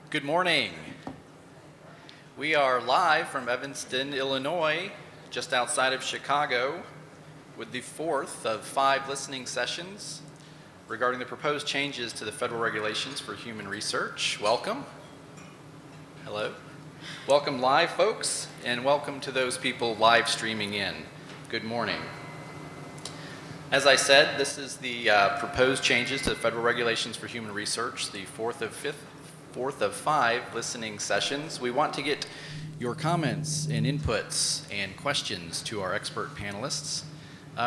Good morning. We are live from Evanston, Illinois, just outside of Chicago, with the fourth of 5 listening sessions regarding the proposed changes to the federal regulations for human research. Welcome. Hello. Welcome live, folks, and welcome to those people live streaming in. Good morning. As I said, this is the proposed changes to the federal regulations for human research, the fourth of 5 listening sessions. We want to get your comments and inputs and questions to our expert panelists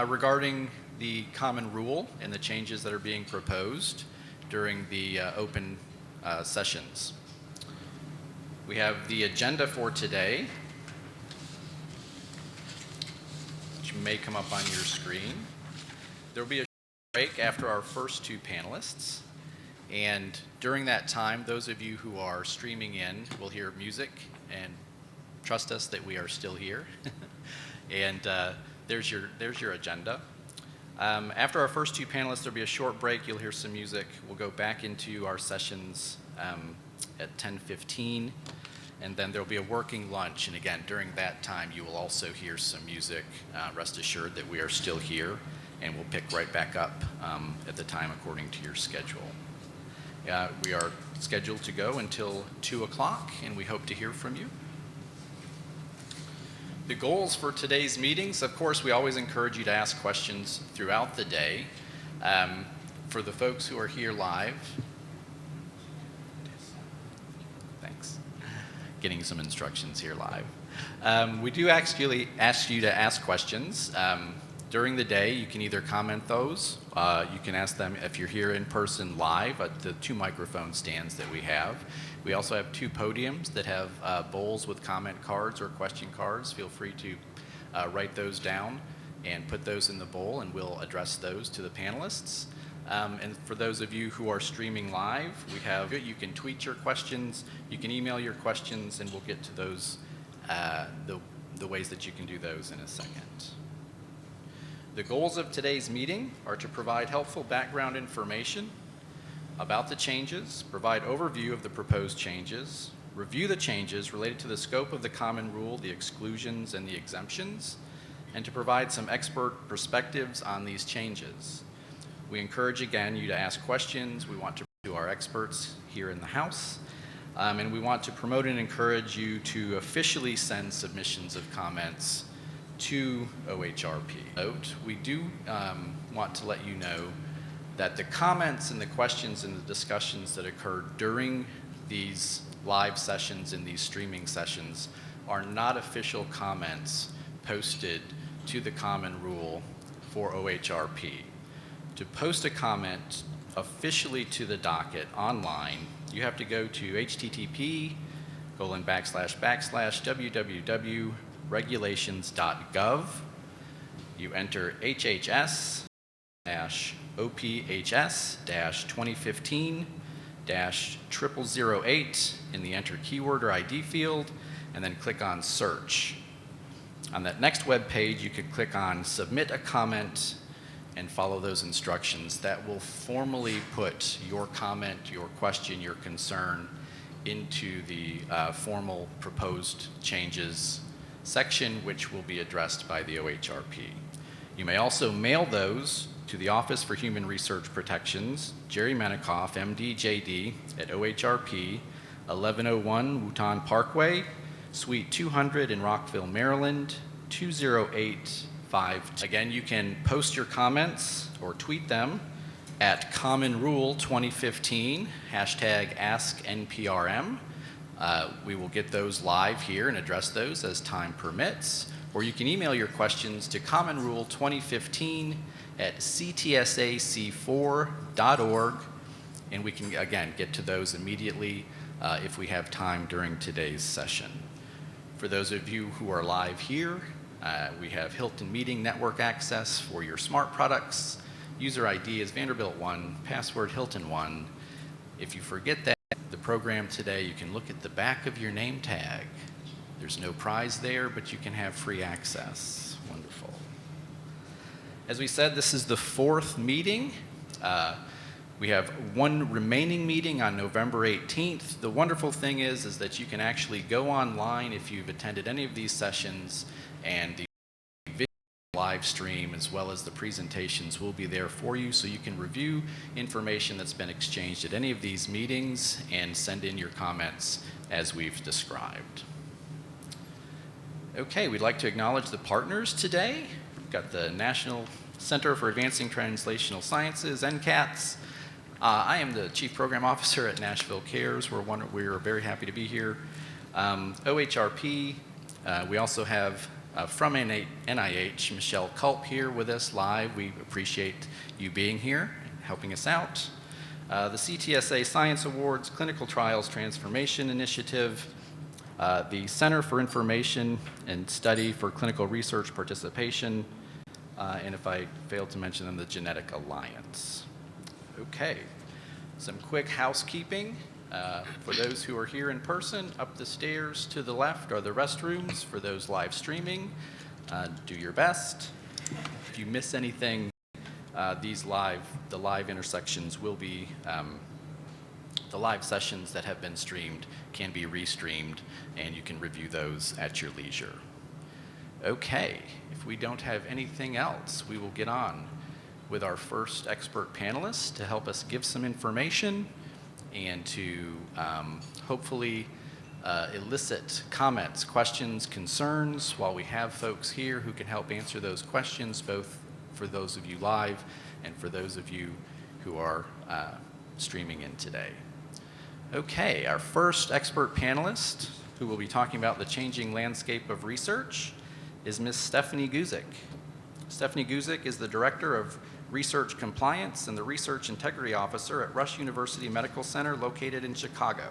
regarding the common rule and the changes that are being proposed during the open sessions. We have the agenda for today, which may come up on your screen. There will be a break after our first 2 panelists. And during that time, those of you who are streaming in will hear music, and trust us that we are still here. And there's your agenda. After our first 2 panelists, there'll be a short break. You'll hear some music. We'll go back into our sessions at 10:15, and then there'll be a working lunch. And again, during that time, you will also hear some music. Rest assured that we are still here, and we'll pick right back up at the time according to your schedule. We are scheduled to go until 2 o'clock, and we hope to hear from you. The goals for today's meetings, of course, we always encourage you to ask questions throughout the day. For the folks who are here live, thanks. Getting some instructions here live. We do ask you to ask questions. During the day, you can either comment those, you can ask them if you're here in person live at the 2 microphone stands that we have. We also have 2 podiums that have bowls with comment cards or question cards. Feel free to write those down and put those in the bowl, and we'll address those to the panelists. And for those of you who are streaming live, you can tweet your questions, you can email your questions, and we'll get to those, the ways that you can do those in a second. The goals of today's meeting are to provide helpful background information about the changes, provide overview of the proposed changes, review the changes related to the scope of the common rule, the exclusions, and the exemptions, and to provide some expert perspectives on these changes. We encourage, again, you to ask questions. We want to bring to our experts here in the House, and we want to promote and encourage you to officially send submissions of comments to OHRP. Note, we do want to let you know that the comments and the questions and the discussions that occur during these live sessions and these streaming sessions are not official comments posted to the common rule for OHRP. To post a comment officially to the docket online, you have to go to http://www.regulations.gov. You enter HHS OPHS-2015-0008 in the EnterKeyword or ID field, and then click on Search. On that next web page, you could click on Submit a Comment and follow those instructions. That will formally put your comment, your question, your concern into the formal proposed changes section, which will be addressed by the OHRP. You may also mail those to the Office for Human Research Protections, Jerry Menikoff, MD, JD, at OHRP, 1101 Wootton Parkway, Suite 200 in Rockville, Maryland, 20852. Again, you can post your comments or tweet them at Common Rule 2015, #AskNPRM. We will get those live here and address those as time permits. Or you can email your questions to commonrule2015@ctsac4.org, and we can, again, get to those immediately if we have time during today's session. For those of you who are live here, we have Hilton Meeting Network access for your smart products. User ID is Vanderbilt1, password Hilton1. If you forget that, the program today, you can look at the back of your name tag. There's no prize there, but you can have free access. Wonderful. As we said, this is the 4th meeting. We have one remaining meeting on November 18th. The wonderful thing is that you can actually go online if you've attended any of these sessions, and the video live stream as well as the presentations will be there for you, so you can review information that's been exchanged at any of these meetings and send in your comments as we've described. Okay, we'd like to acknowledge the partners today. We've got the National Center for Advancing Translational Sciences, NCATS. I am the Chief Program Officer at Nashville Cares. We're very happy to be here. OHRP, we also have from NIH, Michelle Culp here with us live. We appreciate you being here, helping us out. The CTSA Science Awards, Clinical Trials Transformation Initiative, the Center for Information and Study for Clinical Research Participation, and if I failed to mention them, the Genetic Alliance. Okay, some quick housekeeping. For those who are here in person, up the stairs to the left are the restrooms. For those live streaming, do your best. If you miss anything, the live intersections will be, the live sessions that have been streamed can be restreamed, and you can review those at your leisure. Okay, if we don't have anything else, we will get on with our first expert panelist to help us give some information and to hopefully elicit comments, questions, concerns while we have folks here who can help answer those questions, both for those of you live and for those of you who are streaming in today. Okay, our first expert panelist who will be talking about the changing landscape of research is Ms. Stephanie Guzik. Stephanie Guzik is the Director of Research Compliance and the Research Integrity Officer at Rush University Medical Center located in Chicago.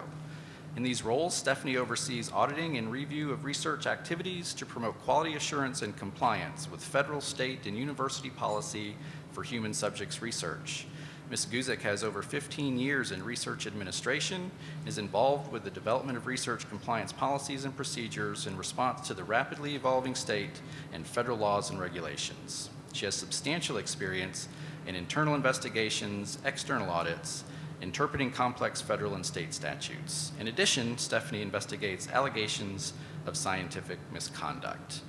In these roles, Stephanie oversees auditing and review of research activities to promote quality assurance and compliance with federal, state, and university policy for human subjects research. Ms. Guzik has over 15 years in research administration, is involved with the development of research compliance policies and procedures in response to the rapidly evolving state and federal laws and regulations. She has substantial experience in internal investigations, external audits, interpreting complex federal and state statutes. In addition, Stephanie investigates allegations of scientific misconduct.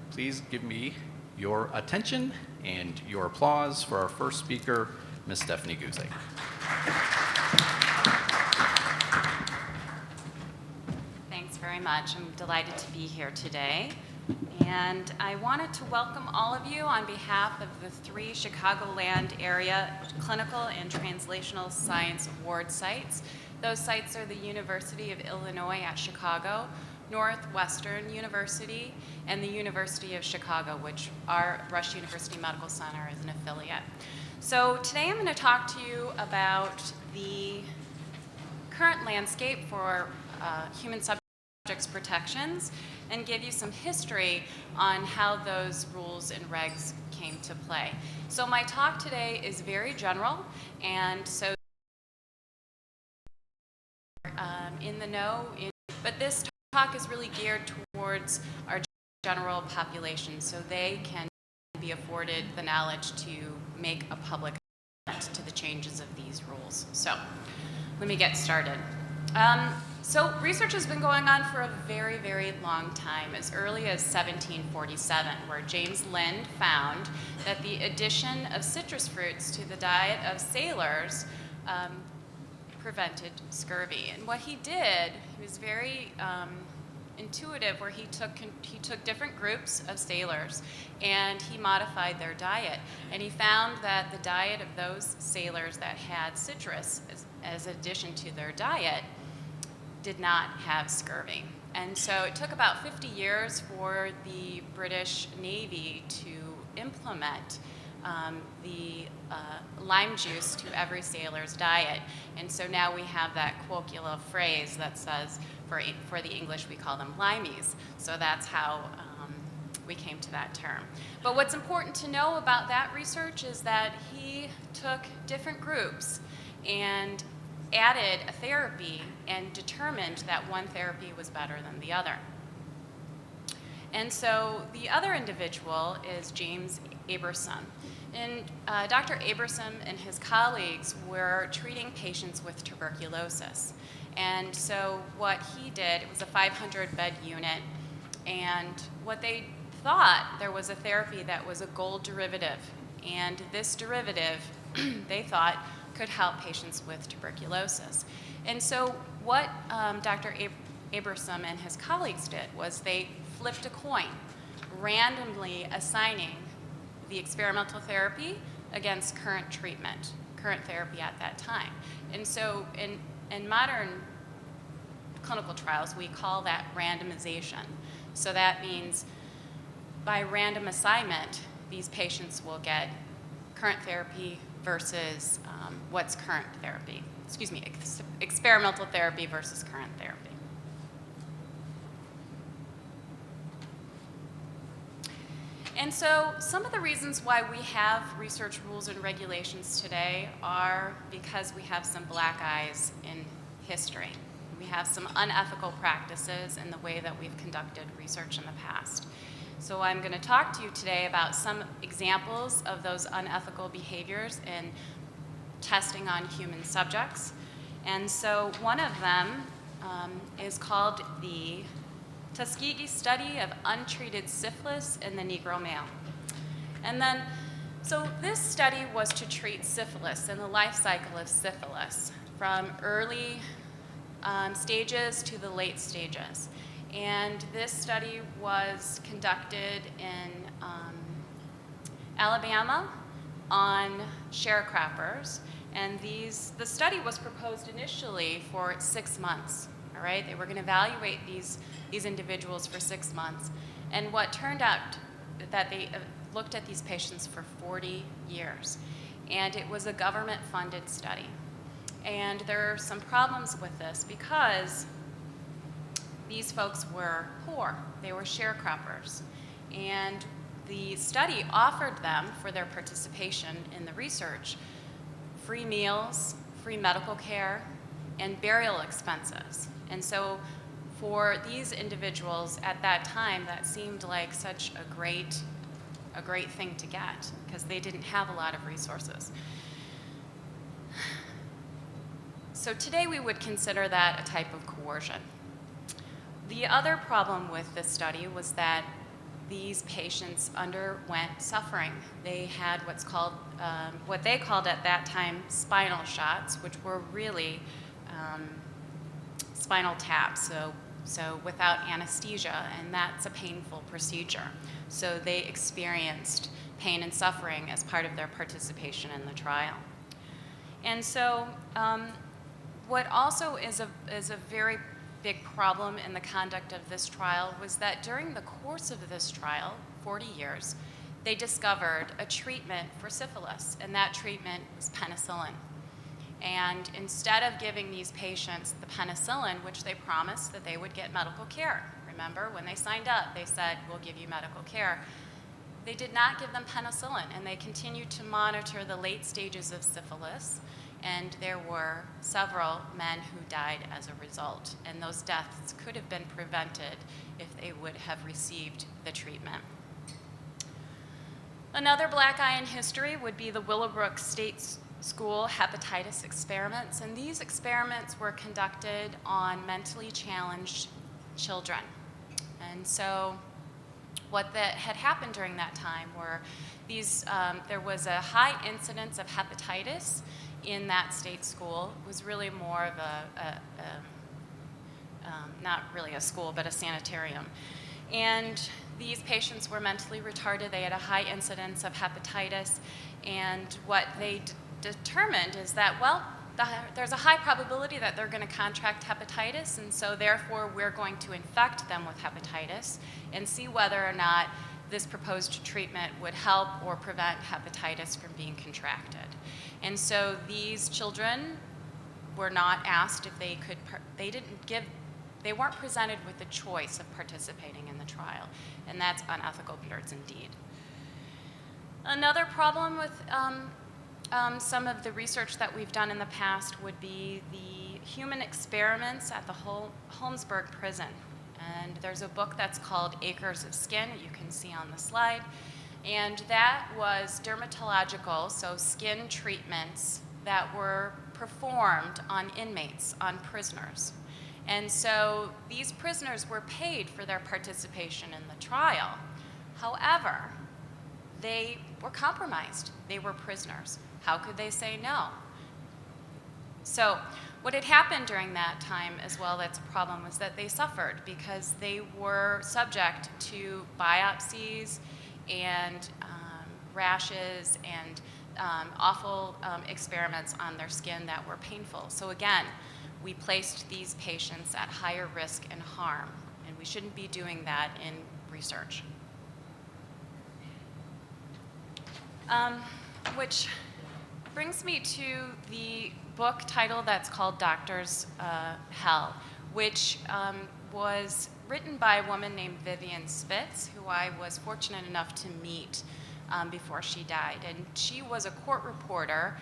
Please give me your attention and your applause for our first speaker, Ms. Stephanie Guzik. Thanks very much. I'm delighted to be here today. And I wanted to welcome all of you on behalf of the 3 Chicagoland area clinical and translational science award sites. Those sites are the University of Illinois at Chicago, Northwestern University, and the University of Chicago, which our Rush University Medical Center is an affiliate. So today I'm going to talk to you about the current landscape for human subjects protections and give you some history on how those rules and regs came to play. So my talk today is very general, and so in the know, but this talk is really geared towards our general population so they can be afforded the knowledge to make a public comment to the changes of these rules. So let me get started. So research has been going on for a very, very long time, as early as 1747, where James Lind found that the addition of citrus fruits to the diet of sailors prevented scurvy. And what he did, he was very intuitive, where he took different groups of sailors and he modified their diet. And he found that the diet of those sailors that had citrus as addition to their diet did not have scurvy. And so it took about 50 years for the British Navy to implement the lime juice to every sailor's diet. And so now we have that colloquial phrase that says, for the English, we call them limeys. So that's how we came to that term. But what's important to know about that research is that he took different groups and added a therapy and determined that one therapy was better than the other. And so the other individual is James Abersom. And Dr. Abersom and his colleagues were treating patients with tuberculosis. And so what he did, it was a 500-bed unit, and what they thought there was a therapy that was a gold derivative. And this derivative, they thought, could help patients with tuberculosis. And so what Dr. Abersom and his colleagues did was they flipped a coin, randomly assigning the experimental therapy against current treatment, current therapy at that time. And so in modern clinical trials, we call that randomization. So that means by random assignment, these patients will get current therapy versus what's current therapy. Excuse me, experimental therapy versus current therapy. And so some of the reasons why we have research rules and regulations today are because we have some black eyes in history. We have some unethical practices in the way that we've conducted research in the past. So I'm going to talk to you today about some examples of those unethical behaviors in testing on human subjects. And so one of them is called the Tuskegee study of untreated syphilis in the Negro male. And then, so this study was to treat syphilis and the life cycle of syphilis from early stages to the late stages. And this study was conducted in Alabama on sharecroppers. And the study was proposed initially for 6 months. All right, they were going to evaluate these individuals for 6 months. And what turned out that they looked at these patients for 40 years. And it was a government-funded study. And there are some problems with this because these folks were poor. They were sharecroppers. And the study offered them, for their participation in the research, free meals, free medical care, and burial expenses. And so for these individuals at that time, that seemed like such a great thing to get because they didn't have a lot of resources. So today we would consider that a type of coercion. The other problem with this study was that these patients underwent suffering. They had what's called, what they called at that time spinal shots, which were really spinal taps, so without anesthesia, and that's a painful procedure. So they experienced pain and suffering as part of their participation in the trial. And so what also is a very big problem in the conduct of this trial was that during the course of this trial, 40 years, they discovered a treatment for syphilis, and that treatment was penicillin. And instead of giving these patients the penicillin, which they promised that they would get medical care, remember when they signed up, they said, we'll give you medical care. They did not give them penicillin, and they continued to monitor the late stages of syphilis, and there were several men who died as a result, and those deaths could have been prevented if they would have received the treatment. Another black eye in history would be the Willowbrook State School hepatitis experiments, and these experiments were conducted on mentally challenged children. And so what had happened during that time were there was a high incidence of hepatitis in that state school. It was really more of not really a school, but a sanitarium. And these patients were mentally retarded. They had a high incidence of hepatitis. And what they determined is that, well, there's a high probability that they're going to contract hepatitis, and so therefore we're going to infect them with hepatitis and see whether or not this proposed treatment would help or prevent hepatitis from being contracted. And so these children were not asked if they could, they weren't presented with the choice of participating in the trial, and that's unethical behaviors indeed. Another problem with some of the research that we've done in the past would be the human experiments at the Holmesburg prison. And there's a book that's called Acres of Skin, you can see on the slide. And that was dermatological, so skin treatments that were performed on inmates, on prisoners. And so these prisoners were paid for their participation in the trial. However, they were compromised. They were prisoners. How could they say no? So what had happened during that time as well, that's a problem, was that they suffered because they were subject to biopsies and rashes and awful experiments on their skin that were painful. So again, we placed these patients at higher risk and harm, and we shouldn't be doing that in research. Which brings me to the book title that's called Doctor's Hell, which was written by a woman named Vivian Spitz, who I was fortunate enough to meet before she died. And she was a court reporter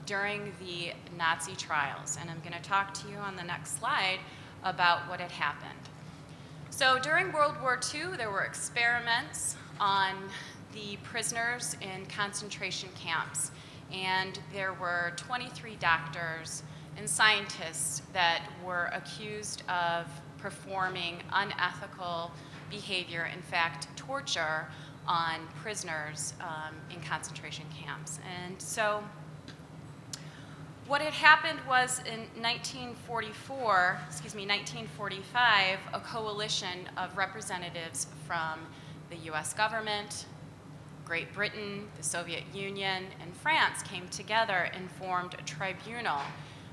during the Nazi trials. And I'm going to talk to you on the next slide about what had happened. So during World War II, there were experiments on the prisoners in concentration camps. And there were 23 doctors and scientists that were accused of performing unethical behavior, in fact, torture on prisoners in concentration camps. And so what had happened was in 1945, a coalition of representatives from the US government, Great Britain, the Soviet Union, and France came together and formed a tribunal,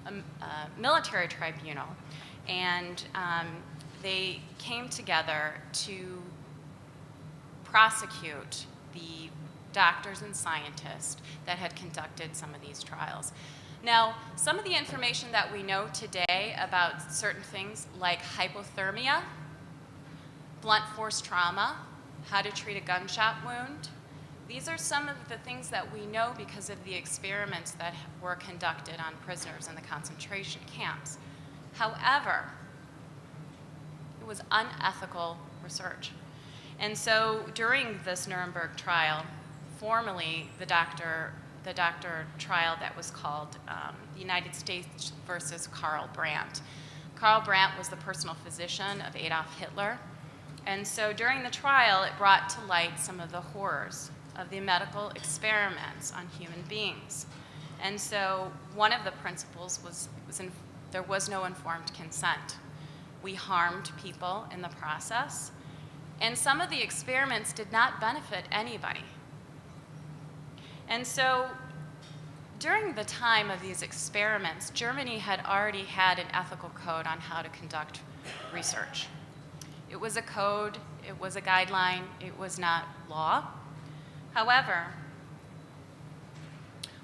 a military tribunal. And they came together to prosecute the doctors and scientists that had conducted some of these trials. Now, some of the information that we know today about certain things like hypothermia, blunt force trauma, how to treat a gunshot wound, these are some of the things that we know because of the experiments that were conducted on prisoners in the concentration camps. However, it was unethical research. And so during this Nuremberg trial, formerly the doctor trial that was called the United States versus Karl Brandt. Karl Brandt was the personal physician of Adolf Hitler. And so during the trial, it brought to light some of the horrors of the medical experiments on human beings. And so one of the principles was there was no informed consent. We harmed people in the process, and some of the experiments did not benefit anybody. And so during the time of these experiments, Germany had already had an ethical code on how to conduct research. It was a code, it was a guideline, it was not law. However,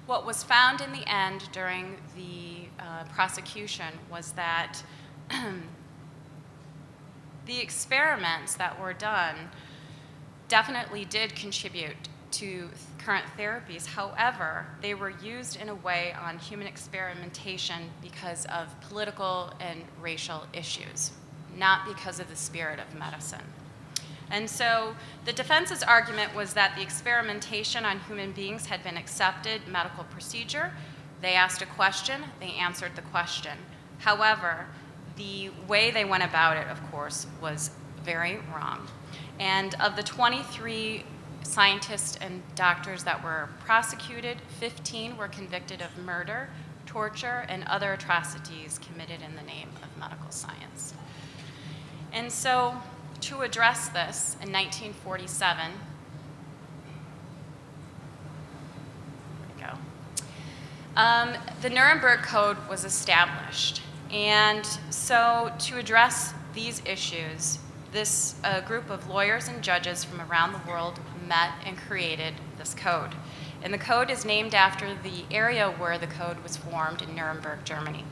what was found in the end during the prosecution was that the experiments that were done definitely did contribute to current therapies. However, they were used in a way on human experimentation because of political and racial issues, not because of the spirit of medicine. And so the defense's argument was that the experimentation on human beings had been accepted medical procedure. They asked a question, they answered the question. However, the way they went about it, of course, was very wrong. And of the 23 scientists and doctors that were prosecuted, 15 were convicted of murder, torture, and other atrocities committed in the name of medical science. And so, to address this, in 1947, the Nuremberg Code was established. And so to address these issues, this group of lawyers and judges from around the world met and created this code. And the code is named after the area where the code was formed in Nuremberg, Germany.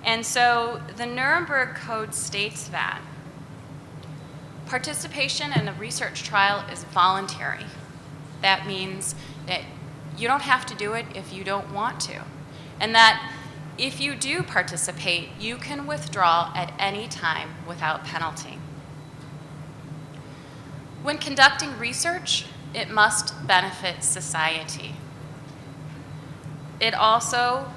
And so the Nuremberg Code states that participation in a research trial is voluntary. That means that you don't have to do it if you don't want to. And that If you do participate, you can withdraw at any time without penalty. When conducting research, it must benefit society. It also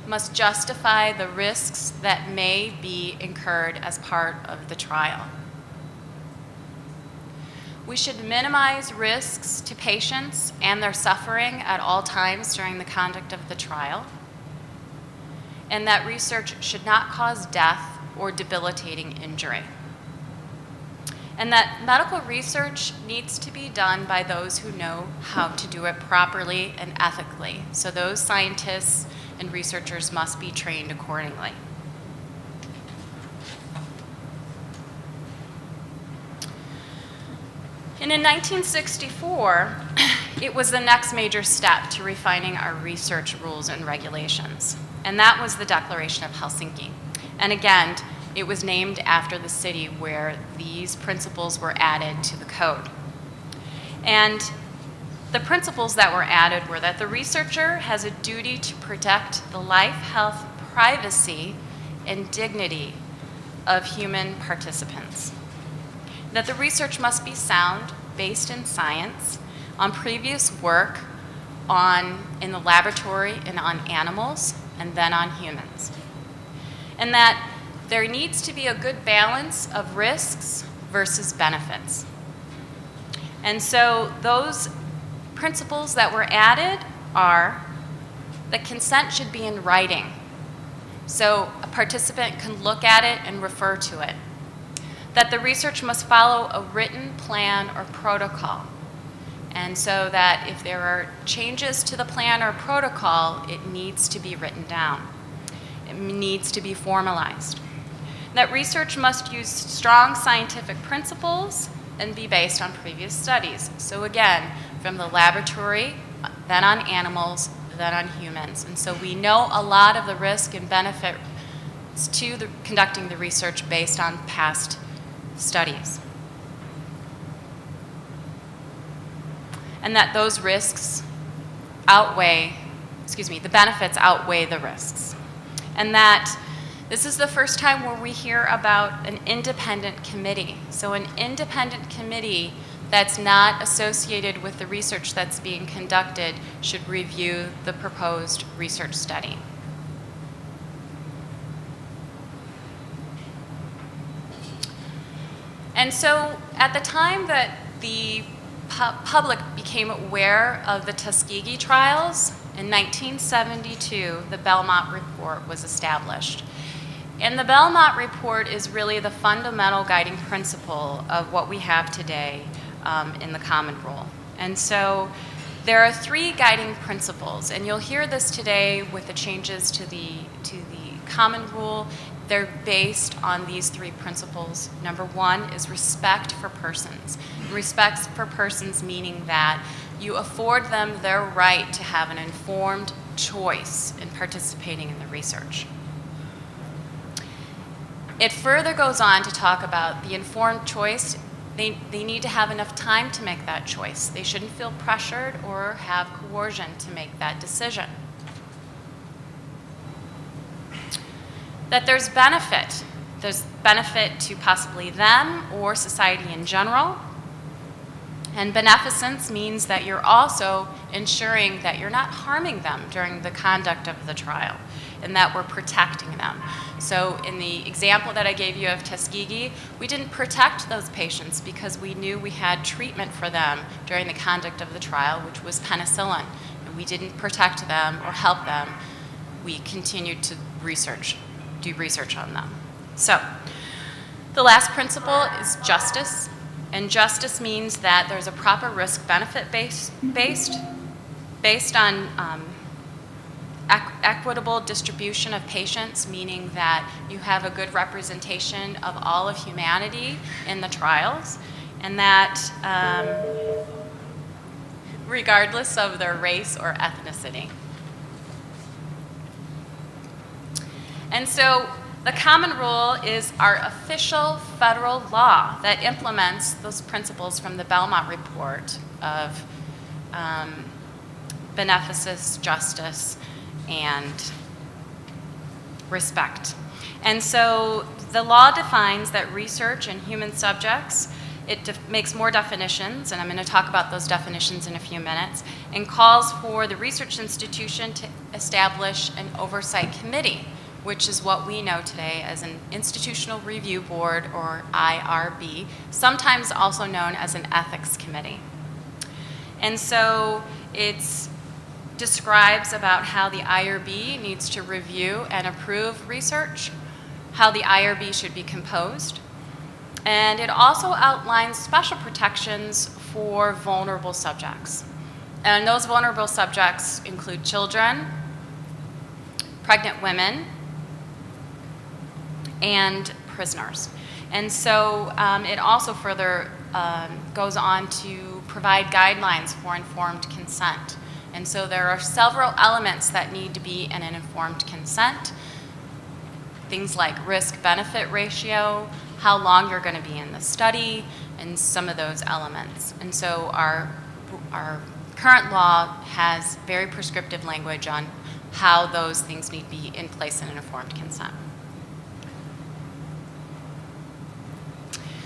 must justify the risks that may be incurred as part of the trial. We should minimize risks to patients and their suffering at all times during the conduct of the trial, and that research should not cause death or debilitating injury. And that medical research needs to be done by those who know how to do it properly and ethically. So those scientists and researchers must be trained accordingly. And in 1964, it was the next major step to refining our research rules and regulations, and that was the Declaration of Helsinki. And again, it was named after the city where these principles were added to the code. And the principles that were added were that the researcher has a duty to protect the life, health, privacy, and dignity of human participants. That the research must be sound, based in science, on previous work in the laboratory and on animals, and then on humans. And that there needs to be a good balance of risks versus benefits. And so those principles that were added are that consent should be in writing. So a participant can look at it and refer to it. That the research must follow a written plan or protocol. And so that if there are changes to the plan or protocol, it needs to be written down. It needs to be formalized. That research must use strong scientific principles and be based on previous studies. So again, from the laboratory, then on animals, then on humans. And so we know a lot of the risk and benefits to conducting the research based on past studies. And that those risks the benefits outweigh the risks. And that this is the first time where we hear about an independent committee. So an independent committee that's not associated with the research that's being conducted should review the proposed research study. And so at the time that the public became aware of the Tuskegee trials, in 1972, the Belmont Report was established. And the Belmont Report is really the fundamental guiding principle of what we have today in the Common Rule. And so there are three guiding principles, and you'll hear this today with the changes to the Common Rule. They're based on these three principles. Number one is respect for persons. Respect for persons meaning that you afford them their right to have an informed choice in participating in the research. It further goes on to talk about the informed choice. They need to have enough time to make that choice. They shouldn't feel pressured or have coercion to make that decision. That there's benefit. There's benefit to possibly them or society in general. And beneficence means that you're also ensuring that you're not harming them during the conduct of the trial and that we're protecting them. So in the example that I gave you of Tuskegee, we didn't protect those patients because we knew we had treatment for them during the conduct of the trial, which was penicillin. And we didn't protect them or help them. We continued to do research on them. So the last principle is justice. And justice means that there's a proper risk-benefit based on equitable distribution of patients, meaning that you have a good representation of all of humanity in the trials, and that regardless of their race or ethnicity. And so the Common Rule is our official federal law that implements those principles from the Belmont Report of beneficence, justice, and respect. And so the law defines that research in human subjects, it makes more definitions, and I'm going to talk about those definitions in a few minutes, and calls for the research institution to establish an oversight committee, which is what we know today as an Institutional Review Board, or IRB, sometimes also known as an ethics committee. And so it describes about how the IRB needs to review and approve research, how the IRB should be composed, and it also outlines special protections for vulnerable subjects. And those vulnerable subjects include children, pregnant women, and prisoners. And so it also further goes on to provide guidelines for informed consent. And so there are several elements that need to be in an informed consent. Things like risk-benefit ratio, how long you're going to be in the study, and some of those elements. And so our current law has very prescriptive language on how those things need to be in place in an informed consent.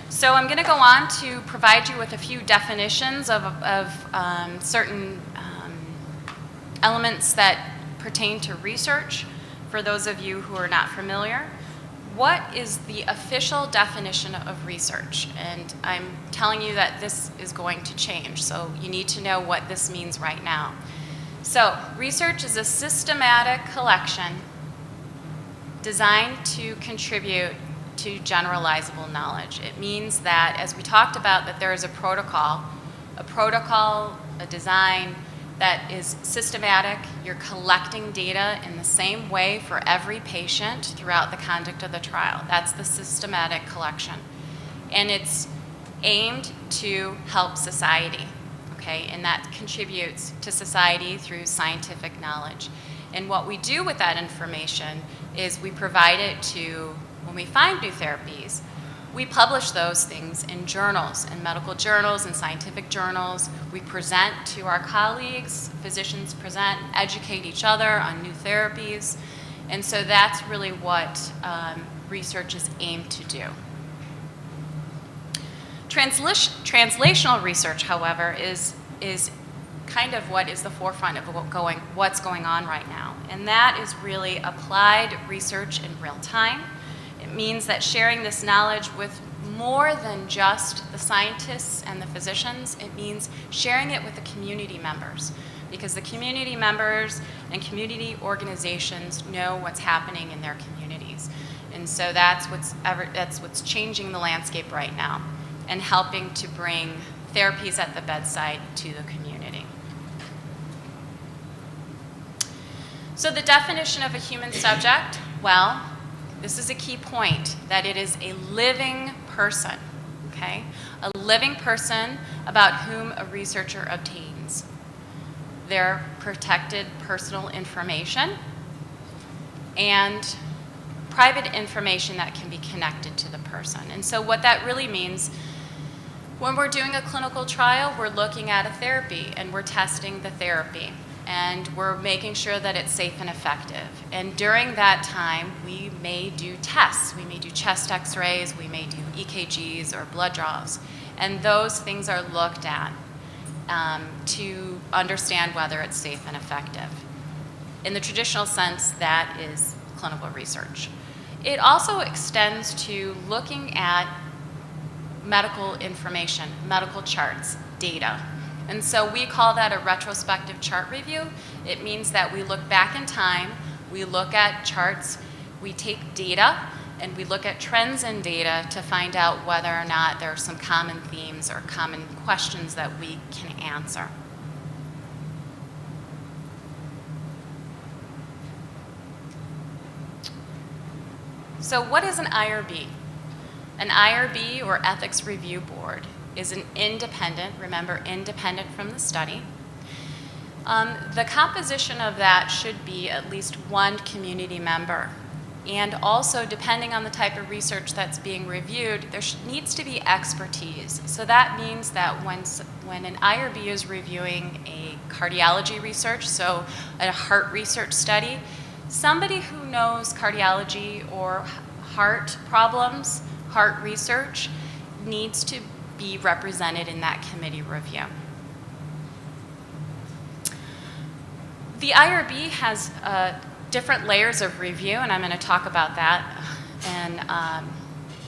So I'm going to go on to provide you with a few definitions of certain elements that pertain to research for those of you who are not familiar. What is the official definition of research? And I'm telling you that this is going to change, so you need to know what this means right now. So research is a systematic collection designed to contribute to generalizable knowledge. It means that, as we talked about, that there is a protocol, a design that is systematic. You're collecting data in the same way for every patient throughout the conduct of the trial. That's the systematic collection. And it's aimed to help society, okay? And that contributes to society through scientific knowledge. And what we do with that information is we provide it to, when we find new therapies, we publish those things in journals, in medical journals and scientific journals. We present to our colleagues, physicians present, educate each other on new therapies. And so that's really what research is aimed to do. Translational research, however, is kind of what is the forefront of what's going on right now. And that is really applied research in real time. It means that sharing this knowledge with more than just the scientists and the physicians. It means sharing it with the community members, because the community members and community organizations know what's happening in their communities. And so that's what's changing the landscape right now and helping to bring therapies at the bedside to the community. So the definition of a human subject, well, this is a key point, that it is a living person, okay? A living person about whom a researcher obtains their protected personal information and private information that can be connected to the person. And so what that really means, when we're doing a clinical trial, we're looking at a therapy and we're testing the therapy. And we're making sure that it's safe and effective. And during that time, we may do tests. We may do chest x-rays, we may do EKGs or blood draws. And those things are looked at to understand whether it's safe and effective. In the traditional sense, that is clinical research. It also extends to looking at medical information, medical charts, data. And so we call that a retrospective chart review. It means that we look back in time, we look at charts, we take data, and we look at trends in data to find out whether or not there are some common themes or common questions that we can answer. So what is an IRB? An IRB, or Ethics Review Board, is an independent, remember, independent from the study. The composition of that should be at least one community member. And also, depending on the type of research that's being reviewed, there needs to be expertise. So that means that when an IRB is reviewing a cardiology research, so a heart research study, somebody who knows cardiology or heart problems, heart research, needs to be represented in that committee review. The IRB has different layers of review, and I'm going to talk about that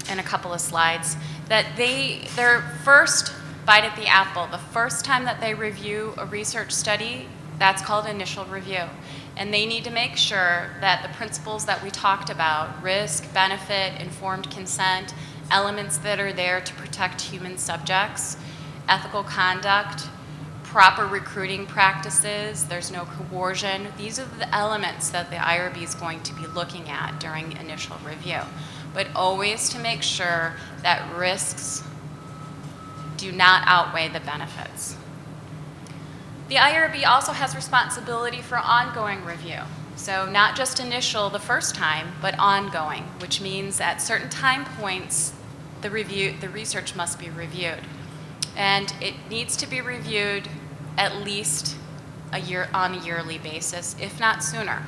in a couple of slides. That their first bite at the apple, the first time that they review a research study, that's called initial review. And they need to make sure that the principles that we talked about, risk, benefit, informed consent, elements that are there to protect human subjects, ethical conduct, proper recruiting practices, there's no coercion. These are the elements that the IRB is going to be looking at during initial review. But always to make sure that risks do not outweigh the benefits. The IRB also has responsibility for ongoing review. So not just initial the first time, but ongoing, which means at certain time points, the research must be reviewed. And it needs to be reviewed at least on a yearly basis, if not sooner.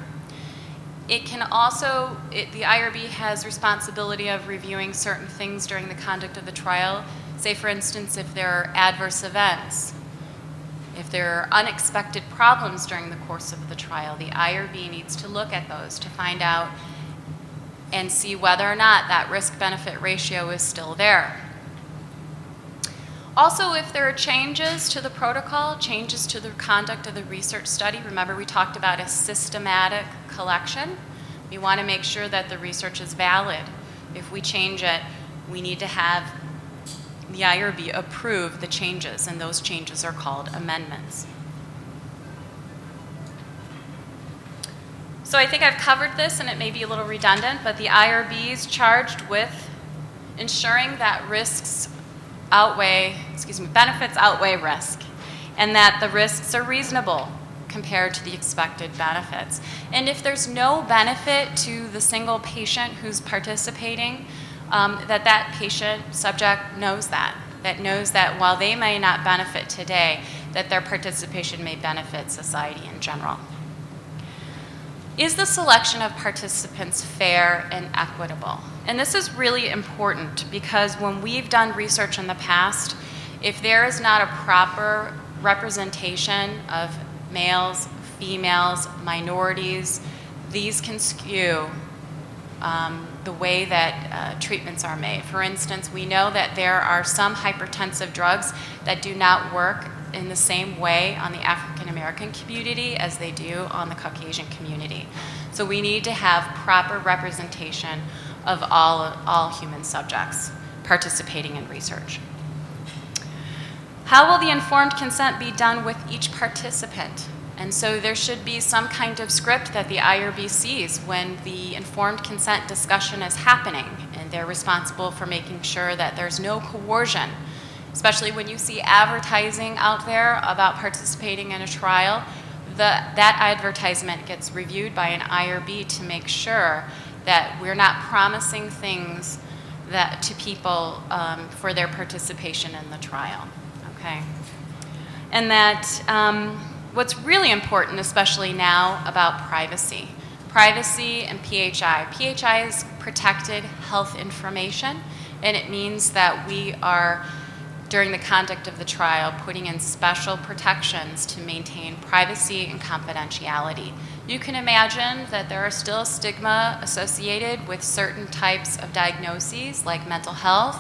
It can also, the IRB has responsibility of reviewing certain things during the conduct of the trial. Say, for instance, if there are adverse events, if there are unexpected problems during the course of the trial, the IRB needs to look at those to find out and see whether or not that risk-benefit ratio is still there. Also, if there are changes to the protocol, changes to the conduct of the research study, remember we talked about a systematic collection. We want to make sure that the research is valid. If we change it, we need to have the IRB approve the changes, and those changes are called amendments. So I think I've covered this, and it may be a little redundant, but the IRB is charged with ensuring that benefits outweigh risk, and that the risks are reasonable compared to the expected benefits. And if there's no benefit to the single patient who's participating, that patient subject knows that knows that while they may not benefit today, that their participation may benefit society in general. Is the selection of participants fair and equitable? And this is really important because when we've done research in the past, if there is not a proper representation of males, females, minorities, these can skew the way that treatments are made. For instance, we know that there are some hypertensive drugs that do not work in the same way on the African American community as they do on the Caucasian community. So we need to have proper representation of all human subjects participating in research. How will the informed consent be done with each participant? And so there should be some kind of script that the IRB sees when the informed consent discussion is happening, and they're responsible for making sure that there's no coercion, especially when you see advertising out there about participating in a trial. That advertisement gets reviewed by an IRB to make sure that we're not promising things to people for their participation in the trial, okay? And that what's really important, especially now, about privacy. Privacy and PHI. PHI is protected health information, and it means that we are, during the conduct of the trial, putting in special protections to maintain privacy and confidentiality. You can imagine that there are still stigma associated with certain types of diagnoses like mental health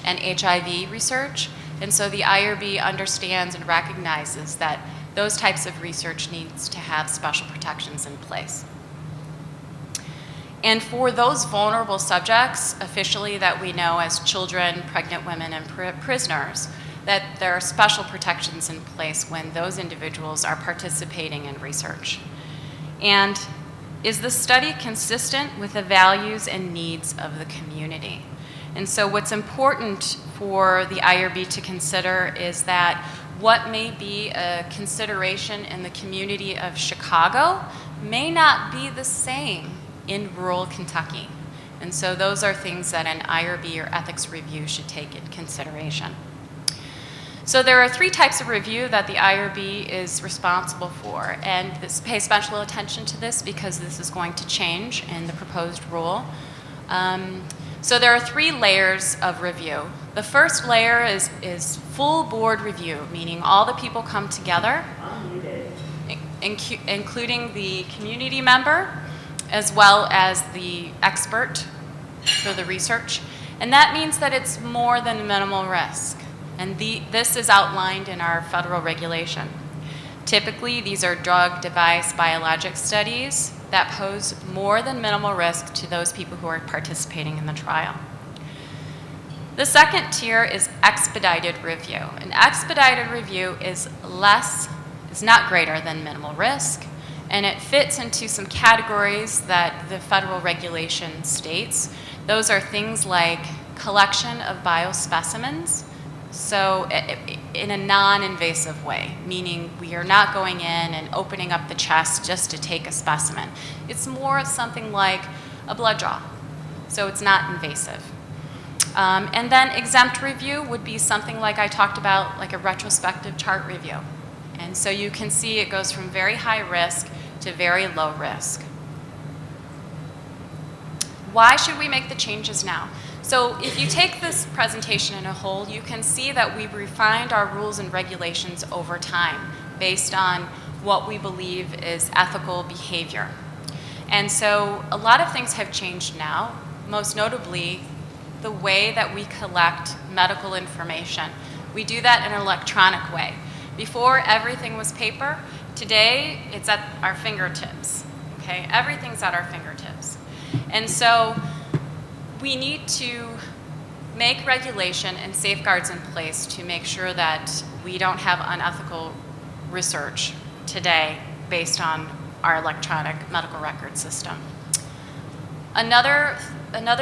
and HIV research, and so the IRB understands and recognizes that those types of research needs to have special protections in place. And for those vulnerable subjects, officially that we know as children, pregnant women, and prisoners, that there are special protections in place when those individuals are participating in research. And is the study consistent with the values and needs of the community? And so what's important for the IRB to consider is that what may be a consideration in the community of Chicago may not be the same in rural Kentucky. And so those are things that an IRB or ethics review should take into consideration. So there are 3 types of review that the IRB is responsible for, and pay special attention to this because this is going to change in the proposed rule. So there are 3 layers of review. The first layer is full board review, meaning all the people come together, including the community member, as well as the expert for the research. And that means that it's more than minimal risk. And this is outlined in our federal regulation. Typically, these are drug, device, biologic studies that pose more than minimal risk to those people who are participating in the trial. The second tier is expedited review. An expedited review is not greater than minimal risk, and it fits into some categories that the federal regulation states. Those are things like collection of biospecimens, so in a non-invasive way, meaning we are not going in and opening up the chest just to take a specimen. It's more of something like a blood draw, so it's not invasive. And then exempt review would be something like I talked about, like a retrospective chart review. And so you can see it goes from very high risk to very low risk. Why should we make the changes now? So if you take this presentation in a whole, you can see that we've refined our rules and regulations over time based on what we believe is ethical behavior. And so a lot of things have changed now, most notably the way that we collect medical information. We do that in an electronic way. Before, everything was paper. Today, it's at our fingertips, okay? Everything's at our fingertips. And so we need to make regulation and safeguards in place to make sure that we don't have unethical research today based on our electronic medical record system. Another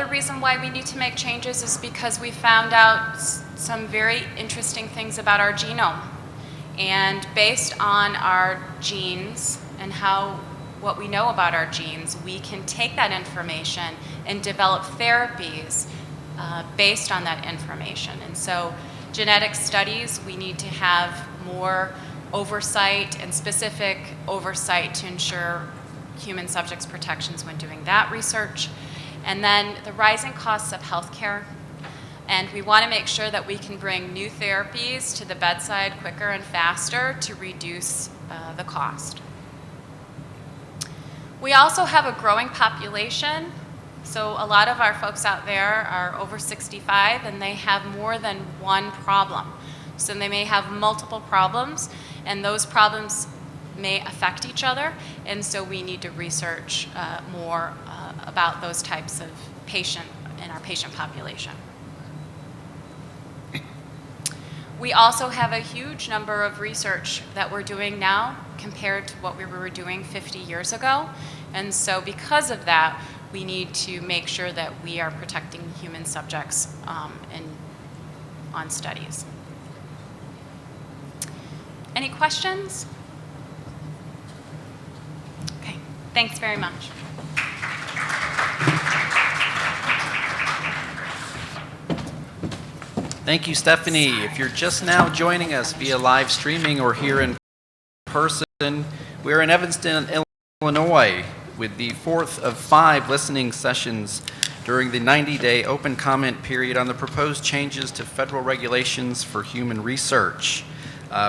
reason why we need to make changes is because we found out some very interesting things about our genome. And based on our genes and what we know about our genes, we can take that information and develop therapies based on that information. And so genetic studies, we need to have more oversight and specific oversight to ensure human subjects protections when doing that research. And then the rising costs of healthcare. And we want to make sure that we can bring new therapies to the bedside quicker and faster to reduce the cost. We also have a growing population. So a lot of our folks out there are over 65 and they have more than one problem. So they may have multiple problems and those problems may affect each other. And so we need to research more about those types of patient in our patient population. We also have a huge number of research that we're doing now compared to what we were doing 50 years ago. And so because of that, we need to make sure that we are protecting human subjects on studies. Any questions? Okay, thanks very much. Thank you, Stephanie. If you're just now joining us via live streaming or here in person, we're in Evanston, Illinois, with the fourth of 5 listening sessions during the 90-day open comment period on the proposed changes to federal regulations for human research.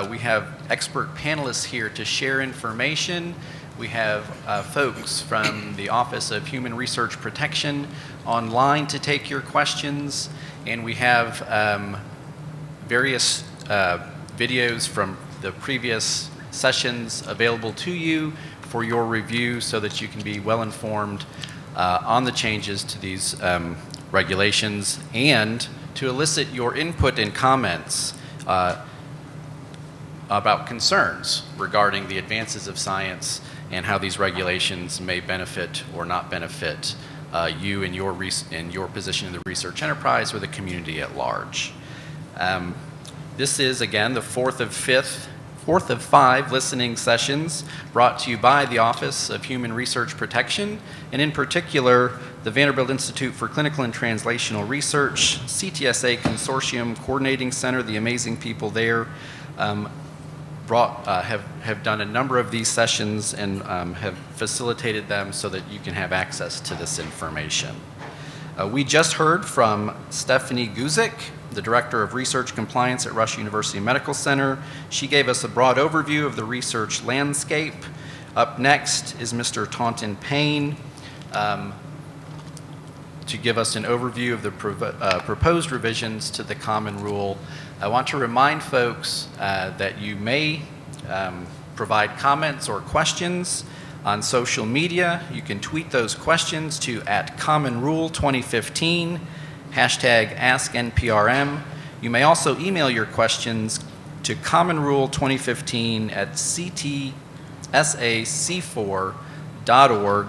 We have expert panelists here to share information. We have folks from the Office of Human Research Protection online to take your questions. And we have various videos from the previous sessions available to you for your review so that you can be well informed on the changes to these regulations and to elicit your input and comments about concerns regarding the advances of science and how these regulations may benefit or not benefit you and your position in the research enterprise or the community at large. This is, again, the fourth of 5 fourth of 5 listening sessions brought to you by the Office of Human Research Protection, and in particular, the Vanderbilt Institute for Clinical and Translational Research, CTSA Consortium Coordinating Center, the amazing people there, have done a number of these sessions and have facilitated them so that you can have access to this information. We just heard from Stephanie Guzik, the Director of Research Compliance at Rush University Medical Center. She gave us a broad overview of the research landscape. Up next is Mr. Taunton Payne to give us an overview of the proposed revisions to the Common Rule. I want to remind folks that you may provide comments or questions on social media. You can tweet those questions to @CommonRule2015, #AskNPRM. You may also email your questions to commonrule2015@ctsac4.org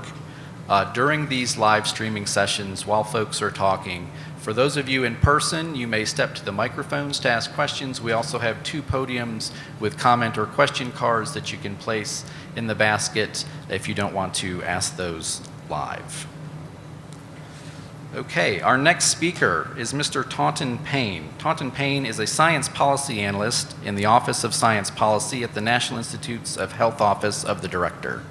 during these live streaming sessions while folks are talking. For those of you in person, you may step to the microphones to ask questions. We also have 2 podiums with comment or question cards that you can place in the basket if you don't want to ask those live. Okay, our next speaker is Mr. Taunton Payne. Taunton Payne is a science policy analyst in the Office of Science Policy at the National Institutes of Health Office of the Director.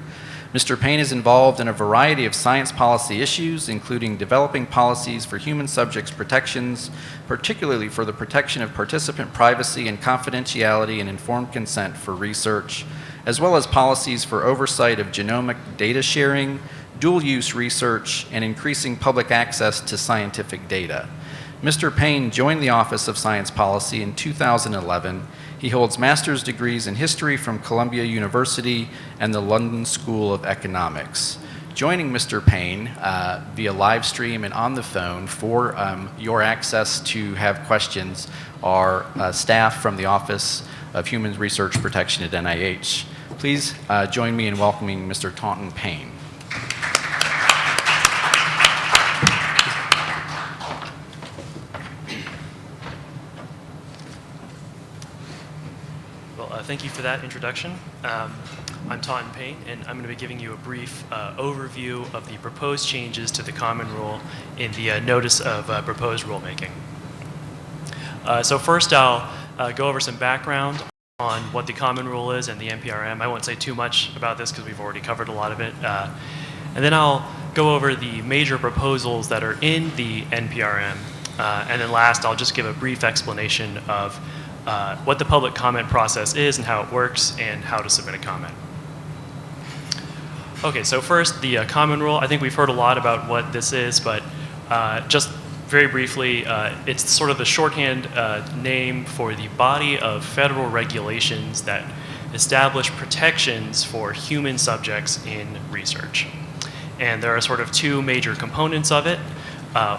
Mr. Payne is involved in a variety of science policy issues, including developing policies for human subjects protections, particularly for the protection of participant privacy and confidentiality and informed consent for research, as well as policies for oversight of genomic data sharing, dual-use research, and increasing public access to scientific data. Mr. Payne joined the Office of Science Policy in 2011. He holds master's degrees in history from Columbia University and the London School of Economics. Joining Mr. Payne via live stream and on the phone for your access to have questions are staff from the Office of Human Research Protection at NIH. Please join me in welcoming Mr. Taunton Payne. Thank you for that introduction. I'm Taunton Payne, and I'm going to be giving you a brief overview of the proposed changes to the Common Rule in the Notice of Proposed Rulemaking. So first I'll go over some background on what the Common Rule is and the NPRM. I won't say too much about this because we've already covered a lot of it. And then I'll go over the major proposals that are in the NPRM. And then last, I'll just give a brief explanation of what the public comment process is and how it works and how to submit a comment. Okay, so first, the Common Rule. I think we've heard a lot about what this is, but just very briefly, it's sort of the shorthand name for the body of federal regulations that establish protections for human subjects in research. And there are sort of 2 major components of it.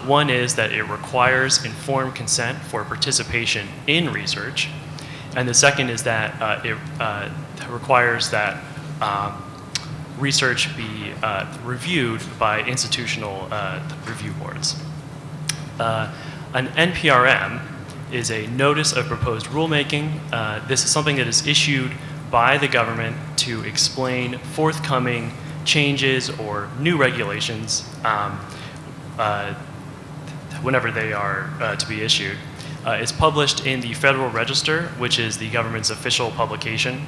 One is that it requires informed consent for participation in research. And the second is that it requires that research be reviewed by institutional review boards. An NPRM is a Notice of Proposed Rulemaking. This is something that is issued by the government to explain forthcoming changes or new regulations whenever they are to be issued. It's published in the Federal Register, which is the government's official publication.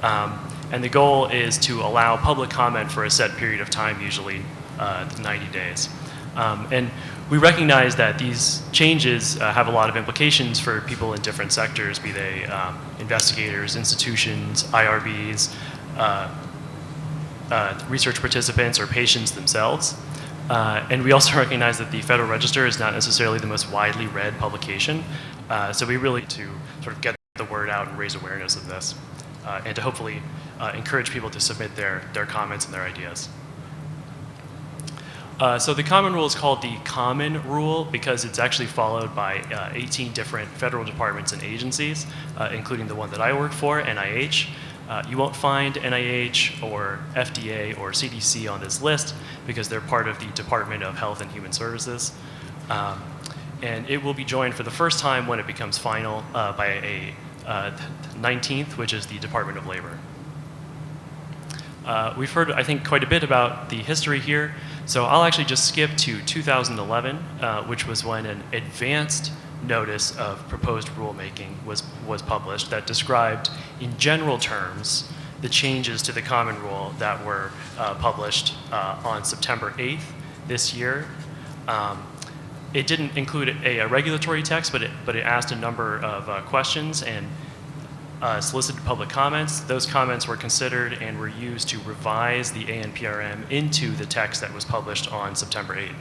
And the goal is to allow public comment for a set period of time, usually 90 days. And we recognize that these changes have a lot of implications for people in different sectors, be they investigators, institutions, IRBs, research participants, or patients themselves. And we also recognize that the Federal Register is not necessarily the most widely read publication. So we really need to sort of get the word out and raise awareness of this, and to hopefully encourage people to submit their comments and their ideas. So the Common Rule is called the Common Rule because it's actually followed by 18 different federal departments and agencies, including the one that I work for, NIH. You won't find NIH or FDA or CDC on this list because they're part of the Department of Health and Human Services. And it will be joined for the first time when it becomes final by 19th, which is the Department of Labor. We've heard, I think, quite a bit about the history here, so I'll actually just skip to 2011, which was when an advanced notice of proposed rulemaking was published that described, in general terms, the changes to the common rule that were published on September 8th this year. It didn't include a regulatory text, but it asked a number of questions and solicited public comments. Those comments were considered and were used to revise the ANPRM into the text that was published on September 8th.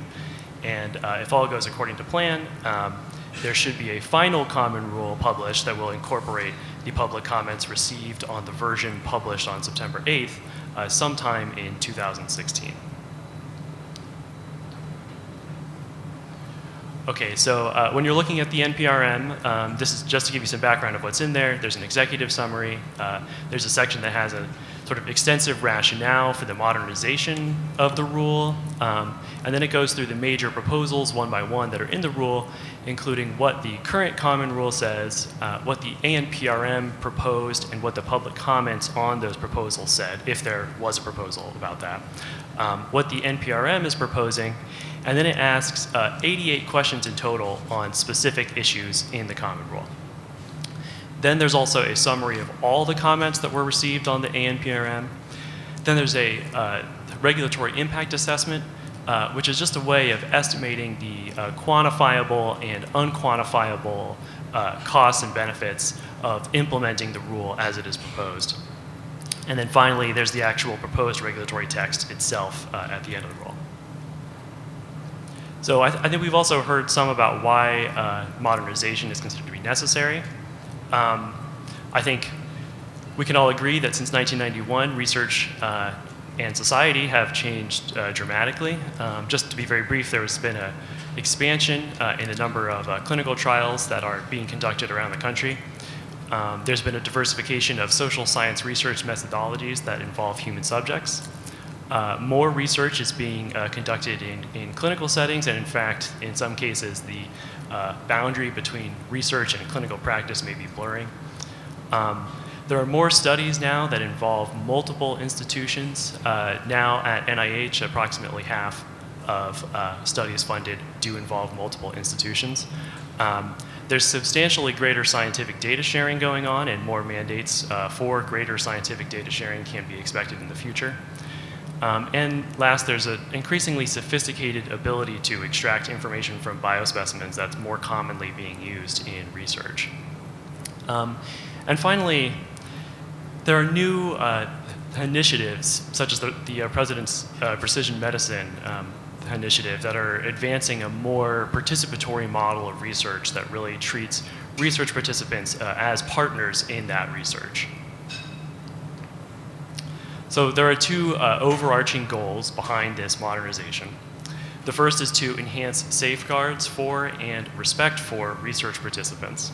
And if all goes according to plan, there should be a final common rule published that will incorporate the public comments received on the version published on September 8th sometime in 2016. Okay, so when you're looking at the NPRM, this is just to give you some background of what's in there. There's an executive summary. There's a section that has a sort of extensive rationale for the modernization of the rule. And then it goes through the major proposals one by one that are in the rule, including what the current common rule says, what the ANPRM proposed, and what the public comments on those proposals said, if there was a proposal about that. What the NPRM is proposing, and then it asks 88 questions in total on specific issues in the common rule. Then there's also a summary of all the comments that were received on the ANPRM. Then there's a regulatory impact assessment, which is just a way of estimating the quantifiable and unquantifiable costs and benefits of implementing the rule as it is proposed. And then finally, there's the actual proposed regulatory text itself at the end of the rule. So I think we've also heard some about why modernization is considered to be necessary. I think we can all agree that since 1991, research and society have changed dramatically. Just to be very brief, there has been an expansion in the number of clinical trials that are being conducted around the country. There's been a diversification of social science research methodologies that involve human subjects. More research is being conducted in clinical settings, and in fact, in some cases, the boundary between research and clinical practice may be blurring. There are more studies now that involve multiple institutions. Now at NIH, approximately half of studies funded do involve multiple institutions. There's substantially greater scientific data sharing going on, and more mandates for greater scientific data sharing can be expected in the future. And last, there's an increasingly sophisticated ability to extract information from biospecimens that's more commonly being used in research. And finally, there are new initiatives, such as the President's Precision Medicine initiative, that are advancing a more participatory model of research that really treats research participants as partners in that research. So there are two overarching goals behind this modernization. The first is to enhance safeguards for and respect for research participants.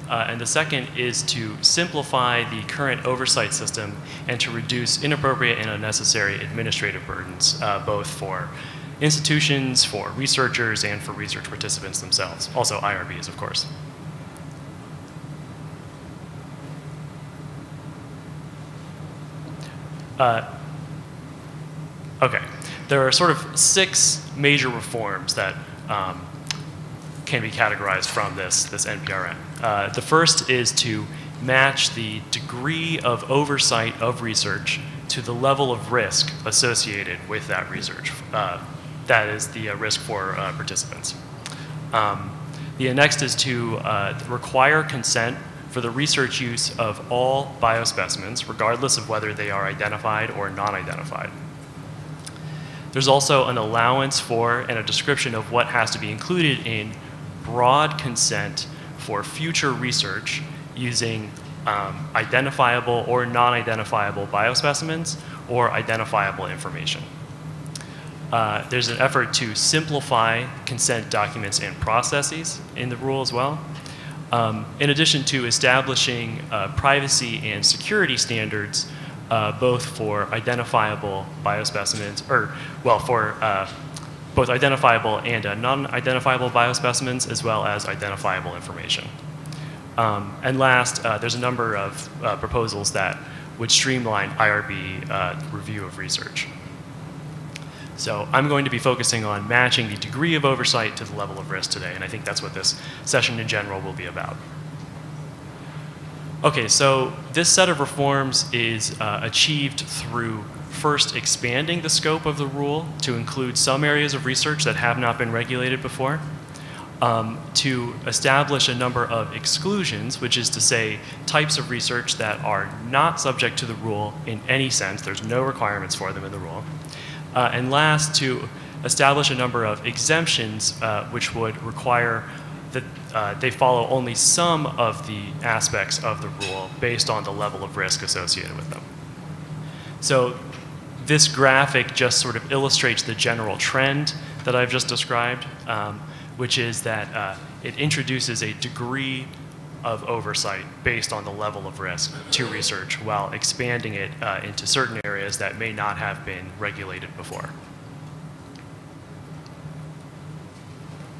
And the second is to simplify the current oversight system and to reduce inappropriate and unnecessary administrative burdens, both for institutions, for researchers, and for research participants themselves. Also IRBs, of course. Okay, there are sort of 6 major reforms that can be categorized from this NPRM. The first is to match the degree of oversight of research to the level of risk associated with that research. That is the risk for participants. The next is to require consent for the research use of all biospecimens, regardless of whether they are identified or non-identified. There's also an allowance for and a description of what has to be included in broad consent for future research using identifiable or non-identifiable biospecimens or identifiable information. There's an effort to simplify consent documents and processes in the rule as well. In addition to establishing privacy and security standards, both for identifiable biospecimens, for both identifiable and non-identifiable biospecimens, as well as identifiable information. And last, there's a number of proposals that would streamline IRB review of research. So I'm going to be focusing on matching the degree of oversight to the level of risk today, and I think that's what this session in general will be about. Okay, so this set of reforms is achieved through first expanding the scope of the rule to include some areas of research that have not been regulated before, to establish a number of exclusions, which is to say types of research that are not subject to the rule in any sense. There's no requirements for them in the rule. And last, to establish a number of exemptions which would require that they follow only some of the aspects of the rule based on the level of risk associated with them. So this graphic just sort of illustrates the general trend that I've just described, which is that it introduces a degree of oversight based on the level of risk to research while expanding it into certain areas that may not have been regulated before.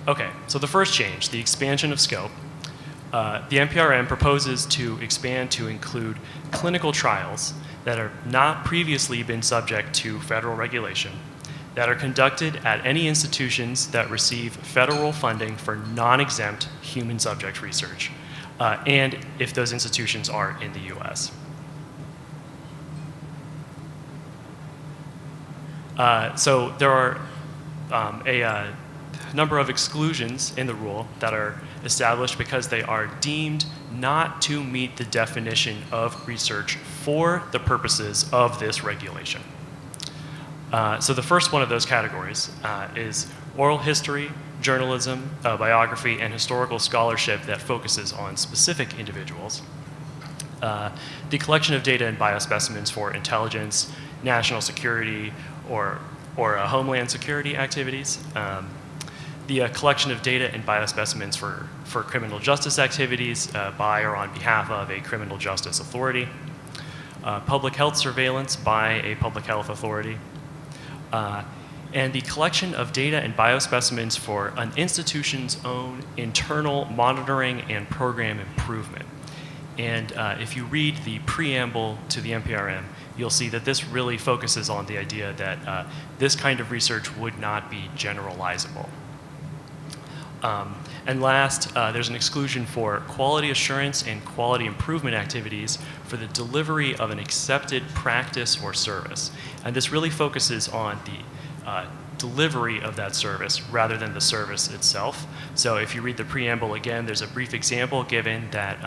Okay, so the first change, the expansion of scope. The NPRM proposes to expand to include clinical trials that are not previously been subject to federal regulation, that are conducted at any institutions that receive federal funding for non-exempt human subject research, and if those institutions are in the US. So there are a number of exclusions in the rule that are established because they are deemed not to meet the definition of research for the purposes of this regulation. So the first one of those categories is oral history, journalism, biography, and historical scholarship that focuses on specific individuals. The collection of data and biospecimens for intelligence, national security, or homeland security activities. The collection of data and biospecimens for criminal justice activities by or on behalf of a criminal justice authority. Public health surveillance by a public health authority. And the collection of data and biospecimens for an institution's own internal monitoring and program improvement. And if you read the preamble to the NPRM, you'll see that this really focuses on the idea that this kind of research would not be generalizable. And last, there's an exclusion for quality assurance and quality improvement activities for the delivery of an accepted practice or service. And this really focuses on the delivery of that service rather than the service itself. So if you read the preamble again, there's a brief example given that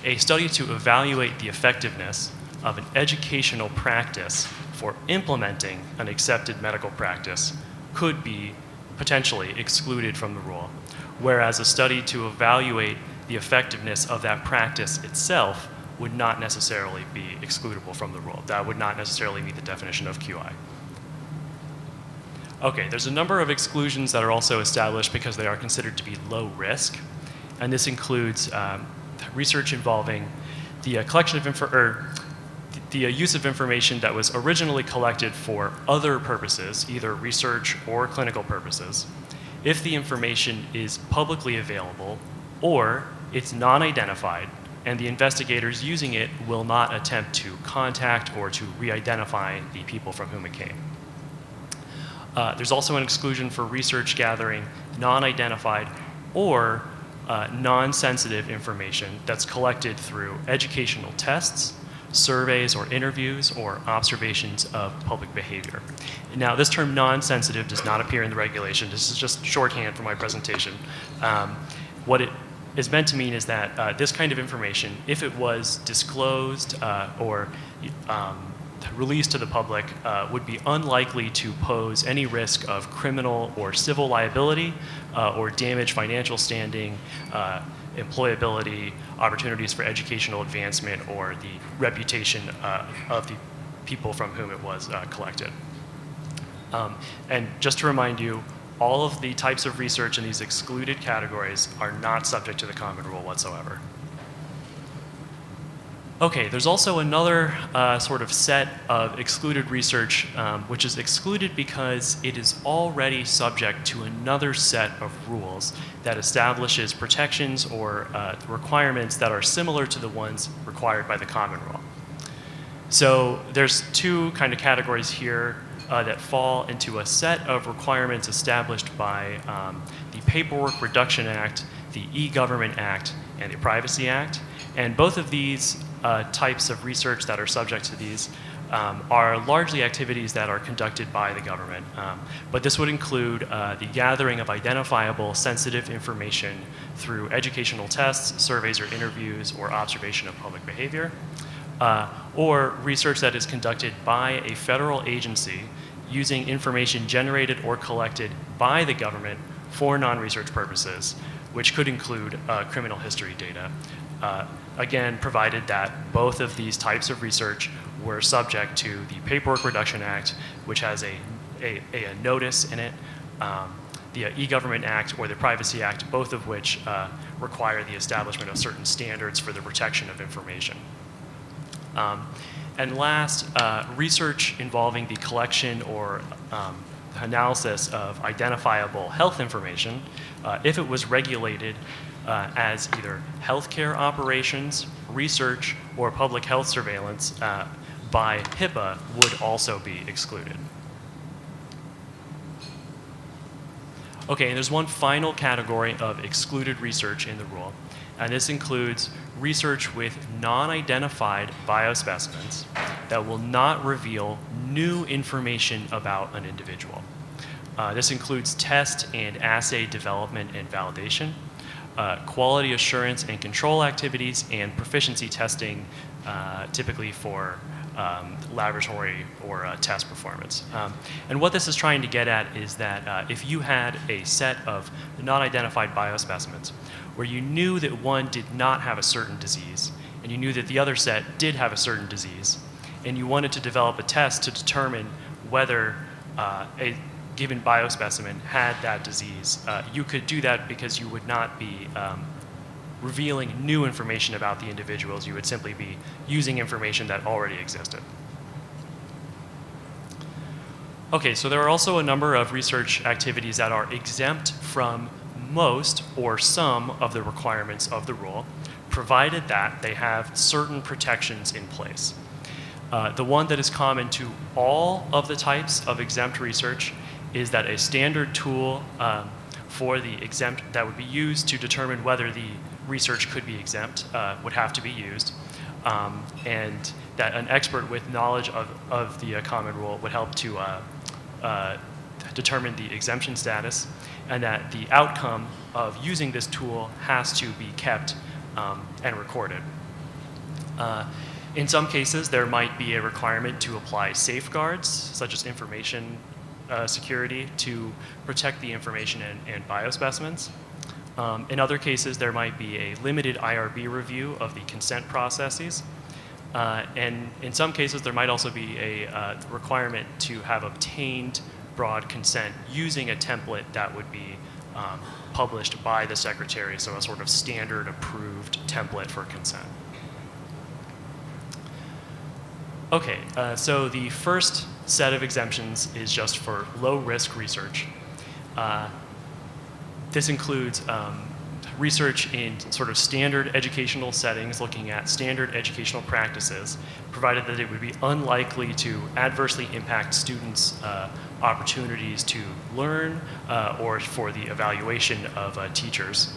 a study to evaluate the effectiveness of an educational practice for implementing an accepted medical practice could be potentially excluded from the rule, whereas a study to evaluate the effectiveness of that practice itself would not necessarily be excludable from the rule. That would not necessarily meet the definition of QI. Okay, there's a number of exclusions that are also established because they are considered to be low risk, and this includes research involving the collection of the use of information that was originally collected for other purposes, either research or clinical purposes, if the information is publicly available or it's non-identified and the investigators using it will not attempt to contact or to re-identify the people from whom it came. There's also an exclusion for research gathering non-identified or non-sensitive information that's collected through educational tests, surveys or interviews, or observations of public behavior. Now, this term non-sensitive does not appear in the regulation. This is just shorthand for my presentation. What it is meant to mean is that this kind of information, if it was disclosed or released to the public, would be unlikely to pose any risk of criminal or civil liability or damage financial standing, employability, opportunities for educational advancement, or the reputation of the people from whom it was collected. And just to remind you, all of the types of research in these excluded categories are not subject to the common rule whatsoever. Okay, there's also another sort of set of excluded research, which is excluded because it is already subject to another set of rules that establishes protections or requirements that are similar to the ones required by the common rule. So there's two kind of categories here that fall into a set of requirements established by the Paperwork Reduction Act, the E-Government Act, and the Privacy Act. And both of these types of research that are subject to these are largely activities that are conducted by the government. But this would include the gathering of identifiable sensitive information through educational tests, surveys or interviews, or observation of public behavior, or research that is conducted by a federal agency using information generated or collected by the government for non-research purposes, which could include criminal history data. Again, provided that both of these types of research were subject to the Paperwork Reduction Act, which has a notice in it, the E-Government Act or the Privacy Act, both of which require the establishment of certain standards for the protection of information. And last, research involving the collection or analysis of identifiable health information, if it was regulated as either healthcare operations, research, or public health surveillance by HIPAA, would also be excluded. Okay, and there's one final category of excluded research in the rule, and this includes research with non-identified biospecimens that will not reveal new information about an individual. This includes test and assay development and validation, quality assurance and control activities, and proficiency testing, typically for laboratory or test performance. And what this is trying to get at is that if you had a set of non-identified biospecimens where you knew that one did not have a certain disease, and you knew that the other set did have a certain disease, and you wanted to develop a test to determine whether a given biospecimen had that disease, you could do that because you would not be revealing new information about the individuals. You would simply be using information that already existed. Okay, so there are also a number of research activities that are exempt from most or some of the requirements of the rule, provided that they have certain protections in place. The one that is common to all of the types of exempt research is that a standard tool for the exempt that would be used to determine whether the research could be exempt would have to be used, and that an expert with knowledge of the common rule would help to determine the exemption status, and that the outcome of using this tool has to be kept and recorded. In some cases, there might be a requirement to apply safeguards, such as information security, to protect the information and biospecimens. In other cases, there might be a limited IRB review of the consent processes. And in some cases, there might also be a requirement to have obtained broad consent using a template that would be published by the secretary, so a sort of standard approved template for consent. Okay, so the first set of exemptions is just for low-risk research. This includes research in sort of standard educational settings, looking at standard educational practices, provided that it would be unlikely to adversely impact students' opportunities to learn or for the evaluation of teachers.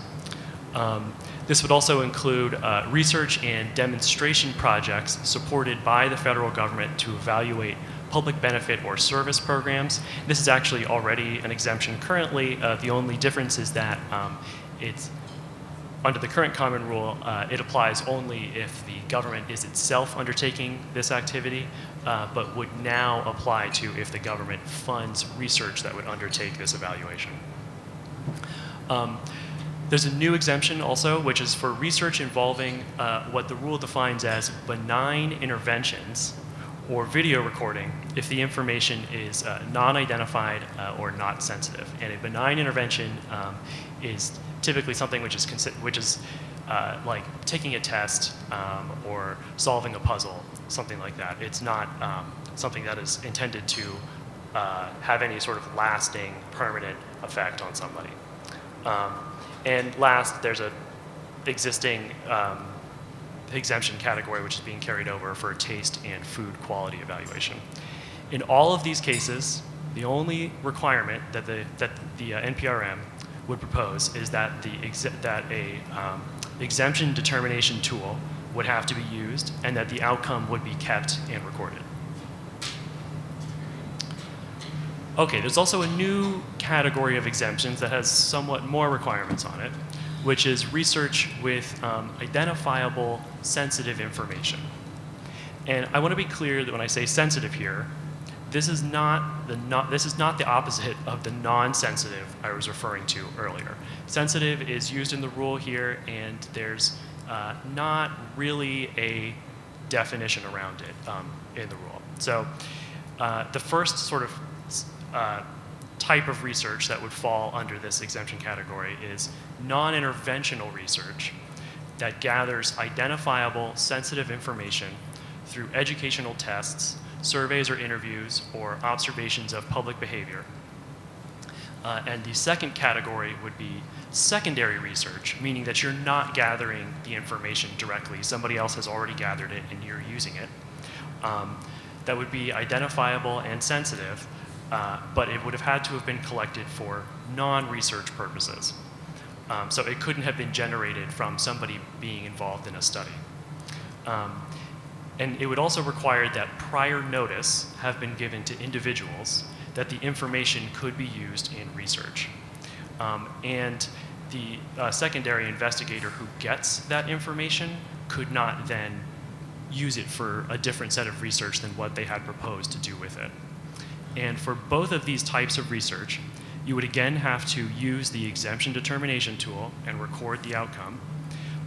This would also include research and demonstration projects supported by the federal government to evaluate public benefit or service programs. This is actually already an exemption currently. The only difference is that it's under the current common rule, it applies only if the government is itself undertaking this activity, but would now apply to if the government funds research that would undertake this evaluation. There's a new exemption also, which is for research involving what the rule defines as benign interventions or video recording if the information is non-identified or not sensitive. And a benign intervention is typically something which is like taking a test or solving a puzzle, something like that. It's not something that is intended to have any sort of lasting, permanent effect on somebody. And last, there's a existing exemption category which is being carried over for taste and food quality evaluation. In all of these cases, the only requirement that the NPRM would propose is that a exemption determination tool would have to be used and that the outcome would be kept and recorded. Okay, there's also a new category of exemptions that has somewhat more requirements on it, which is research with identifiable sensitive information. And I want to be clear that when I say sensitive here, this is not the opposite of the non-sensitive I was referring to earlier. Sensitive is used in the rule here, and there's not really a definition around it in the rule. So the first sort of type of research that would fall under this exemption category is non-interventional research that gathers identifiable sensitive information through educational tests, surveys or interviews, or observations of public behavior. And the second category would be secondary research, meaning that you're not gathering the information directly. Somebody else has already gathered it and you're using it. That would be identifiable and sensitive, but it would have had to have been collected for non-research purposes. So it couldn't have been generated from somebody being involved in a study. And it would also require that prior notice have been given to individuals that the information could be used in research. And the secondary investigator who gets that information could not then use it for a different set of research than what they had proposed to do with it. And for both of these types of research, you would again have to use the exemption determination tool and record the outcome,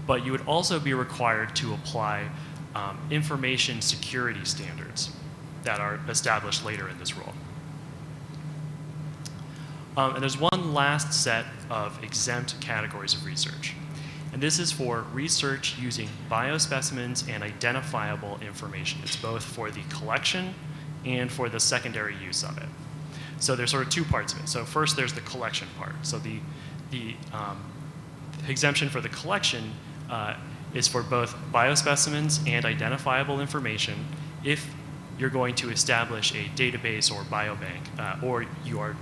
but you would also be required to apply information security standards that are established later in this rule. And there's one last set of exempt categories of research. And this is for research using biospecimens and identifiable information. It's both for the collection and for the secondary use of it. So there's sort of two parts of it. So first there's the collection part. So the exemption for the collection is for both biospecimens and identifiable information if you're going to establish a database or biobank, or you are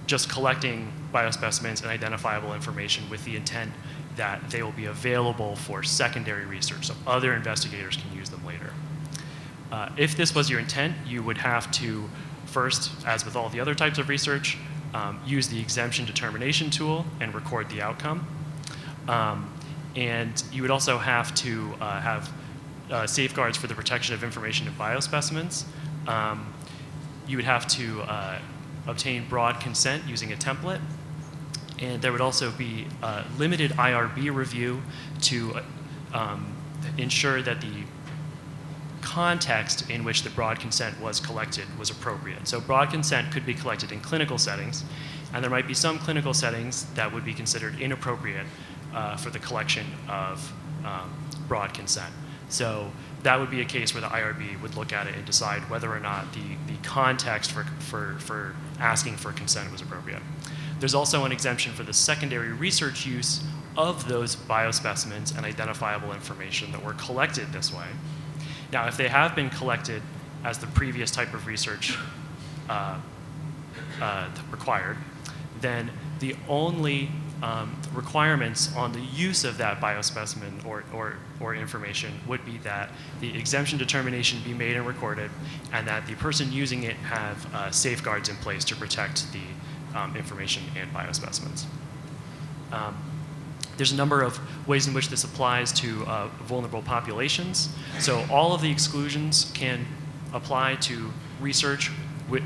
just collecting biospecimens and identifiable information with the intent that they will be available for secondary research, so other investigators can use them later. If this was your intent, you would have to first, as with all the other types of research, use the exemption determination tool and record the outcome. And you would also have to have safeguards for the protection of information in biospecimens. You would have to obtain broad consent using a template. And there would also be limited IRB review to ensure that the context in which the broad consent was collected was appropriate. So broad consent could be collected in clinical settings, and there might be some clinical settings that would be considered inappropriate for the collection of broad consent. So that would be a case where the IRB would look at it and decide whether or not the context for asking for consent was appropriate. There's also an exemption for the secondary research use of those biospecimens and identifiable information that were collected this way. Now, if they have been collected as the previous type of research required, then the only requirements on the use of that biospecimen or information would be that the exemption determination be made and recorded, and that the person using it have safeguards in place to protect the information and biospecimens. There's a number of ways in which this applies to vulnerable populations. So all of the exclusions can apply to research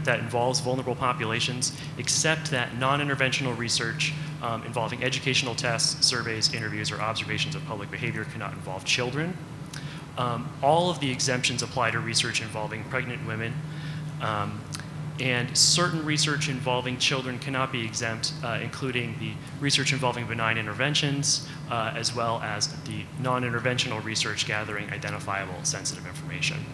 that involves vulnerable populations, except that non-interventional research involving educational tests, surveys, interviews, or observations of public behavior cannot involve children. All of the exemptions apply to research involving pregnant women, And certain research involving children cannot be exempt, including the research involving benign interventions, as well as the non-interventional research gathering identifiable sensitive information.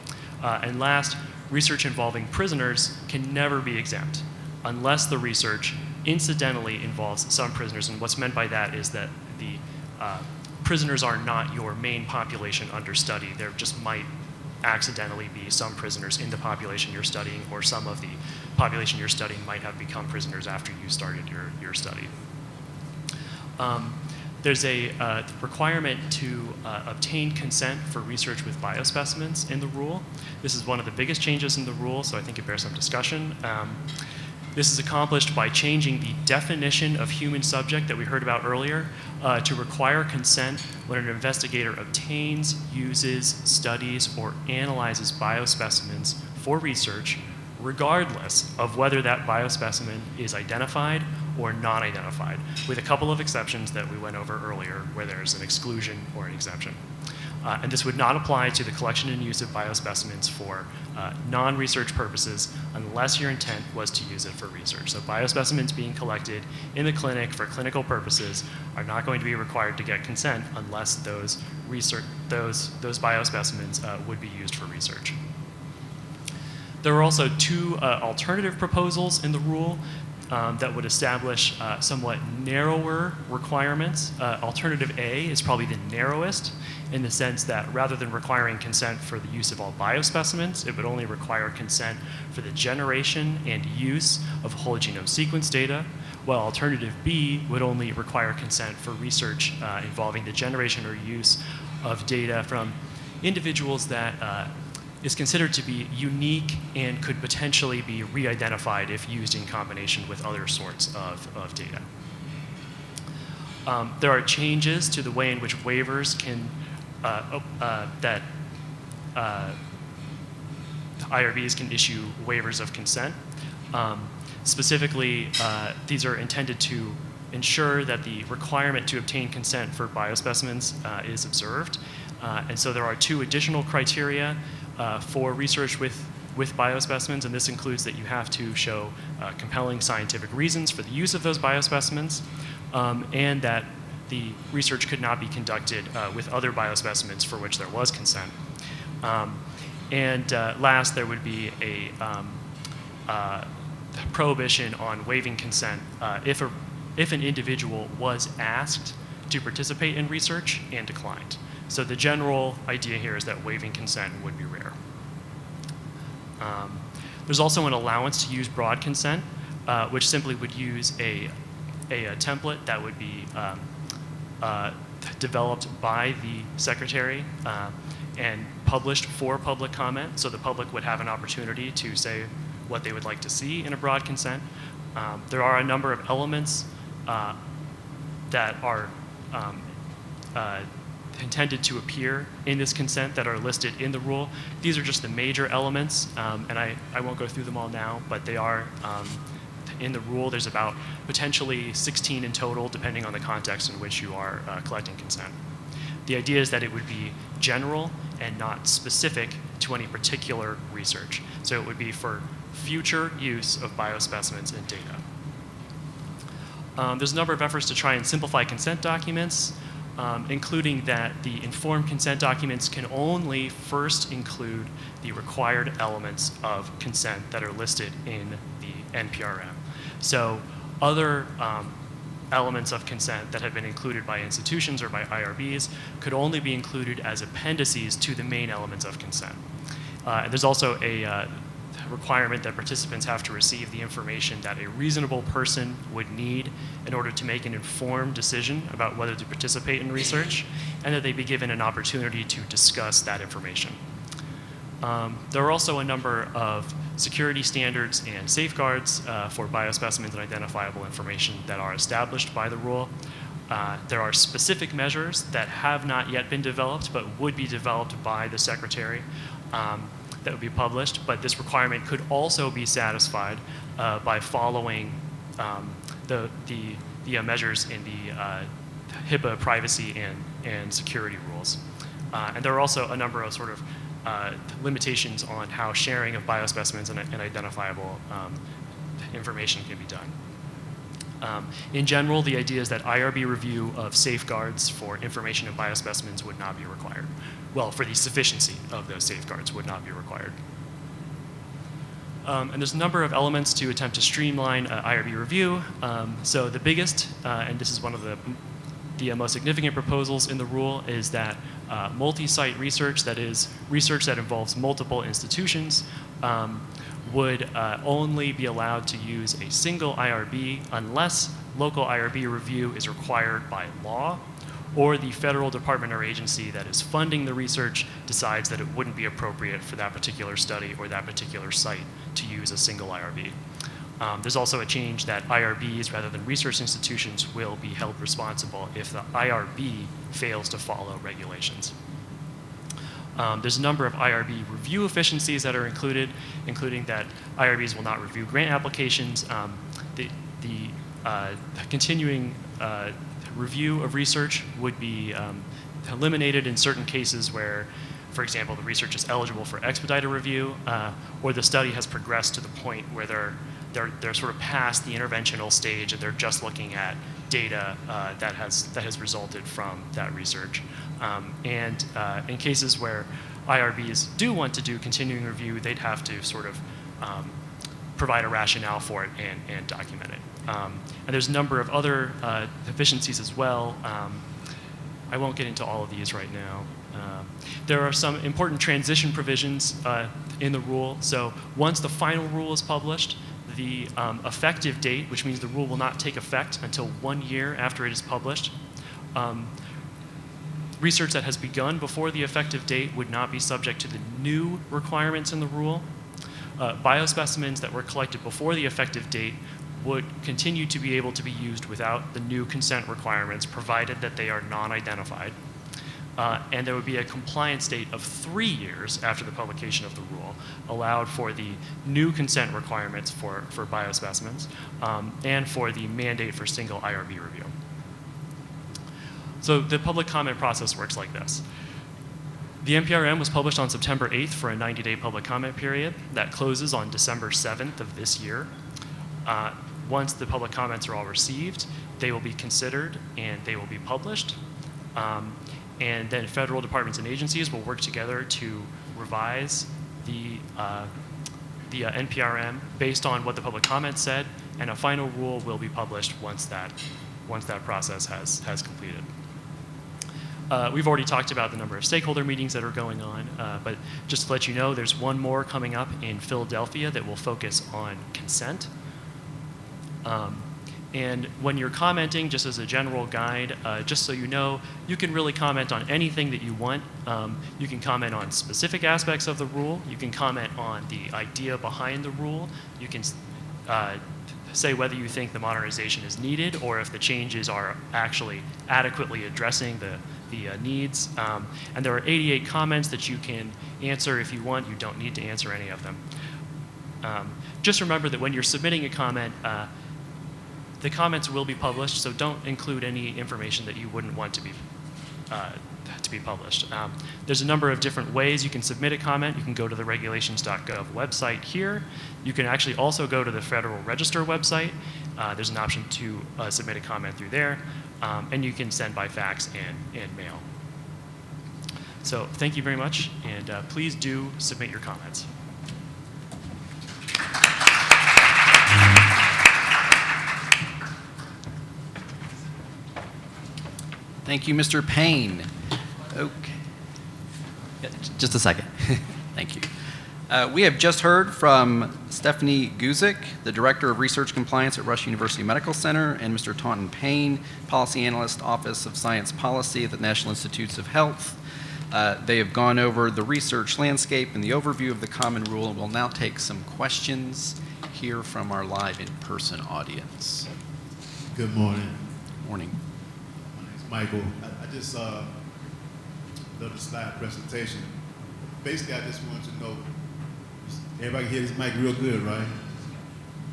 And last, research involving prisoners can never be exempt unless the research incidentally involves some prisoners. And what's meant by that is that the prisoners are not your main population under study. There just might accidentally be some prisoners in the population you're studying, or some of the population you're studying might have become prisoners after you started your study. There's a requirement to obtain consent for research with biospecimens in the rule. This is one of the biggest changes in the rule, so I think it bears some discussion. This is accomplished by changing the definition of human subject that we heard about earlier to require consent when an investigator obtains, uses, studies, or analyzes biospecimens for research, regardless of whether that biospecimen is identified or not identified, with a couple of exceptions that we went over earlier where there's an exclusion or an exemption. And this would not apply to the collection and use of biospecimens for non-research purposes unless your intent was to use it for research. So biospecimens being collected in the clinic for clinical purposes are not going to be required to get consent unless those biospecimens would be used for research. There are also two alternative proposals in the rule that would establish somewhat narrower requirements. Alternative A is probably the narrowest in the sense that rather than requiring consent for the use of all biospecimens, it would only require consent for the generation and use of whole genome sequence data, while alternative B would only require consent for research involving the generation or use of data from individuals that is considered to be unique and could potentially be re-identified if used in combination with other sorts of data. There are changes to the way in which waivers can, that IRBs can issue waivers of consent. Specifically, these are intended to ensure that the requirement to obtain consent for biospecimens is observed. And so there are two additional criteria for research with biospecimens, and this includes that you have to show compelling scientific reasons for the use of those biospecimens, and that the research could not be conducted with other biospecimens for which there was consent. And last, there would be a prohibition on waiving consent if an individual was asked to participate in research and declined. So the general idea here is that waiving consent would be rare. There's also an allowance to use broad consent, which simply would use a template that would be developed by the secretary and published for public comment, so the public would have an opportunity to say what they would like to see in a broad consent. There are a number of elements that are intended to appear in this consent that are listed in the rule. These are just the major elements, and I won't go through them all now, but they are in the rule. There's about potentially 16 in total, depending on the context in which you are collecting consent. The idea is that it would be general and not specific to any particular research. So it would be for future use of biospecimens and data. There's a number of efforts to try and simplify consent documents, including that the informed consent documents can only first include the required elements of consent that are listed in the NPRM. So other elements of consent that have been included by institutions or by IRBs could only be included as appendices to the main elements of consent. There's also a requirement that participants have to receive the information that a reasonable person would need in order to make an informed decision about whether to participate in research, and that they be given an opportunity to discuss that information. There are also a number of security standards and safeguards for biospecimens and identifiable information that are established by the rule. There are specific measures that have not yet been developed but would be developed by the secretary that would be published, but this requirement could also be satisfied by following the measures in the HIPAA privacy and security rules. And there are also a number of sort of limitations on how sharing of biospecimens and identifiable information can be done. In general, the idea is that IRB review of safeguards for information in biospecimens would not be required. Well, for the sufficiency of those safeguards would not be required. And there's a number of elements to attempt to streamline IRB review. So the biggest, and this is one of the most significant proposals in the rule, is that multi-site research, that is, research that involves multiple institutions, would only be allowed to use a single IRB unless local IRB review is required by law, or the federal department or agency that is funding the research decides that it wouldn't be appropriate for that particular study or that particular site to use a single IRB. There's also a change that IRBs, rather than research institutions, will be held responsible if the IRB fails to follow regulations. There's a number of IRB review efficiencies that are included, including that IRBs will not review grant applications. The continuing review of research would be eliminated in certain cases where, for example, the research is eligible for expedited review, or the study has progressed to the point where they're sort of past the interventional stage and they're just looking at data that has resulted from that research. And in cases where IRBs do want to do continuing review, they'd have to sort of provide a rationale for it and document it. And there's a number of other efficiencies as well. I won't get into all of these right now. There are some important transition provisions in the rule. So once the final rule is published, the effective date, which means the rule will not take effect until 1 year after it is published. Research that has begun before the effective date would not be subject to the new requirements in the rule. Biospecimens that were collected before the effective date would continue to be able to be used without the new consent requirements, provided that they are non-identified. And there would be a compliance date of 3 years after the publication of the rule, allowed for the new consent requirements for biospecimens, and for the mandate for single IRB review. So the public comment process works like this. The NPRM was published on September 8th for a 90-day public comment period that closes on December 7th of this year. Once the public comments are all received, they will be considered and they will be published. And then federal departments and agencies will work together to revise the NPRM based on what the public comments said, and a final rule will be published once that process has completed. We've already talked about the number of stakeholder meetings that are going on, but just to let you know, there's one more coming up in Philadelphia that will focus on consent. And when you're commenting, just as a general guide, just so you know, you can really comment on anything that you want. You can comment on specific aspects of the rule. You can comment on the idea behind the rule. You can say whether you think the modernization is needed or if the changes are actually adequately addressing the needs. And there are 88 comments that you can answer if you want. You don't need to answer any of them. Just remember that when you're submitting a comment, the comments will be published, so don't include any information that you wouldn't want to be published. There's a number of different ways you can submit a comment. You can go to the regulations.gov website here. You can actually also go to the Federal Register website. There's an option to submit a comment through there, and you can send by fax and mail. So thank you very much, and please do submit your comments. Thank you, Mr. Payne. Okay. Yeah, just a second. Thank you. We have just heard from Stephanie Guzik, the Director of Research Compliance at Rush University Medical Center, and Mr. Taunton Payne, Policy Analyst, Office of Science Policy at the National Institutes of Health. They have gone over the research landscape and the overview of the Common Rule, and we'll now take some questions here from our live in-person audience. Good morning. Morning. Michael, I just love the slide presentation. Basically, I just wanted to know, everybody can hear this mic real good, right?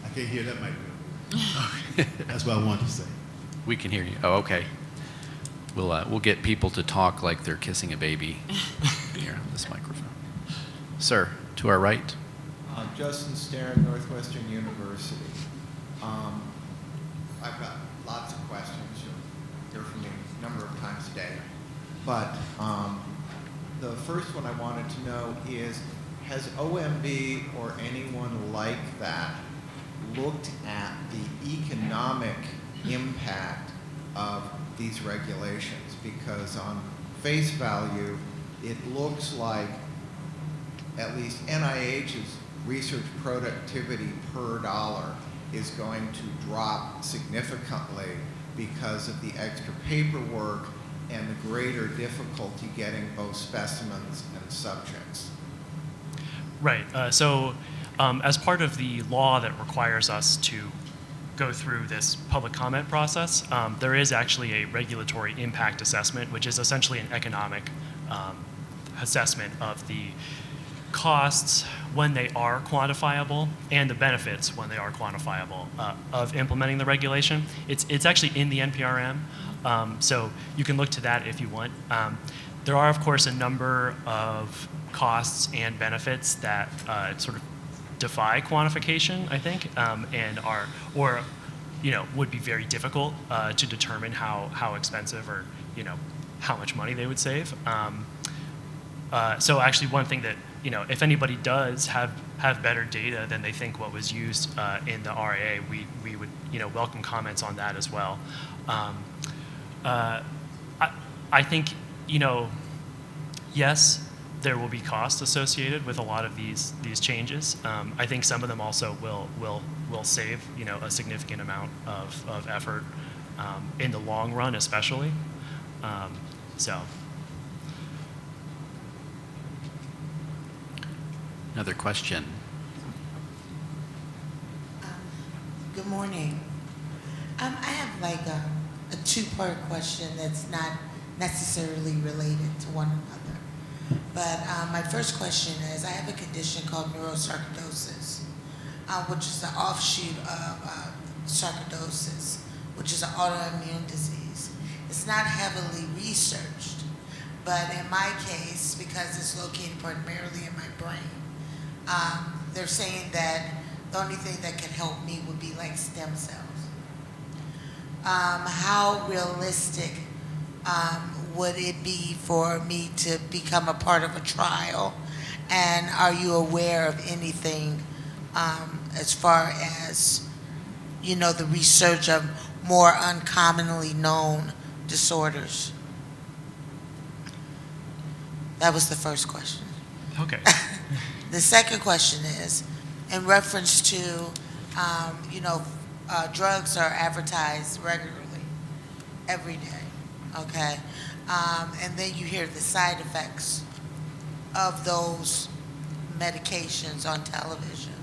I can't hear that mic real good. That's what I wanted to say. We can hear you. Oh, okay. We'll get people to talk like they're kissing a baby here on this microphone. Sir, to our right. Justin Starren, Northwestern University. I've got lots of questions. You'll hear from me a number of times a day. But the first one I wanted to know is, has OMB or anyone like that looked at the economic impact of these regulations? Because on face value, it looks like at least NIH's research productivity per dollar is going to drop significantly because of the extra paperwork and the greater difficulty getting both specimens and subjects. Right. As part of the law that requires us to go through this public comment process, there is actually a regulatory impact assessment, which is essentially an economic assessment of the costs when they are quantifiable and the benefits when they are quantifiable of implementing the regulation. It's actually in the NPRM, so you can look to that if you want. There are, of course, a number of costs and benefits that sort of defy quantification, I think, and are, or, would be very difficult to determine how expensive or, how much money they would save. So actually one thing that, if anybody does have better data than they think what was used in the RAA, we would, welcome comments on that as well. I think, yes, there will be costs associated with a lot of these changes. I think some of them also will save, a significant amount of effort in the long run, especially. Another question. Good morning. I have like a two-part question that's not necessarily related to one another. But my first question is, I have a condition called neurosarcoidosis, which is an offshoot of sarcoidosis, which is an autoimmune disease. It's not heavily researched, but in my case, because it's located primarily in my brain, they're saying that the only thing that can help me would be like stem cells. How realistic would it be for me to become a part of a trial? And are you aware of anything as far as, the research of more uncommonly known disorders? That was the first question. Okay. The second question is, in reference to, drugs are advertised regularly, every day, okay? And then you hear the side effects of those medications on television.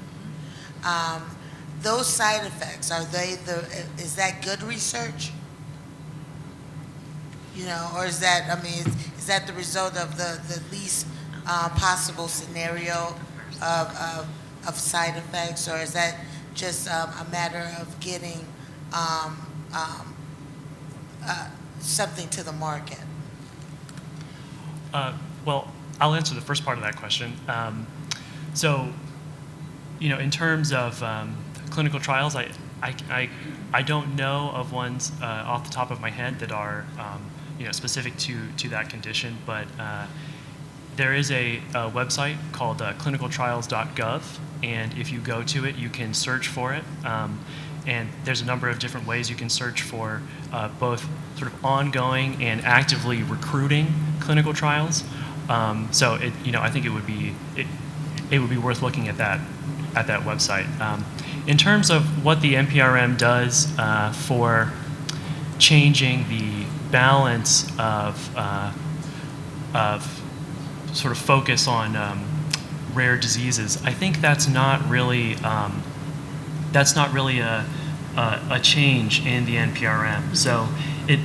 Those side effects, is that good research? Or is that, is that the result of the least possible scenario of side effects, or is that just a matter of getting something to the market? Well, I'll answer the first part of that question. In terms of clinical trials, I don't know of ones off the top of my head that are specific to that condition, but there is a website called clinicaltrials.gov, and if you go to it, you can search for it. And there's a number of different ways you can search for both sort of ongoing and actively recruiting clinical trials. I think it would be worth looking at that website. In terms of what the NPRM does for changing the balance of sort of focus on rare diseases, I think that's not really a change in the NPRM. So it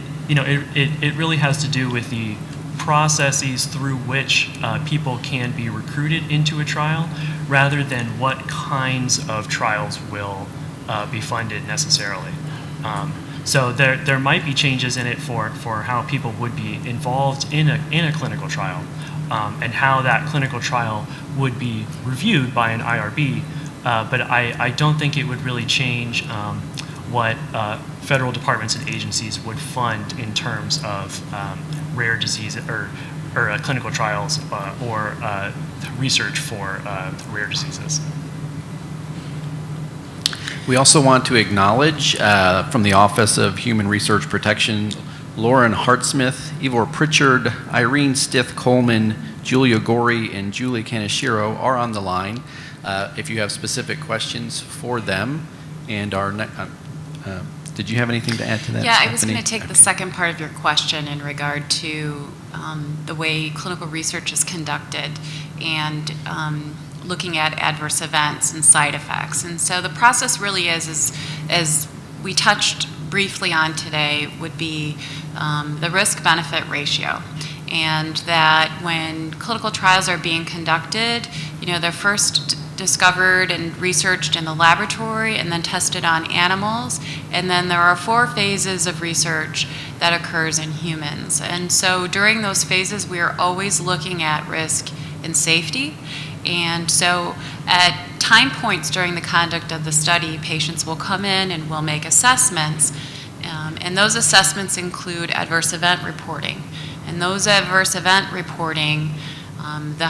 really has to do with the processes through which people can be recruited into a trial, rather than what kinds of trials will be funded necessarily. So there might be changes in it for how people would be involved in a clinical trial. and how that clinical trial would be reviewed by an IRB, but I don't think it would really change what federal departments and agencies would fund in terms of rare disease or clinical trials or research for rare diseases. We also want to acknowledge from the Office of Human Research Protection, Lauren Hartsmith, Ivor Pritchard, Irene Stith-Coleman, Julia Gorey, and Julie Kaneshiro are on the line. If you have specific questions for them, and our did you have anything to add to that, Yeah, Stephanie? I was going to take the second part of your question in regard to the way clinical research is conducted and looking at adverse events and side effects. And so the process really is as we touched briefly on today, would be the risk-benefit ratio. And that when clinical trials are being conducted, they're first discovered and researched in the laboratory and then tested on animals. And then there are 4 phases of research that occurs in humans. And so during those phases, we are always looking at risk and safety. And so at time points during the conduct of the study, patients will come in and will make assessments. And those assessments include adverse event reporting. And those adverse event reporting, the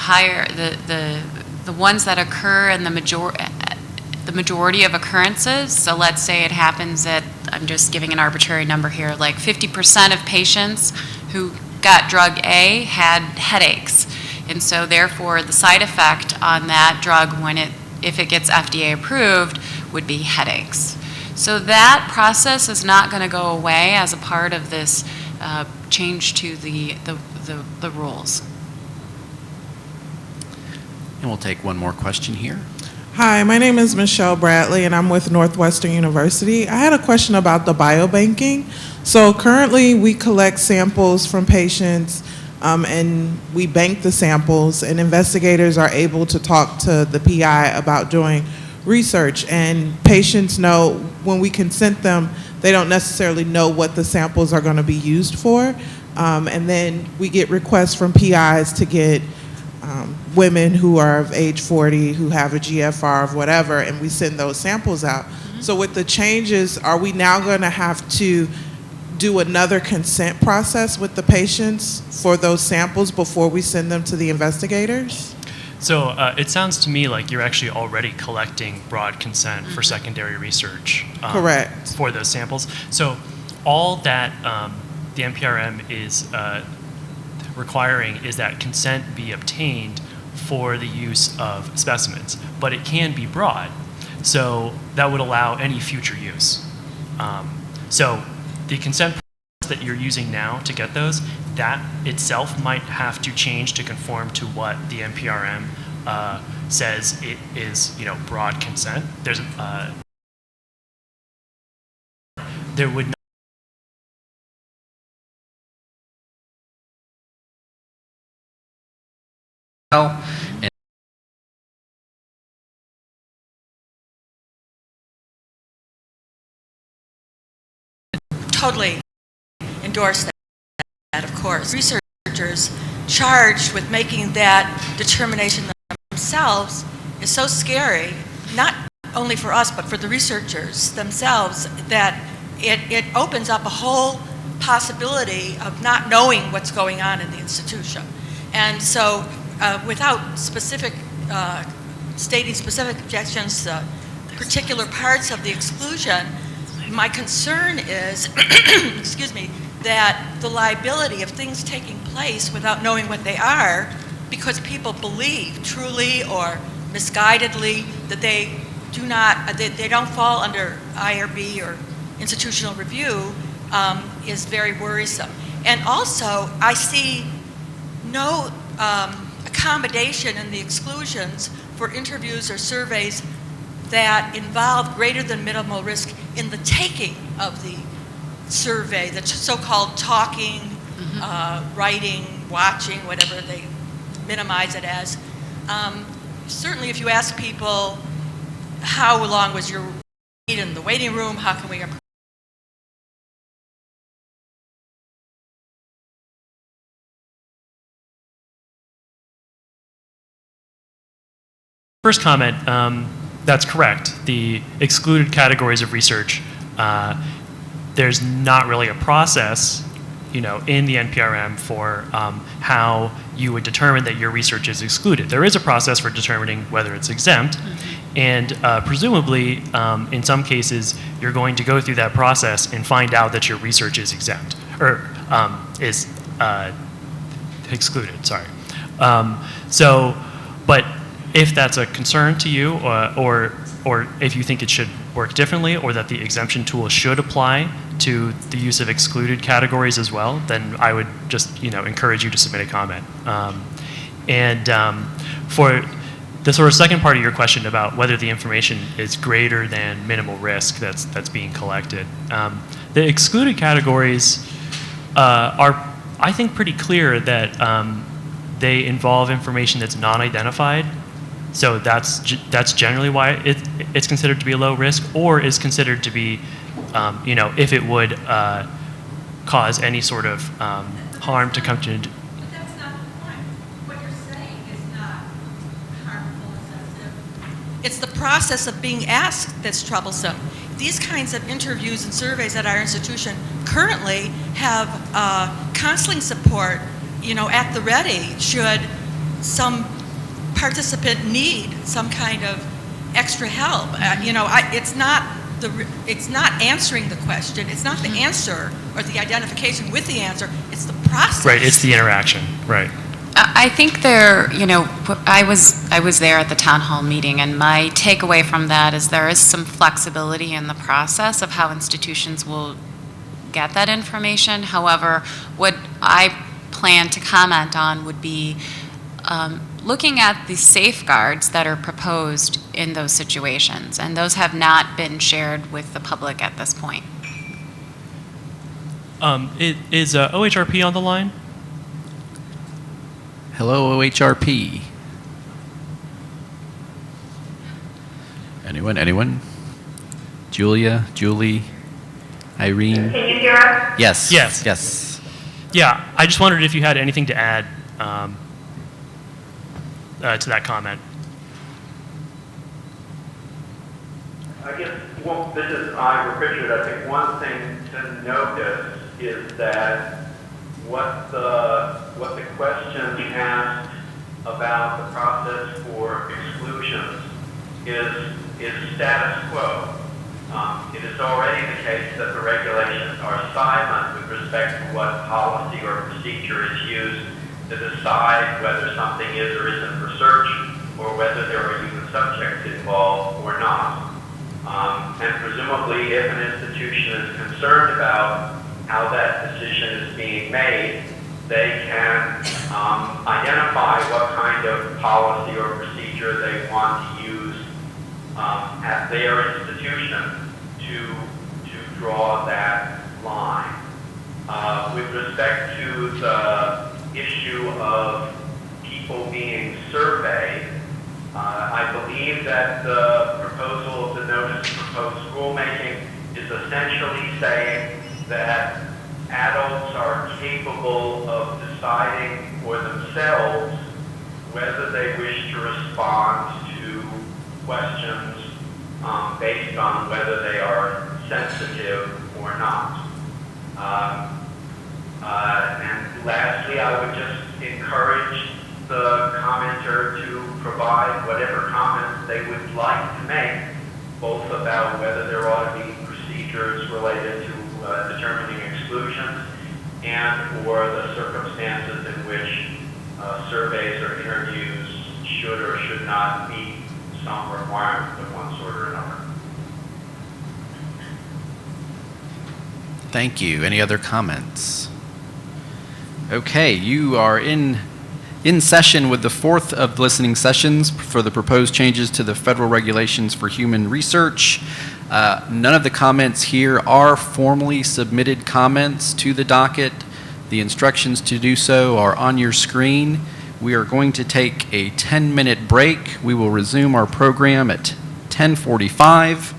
ones that occur in the majority of occurrences, so let's say it happens that, I'm just giving an arbitrary number here, like 50% of patients who got drug A had headaches. And so therefore the side effect on that drug if it gets FDA approved would be headaches. So that process is not going to go away as a part of this change to the rules. And we'll take one more question here. Hi, my name is Michelle Bradley, and I'm with Northwestern University. I had a question about the biobanking. So currently, we collect samples from patients, and we bank the samples, and investigators are able to talk to the PI about doing research. And patients know when we consent them, they don't necessarily know what the samples are going to be used for. And then we get requests from PIs to get women who are of age 40 who have a GFR of whatever, and we send those samples out. Mm-hmm. So with the changes, are we now going to have to do another consent process with the patients for those samples before we send them to the investigators? So it sounds to me like you're actually already collecting broad consent for secondary research. Correct. For those samples. So all that the NPRM is requiring is that consent be obtained for the use of specimens, but it can be broad. So that would allow any future use. So the consent process that you're using now to get those, that itself might have to change to conform to what the NPRM says it is, broad consent. There would not And totally endorse that, of course. Researchers charged with making that determination themselves is so scary, not only for us, but for the researchers themselves, that it opens up a whole possibility of not knowing what's going on in the institution. And so without stating specific objections to particular parts of the exclusion, my concern is, excuse me, that the liability of things taking place without knowing what they are, because people believe truly or misguidedly that they don't fall under IRB or institutional review, is very worrisome. And also, I see no accommodation in the exclusions for interviews or surveys that involve greater than minimal risk in the taking of the survey, the so-called talking, writing, watching, whatever they minimize it as. Certainly if you ask people, how long was your wait in the waiting room, how can we improve first comment, that's correct. The excluded categories of research, there's not really a process, in the NPRM for how you would determine that your research is excluded. There is a process for determining whether it's exempt, and presumably, in some cases, you're going to go through that process and find out that your research is exempt, or is excluded, sorry. But if that's a concern to you, or if you think it should work differently, or that the exemption tool should apply to the use of excluded categories as well, then I would just encourage you to submit a comment. For the sort of second part of your question about whether the information is greater than minimal risk that's being collected, the excluded categories are, I think, pretty clear that they involve information that's non-identified. So that's generally why it's considered to be a low risk, or is considered to be, if it would cause any sort of harm to come to. But that's not the point. What you're saying is not harmful or sensitive. It's the process of being asked that's troublesome. These kinds of interviews and surveys at our institution currently have counseling support, at the ready should some participant need some kind of extra help. It's not answering the question. It's not the answer or the identification with the answer. It's the process. Right. It's the interaction. Right. I think I was there at the town hall meeting, and my takeaway from that is there is some flexibility in the process of how institutions will get that information. However, what I plan to comment on would be looking at the safeguards that are proposed in those situations, and those have not been shared with the public at this point. Is OHRP on the line? Hello, OHRP. Anyone? Julia, Julie, Irene? Can you hear us? Yes. Yes. Yeah, I just wondered if you had anything to add to that comment. I guess, this is Ira Pritchard. I think one thing to notice is that what the question asked about the process for exclusions is status quo. It is already the case that the regulations are silent with respect to what policy or procedure is used to decide whether something is or isn't research, or whether there are human subjects involved or not. And presumably, if an institution is concerned about how that decision is being made, they can identify what kind of policy or procedure they want to use at their institution to draw that line. With respect to the issue of people being surveyed, I believe that the proposal of the notice of proposed rulemaking is essentially saying that adults are capable of deciding for themselves whether they wish to respond to questions based on whether they are sensitive or not. And lastly, I would just encourage the commenter to provide whatever comments they would like to make, both about whether there ought to be procedures related to determining exclusions, and or the circumstances in which surveys or interviews should or should not meet some requirement of one sort or another. Thank you. Any other comments? Okay, you are in session with the fourth of listening sessions for the proposed changes to the federal regulations for human research. None of the comments here are formally submitted comments to the docket. The instructions to do so are on your screen. We are going to take a 10-minute break. We will resume our program at 10:45.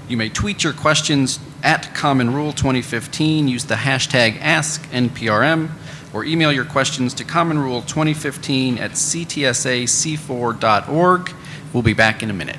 You may tweet your questions at Common Rule 2015. Use the hashtag AskNPRM, or email your questions to commonrule2015@ctsac4.org. We'll be back in a minute.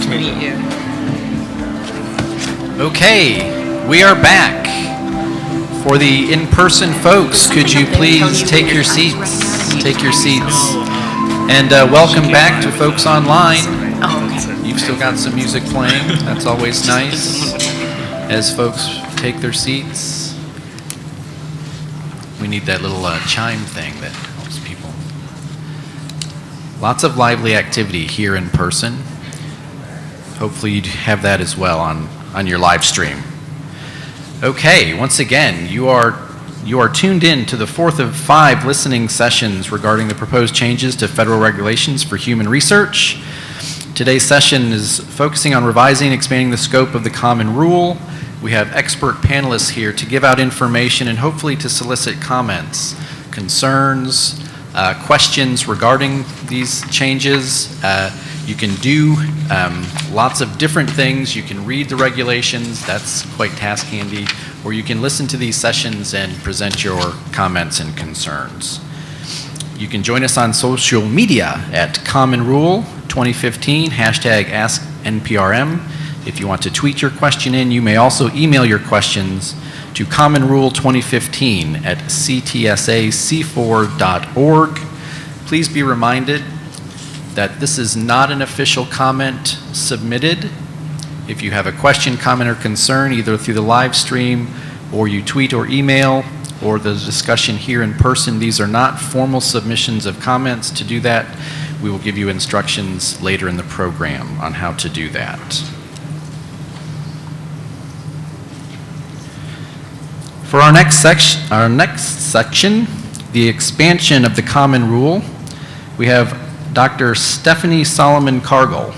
Nice to meet you. Okay, we are back. For the in-person folks, could you please take your seats? Take your seats. And welcome back to folks online. You've still got some music playing. That's always nice. As folks take their seats, we need that little chime thing that helps people. Lots of lively activity here in person. Hopefully you'd have that as well on your live stream. Okay, once again, you are tuned in to the fourth of 5 listening sessions regarding the proposed changes to federal regulations for human research. Today's session is focusing on revising and expanding the scope of the Common Rule. We have expert panelists here to give out information and hopefully to solicit comments, concerns, questions regarding these changes. You can do lots of different things. You can read the regulations, that's quite task handy, or you can listen to these sessions and present your comments and concerns. You can join us on social media at Common Rule 2015, hashtag AskNPRM. If you want to tweet your question in, you may also email your questions to commonrule2015 at ctsac4.org. Please be reminded that this is not an official comment submitted. If you have a question, comment, or concern, either through the live stream or you tweet or email or the discussion here in person, these are not formal submissions of comments. To do that, we will give you instructions later in the program on how to do that. For our next section, the expansion of the Common Rule, we have Dr. Stephanie Solomon Cargill.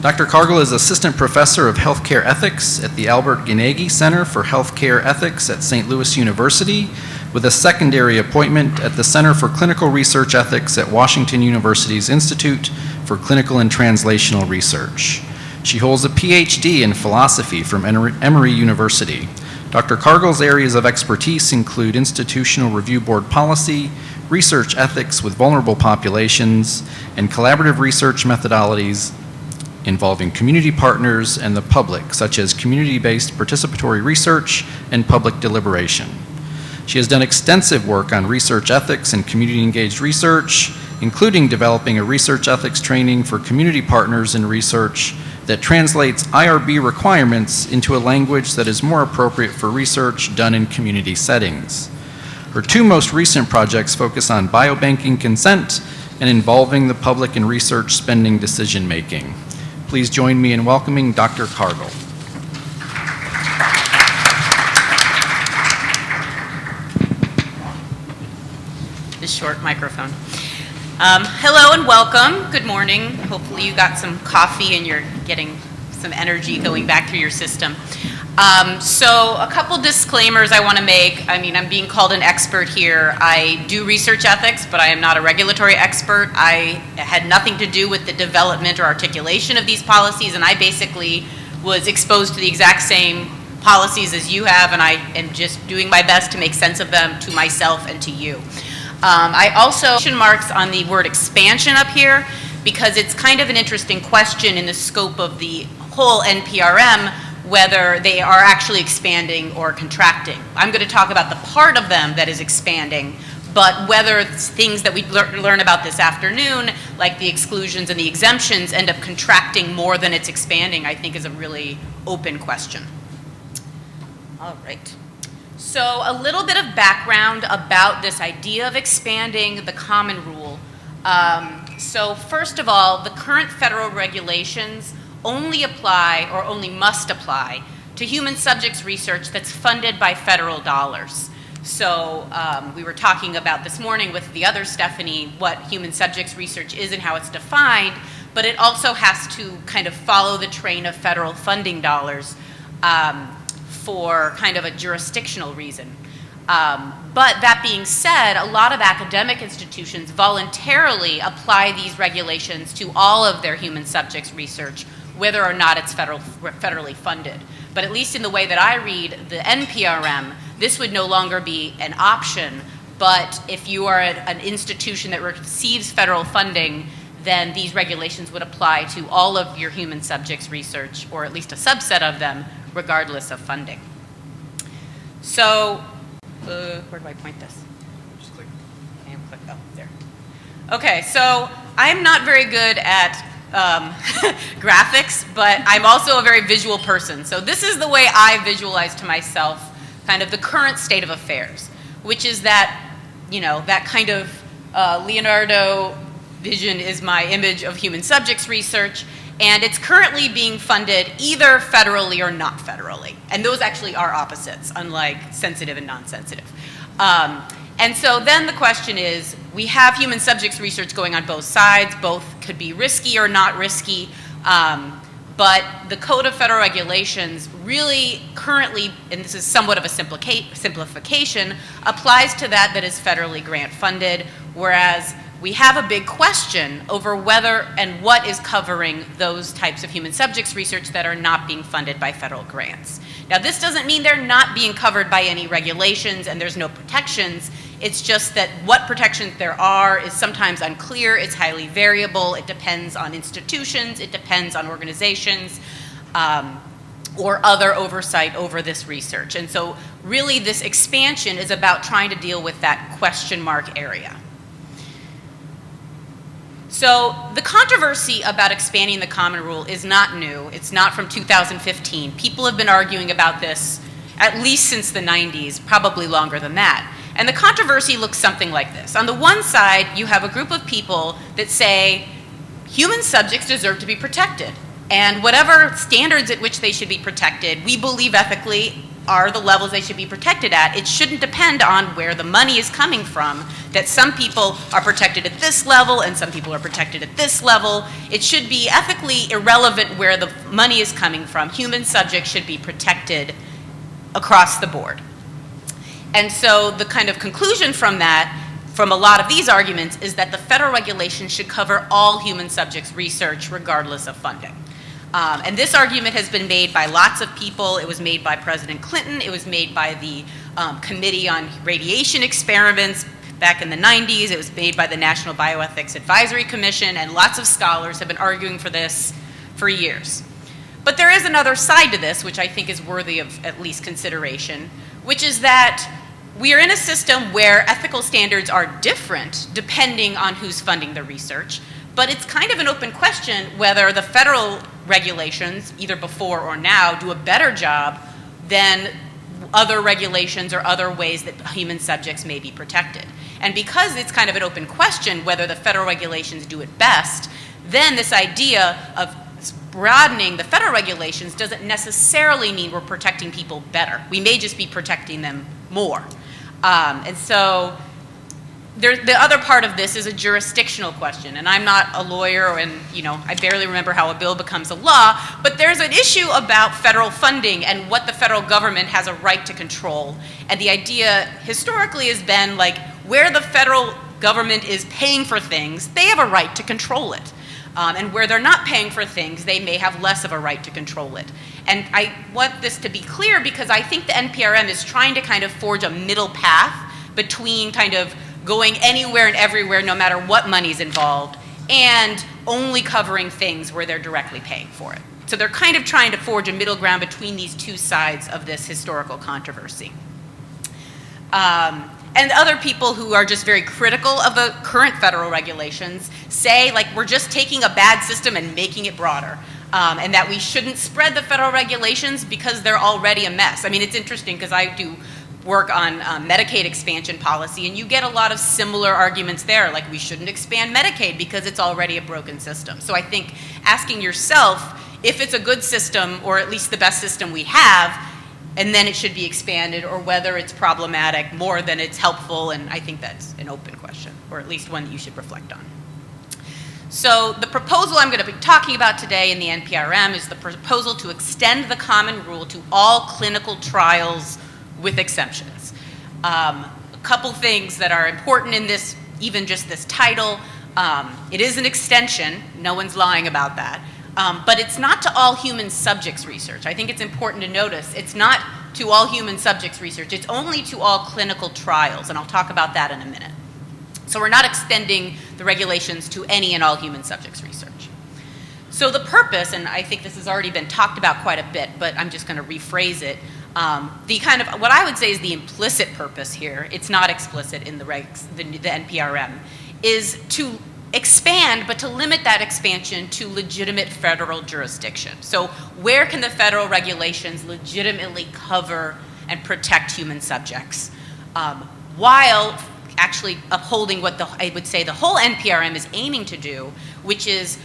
Dr. Cargill is Assistant Professor of Healthcare Ethics at the Albert Ghanagi Center for Healthcare Ethics at St. Louis University, with a secondary appointment at the Center for Clinical Research Ethics at Washington University's Institute for Clinical and Translational Research. She holds a PhD in philosophy from Emory University. Dr. Cargill's areas of expertise include institutional review board policy, research ethics with vulnerable populations, and collaborative research methodologies involving community partners and the public, such as community-based participatory research and public deliberation. She has done extensive work on research ethics and community-engaged research, including developing a research ethics training for community partners in research that translates IRB requirements into a language that is more appropriate for research done in community settings. Her 2 most recent projects focus on biobanking consent and involving the public in research spending decision-making. Please join me in welcoming Dr. Cargill. The short microphone. Hello and welcome. Good morning. Hopefully you got some coffee and you're getting some energy going back through your system. So a couple disclaimers I want to make. I mean, I'm being called an expert here. I do research ethics, but I am not a regulatory expert. I had nothing to do with the development or articulation of these policies, and I basically was exposed to the exact same policies as you have, and I am just doing my best to make sense of them to myself and to you. I also question marks on the word expansion up here because it's kind of an interesting question in the scope of the whole NPRM, whether they are actually expanding or contracting. I'm going to talk about the part of them that is expanding, but whether things that we learn about this afternoon, like the exclusions and the exemptions, end up contracting more than it's expanding, I think is a really open question. All right. So a little bit of background about this idea of expanding the Common Rule. So first of all, the current federal regulations only apply or only must apply to human subjects research that's funded by federal dollars. So we were talking about this morning with the other Stephanie what human subjects research is and how it's defined, but it also has to kind of follow the train of federal funding dollars for kind of a jurisdictional reason. But that being said, a lot of academic institutions voluntarily apply these regulations to all of their human subjects research, whether or not it's federally funded. But at least in the way that I read the NPRM, this would no longer be an option, but if you are an institution that receives federal funding, then these regulations would apply to all of your human subjects research, or at least a subset of them, regardless of funding. So, where do I point this? Just click. And click, oh, there. Okay, so I'm not very good at graphics, but I'm also a very visual person. So this is the way I visualize to myself kind of the current state of affairs, which is that, you know, that kind of Leonardo vision is my image of human subjects research, and it's currently being funded either federally or not federally. And those actually are opposites, unlike sensitive and non-sensitive. And so then the question is, we have human subjects research going on both sides. Both could be risky or not risky. But the Code of Federal Regulations really currently, and this is somewhat of a simplification, applies to that is federally grant funded, whereas we have a big question over whether and what is covering those types of human subjects research that are not being funded by federal grants. Now, this doesn't mean they're not being covered by any regulations and there's no protections. It's just that what protections there are is sometimes unclear, it's highly variable, it depends on institutions, it depends on organizations, or other oversight over this research. And so really this expansion is about trying to deal with that question mark area. So the controversy about expanding the common rule is not new. It's not from 2015. People have been arguing about this at least since the 90s, probably longer than that. And the controversy looks something like this. On the one side, you have a group of people that say human subjects deserve to be protected. And whatever standards at which they should be protected, we believe ethically are the levels they should be protected at. It shouldn't depend on where the money is coming from, that some people are protected at this level and some people are protected at this level. It should be ethically irrelevant where the money is coming from. Human subjects should be protected across the board. And so the kind of conclusion from that, from a lot of these arguments, is that the federal regulations should cover all human subjects research regardless of funding. And this argument has been made by lots of people. It was made by President Clinton. It was made by the Committee on Radiation Experiments back in the 90s. It was made by the National Bioethics Advisory Commission, and lots of scholars have been arguing for this for years. But there is another side to this, which I think is worthy of at least consideration, which is that we are in a system where ethical standards are different depending on who's funding the research, but it's kind of an open question whether the federal regulations, either before or now, do a better job than other regulations or other ways that human subjects may be protected. And because it's kind of an open question whether the federal regulations do it best, then this idea of broadening the federal regulations doesn't necessarily mean we're protecting people better. We may just be protecting them more. And so the other part of this is a jurisdictional question, and I'm not a lawyer, and I barely remember how a bill becomes a law, but there's an issue about federal funding and what the federal government has a right to control. And the idea historically has been like, where the federal government is paying for things, they have a right to control it. And where they're not paying for things, they may have less of a right to control it. And I want this to be clear because I think the NPRM is trying to kind of forge a middle path between kind of going anywhere and everywhere no matter what money's involved and only covering things where they're directly paying for it. So they're kind of trying to forge a middle ground between these two sides of this historical controversy. And other people who are just very critical of the current federal regulations say, like, we're just taking a bad system and making it broader, and that we shouldn't spread the federal regulations because they're already a mess. I mean, it's interesting because I do work on Medicaid expansion policy, and you get a lot of similar arguments there, like we shouldn't expand Medicaid because it's already a broken system. So I think asking yourself if it's a good system, or at least the best system we have, and then it should be expanded, or whether it's problematic more than it's helpful, and I think that's an open question, or at least one that you should reflect on. So the proposal I'm going to be talking about today in the NPRM is the proposal to extend the common rule to all clinical trials with exemptions. A couple things that are important in this, even just this title. It is an extension, no one's lying about that. But it's not to all human subjects research. I think it's important to notice it's not to all human subjects research, it's only to all clinical trials, and I'll talk about that in a minute. So we're not extending the regulations to any and all human subjects research. So the purpose, and I think this has already been talked about quite a bit, but I'm just going to rephrase it. The kind of, what I would say is the implicit purpose here, it's not explicit in the regs, the NPRM, is to expand, but to limit that expansion to legitimate federal jurisdiction. So where can the federal regulations legitimately cover and protect human subjects, while actually upholding what I would say the whole NPRM is aiming to do, which is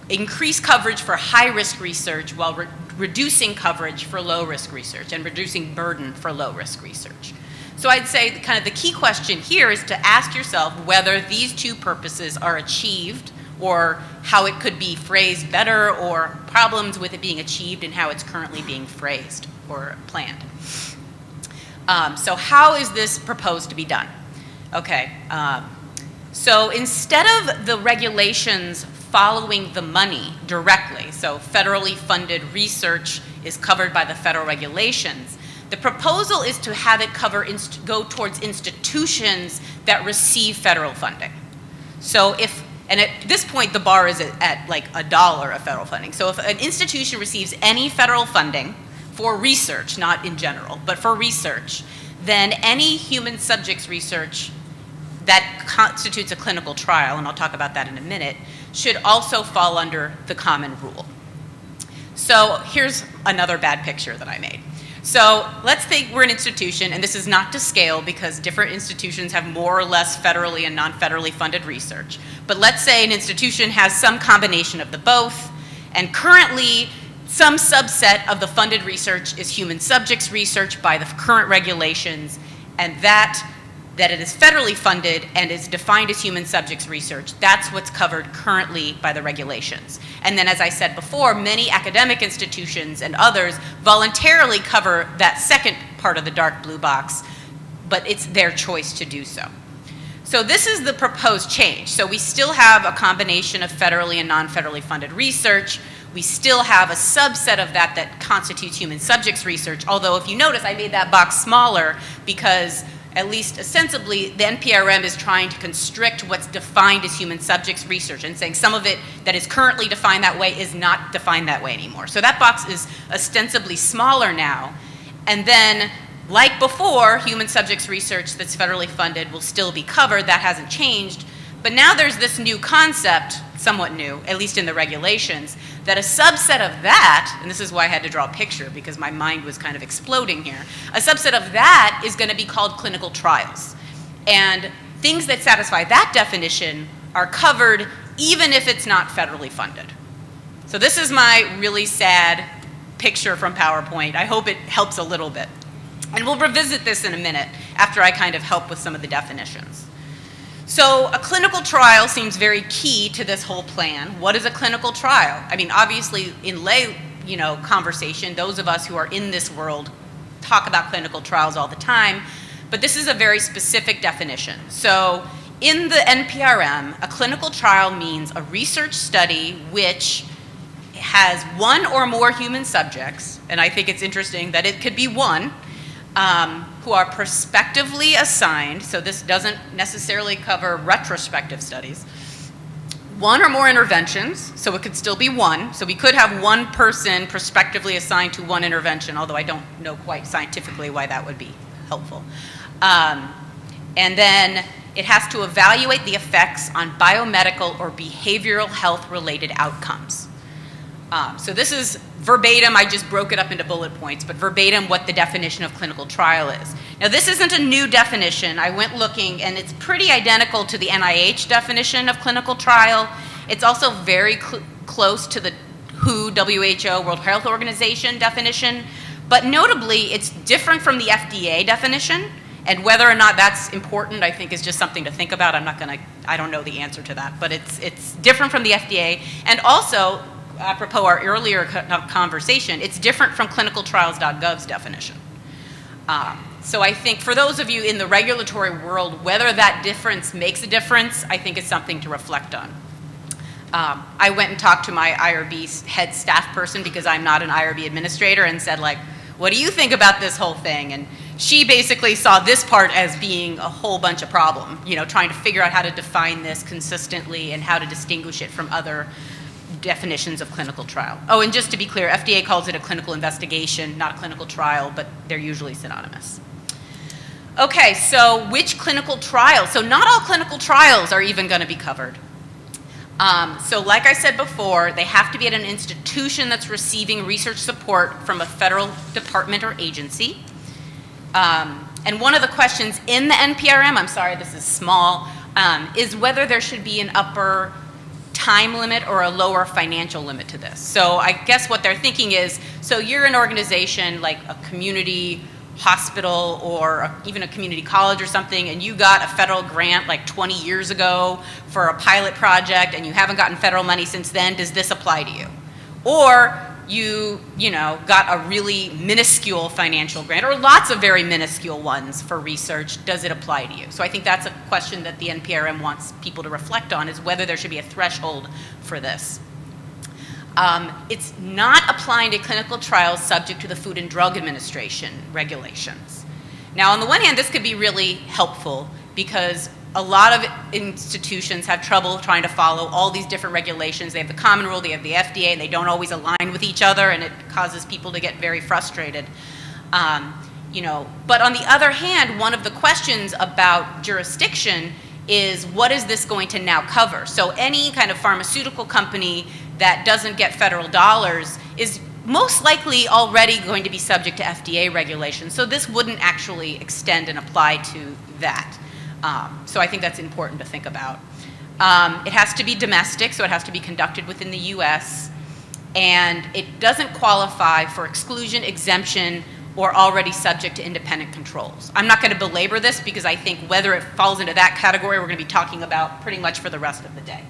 increase coverage for high-risk research while reducing coverage for low-risk research and reducing burden for low-risk research. So I'd say kind of the key question here is to ask yourself whether these two purposes are achieved, or how it could be phrased better, or problems with it being achieved and how it's currently being phrased or planned. So how is this proposed to be done? Okay, so instead of the regulations following the money directly, so federally funded research is covered by the federal regulations, the proposal is to have it go towards institutions that receive federal funding. So and at this point the bar is at like $1 of federal funding. So if an institution receives any federal funding for research, not in general, but for research, then any human subjects research that constitutes a clinical trial, and I'll talk about that in a minute, should also fall under the common rule. So here's another bad picture that I made. So let's think we're an institution, and this is not to scale because different institutions have more or less federally and non-federally funded research. But let's say an institution has some combination of the both, and currently some subset of the funded research is human subjects research by the current regulations, and that it is federally funded and is defined as human subjects research. That's what's covered currently by the regulations. And then, as I said before, many academic institutions and others voluntarily cover that second part of the dark blue box, but it's their choice to do so. So this is the proposed change. So we still have a combination of federally and non-federally funded research. We still have a subset of that constitutes human subjects research, although if you notice, I made that box smaller because at least ostensibly, the NPRM is trying to constrict what's defined as human subjects research and saying some of it that is currently defined that way is not defined that way anymore. So that box is ostensibly smaller now. And then, like before, human subjects research that's federally funded will still be covered. That hasn't changed. But now there's this new concept, somewhat new, at least in the regulations, that a subset of that, and this is why I had to draw a picture because my mind was kind of exploding here, a subset of that is going to be called clinical trials. And things that satisfy that definition are covered even if it's not federally funded. So this is my really sad picture from PowerPoint. I hope it helps a little bit. And we'll revisit this in a minute after I kind of help with some of the definitions. So a clinical trial seems very key to this whole plan. What is a clinical trial? I mean, obviously in lay, conversation, those of us who are in this world talk about clinical trials all the time, but this is a very specific definition. So in the NPRM, a clinical trial means a research study which has one or more human subjects, and I think it's interesting that it could be one, who are prospectively assigned, so this doesn't necessarily cover retrospective studies, one or more interventions, so it could still be one, so we could have one person prospectively assigned to one intervention, although I don't know quite scientifically why that would be helpful. And then it has to evaluate the effects on biomedical or behavioral health related outcomes. So this is verbatim, I just broke it up into bullet points, but verbatim what the definition of clinical trial is. Now this isn't a new definition. I went looking and it's pretty identical to the NIH definition of clinical trial. It's also very close to the WHO, World Health Organization definition, but notably it's different from the FDA definition, and whether or not that's important I think is just something to think about. I don't know the answer to that, but it's different from the FDA, and also apropos our earlier conversation, it's different from clinicaltrials.gov's definition. So I think for those of you in the regulatory world, whether that difference makes a difference, I think is something to reflect on. I went and talked to my IRB head staff person because I'm not an IRB administrator and said, like, what do you think about this whole thing? And she basically saw this part as being a whole bunch of problem, trying to figure out how to define this consistently and how to distinguish it from other definitions of clinical trial. Oh, and just to be clear, FDA calls it a clinical investigation, not a clinical trial, but they're usually synonymous. Okay, so which clinical trials? So not all clinical trials are even going to be covered. So like I said before, they have to be at an institution that's receiving research support from a federal department or agency. And one of the questions in the NPRM, I'm sorry, this is small, is whether there should be an upper time limit or a lower financial limit to this. So I guess what they're thinking is, so you're an organization like a community hospital or even a community college or something, and you got a federal grant like 20 years ago for a pilot project and you haven't gotten federal money since then, does this apply to you? Or you got a really minuscule financial grant or lots of very minuscule ones for research, does it apply to you? So I think that's a question that the NPRM wants people to reflect on, is whether there should be a threshold for this. It's not applying to clinical trials subject to the Food and Drug Administration regulations. Now, on the one hand, this could be really helpful because a lot of institutions have trouble trying to follow all these different regulations. They have the Common Rule, they have the FDA, and they don't always align with each other, and it causes people to get very frustrated. But on the other hand, one of the questions about jurisdiction is, what is this going to now cover? So any kind of pharmaceutical company that doesn't get federal dollars is most likely already going to be subject to FDA regulations. So this wouldn't actually extend and apply to that. So I think that's important to think about. It has to be domestic, so it has to be conducted within the US, and it doesn't qualify for exclusion, exemption, or already subject to independent controls. I'm not going to belabor this because I think whether it falls into that category, we're going to be talking about pretty much for the rest of the day.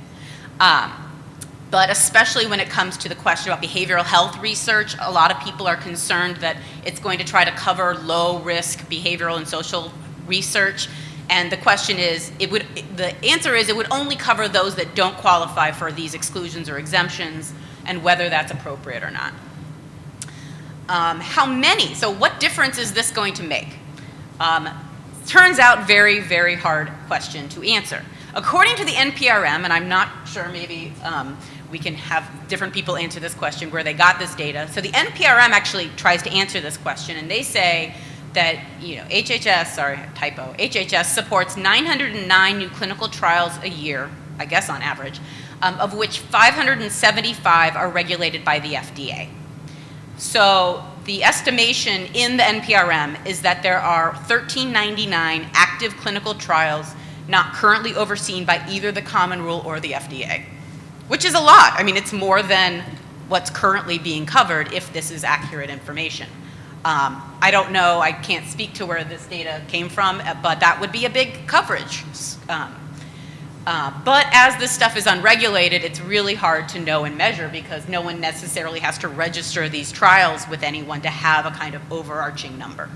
But especially when it comes to the question about behavioral health research, a lot of people are concerned that it's going to try to cover low-risk behavioral and social research. And the question is, the answer is it would only cover those that don't qualify for these exclusions or exemptions, and whether that's appropriate or not. How many? So what difference is this going to make? Turns out very, very hard question to answer. According to the NPRM, and I'm not sure, maybe we can have different people answer this question where they got this data. So the NPRM actually tries to answer this question, and they say that HHS supports 909 new clinical trials a year, I guess on average, of which 575 are regulated by the FDA. So the estimation in the NPRM is that there are 1,399 active clinical trials not currently overseen by either the Common Rule or the FDA, which is a lot. I mean, it's more than what's currently being covered if this is accurate information. I don't know, I can't speak to where this data came from, but that would be a big coverage. But as this stuff is unregulated, it's really hard to know and measure because no one necessarily has to register these trials with anyone to have a kind of overarching number.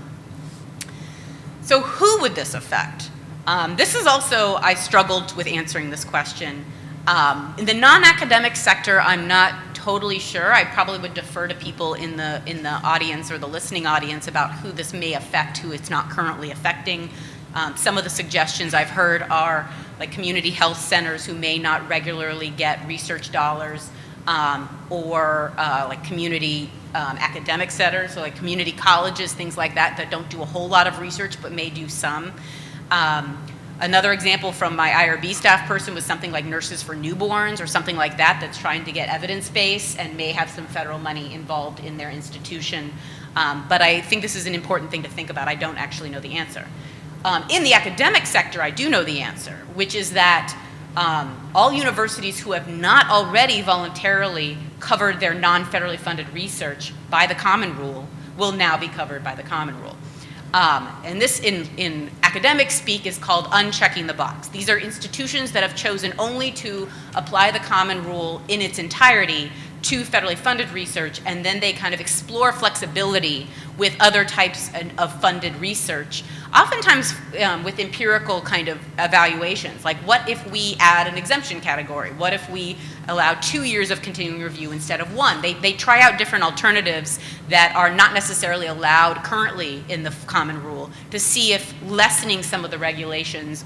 So who would this affect? This is also, I struggled with answering this question. In the non-academic sector, I'm not totally sure. I probably would defer to people in the audience or the listening audience about who this may affect, who it's not currently affecting. Some of the suggestions I've heard are like community health centers who may not regularly get research dollars, or like community academic centers, so like community colleges, things like that, that don't do a whole lot of research but may do some. Another example from my IRB staff person was something like Nurses for Newborns or something like that that's trying to get evidence base and may have some federal money involved in their institution. But I think this is an important thing to think about. I don't actually know the answer. In the academic sector, I do know the answer, which is that all universities who have not already voluntarily covered their non-federally funded research by the Common Rule will now be covered by the Common Rule. And this in academic speak is called unchecking the box. These are institutions that have chosen only to apply the Common Rule in its entirety to federally funded research, and then they kind of explore flexibility with other types of funded research, oftentimes with empirical kind of evaluations. Like, what if we add an exemption category? What if we allow 2 years of continuing review instead of 1? They try out different alternatives that are not necessarily allowed currently in the common rule to see if lessening some of the regulations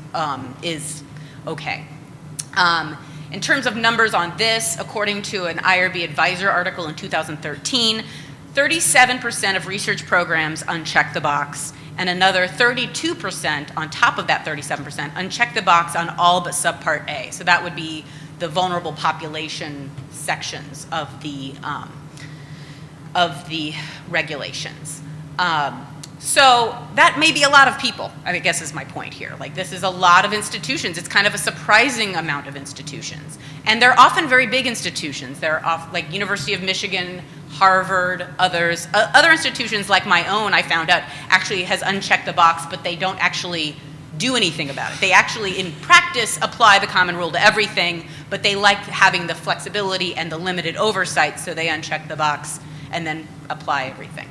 is okay. In terms of numbers on this, according to an IRB Advisor article in 2013, 37% of research programs uncheck the box, and another 32% on top of that 37% uncheck the box on all but subpart A. So that would be the vulnerable population sections of the regulations. So that may be a lot of people, I guess is my point here. Like, this is a lot of institutions. It's kind of a surprising amount of institutions. And they're often very big institutions. They're like University of Michigan, Harvard, others. Other institutions like my own, I found out, actually has unchecked the box, but they don't actually do anything about it. They actually, in practice, apply the common rule to everything, but they like having the flexibility and the limited oversight, so they uncheck the box and then apply everything.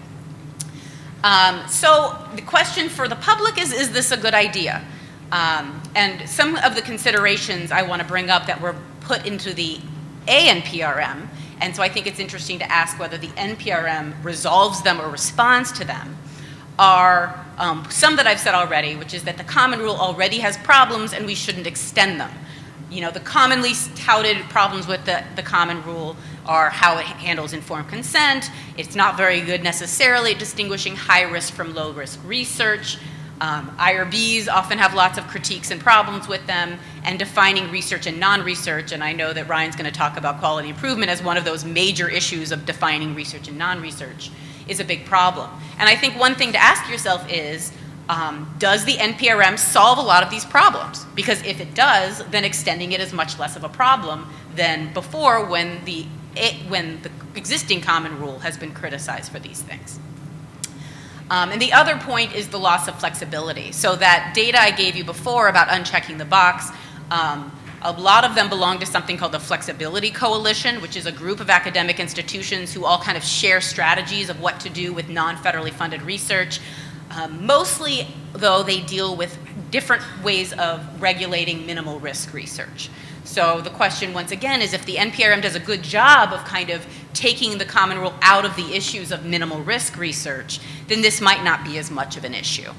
So the question for the public is this a good idea? And some of the considerations I want to bring up that were put into the ANPRM, and so I think it's interesting to ask whether the NPRM resolves them or responds to them, are some that I've said already, which is that the common rule already has problems and we shouldn't extend them. You know, the commonly touted problems with the common rule are how it handles informed consent. It's not very good necessarily at distinguishing high risk from low risk research. IRBs often have lots of critiques and problems with them, and defining research and non-research, and I know that Ryan's going to talk about quality improvement as one of those major issues of defining research and non-research, is a big problem. And I think one thing to ask yourself is, does the NPRM solve a lot of these problems? Because if it does, then extending it is much less of a problem than before when the existing common rule has been criticized for these things. And the other point is the loss of flexibility. So that data I gave you before about unchecking the box, a lot of them belong to something called the Flexibility Coalition, which is a group of academic institutions who all kind of share strategies of what to do with non-federally funded research. Mostly, though, they deal with different ways of regulating minimal risk research. So the question, once again, is if the NPRM does a good job of kind of taking the common rule out of the issues of minimal risk research, then this might not be as much of an issue.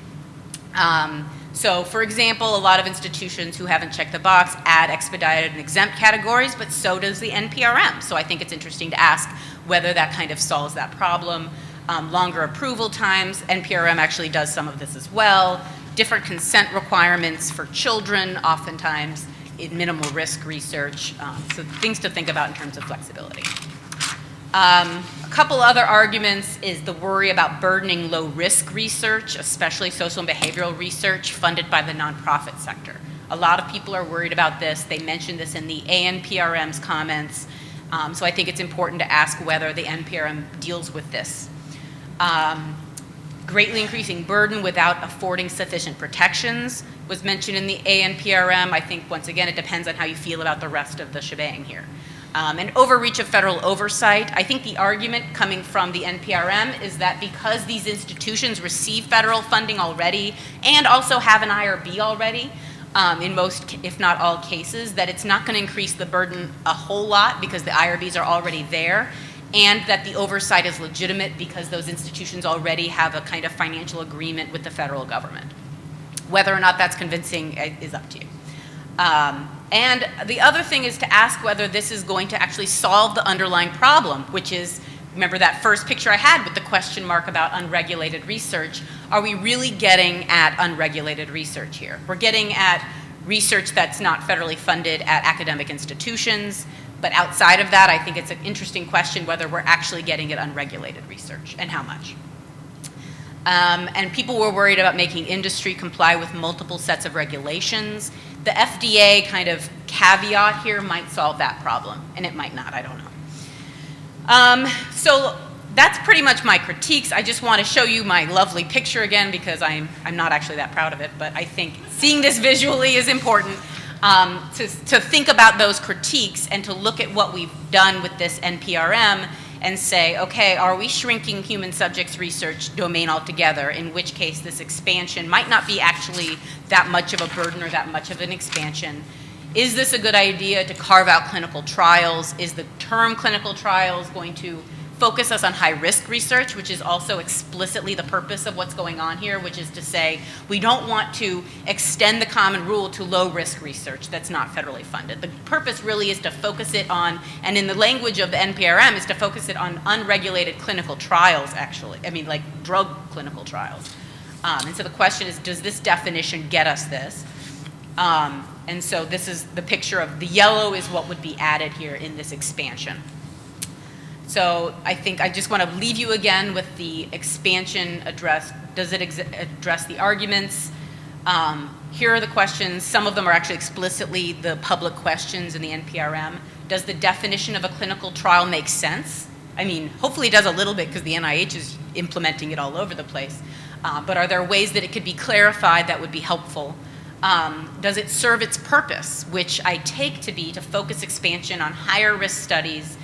So, for example, a lot of institutions who haven't checked the box add expedited and exempt categories, but so does the NPRM. So I think it's interesting to ask whether that kind of solves that problem. Longer approval times, NPRM actually does some of this as well. Different consent requirements for children, oftentimes in minimal risk research. So things to think about in terms of flexibility. A couple other arguments is the worry about burdening low risk research, especially social and behavioral research funded by the nonprofit sector. A lot of people are worried about this. They mentioned this in the ANPRM's comments. So I think it's important to ask whether the NPRM deals with this. Greatly increasing burden without affording sufficient protections was mentioned in the ANPRM. I think, once again, it depends on how you feel about the rest of the shebang here. And overreach of federal oversight. I think the argument coming from the NPRM is that because these institutions receive federal funding already and also have an IRB already, in most, if not all cases, that it's not going to increase the burden a whole lot because the IRBs are already there, and that the oversight is legitimate because those institutions already have a kind of financial agreement with the federal government. Whether or not that's convincing is up to you. And the other thing is to ask whether this is going to actually solve the underlying problem, which is, remember that first picture I had with the question mark about unregulated research? Are we really getting at unregulated research here? We're getting at research that's not federally funded at academic institutions, but outside of that, I think it's an interesting question whether we're actually getting at unregulated research and how much. And people were worried about making industry comply with multiple sets of regulations. The FDA kind of caveat here might solve that problem, and it might not, I don't know. So that's pretty much my critiques. I just want to show you my lovely picture again because I'm not actually that proud of it, but I think seeing this visually is important. to think about those critiques and to look at what we've done with this NPRM and say, okay, are we shrinking human subjects research domain altogether, in which case this expansion might not be actually that much of a burden or that much of an expansion. Is this a good idea to carve out clinical trials? Is the term clinical trials going to focus us on high-risk research, which is also explicitly the purpose of what's going on here, which is to say we don't want to extend the common rule to low-risk research that's not federally funded. The purpose really is to focus it on, and in the language of the NPRM, is to focus it on unregulated clinical trials, actually. I mean, like drug clinical trials. And so the question is, does this definition get us this? And so this is the picture of the yellow is what would be added here in this expansion. So I think I just want to leave you again with the expansion address. Does it address the arguments? Here are the questions. Some of them are actually explicitly the public questions in the NPRM. Does the definition of a clinical trial make sense? I mean, hopefully it does a little bit because the NIH is implementing it all over the place. But are there ways that it could be clarified that would be helpful? Does it serve its purpose, which I take to be to focus expansion on higher risk studies?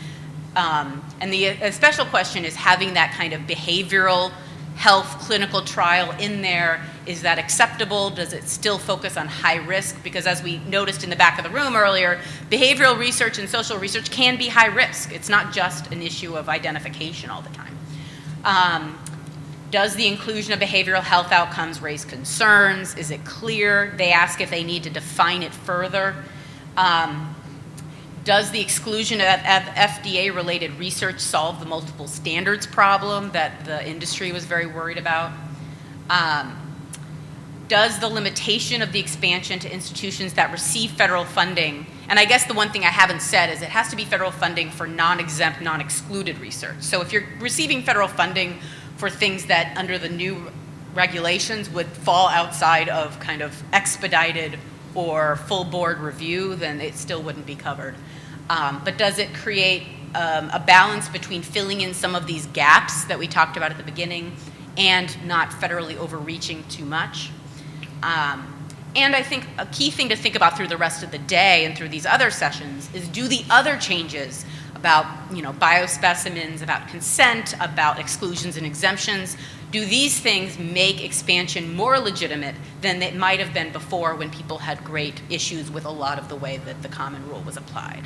And the special question is having that kind of behavioral health clinical trial in there. Is that acceptable? Does it still focus on high risk? Because as we noticed in the back of the room earlier, behavioral research and social research can be high risk. It's not just an issue of identification all the time. Does the inclusion of behavioral health outcomes raise concerns? Is it clear? They ask if they need to define it further. Does the exclusion of FDA-related research solve the multiple standards problem that the industry was very worried about? Does the limitation of the expansion to institutions that receive federal funding, and I guess the one thing I haven't said is it has to be federal funding for non-exempt, non-excluded research. So if you're receiving federal funding for things that under the new regulations would fall outside of kind of expedited or full board review, then it still wouldn't be covered. But does it create a balance between filling in some of these gaps that we talked about at the beginning and not federally overreaching too much? And I think a key thing to think about through the rest of the day and through these other sessions is, do the other changes about, biospecimens, about consent, about exclusions and exemptions, do these things make expansion more legitimate than it might have been before when people had great issues with a lot of the way that the common rule was applied?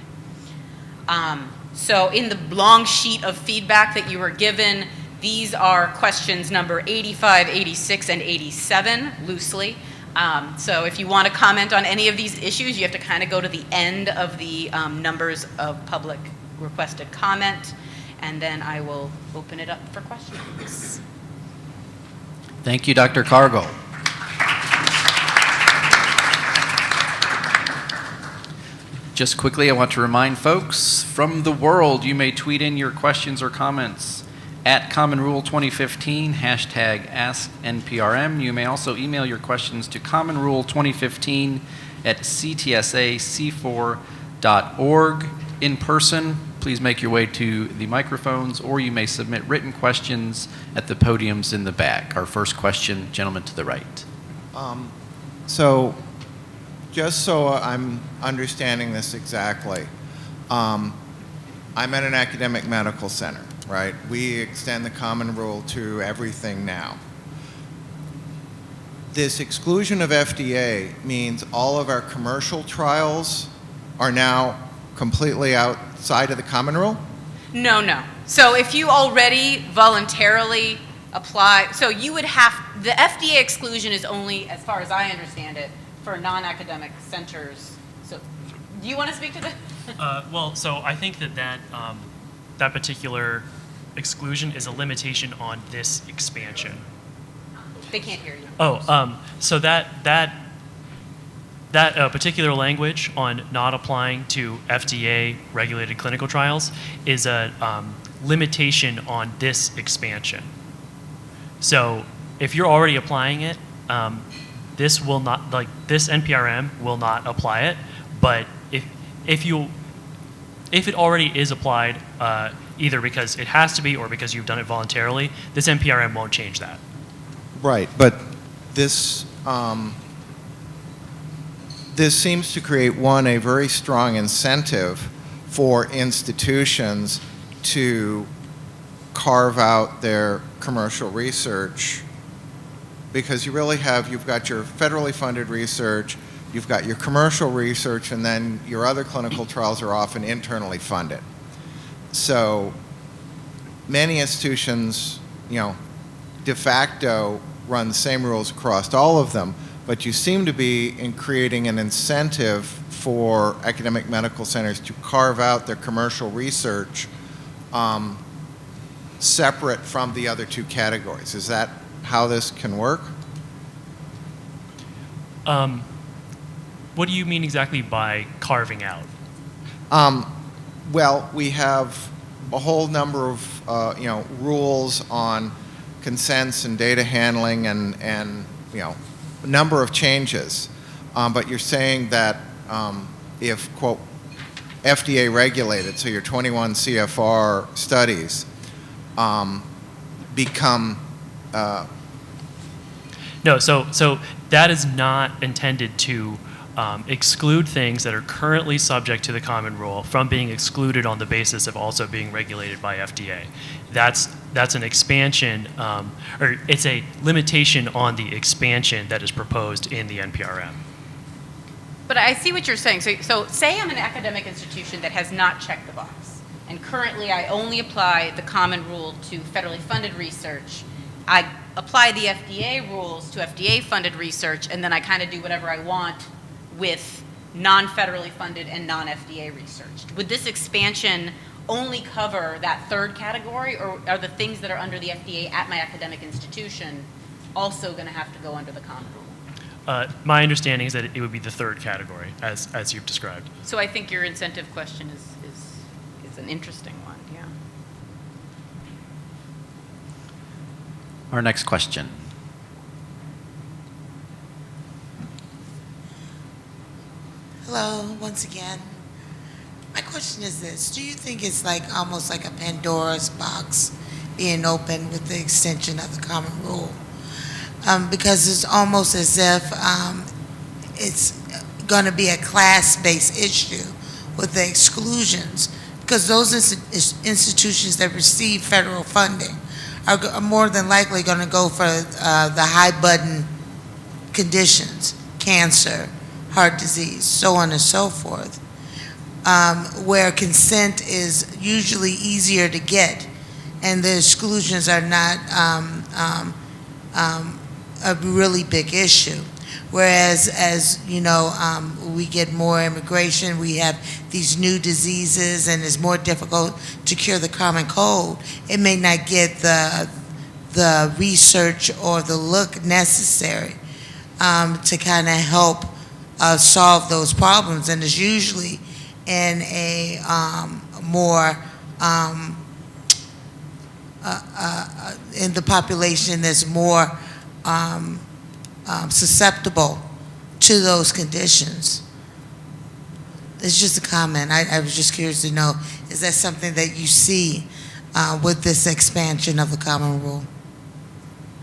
So in the long sheet of feedback that you were given, these are questions number 85, 86, and 87, loosely. So if you want to comment on any of these issues, you have to kind of go to the end of the numbers of public requested comment, and then I will open it up for questions. Thank you, Dr. Cargo. Just quickly, I want to remind folks from the world, you may tweet in your questions or comments at Common Rule 2015, hashtag AskNPRM. You may also email your questions to commonrule2015@ctsac4.org. In person, please make your way to the microphones, or you may submit written questions at the podiums in the back. Our first question, gentleman to the right. So just so I'm understanding this exactly, I'm at an academic medical center, right? We extend the common rule to everything now. This exclusion of FDA means all of our commercial trials are now completely outside of the common rule? No. So if you already voluntarily apply, so you would have, the FDA exclusion is only, as far as I understand it, for non-academic centers. So do you want to speak to that? So I think that particular exclusion is a limitation on this expansion. They can't hear you. So that particular language on not applying to FDA-regulated clinical trials is a limitation on this expansion. So if you're already applying it, this will not, this NPRM will not apply it. But if it already is applied, either because it has to be or because you've done it voluntarily, this NPRM won't change that. this seems to create, one, a very strong incentive for institutions to carve out their commercial research, because you really have, you've got your federally funded research, you've got your commercial research, and then your other clinical trials are often internally funded. So many institutions, you know, de facto run the same rules across all of them, but you seem to be in creating an incentive for academic medical centers to carve out their commercial research separate from the other two categories. Is that how this can work? What do you mean exactly by carving out? Well, we have a whole number of you know, rules on consents and data handling and you know, a number of changes. But you're saying that if, quote, FDA regulated, so your 21 CFR studies become No, so that is not intended to exclude things that are currently subject to the common rule from being excluded on the basis of also being regulated by FDA. That's an expansion, or it's a limitation on the expansion that is proposed in the NPRM. But I see what you're saying. So say I'm an academic institution that has not checked the box, and currently I only apply the common rule to federally funded research. I apply the FDA rules to FDA-funded research, and then I kind of do whatever I want with non-federally funded and non-FDA research. Would this expansion only cover that third category, or are the things that are under the FDA at my academic institution also going to have to go under the common rule? My understanding is that it would be the third category, as you've described. So I think your incentive question is an interesting one, yeah. Our next question. Hello, once again. My question is this: do you think it's like almost like a Pandora's box being open with the extension of the common rule? Because it's almost as if it's going to be a class-based issue with the exclusions, because those institutions that receive federal funding are more than likely going to go for the high-button conditions, cancer, heart disease, so on and so forth, where consent is usually easier to get, and the exclusions are not a really big issue. Whereas, as you know, we get more immigration, we have these new diseases, and it's more difficult to cure the common cold. It may not get the research or the look necessary to kind of help solve those problems, and it's usually in a more in the population that's more susceptible to those conditions. It's just a comment. I was just curious to know, is that something that you see with this expansion of the common rule?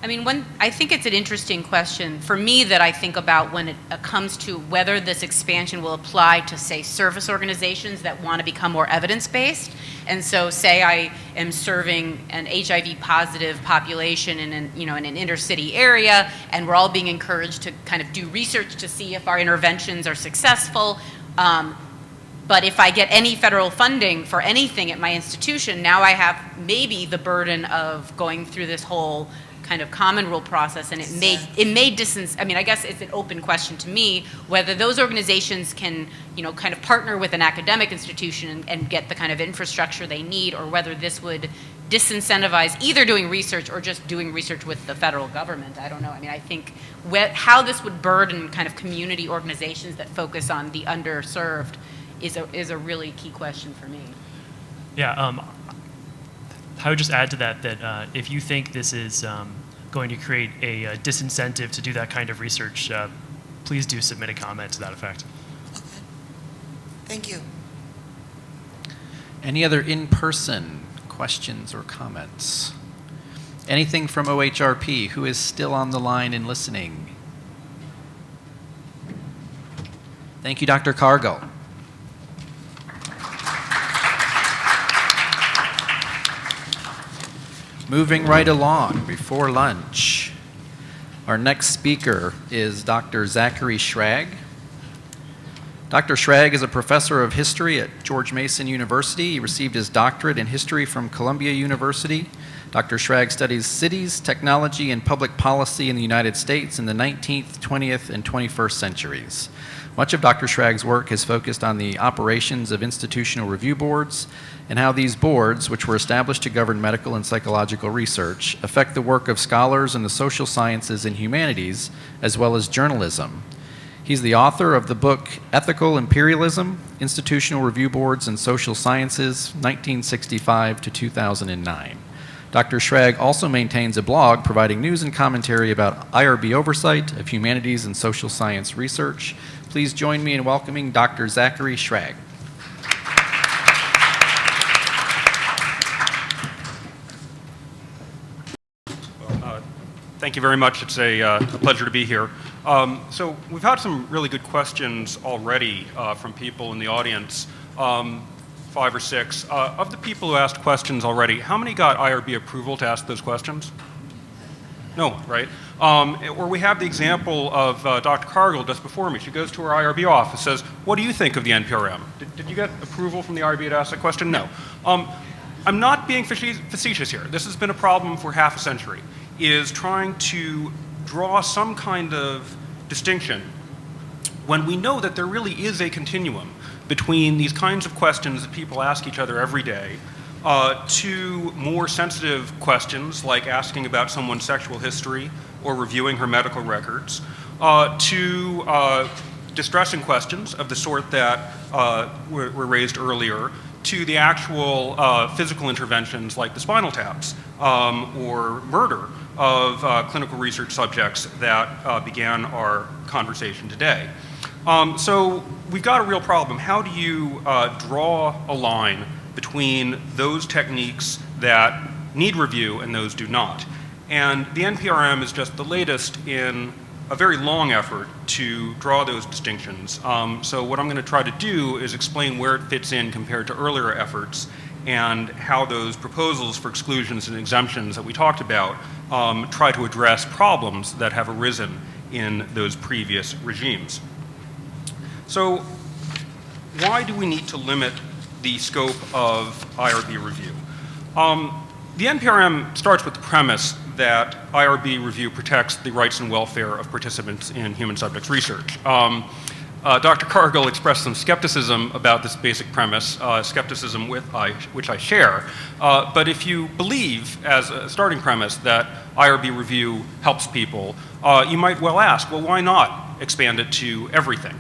I mean, I think it's an interesting question for me that I think about when it comes to whether this expansion will apply to, say, service organizations that want to become more evidence-based. And so, say I am serving an HIV-positive population in an inner city area, and we're all being encouraged to kind of do research to see if our interventions are successful. But if I get any federal funding for anything at my institution, now I have maybe the burden of going through this whole kind of common rule process, and it may distance. I mean, I guess it's an open question to me whether those organizations can, kind of partner with an academic institution and get the kind of infrastructure they need, or whether this would disincentivize either doing research or just doing research with the federal government. I don't know. I mean, I think how this would burden kind of community organizations that focus on the underserved is a really key question for me. Yeah. I would just add to that if you think this is going to create a disincentive to do that kind of research, please do submit a comment to that effect. Okay. Thank you. Any other in-person questions or comments? Anything from OHRP? Who is still on the line and listening? Thank you, Dr. Cargill. Moving right along before lunch, our next speaker is Dr. Zachary Schrag. Dr. Schrag is a professor of history at George Mason University. He received his doctorate in history from Columbia University. Dr. Schrag studies cities, technology, and public policy in the United States in the 19th, 20th, and 21st centuries. Much of Dr. Schrag's work has focused on the operations of institutional review boards and how these boards, which were established to govern medical and psychological research, affect the work of scholars in the social sciences and humanities, as well as journalism. He's the author of the book Ethical Imperialism, Institutional Review Boards and Social Sciences, 1965 to 2009. Dr. Schrag also maintains a blog providing news and commentary about IRB oversight of humanities and social science research. Please join me in welcoming Dr. Zachary Schrag. Thank you very much. It's a pleasure to be here. So we've had some really good questions already from people in the audience, 5 or 6. Of the people who asked questions already, how many got IRB approval to ask those questions? No, right? Or we have the example of Dr. Cargill just before me. She goes to her IRB office, says, what do you think of the NPRM? Did you get approval from the IRB to ask that question? No. I'm not being facetious here. This has been a problem for half a century, is trying to draw some kind of distinction when we know that there really is a continuum between these kinds of questions that people ask each other every day to more sensitive questions like asking about someone's sexual history or reviewing her medical records, to distressing questions of the sort that were raised earlier, to the actual physical interventions like the spinal taps or murder of clinical research subjects that began our conversation today. So we've got a real problem. How do you draw a line between those techniques that need review and those do not? And the NPRM is just the latest in a very long effort to draw those distinctions. So what I'm going to try to do is explain where it fits in compared to earlier efforts and how those proposals for exclusions and exemptions that we talked about try to address problems that have arisen in those previous regimes. So why do we need to limit the scope of IRB review? The NPRM starts with the premise that IRB review protects the rights and welfare of participants in human subjects research. Dr. Cargill expressed some skepticism about this basic premise, skepticism which I share. But if you believe, as a starting premise, that IRB review helps people, you might well ask, well, why not expand it to everything,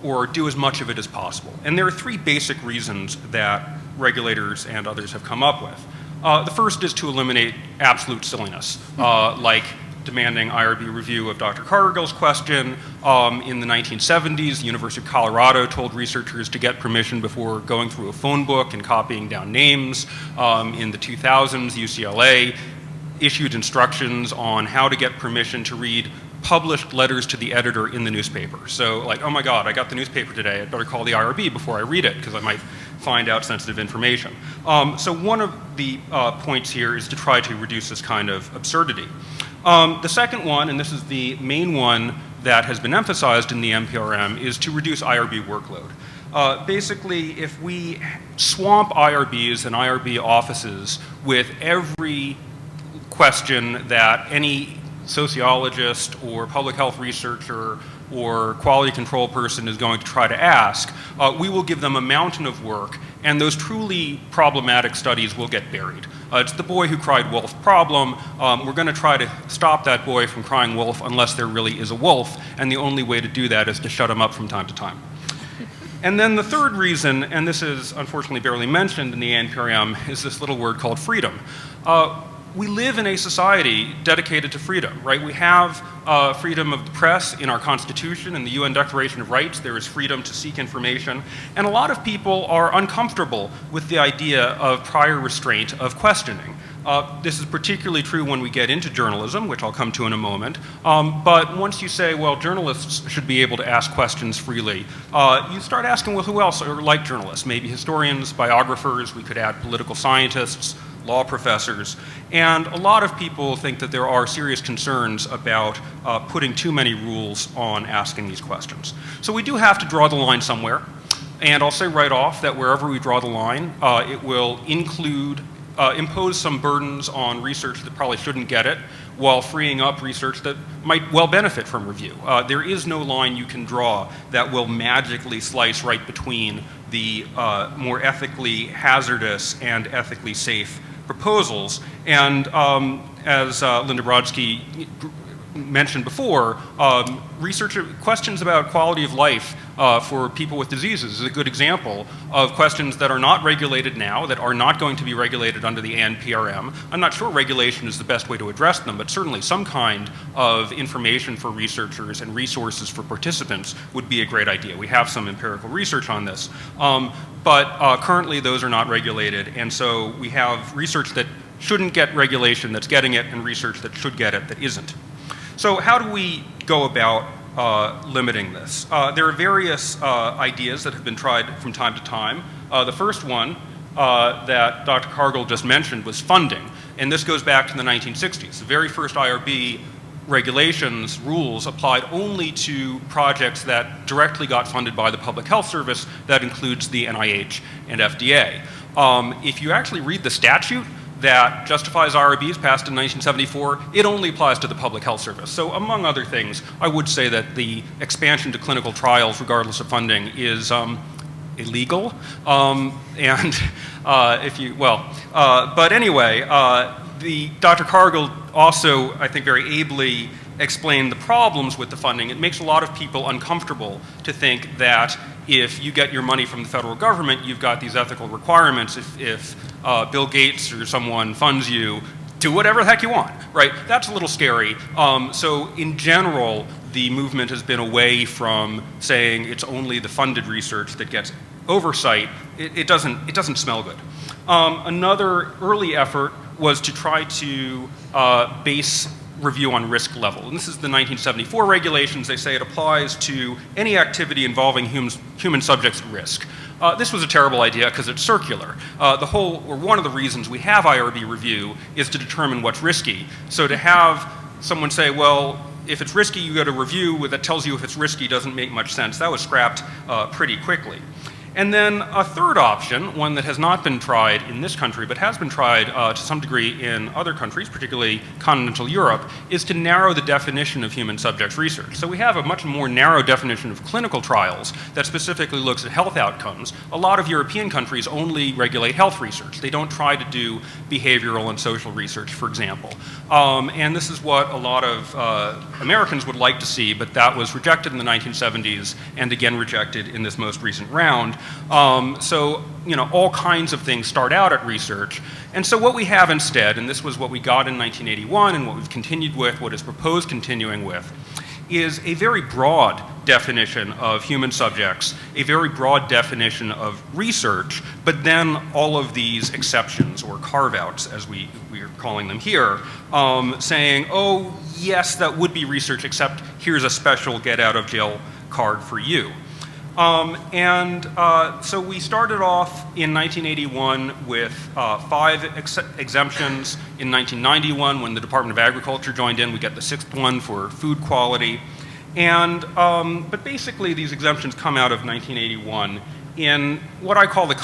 or do as much of it as possible? And there are 3 basic reasons that regulators and others have come up with. The first is to eliminate absolute silliness, like demanding IRB review of Dr. Cargill's question. In the 1970s, the University of Colorado told researchers to get permission before going through a phone book and copying down names. In the 2000s, UCLA issued instructions on how to get permission to read published letters to the editor in the newspaper. So like, oh my God, I got the newspaper today. I better call the IRB before I read it because I might find out sensitive information. So one of the points here is to try to reduce this kind of absurdity. The second one, and this is the main one that has been emphasized in the NPRM, is to reduce IRB workload. Basically, if we swamp IRBs and IRB offices with every question that any sociologist or public health researcher or quality control person is going to try to ask, we will give them a mountain of work, and those truly problematic studies will get buried. It's the boy who cried wolf problem. We're going to try to stop that boy from crying wolf unless there really is a wolf, and the only way to do that is to shut him up from time to time. And then the third reason, and this is unfortunately barely mentioned in the NPRM, is this little word called freedom. We live in a society dedicated to freedom, right? We have freedom of the press in our Constitution and the UN Declaration of Rights. There is freedom to seek information. And a lot of people are uncomfortable with the idea of prior restraint of questioning. This is particularly true when we get into journalism, which I'll come to in a moment. But once you say, well, journalists should be able to ask questions freely, you start asking, well, who else are like journalists? Maybe historians, biographers, we could add political scientists, law professors. And a lot of people think that there are serious concerns about putting too many rules on asking these questions. So we do have to draw the line somewhere. And I'll say right off that wherever we draw the line, it will impose some burdens on research that probably shouldn't get it, while freeing up research that might well benefit from review. There is no line you can draw that will magically slice right between the more ethically hazardous and ethically safe proposals. And as Linda Brodsky mentioned before, questions about quality of life for people with diseases is a good example of questions that are not regulated now, that are not going to be regulated under the ANPRM. I'm not sure regulation is the best way to address them, but certainly some kind of information for researchers and resources for participants would be a great idea. We have some empirical research on this, but currently those are not regulated, and so we have research that shouldn't get regulation that's getting it, and research that should get it that isn't. So how do we go about limiting this? There are various ideas that have been tried from time to time. The first one that Dr. Cargill just mentioned was funding, and this goes back to the 1960s. The very first IRB regulations, rules applied only to projects that directly got funded by the Public Health Service. That includes the NIH and FDA. If you actually read the statute that justifies IRBs passed in 1974, it only applies to the Public Health Service. So among other things, I would say that the expansion to clinical trials, regardless of funding, is illegal. But anyway, Dr. Cargill also, I think, very ably explained the problems with the funding. It makes a lot of people uncomfortable to think that if you get your money from the federal government, you've got these ethical requirements. If Bill Gates or someone funds you, do whatever the heck you want, right? That's a little scary. So in general, the movement has been away from saying it's only the funded research that gets oversight. It doesn't smell good. Another early effort was to try to base review on risk level. And this is the 1974 regulations. They say it applies to any activity involving human subjects at risk. This was a terrible idea because it's circular. One of the reasons we have IRB review is to determine what's risky. So to have someone say, well, if it's risky, you go to review that tells you if it's risky doesn't make much sense. That was scrapped pretty quickly. And then a third option, one that has not been tried in this country, but has been tried to some degree in other countries, particularly continental Europe, is to narrow the definition of human subjects research. So we have a much more narrow definition of clinical trials that specifically looks at health outcomes. A lot of European countries only regulate health research. They don't try to do behavioral and social research, for example. And this is what a lot of Americans would like to see, but that was rejected in the 1970s and again rejected in this most recent round. So, all kinds of things start out at research. And so what we have instead, and this was what we got in 1981 and what we've continued with, what is proposed continuing with, is a very broad definition of human subjects, a very broad definition of research, but then all of these exceptions or carve-outs, as we are calling them here, saying, oh, yes, that would be research, except here's a special get-out-of-jail card for you. So we started off in 1981 with 5 exemptions. In 1991, when the Department of Agriculture joined in, we got the 6th one for food quality. But basically, these exemptions come out of 1981 in what I call the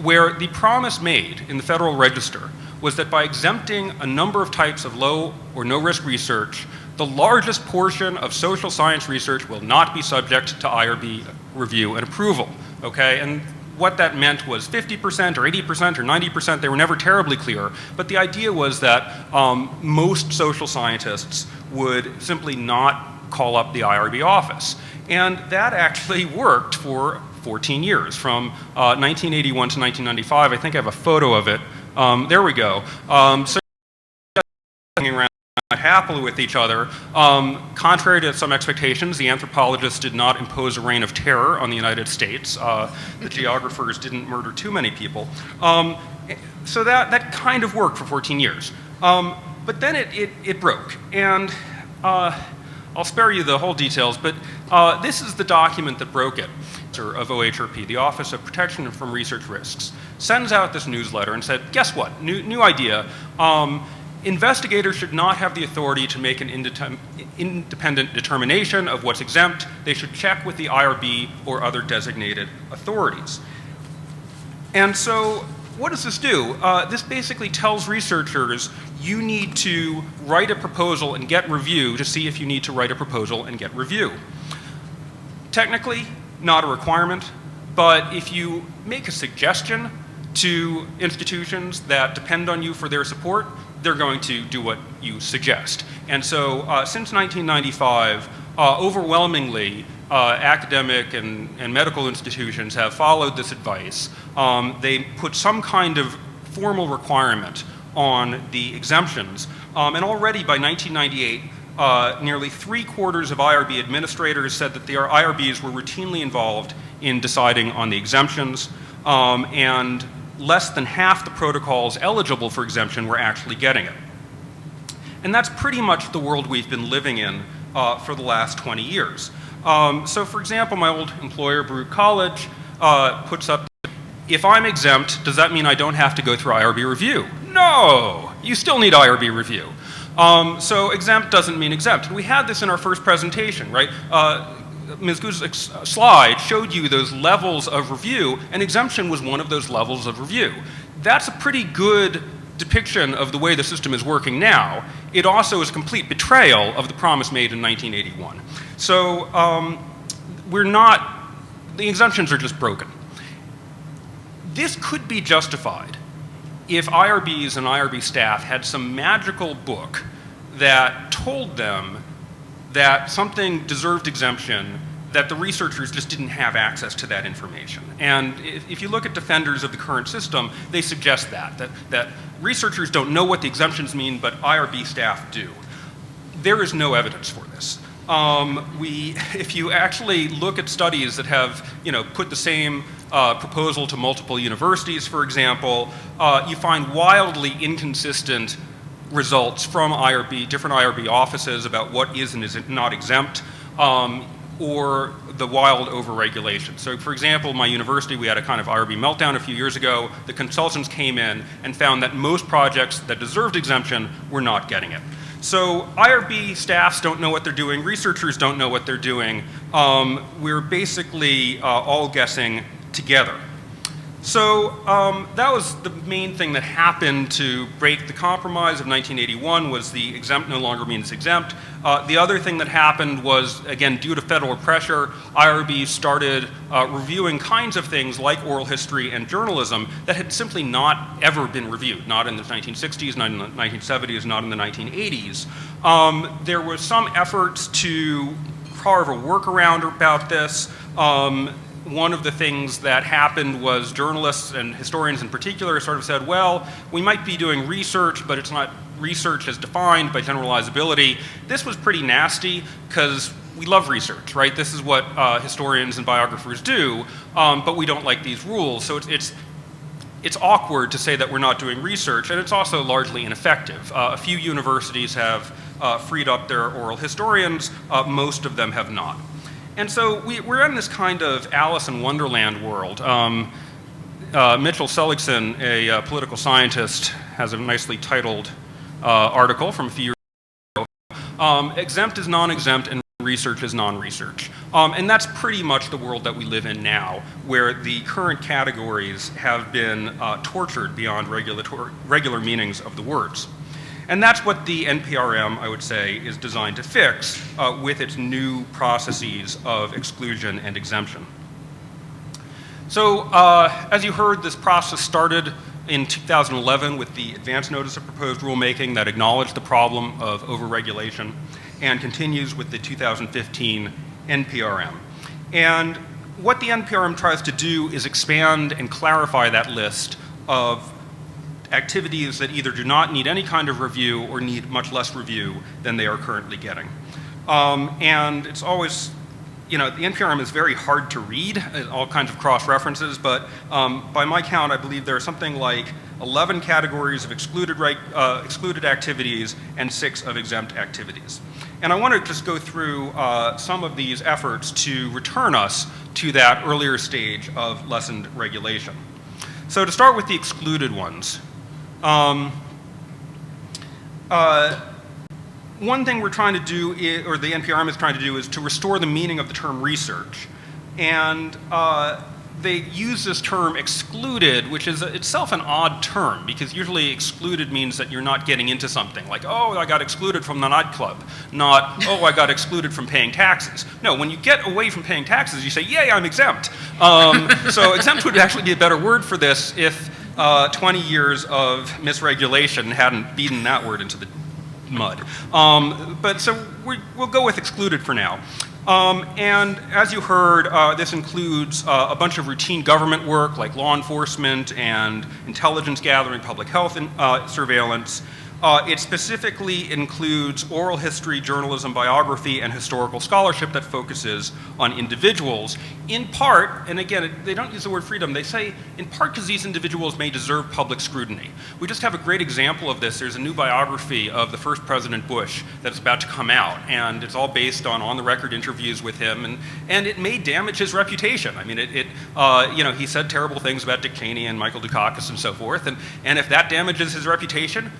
where the promise made in the Federal Register was that by exempting a number of types of low or no risk research, the largest portion of social science research will not be subject to IRB review and approval, okay? And what that meant was 50% or 80% or 90%, they were never terribly clear, but the idea was that most social scientists would simply not call up the IRB office. And that actually worked for 14 years, from 1981 to 1995. I think I have a photo of it. There we go. So hanging around happily with each other. Contrary to some expectations, the anthropologists did not impose a reign of terror on the United States. The geographers didn't murder too many people. so that kind of worked for 14 years. But then it broke. And I'll spare you the whole details, but this is the document that broke it, of OHRP, the Office of Protection from Research Risks, sends out this newsletter and said, guess what, new idea. Investigators should not have the authority to make an independent determination of what's exempt. They should check with the IRB or other designated authorities. And so what does this do? This basically tells researchers you need to write a proposal and get review to see if you need to write a proposal and get review. Technically, not a requirement, but if you make a suggestion to institutions that depend on you for their support, they're going to do what you suggest. And so since 1995, overwhelmingly, academic and medical institutions have followed this advice. They put some kind of formal requirement on the exemptions. And already by 1998, nearly 3/4 of IRB administrators said that their IRBs were routinely involved in deciding on the exemptions, and less than half the protocols eligible for exemption were actually getting it. And that's pretty much the world we've been living in for the last 20 years. So for example, my old employer, Baruch College, puts up, if I'm exempt, does that mean I don't have to go through IRB review? No, you still need IRB review. So exempt doesn't mean exempt. And we had this in our first presentation, right? Ms. Guzik's slide showed you those levels of review, and exemption was one of those levels of review. That's a pretty good depiction of the way the system is working now. It also is a complete betrayal of the promise made in 1981. So the exemptions are just broken. This could be justified if IRBs and IRB staff had some magical book that told them that something deserved exemption, that the researchers just didn't have access to that information. And if you look at defenders of the current system, they suggest that researchers don't know what the exemptions mean, but IRB staff do. There is no evidence for this. If you actually look at studies that have, put the same proposal to multiple universities, for example, you find wildly inconsistent results from different IRB offices about what is and is not exempt, or the wild overregulation. So for example, my university, we had a kind of IRB meltdown a few years ago. The consultants came in and found that most projects that deserved exemption were not getting it. So IRB staffs don't know what they're doing, researchers don't know what they're doing. We're basically all guessing together. So that was the main thing that happened to break the compromise of 1981, was the exempt no longer means exempt. The other thing that happened was, again, due to federal pressure, IRB started reviewing kinds of things like oral history and journalism that had simply not ever been reviewed, not in the 1960s, not in the 1970s, not in the 1980s. There was some efforts to carve a workaround about this. One of the things that happened was journalists and historians in particular sort of said, well, we might be doing research, but it's not research as defined by generalizability. This was pretty nasty because we love research, right? This is what historians and biographers do, but we don't like these rules. So it's awkward to say that we're not doing research, and it's also largely ineffective. A few universities have freed up their oral historians, most of them have not. And so we're in this kind of Alice in Wonderland world. Mitchell Seligson, a political scientist, has a nicely titled article from a few years ago. Exempt is non-exempt and research is non-research. And that's pretty much the world that we live in now, where the current categories have been tortured beyond regular meanings of the words. And that's what the NPRM, I would say, is designed to fix with its new processes of exclusion and exemption. So as you heard, this process started in 2011 with the advance notice of proposed rulemaking that acknowledged the problem of overregulation, and continues with the 2015 NPRM. And what the NPRM tries to do is expand and clarify that list of activities that either do not need any kind of review or need much less review than they are currently getting. And it's always you know, the NPRM is very hard to read, all kinds of cross-references, but by my count, I believe there are something like 11 categories of excluded activities and 6 of exempt activities. And I want to just go through some of these efforts to return us to that earlier stage of lessened regulation. So to start with the excluded ones, one thing we're trying to do, or the NPRM is trying to do, is to restore the meaning of the term research. And they use this term excluded, which is itself an odd term, because usually excluded means that you're not getting into something, like, oh, I got excluded from the nightclub, not, oh, I got excluded from paying taxes. No, when you get away from paying taxes, you say, yay, I'm exempt. So exempt would actually be a better word for this if 20 years of misregulation hadn't beaten that word into the mud. But so we'll go with excluded for now. And as you heard, this includes a bunch of routine government work like law enforcement and intelligence gathering, public health surveillance. It specifically includes oral history, journalism, biography, and historical scholarship that focuses on individuals, in part, and again, they don't use the word freedom, they say in part because these individuals may deserve public scrutiny. We just have a great example of this. There's a new biography of the first President Bush that's about to come out, and it's all based on the record interviews with him, and it may damage his reputation. I mean, you know, he said terrible things about Dick Cheney and Michael Dukakis and so forth, and if that damages his reputation,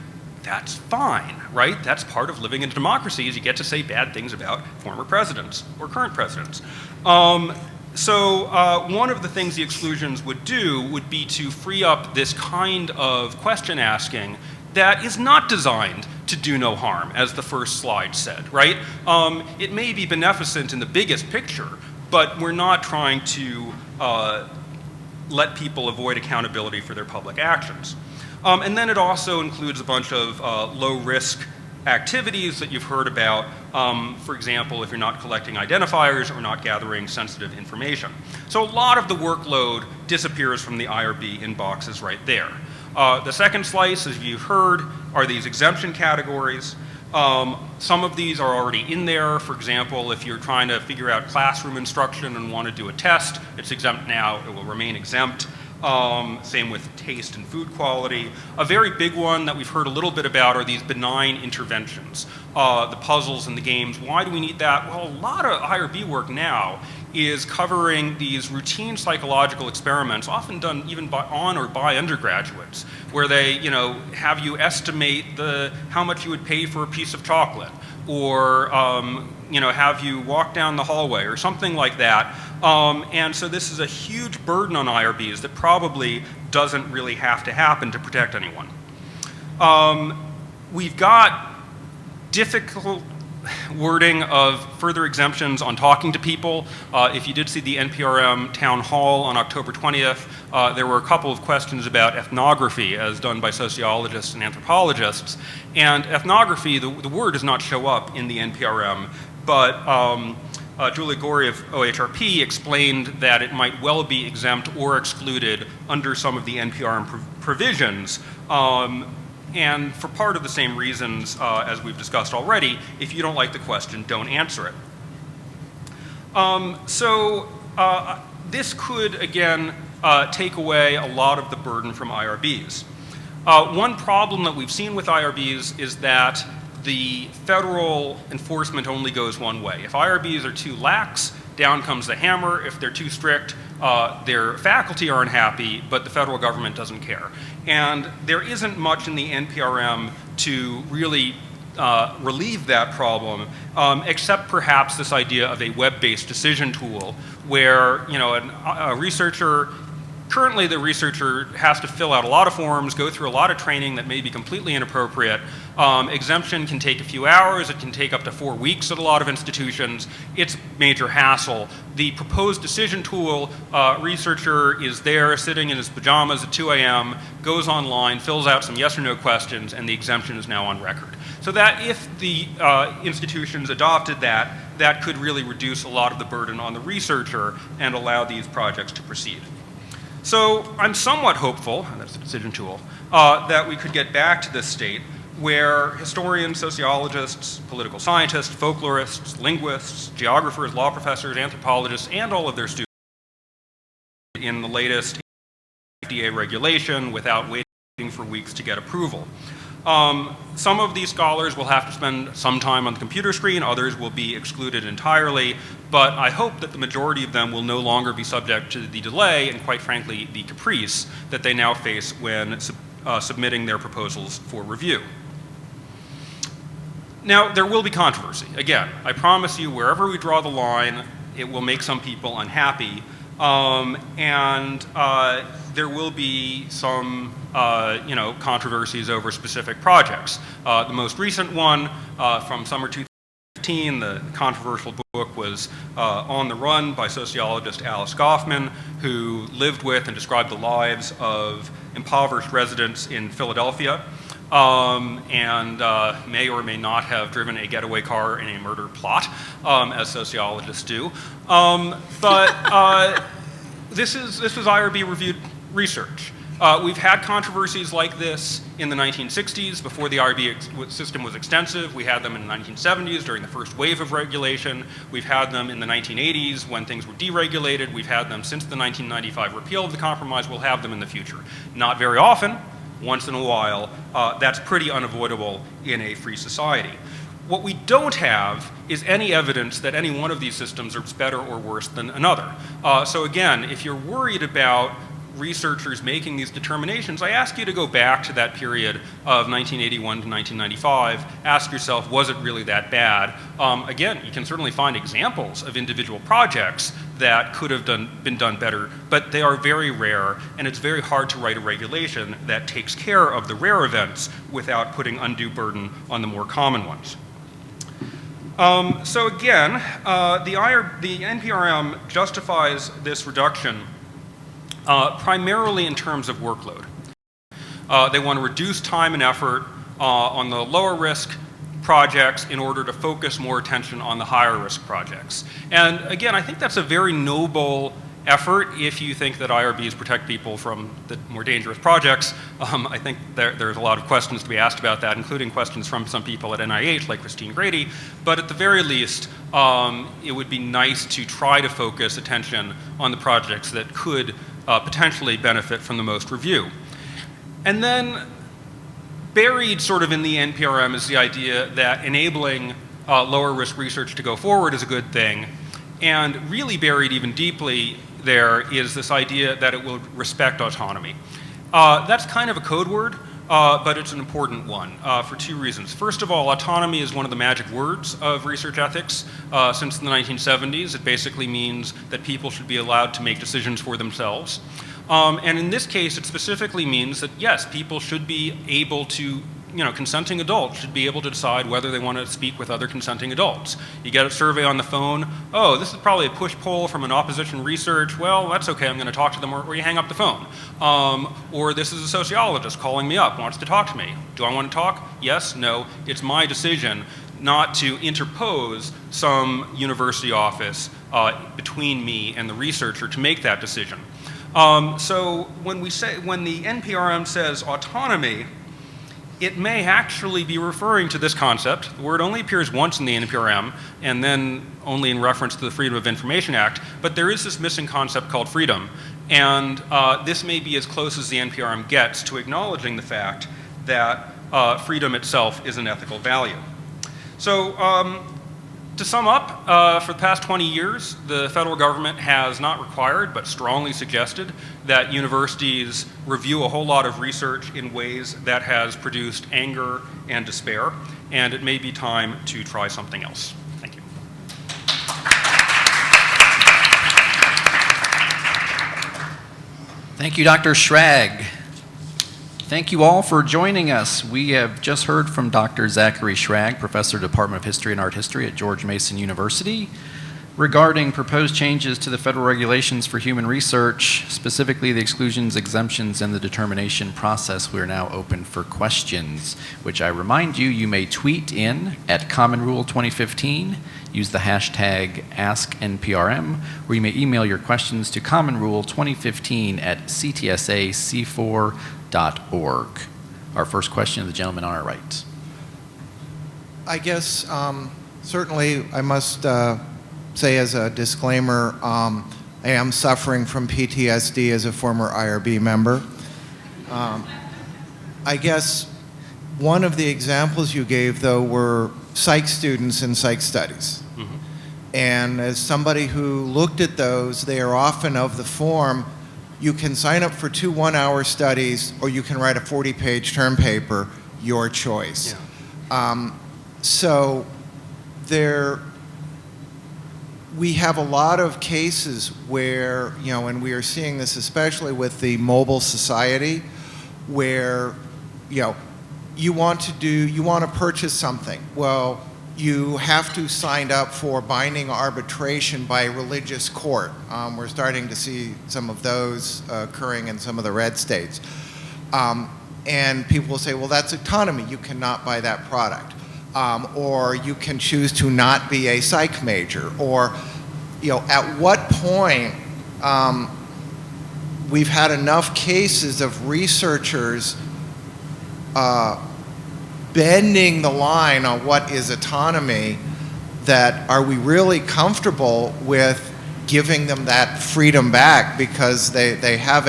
that's fine, right? That's part of living in a democracy, is you get to say bad things about former presidents or current presidents. So one of the things the exclusions would do would be to free up this kind of question asking that is not designed to do no harm, as the first slide said, right? It may be beneficent in the biggest picture, but we're not trying to let people avoid accountability for their public actions. And then it also includes a bunch of low-risk activities that you've heard about. For example, if you're not collecting identifiers or not gathering sensitive information. So a lot of the workload disappears from the IRB inboxes right there. The second slice, as you've heard, are these exemption categories. Some of these are already in there. For example, if you're trying to figure out classroom instruction and want to do a test, it's exempt now, it will remain exempt. Same with taste and food quality. A very big one that we've heard a little bit about are these benign interventions, the puzzles and the games. Why do we need that? Well, a lot of IRB work now is covering these routine psychological experiments, often done even on or by undergraduates, where they, you know, have you estimate how much you would pay for a piece of chocolate, or you know, have you walk down the hallway or something like that. And so this is a huge burden on IRBs that probably doesn't really have to happen to protect anyone. We've got difficult wording of further exemptions on talking to people. If you did see the NPRM town hall on October 20th, there were a couple of questions about ethnography as done by sociologists and anthropologists. And ethnography, the word does not show up in the NPRM, but Julie Gorey of OHRP explained that it might well be exempt or excluded under some of the NPRM provisions. And for part of the same reasons as we've discussed already, if you don't like the question, don't answer it. This could, again, take away a lot of the burden from IRBs. One problem that we've seen with IRBs is that the federal enforcement only goes one way. If IRBs are too lax, down comes the hammer. If they're too strict, their faculty are unhappy, but the federal government doesn't care. And there isn't much in the NPRM to really relieve that problem, except perhaps this idea of a web-based decision tool where, you know, a researcher, currently the researcher has to fill out a lot of forms, go through a lot of training that may be completely inappropriate. Exemption can take a few hours, it can take up to 4 weeks at a lot of institutions. It's major hassle. The proposed decision tool, researcher is there sitting in his pajamas at 2 a.m., goes online, fills out some yes or no questions, and the exemption is now on record. So that if the institutions adopted that, that could really reduce a lot of the burden on the researcher and allow these projects to proceed. So I'm somewhat hopeful, and that's the decision tool, that we could get back to this state. where historians, sociologists, political scientists, folklorists, linguists, geographers, law professors, anthropologists, and all of their students in the latest FDA regulation without waiting for weeks to get approval. Some of these scholars will have to spend some time on the computer screen, others will be excluded entirely, but I hope that the majority of them will no longer be subject to the delay and, quite frankly, the caprice that they now face when submitting their proposals for review. Now, there will be controversy. Again, I promise you, wherever we draw the line, it will make some people unhappy, there will be some controversies over specific projects. The most recent one from summer 2015, the controversial book was On the Run by sociologist Alice Goffman, who lived with and described the lives of impoverished residents in Philadelphia, may or may not have driven a getaway car in a murder plot, as sociologists do. This was IRB reviewed research. We've had controversies like this in the 1960s, before the IRB system was extensive. We had them in the 1970s during the first wave of regulation. We've had them in the 1980s when things were deregulated. We've had them since the 1995 repeal of the compromise. We'll have them in the future. Not very often, once in a while. That's pretty unavoidable in a free society. What we don't have is any evidence that any one of these systems is better or worse than another. So again, if you're worried about researchers making these determinations, I ask you to go back to that period of 1981 to 1995. Ask yourself, was it really that bad? Again, you can certainly find examples of individual projects that could have been done better, but they are very rare, and it's very hard to write a regulation that takes care of the rare events without putting undue burden on the more common ones. So again, the NPRM justifies this reduction primarily in terms of workload. They want to reduce time and effort on the lower risk projects in order to focus more attention on the higher risk projects. And again, I think that's a very noble effort if you think that IRBs protect people from the more dangerous projects. I think there's a lot of questions to be asked about that, including questions from some people at NIH, like Christine Grady. But at the very least, it would be nice to try to focus attention on the projects that could potentially benefit from the most review. And then buried sort of in the NPRM is the idea that enabling lower risk research to go forward is a good thing. And really buried even deeply there is this idea that it will respect autonomy. That's kind of a code word, but it's an important one for two reasons. First of all, autonomy is one of the magic words of research ethics since the 1970s. It basically means that people should be allowed to make decisions for themselves. And in this case, it specifically means that, yes, people should be able to, consenting adults should be able to decide whether they want to speak with other consenting adults. You get a survey on the phone, oh, this is probably a push poll from an opposition research, well, that's okay, I'm going to talk to them, or you hang up the phone. Or this is a sociologist calling me up, wants to talk to me. Do I want to talk? Yes, no, it's my decision not to interpose some university office between me and the researcher to make that decision. So when the NPRM says autonomy, it may actually be referring to this concept. The word only appears once in the NPRM, and then only in reference to the Freedom of Information Act, but there is this missing concept called freedom. And this may be as close as the NPRM gets to acknowledging the fact that freedom itself is an ethical value. So to sum up, for the past 20 years, the federal government has not required, but strongly suggested that universities review a whole lot of research in ways that has produced anger and despair, and it may be time to try something else. Thank you. Thank you, Dr. Schrag. Thank you all for joining us. We have just heard from Dr. Zachary Schrag, Professor, Department of History and Art History at George Mason University, regarding proposed changes to the federal regulations for human research, specifically the exclusions, exemptions, and the determination process. We are now open for questions, which I remind you, you may tweet in at Common Rule 2015, use the hashtag AskNPRM, or you may email your questions to commonrule2015@ctsac4.org. Our first question, the gentleman on our right. I guess certainly I must say as a disclaimer, I am suffering from PTSD as a former IRB member. I guess one of the examples you gave, though, were psych students in psych studies. Mm-hmm. And as somebody who looked at those, they are often of the form, you can sign up for 2 one-hour studies, or you can write a 40-page term paper, your choice. Yeah. So we have a lot of cases where, and we are seeing this especially with the mobile society, where, you want to purchase something. Well, you have to sign up for binding arbitration by a religious court. We're starting to see some of those occurring in some of the red states. And people will say, well, that's autonomy. You cannot buy that product. Or you can choose to not be a psych major. Or, at what point we've had enough cases of researchers bending the line on what is autonomy, that are we really comfortable with giving them that freedom back, because they have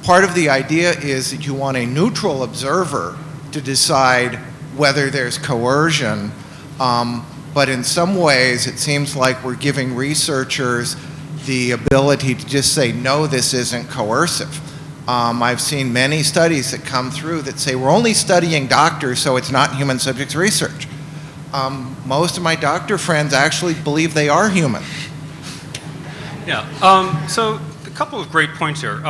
part of the idea is that you want a neutral observer to decide whether there's coercion, but in some ways it seems like we're giving researchers the ability to just say, no, this isn't coercive. I've seen many studies that come through that say we're only studying doctors, so it's not human subjects research. Most of my doctor friends actually believe they are human. Yeah, so a couple of great points here.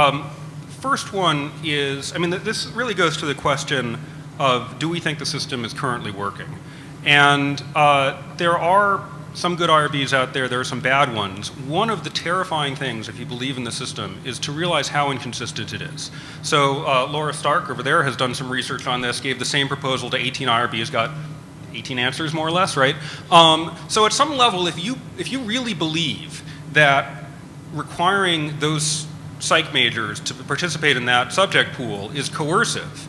First one is, this really goes to the question of, do we think the system is currently working? And there are some good IRBs out there, there are some bad ones. One of the terrifying things, if you believe in the system, is to realize how inconsistent it is. So Laura Stark over there has done some research on this, gave the same proposal to 18 IRBs, got 18 answers more or less, right? So at some level, if you really believe that requiring those psych majors to participate in that subject pool is coercive,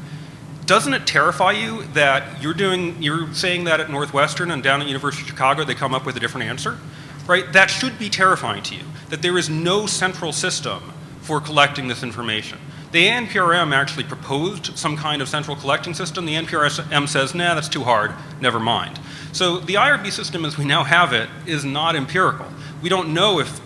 doesn't it terrify you that you're saying that at Northwestern and down at University of Chicago they come up with a different answer, right? That should be terrifying to you, that there is no central system for collecting this information. The ANPRM actually proposed some kind of central collecting system. The NPRM says, nah, that's too hard, never mind. So the IRB system as we now have it is not empirical. We don't know if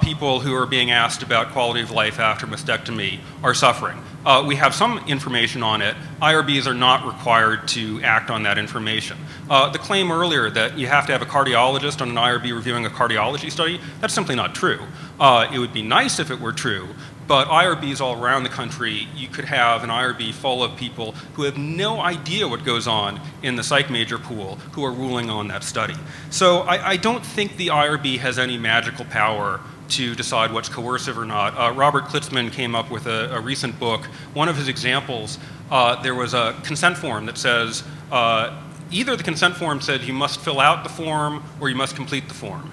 people who are being asked about quality of life after mastectomy are suffering. We have some information on it. IRBs are not required to act on that information. The claim earlier that you have to have a cardiologist on an IRB reviewing a cardiology study, that's simply not true. It would be nice if it were true, but IRBs all around the country, you could have an IRB full of people who have no idea what goes on in the psych major pool who are ruling on that study. So I don't think the IRB has any magical power to decide what's coercive or not. Robert Klitzman came up with a recent book. One of his examples, there was a consent form that says, either the consent form said you must fill out the form or you must complete the form.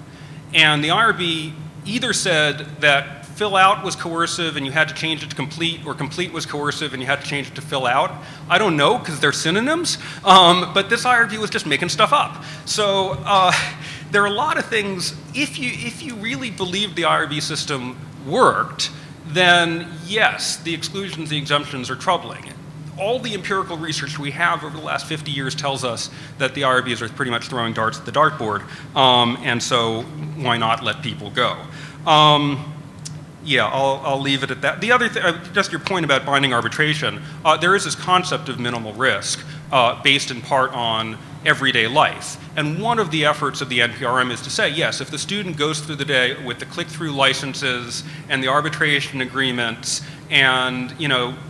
And the IRB either said that fill out was coercive and you had to change it to complete, or complete was coercive and you had to change it to fill out. I don't know, because they're synonyms, but this IRB was just making stuff up. So there are a lot of things, if you really believed the IRB system worked, then yes, the exclusions, the exemptions are troubling. All the empirical research we have over the last 50 years tells us that the IRBs are pretty much throwing darts at the dartboard, and so why not let people go? Yeah, I'll leave it at that. The other thing, just your point about binding arbitration, there is this concept of minimal risk based in part on everyday life. And one of the efforts of the NPRM is to say, yes, if the student goes through the day with the click-through licenses and the arbitration agreements, and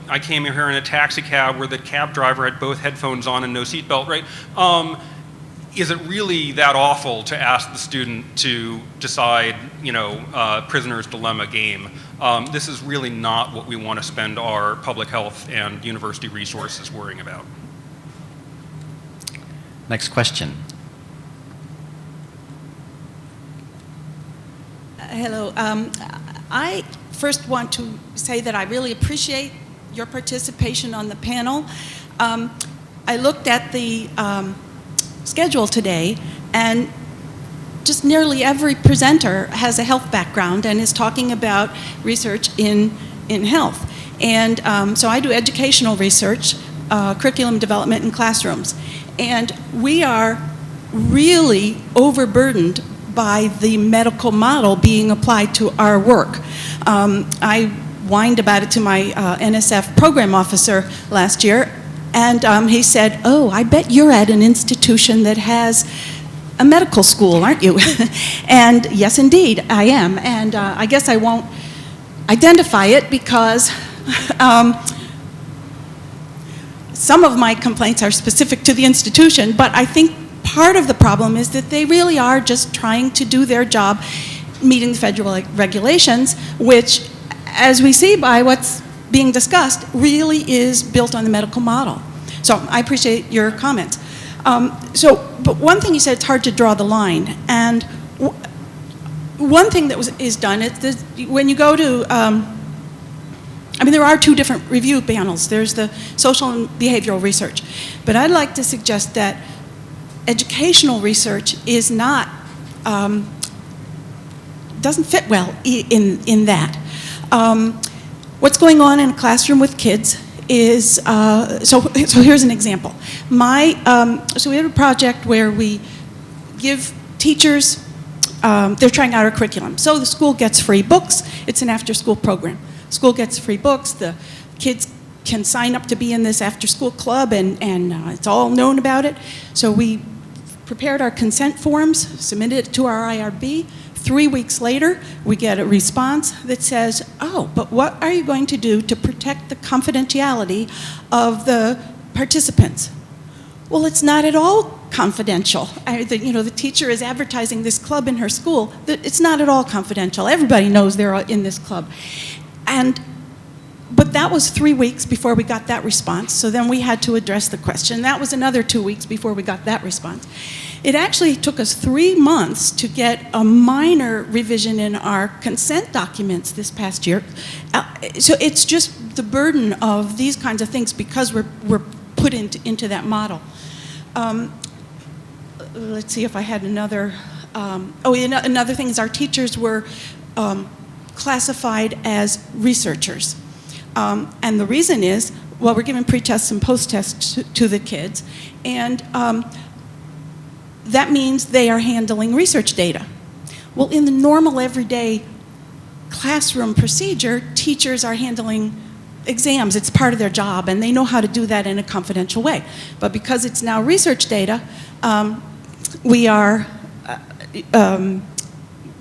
I came here in a taxi cab where the cab driver had both headphones on and no seatbelt, right? Is it really that awful to ask the student to decide, prisoner's dilemma game? This is really not what we want to spend our public health and university resources worrying about. Next question. Hello. I first want to say that I really appreciate your participation on the panel. I looked at the schedule today, and just nearly every presenter has a health background and is talking about research in health. And so I do educational research, curriculum development in classrooms. And we are really overburdened by the medical model being applied to our work. I whined about it to my NSF program officer last year, and he said, "Oh, I bet you're at an institution that has a medical school, aren't you?" And yes, indeed, I am. And I guess I won't identify it because some of my complaints are specific to the institution, but I think part of the problem is that they really are just trying to do their job meeting the federal regulations, which, as we see by what's being discussed, really is built on the medical model. So I appreciate your comments. But one thing you said, it's hard to draw the line. And one thing that is done, is when you go to, I mean, there are two different review panels. There's the social and behavioral research. But I'd like to suggest that educational research is not, doesn't fit well in that. What's going on in a classroom with kids is, so here's an example. So we have a project where we give teachers, they're trying out our curriculum. So the school gets free books. It's an after-school program. School gets free books. The kids can sign up to be in this after-school club, and it's all known about it. So we prepared our consent forms, submitted it to our IRB. 3 weeks later, we get a response that says, "Oh, but what are you going to do to protect the confidentiality of the participants?" Well, it's not at all confidential. The teacher is advertising this club in her school. It's not at all confidential. Everybody knows they're in this club. But that was 3 weeks before we got that response. So then we had to address the question. That was another 2 weeks before we got that response. It actually took us 3 months to get a minor revision in our consent documents this past year. So it's just the burden of these kinds of things because we're put into that model. Let's see if I had another. Another thing is our teachers were classified as researchers. And the reason is, well, we're giving pre-tests and post-tests to the kids, and that means they are handling research data. Well, in the normal everyday classroom procedure, teachers are handling exams. It's part of their job, and they know how to do that in a confidential way. But because it's now research data,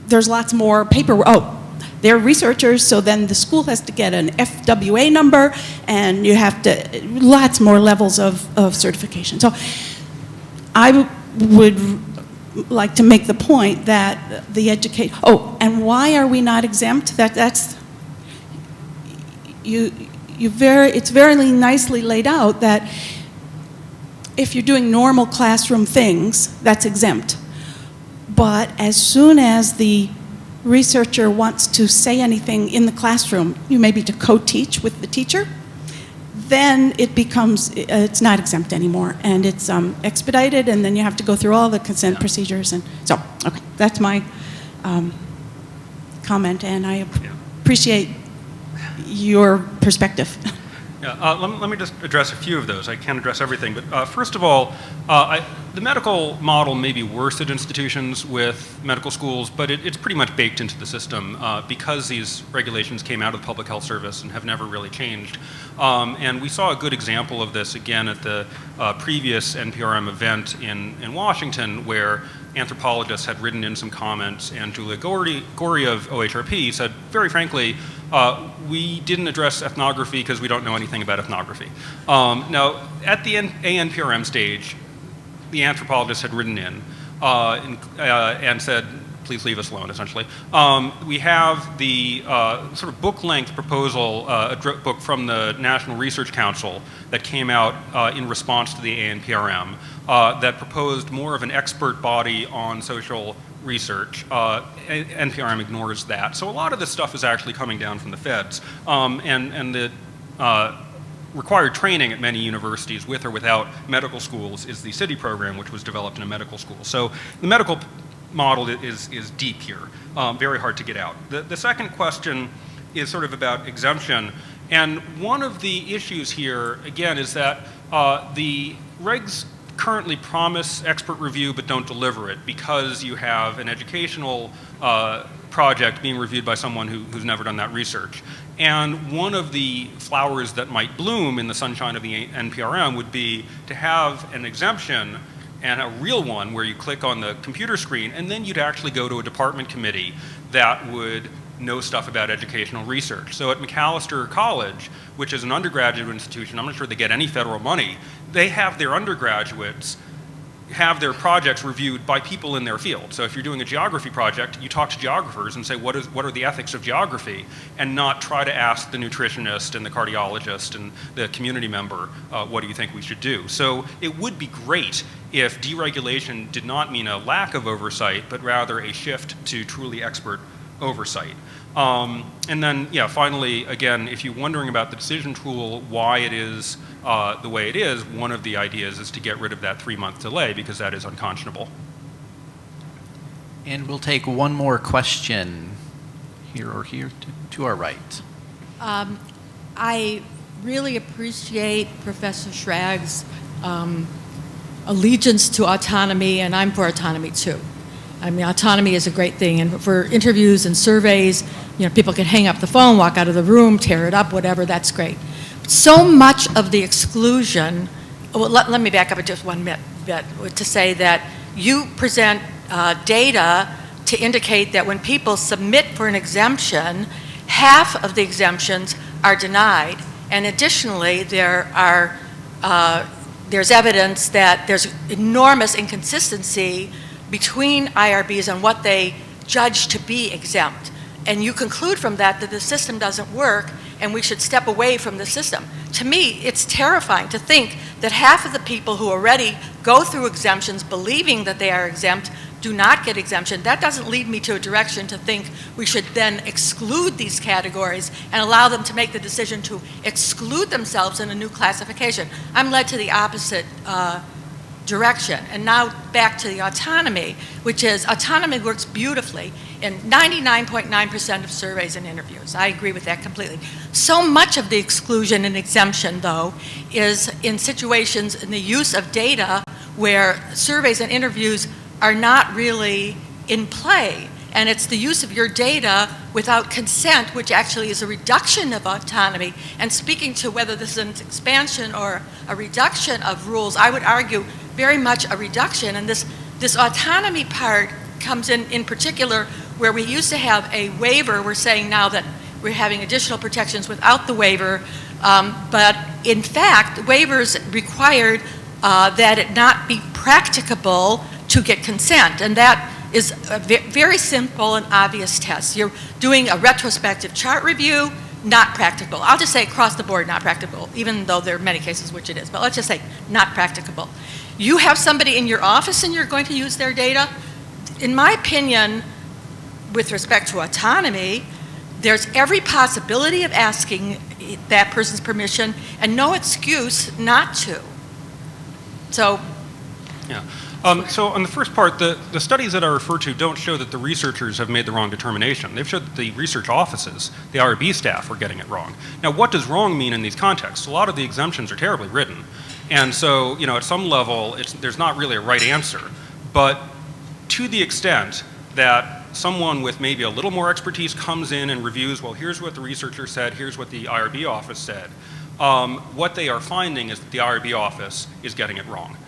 there's lots more paperwork. Oh, they're researchers, so then the school has to get an FWA number, and you have to, lots more levels of certification. So I would like to make the point that the and why are we not exempt? It's very nicely laid out that if you're doing normal classroom things, that's exempt. But as soon as the researcher wants to say anything in the classroom, maybe to co-teach with the teacher, then it becomes, it's not exempt anymore, and it's expedited, and then you have to go through all the consent procedures. And so, okay, that's my comment, and I appreciate your perspective. Yeah, let me just address a few of those. I can't address everything, but first of all, the medical model may be worse at institutions with medical schools, but it's pretty much baked into the system because these regulations came out of the Public Health Service and have never really changed. And we saw a good example of this again at the previous NPRM event in Washington, where anthropologists had written in some comments, and Julia Gorey of OHRP said, very frankly, we didn't address ethnography because we don't know anything about ethnography. Now, at the ANPRM stage, the anthropologists had written in and said, please leave us alone, essentially. We have the sort of book-length proposal, a book from the National Research Council that came out in response to the ANPRM that proposed more of an expert body on social research. NPRM ignores that. So a lot of this stuff is actually coming down from the feds. And the required training at many universities with or without medical schools is the CITY program, which was developed in a medical school. So the medical model is deep here, very hard to get out. The second question is sort of about exemption. And one of the issues here, again, is that the regs currently promise expert review but don't deliver it because you have an educational project being reviewed by someone who's never done that research. And one of the flowers that might bloom in the sunshine of the NPRM would be to have an exemption, and a real one where you click on the computer screen and then you'd actually go to a department committee that would know stuff about educational research. So at Macalester College, which is an undergraduate institution, I'm not sure they get any federal money, they have their undergraduates have their projects reviewed by people in their field. So if you're doing a geography project, you talk to geographers and say, what are the ethics of geography, and not try to ask the nutritionist and the cardiologist and the community member, what do you think we should do? So it would be great if deregulation did not mean a lack of oversight, but rather a shift to truly expert oversight. And then, yeah, finally, again, if you're wondering about the decision tool, why it is the way it is, one of the ideas is to get rid of that 3-month delay because that is unconscionable. And we'll take one more question here or here to our right. I really appreciate Professor Schrag's allegiance to autonomy, and I'm for autonomy too. I mean, autonomy is a great thing, and for interviews and surveys, you know, people can hang up the phone, walk out of the room, tear it up, whatever, that's great. But so much of the exclusion, well, let me back up just one bit to say that you present data to indicate that when people submit for an exemption, half of the exemptions are denied, and additionally, there's evidence that there's enormous inconsistency between IRBs and what they judge to be exempt. And you conclude from that that the system doesn't work and we should step away from the system. To me, it's terrifying to think that half of the people who already go through exemptions believing that they are exempt do not get exemption. That doesn't lead me to a direction to think we should then exclude these categories and allow them to make the decision to exclude themselves in a new classification. I'm led to the opposite direction. And now back to the autonomy, which is autonomy works beautifully in 99.9% of surveys and interviews. I agree with that completely. So much of the exclusion and exemption, though, is in situations in the use of data where surveys and interviews are not really in play. And it's the use of your data without consent, which actually is a reduction of autonomy. And speaking to whether this is an expansion or a reduction of rules, I would argue very much a reduction. And this autonomy part comes in particular where we used to have a waiver. We're saying now that we're having additional protections without the waiver. But in fact, waivers required that it not be practicable to get consent. And that is a very simple and obvious test. You're doing a retrospective chart review, not practicable. I'll just say across the board, not practicable, even though there are many cases which it is. But let's just say not practicable. You have somebody in your office and you're going to use their data. In my opinion, with respect to autonomy, there's every possibility of asking that person's permission and no excuse not to. So, yeah. So on the first part, the studies that I refer to don't show that the researchers have made the wrong determination. They've showed that the research offices, the IRB staff, are getting it wrong. Now, what does wrong mean in these contexts? A lot of the exemptions are terribly written. And so, you know, at some level, there's not really a right answer. But to the extent that someone with maybe a little more expertise comes in and reviews, well, here's what the researcher said, here's what the IRB office said, what they are finding is that the IRB office is getting it wrong.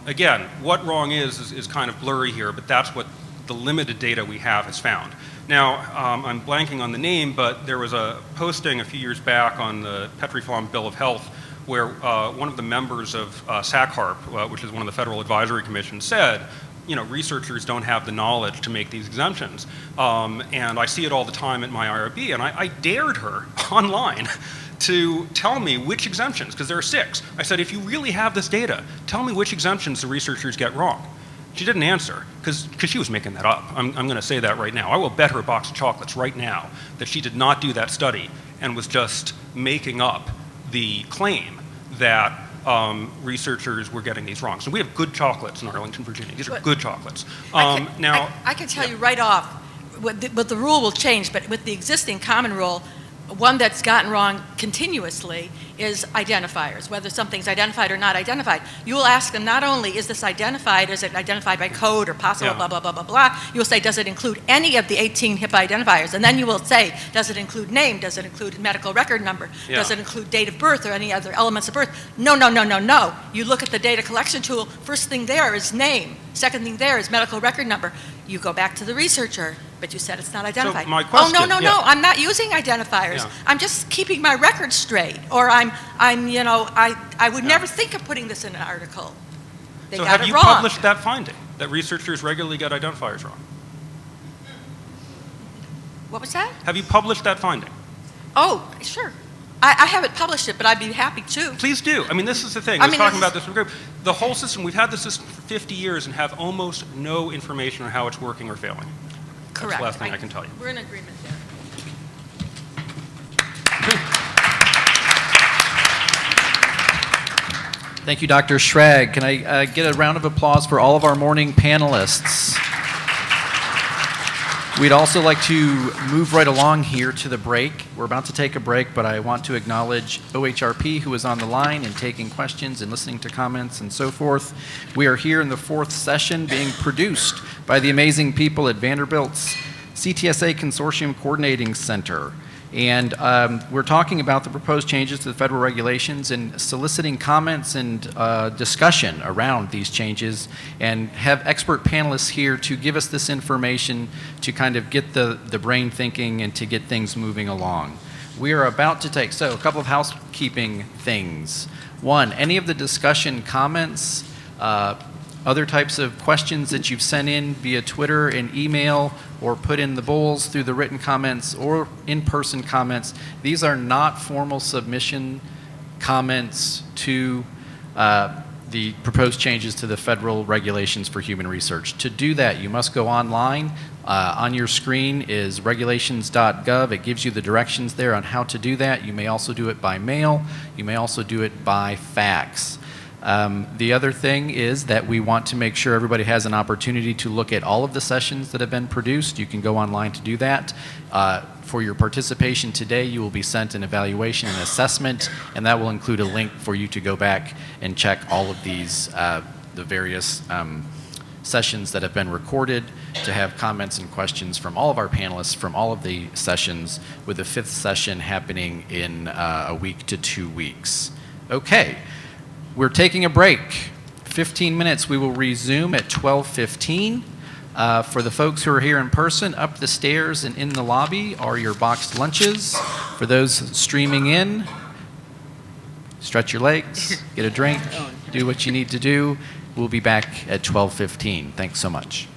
Again, what wrong is kind of blurry here, but that's what the limited data we have has found. Now, I'm blanking on the name, but there was a posting a few years back on the Petri Farm Bill of Health where one of the members of SACHARP, which is one of the Federal Advisory Commissions, said, you know, researchers don't have the knowledge to make these exemptions. And I see it all the time at my IRB, and I dared her online to tell me which exemptions, because there are 6. I said, if you really have this data, tell me which exemptions the researchers get wrong. She didn't answer, because she was making that up. I'm going to say that right now. I will bet her a box of chocolates right now that she did not do that study. and was just making up the claim that researchers were getting these wrong. So we have good chocolates in Arlington, Virginia. These are good chocolates. I can tell you right off, but the rule will change, but with the existing common rule, one that's gotten wrong continuously is identifiers, whether something's identified or not identified. You will ask them not only, is this identified, is it identified by code or possible, blah, blah, blah, blah, blah. You will say, does it include any of the 18 HIPAA identifiers? And then you will say, does it include name? Does it include medical record number? Does it include date of birth or any other elements of birth? No, no, no, no, no. You look at the data collection tool, first thing there is name. Second thing there is medical record number. You go back to the researcher, but you said it's not identified. So my question, oh, no, I'm not using identifiers. Yeah. I'm just keeping my records straight. Or I would never think of putting this in an article. They so got have it you wrong. published that finding, that researchers regularly get identifiers wrong? What was that? Have you published that finding? Oh, sure. I haven't published it, but I'd be happy to. Please do. I mean, this is the thing. I was talking about this in the group. The whole system, we've had the system for 50 years and have almost no information on how it's working or failing. Correct. That's the last thing I can tell you. We're in agreement there. Thank you, Dr. Schrag. Can I get a round of applause for all of our morning panelists? We'd also like to move right along here to the break. We're about to take a break, but I want to acknowledge OHRP, who is on the line and taking questions and listening to comments and so forth. We are here in the fourth session being produced by the amazing people at Vanderbilt's CTSA Consortium Coordinating Center. And we're talking about the proposed changes to the federal regulations and soliciting comments and discussion around these changes, and have expert panelists here to give us this information to kind of get the brain thinking and to get things moving along. We are about to take, so a couple of housekeeping things. One, any of the discussion comments, other types of questions that you've sent in via Twitter and email or put in the bowls through the written comments or in-person comments, these are not formal submission comments to the proposed changes to the federal regulations for human research. To do that, you must go online. On your screen is regulations.gov. It gives you the directions there on how to do that. You may also do it by mail. You may also do it by fax. The other thing is that we want to make sure everybody has an opportunity to look at all of the sessions that have been produced. You can go online to do that. For your participation today, you will be sent an evaluation and assessment, and that will include a link for you to go back and check all of these, the various sessions that have been recorded, to have comments and questions from all of our panelists from all of the sessions, with the fifth session happening in a week to 2 weeks. Okay. We're taking a break. 15 minutes. We will resume at 12:15. For the folks who are here in person, up the stairs and in the lobby are your boxed lunches. For those streaming in, stretch your legs, get a drink, do what you need to do. We'll be back at 12:15. Thanks so much.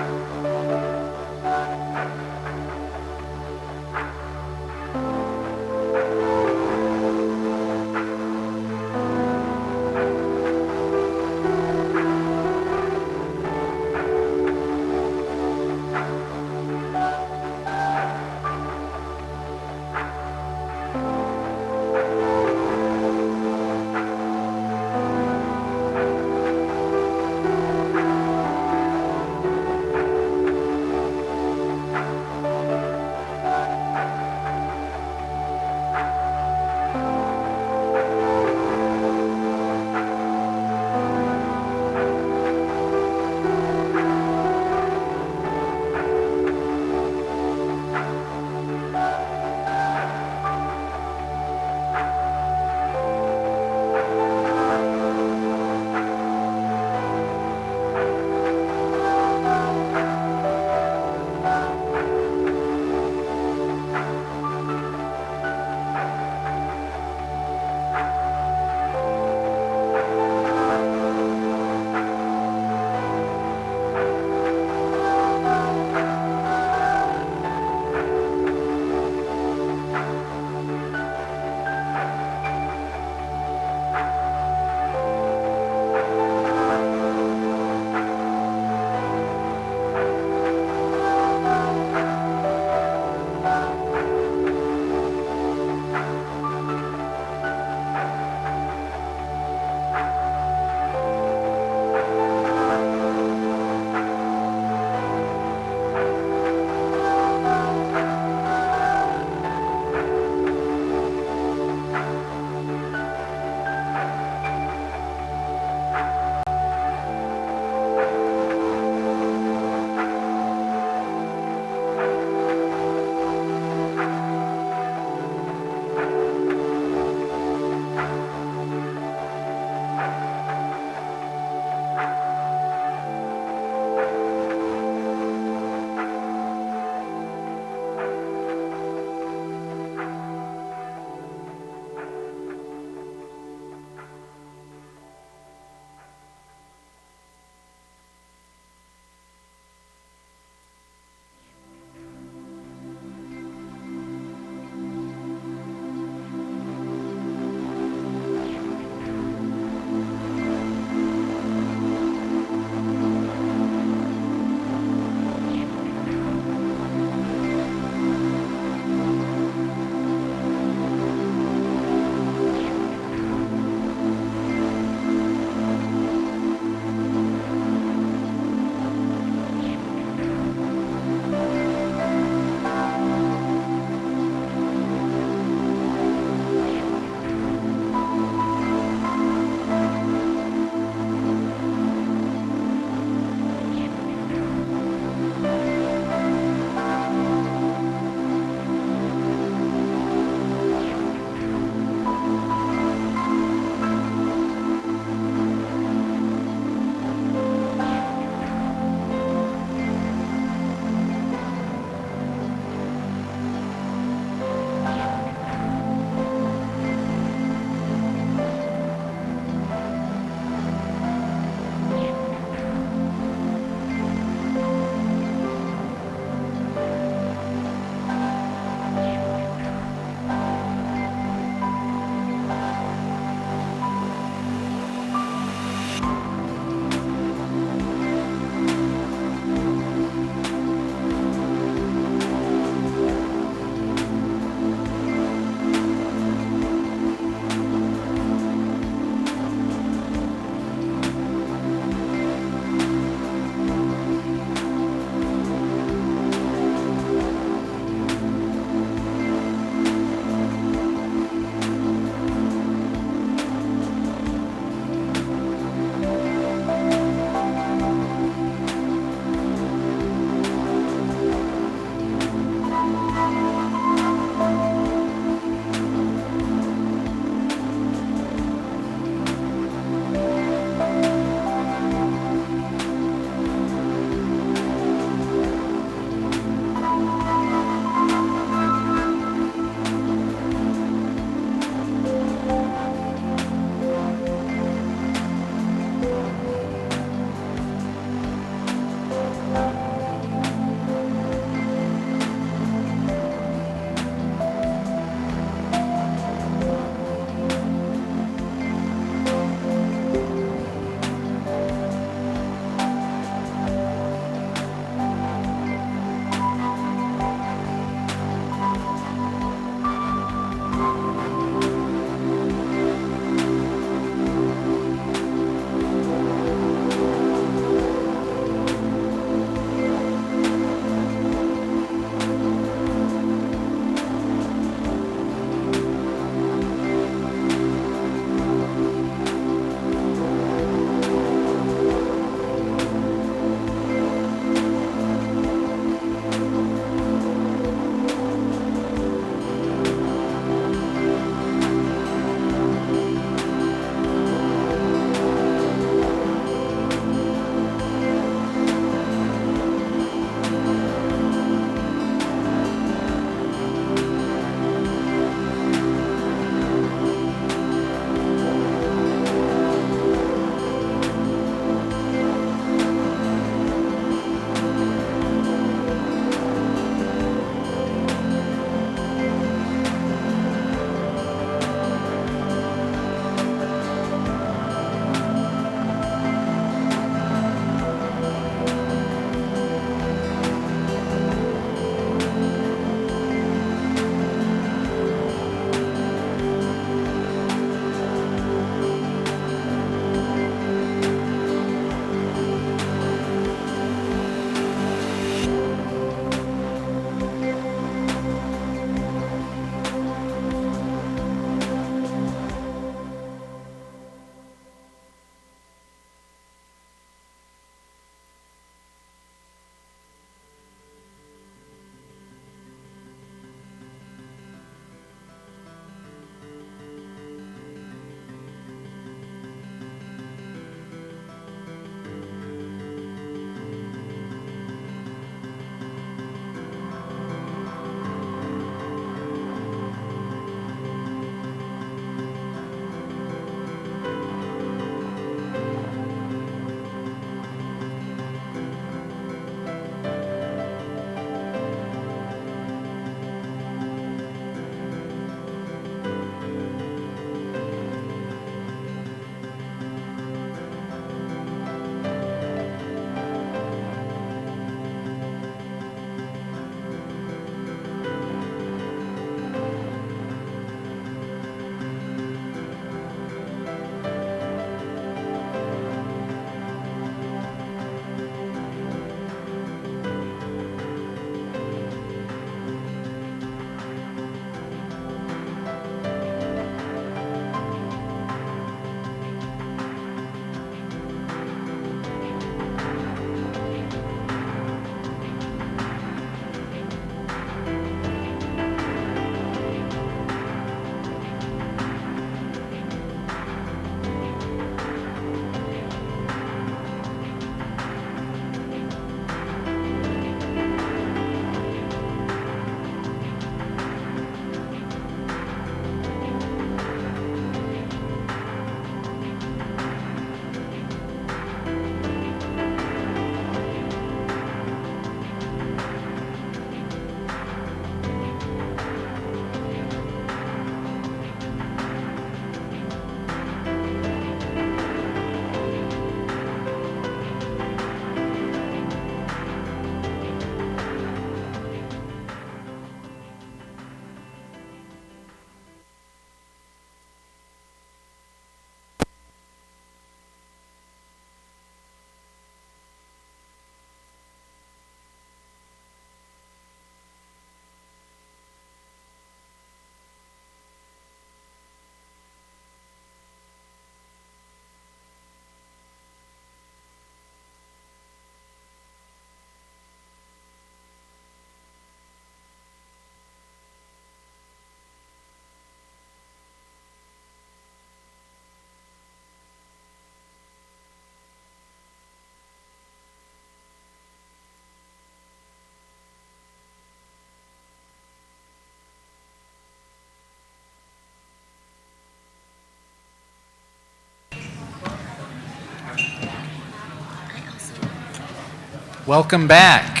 Welcome back.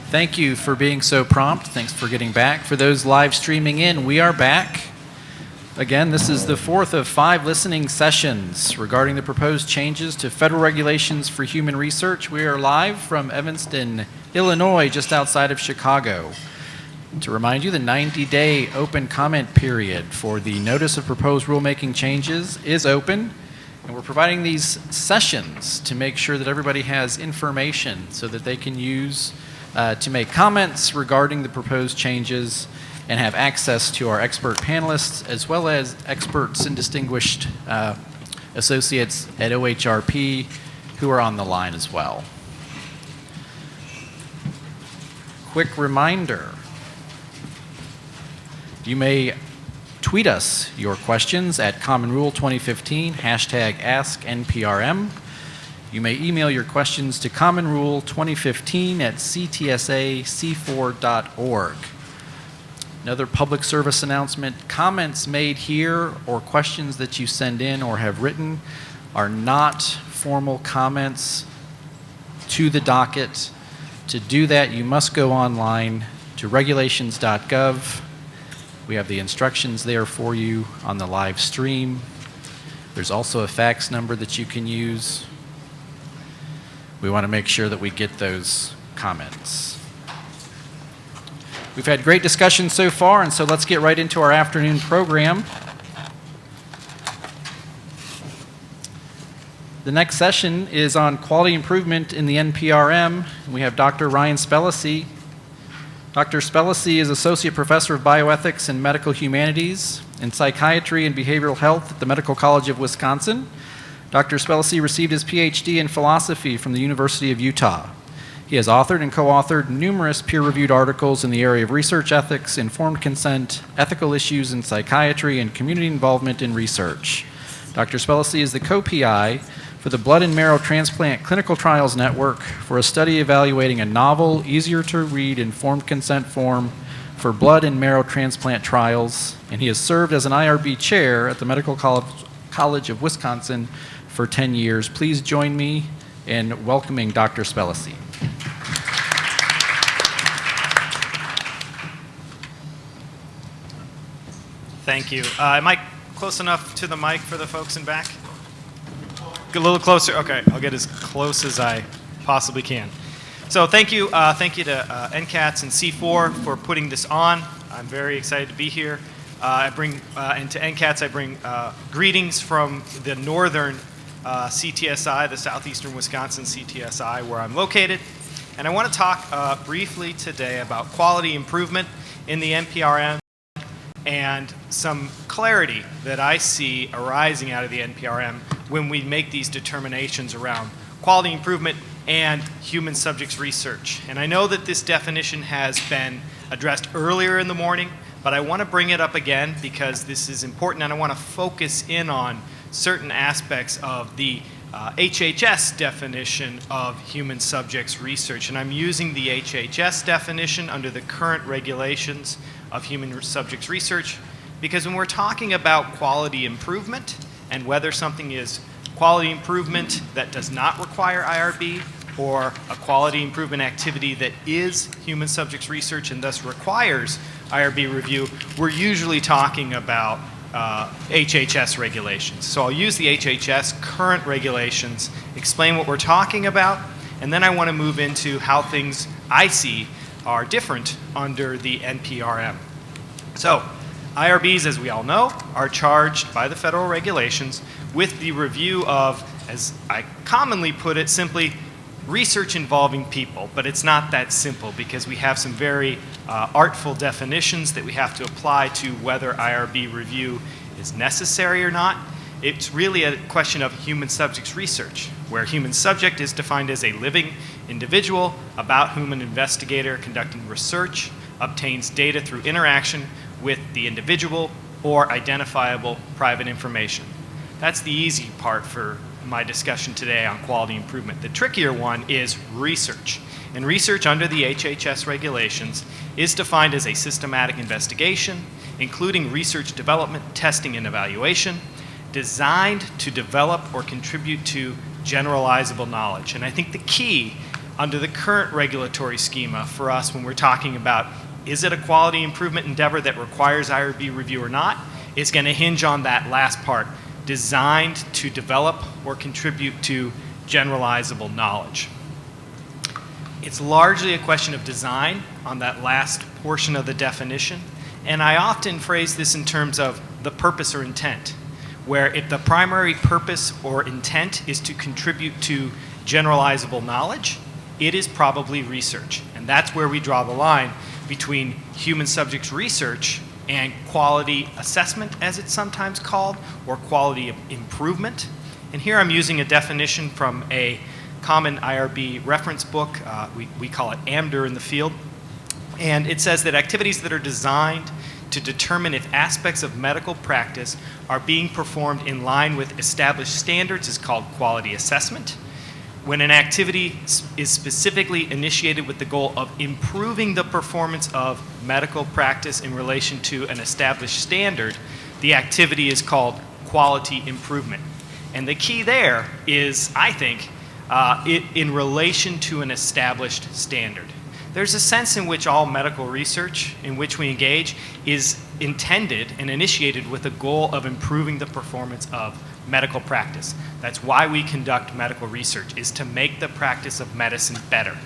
Thank you for being so prompt. Thanks for getting back. For those live streaming in, we are back. Again, this is the fourth of 5 listening sessions regarding the proposed changes to federal regulations for human research. We are live from Evanston, Illinois, just outside of Chicago. To remind you, the 90-day open comment period for the Notice of Proposed Rulemaking Changes is open, and we're providing these sessions to make sure that everybody has information so that they can use to make comments regarding the proposed changes and have access to our expert panelists as well as experts and distinguished associates at OHRP who are on the line as well. Quick reminder, you may tweet us your questions at Common Rule 2015, #AskNPRM. You may email your questions to commonrule2015@ctsac4.org. Another public service announcement, comments made here or questions that you send in or have written are not formal comments to the docket. To do that, you must go online to regulations.gov. We have the instructions there for you on the live stream. There's also a fax number that you can use. We want to make sure that we get those comments. We've had great discussion so far, and so let's get right into our afternoon program. The next session is on quality improvement in the NPRM. We have Dr. Ryan Spellacy. Dr. Spellacy is Associate Professor of Bioethics and Medical Humanities and Psychiatry and Behavioral Health at the Medical College of Wisconsin. Dr. Spellacy received his PhD in philosophy from the University of Utah. He has authored and co-authored numerous peer-reviewed articles in the area of research ethics, informed consent, ethical issues in psychiatry, and community involvement in research. Dr. Spellacy is the co-PI for the Blood and Marrow Transplant Clinical Trials Network for a study evaluating a novel, easier-to-read informed consent form for blood and marrow transplant trials, and he has served as an IRB chair at the Medical College of Wisconsin for 10 years. Please join me in welcoming Dr. Spellacy. Thank you. Am I close enough to the mic for the folks in back? A little closer? Okay, I'll get as close as I possibly can. So thank you to NCATS and C4 for putting this on. I'm very excited to be here. And to NCATS, I bring greetings from the northern CTSI, the southeastern Wisconsin CTSI, where I'm located. And I want to talk briefly today about quality improvement in the NPRM and some clarity that I see arising out of the NPRM when we make these determinations around quality improvement and human subjects research. And I know that this definition has been addressed earlier in the morning, but I want to bring it up again because this is important, and I want to focus in on certain aspects of the HHS definition of human subjects research. And I'm using the HHS definition under the current regulations of human subjects research because when we're talking about quality improvement and whether something is quality improvement that does not require IRB or a quality improvement activity that is human subjects research and thus requires IRB review, we're usually talking about HHS regulations. So I'll use the HHS current regulations, explain what we're talking about, and then I want to move into how things I see are different under the NPRM. So IRBs, as we all know, are charged by the federal regulations with the review of, as I commonly put it, simply research involving people. But it's not that simple because we have some very artful definitions that we have to apply to whether IRB review is necessary or not. It's really a question of human subjects research, where human subject is defined as a living individual about whom an investigator conducting research obtains data through interaction with the individual or identifiable private information. That's the easy part for my discussion today on quality improvement. The trickier one is research. And research under the HHS regulations is defined as a systematic investigation, including research development, testing, and evaluation, designed to develop or contribute to generalizable knowledge. And I think the key under the current regulatory schema for us when we're talking about is it a quality improvement endeavor that requires IRB review or not, is going to hinge on that last part, designed to develop or contribute to generalizable knowledge. It's largely a question of design on that last portion of the definition, and I often phrase this in terms of the purpose or intent, where if the primary purpose or intent is to contribute to generalizable knowledge, it is probably research. And that's where we draw the line between human subjects research and quality assessment, as it's sometimes called, or quality improvement. And here I'm using a definition from a common IRB reference book. We call it AMDR in the field. And it says that activities that are designed to determine if aspects of medical practice are being performed in line with established standards is called quality assessment. When an activity is specifically initiated with the goal of improving the performance of medical practice in relation to an established standard, the activity is called quality improvement. And the key there is, I think, in relation to an established standard. There's a sense in which all medical research in which we engage is intended and initiated with the goal of improving the performance of medical practice. That's why we conduct medical research, is to make the practice of medicine better.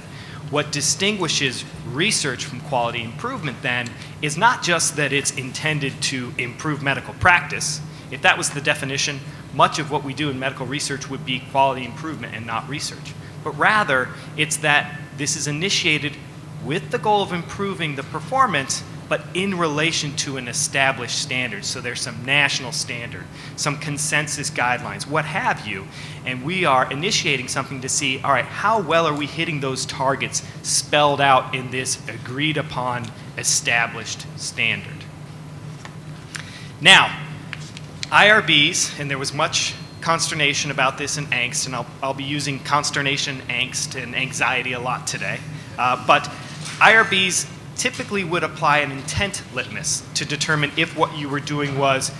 What distinguishes research from quality improvement then is not just that it's intended to improve medical practice. If that was the definition, much of what we do in medical research would be quality improvement and not research. But rather, it's that this is initiated with the goal of improving the performance, but in relation to an established standard. So there's some national standard, some consensus guidelines, what have you, and we are initiating something to see, all right, how well are we hitting those targets spelled out in this agreed upon established standard. Now, IRBs, and there was much consternation about this and angst, and I'll be using consternation, angst, and anxiety a lot today, but IRBs typically would apply an intent litmus to determine if what you were doing was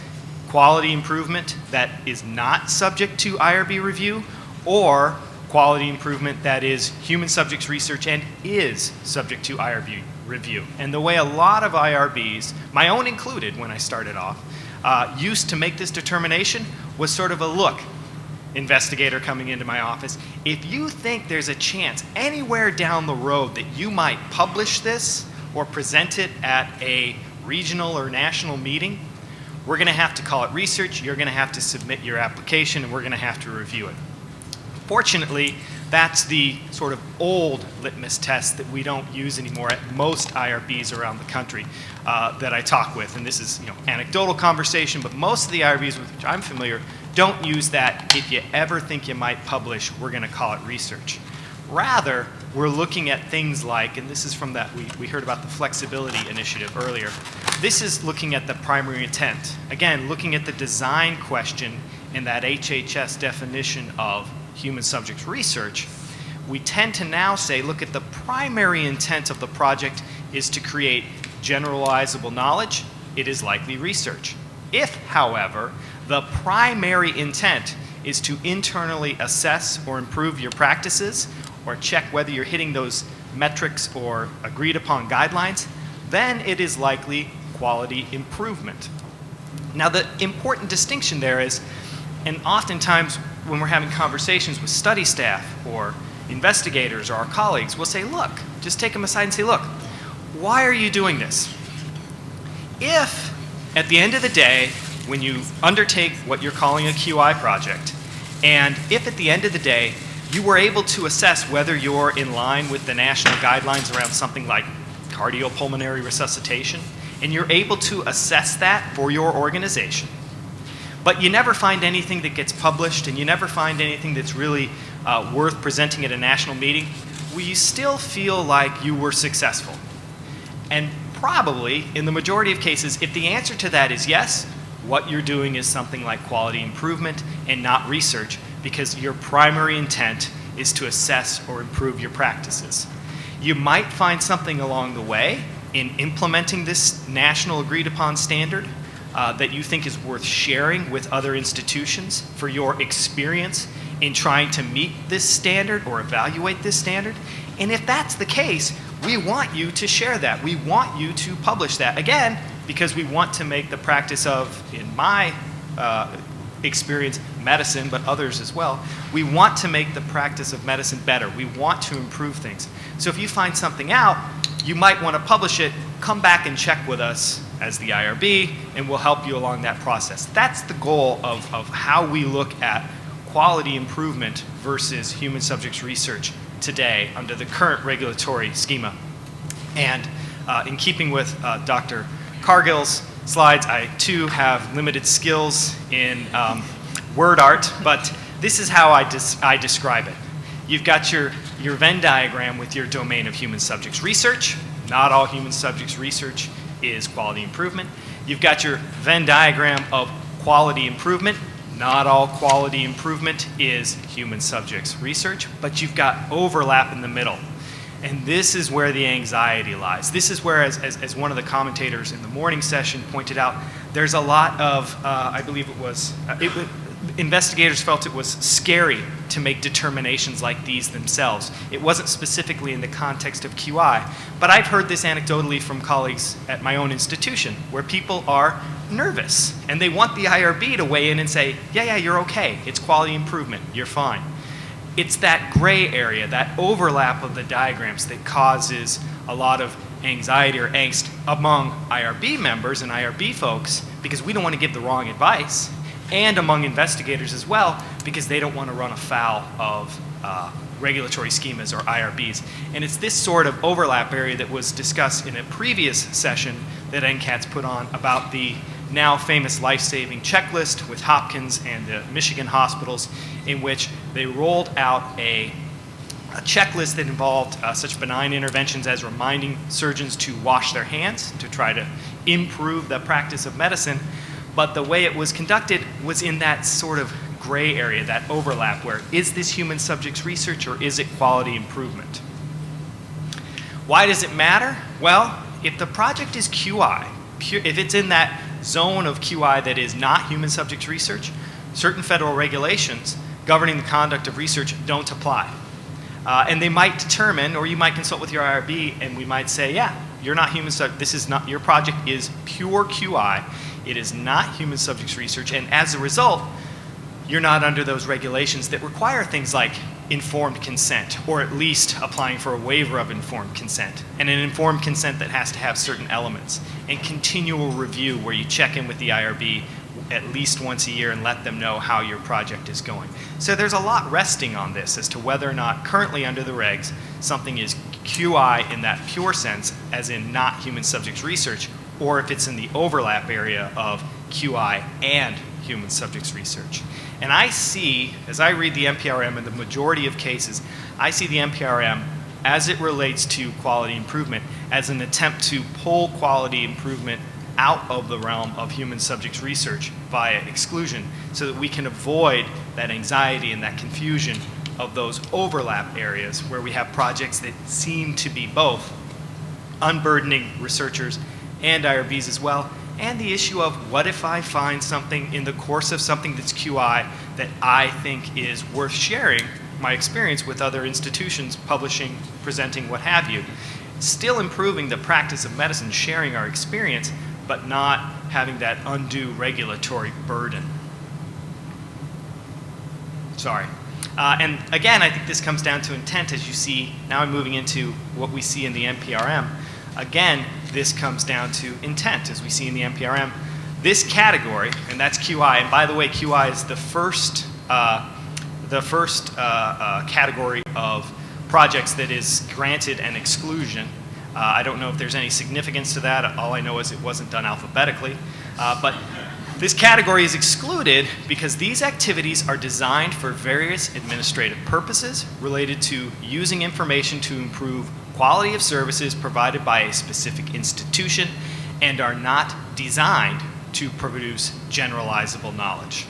quality improvement that is not subject to IRB review, or quality improvement that is human subjects research and is subject to IRB review. And the way a lot of IRBs, my own included when I started off, used to make this determination was sort of a look, investigator coming into my office, if you think there's a chance anywhere down the road that you might publish this or present it at a regional or national meeting, we're going to have to call it research, you're going to have to submit your application, and we're going to have to review it. Fortunately, that's the sort of old litmus test that we don't use anymore at most IRBs around the country that I talk with. And this is, anecdotal conversation, but most of the IRBs with which I'm familiar don't use that. If you ever think you might publish, we're going to call it research. Rather, we're looking at things like, and this is from that, we heard about the flexibility initiative earlier. This is looking at the primary intent. Again, looking at the design question in that HHS definition of human subjects research. We tend to now say, look at the primary intent of the project is to create generalizable knowledge. It is likely research. If, however, the primary intent is to internally assess or improve your practices, or check whether you're hitting those metrics or agreed upon guidelines, then it is likely quality improvement. Now, the important distinction there is, and oftentimes when we're having conversations with study staff or investigators or our colleagues, we'll say, look, just take them aside and say, look, why are you doing this? If at the end of the day, when you undertake what you're calling a QI project, and if at the end of the day, you were able to assess whether you're in line with the national guidelines around something like cardiopulmonary resuscitation, and you're able to assess that for your organization, but you never find anything that gets published and you never find anything that's really worth presenting at a national meeting, will you still feel like you were successful? And probably, in the majority of cases, if the answer to that is yes, what you're doing is something like quality improvement and not research, because your primary intent is to assess or improve your practices. You might find something along the way in implementing this national agreed upon standard that you think is worth sharing with other institutions for your experience in trying to meet this standard or evaluate this standard? And if that's the case, we want you to share that. We want you to publish that. Again, because we want to make the practice of, in my experience, medicine, but others as well, we want to make the practice of medicine better. We want to improve things. So if you find something out, you might want to publish it, come back and check with us as the IRB, and we'll help you along that process. That's the goal of how we look at quality improvement versus human subjects research today under the current regulatory schema. And in keeping with Dr. Cargill's slides, I too have limited skills in word art, but this is how I describe it. You've got your Venn diagram with your domain of human subjects research. Not all human subjects research is quality improvement. You've got your Venn diagram of quality improvement. Not all quality improvement is human subjects research, but you've got overlap in the middle. And this is where the anxiety lies. This is where, as one of the commentators in the morning session pointed out, there's a lot of, I believe investigators felt it was scary to make determinations like these themselves. It wasn't specifically in the context of QI, but I've heard this anecdotally from colleagues at my own institution, where people are nervous and they want the IRB to weigh in and say, yeah, you're okay, it's quality improvement, you're fine. It's that gray area, that overlap of the diagrams that causes a lot of anxiety or angst among IRB members and IRB folks, because we don't want to give the wrong advice, and among investigators as well, because they don't want to run afoul of regulatory schemas or IRBs. And it's this sort of overlap area that was discussed in a previous session that NCATS put on about the now famous life-saving checklist with Hopkins and the Michigan hospitals, in which they rolled out a checklist that involved such benign interventions as reminding surgeons to wash their hands to try to improve the practice of medicine. But the way it was conducted was in that sort of gray area, that overlap, where is this human subjects research or is it quality improvement? Why does it matter? Well, if the project is QI, if it's in that zone of QI that is not human subjects research, certain federal regulations governing the conduct of research don't apply. And they might determine, or you might consult with your IRB, and we might say, yeah, you're not human subject, this is not, your project is pure QI, it is not human subjects research, and as a result, you're not under those regulations that require things like informed consent, or at least applying for a waiver of informed consent, and an informed consent that has to have certain elements, and continual review where you check in with the IRB at least once a year and let them know how your project is going. So there's a lot resting on this as to whether or not currently under the regs something is QI in that pure sense, as in not human subjects research, or if it's in the overlap area of QI and human subjects research. And I see, as I read the NPRM in the majority of cases, I see the NPRM as it relates to quality improvement as an attempt to pull quality improvement out of the realm of human subjects research via exclusion, so that we can avoid that anxiety and that confusion of those overlap areas where we have projects that seem to be both unburdening researchers and IRBs as well, and the issue of what if I find something in the course of something that's QI that I think is worth sharing my experience with other institutions, publishing, presenting, what have you. Still improving the practice of medicine, sharing our experience, but not having that undue regulatory burden. Sorry. And again, I think this comes down to intent, as you see. Now I'm moving into what we see in the NPRM. Again, this comes down to intent, as we see in the NPRM. This category, and that's QI, and by the way, QI is the first category of projects that is granted an exclusion. I don't know if there's any significance to that. All I know is it wasn't done alphabetically. But this category is excluded because these activities are designed for various administrative purposes related to using information to improve quality of services provided by a specific institution and are not designed to produce generalizable knowledge.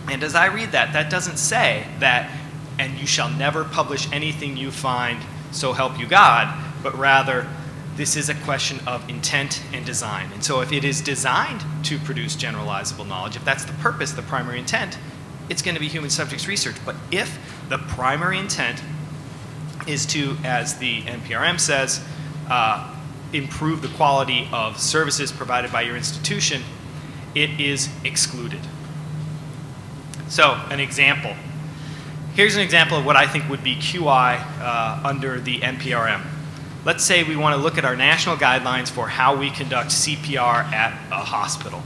And as I read that, that doesn't say that, and you shall never publish anything you find, so help you God, but rather this is a question of intent and design. And so if it is designed to produce generalizable knowledge, if that's the purpose, the primary intent, it's going to be human subjects research. But if the primary intent is to, as the NPRM says, improve the quality of services provided by your institution, it is excluded. So, an example. Here's an example of what I think would be QI under the NPRM. Let's say we want to look at our national guidelines for how we conduct CPR at a hospital.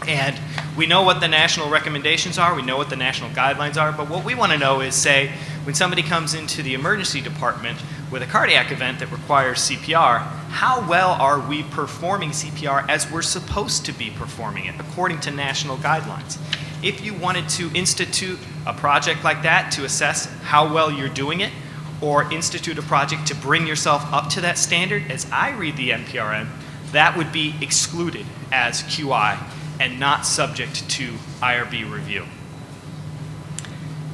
And we know what the national recommendations are, we know what the national guidelines are, but what we want to know is, say, when somebody comes into the emergency department with a cardiac event that requires CPR, how well are we performing CPR as we're supposed to be performing it according to national guidelines? If you wanted to institute a project like that to assess how well you're doing it, or institute a project to bring yourself up to that standard, as I read the NPRM, that would be excluded as QI and not subject to IRB review.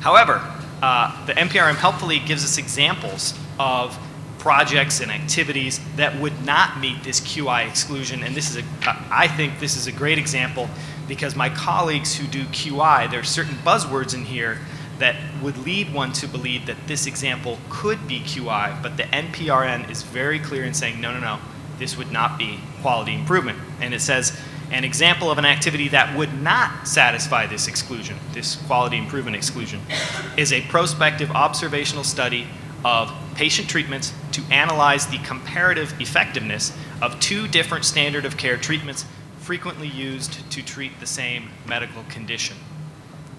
However, the NPRM helpfully gives us examples of projects and activities that would not meet this QI exclusion, and this is I think this is a great example because my colleagues who do QI, there are certain buzzwords in here that would lead one to believe that this example could be QI, but the NPRM is very clear in saying, no, no, no, this would not be quality improvement. And it says, an example of an activity that would not satisfy this exclusion, this quality improvement exclusion, is a prospective observational study of patient treatments to analyze the comparative effectiveness of two different standard of care treatments frequently used to treat the same medical condition.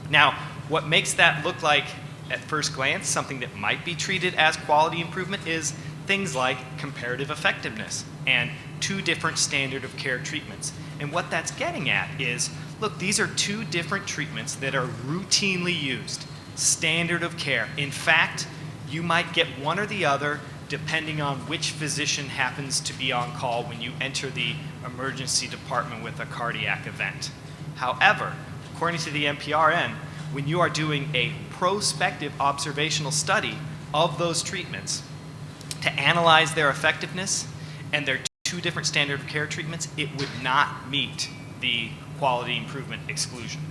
Now, what makes that look like, at first glance, something that might be treated as quality improvement is things like comparative effectiveness and two different standard of care treatments. And what that's getting at is, look, these are two different treatments that are routinely used, standard of care. In fact, you might get one or the other depending on which physician happens to be on call when you enter the emergency department with a cardiac event. However, according to the NPRM, when you are doing a prospective observational study of those treatments to analyze their effectiveness and their two different standard of care treatments, it would not meet the quality improvement exclusion.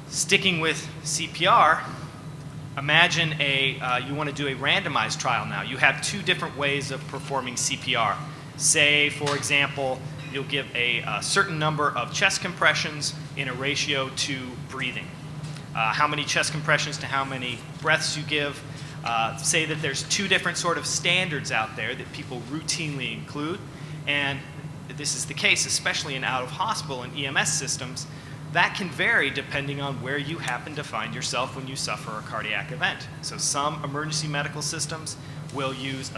Sticking with CPR, imagine you want to do a randomized trial now. You have two different ways of performing CPR. Say, for example, you'll give a certain number of chest compressions in a ratio to breathing. How many chest compressions to how many breaths you give. Say that there's two different sort of standards out there that people routinely include, and this is the case, especially in out-of-hospital and EMS systems. That can vary depending on where you happen to find yourself when you suffer a cardiac event. So some emergency medical systems will use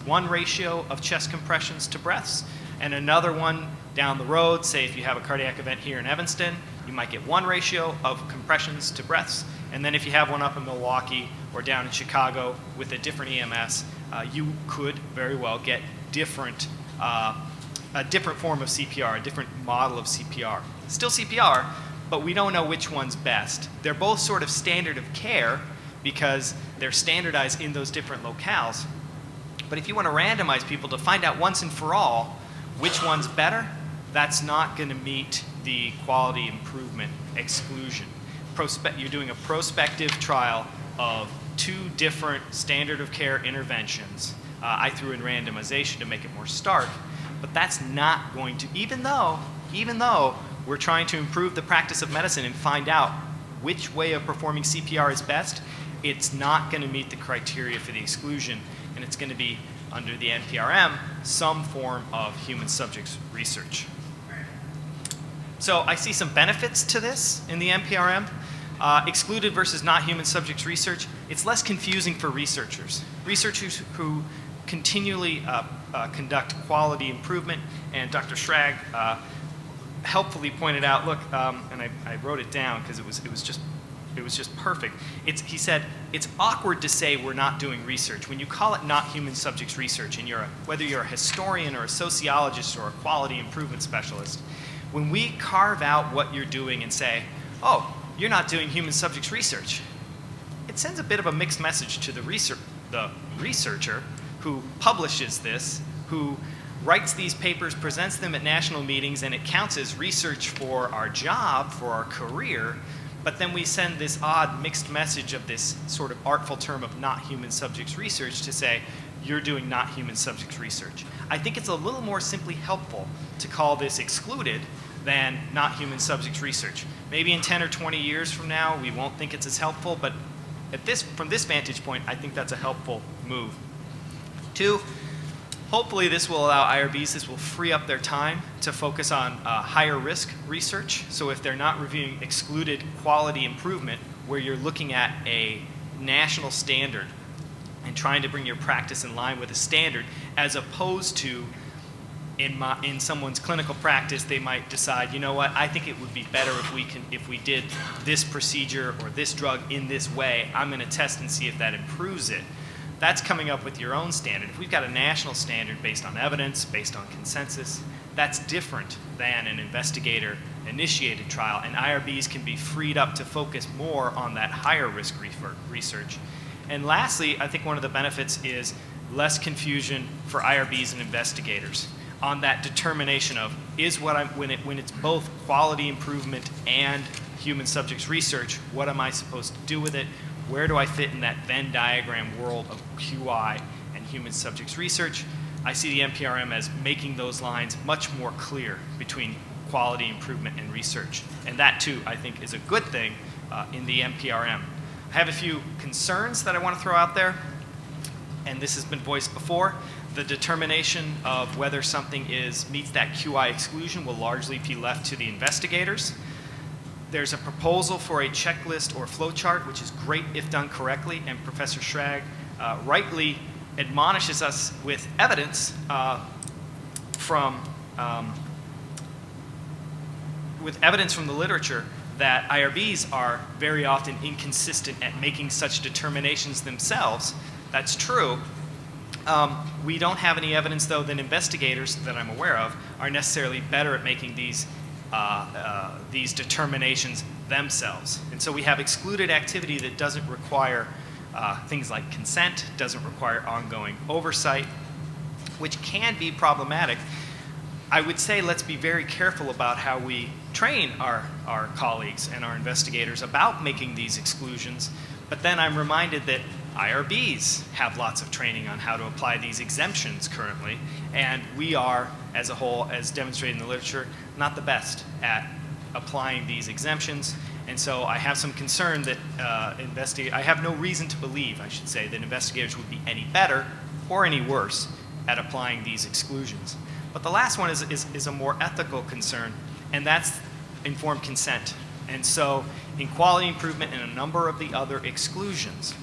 one ratio of chest compressions to breaths, and another one down the road, say if you have a cardiac event here in Evanston, you might get one ratio of compressions to breaths, and then if you have one up in Milwaukee or down in Chicago with a different EMS, you could very well get a different form of CPR, a different model of CPR. Still CPR, but we don't know which one's best. They're both sort of standard of care because they're standardized in those different locales. But if you want to randomize people to find out once and for all which one's better, that's not going to meet the quality improvement exclusion. You're doing a prospective trial of two different standard of care interventions. I threw in randomization to make it more stark, but that's not going to, even though we're trying to improve the practice of medicine and find out which way of performing CPR is best, it's not going to meet the criteria for the exclusion, and it's going to be, under the NPRM, some form of human subjects research. So I see some benefits to this in the NPRM. Excluded versus not human subjects research, it's less confusing for researchers. Researchers who continually conduct quality improvement, and Dr. Schrag helpfully pointed out, look, and I wrote it down because it was just perfect. He said, it's awkward to say we're not doing research. When you call it not human subjects research, and whether you're a historian or a sociologist or a quality improvement specialist, when we carve out what you're doing and say, oh, you're not doing human subjects research, it sends a bit of a mixed message to the researcher who publishes this, who writes these papers, presents them at national meetings, and it counts as research for our job, for our career, but then we send this odd mixed message of this sort of artful term of not human subjects research to say, you're doing not human subjects research. I think it's a little more simply helpful to call this excluded than not human subjects research. Maybe in 10 or 20 years from now, we won't think it's as helpful, but from this vantage point, I think that's a helpful move. 2, hopefully this will allow IRBs, this will free up their time to focus on higher risk research. So if they're not reviewing excluded quality improvement, where you're looking at a national standard and trying to bring your practice in line with a standard, as opposed to in someone's clinical practice, they might decide, you know what, I think it would be better if we did this procedure or this drug in this way. I'm going to test and see if that improves it. That's coming up with your own standard. If we've got a national standard based on evidence, based on consensus, that's different than an investigator-initiated trial, and IRBs can be freed up to focus more on that higher risk research. And lastly, I think one of the benefits is less confusion for IRBs and investigators on that determination of when it's both quality improvement and human subjects research, what am I supposed to do with it? Where do I fit in that Venn diagram world of QI and human subjects research? I see the NPRM as making those lines much more clear between quality improvement and research. And that too, I think, is a good thing in the NPRM. I have a few concerns that I want to throw out there, and this has been voiced before. The determination of whether something meets that QI exclusion will largely be left to the investigators. There's a proposal for a checklist or flowchart, which is great if done correctly, and Professor Schrag rightly admonishes us with evidence from the literature that IRBs are very often inconsistent at making such determinations themselves. That's true. We don't have any evidence, though, that investigators that I'm aware of are necessarily better at making these determinations themselves. And so we have excluded activity that doesn't require things like consent, doesn't require ongoing oversight, which can be problematic. I would say let's be very careful about how we train our colleagues and our investigators about making these exclusions, but then I'm reminded that IRBs have lots of training on how to apply these exemptions currently, and we are, as a whole, as demonstrated in the literature, not the best at applying these exemptions. And so I have some concern that I have no reason to believe, I should say, that investigators would be any better or any worse at applying these exclusions. But the last one is a more ethical concern, and that's informed consent. And so in quality improvement and a number of the other exclusions,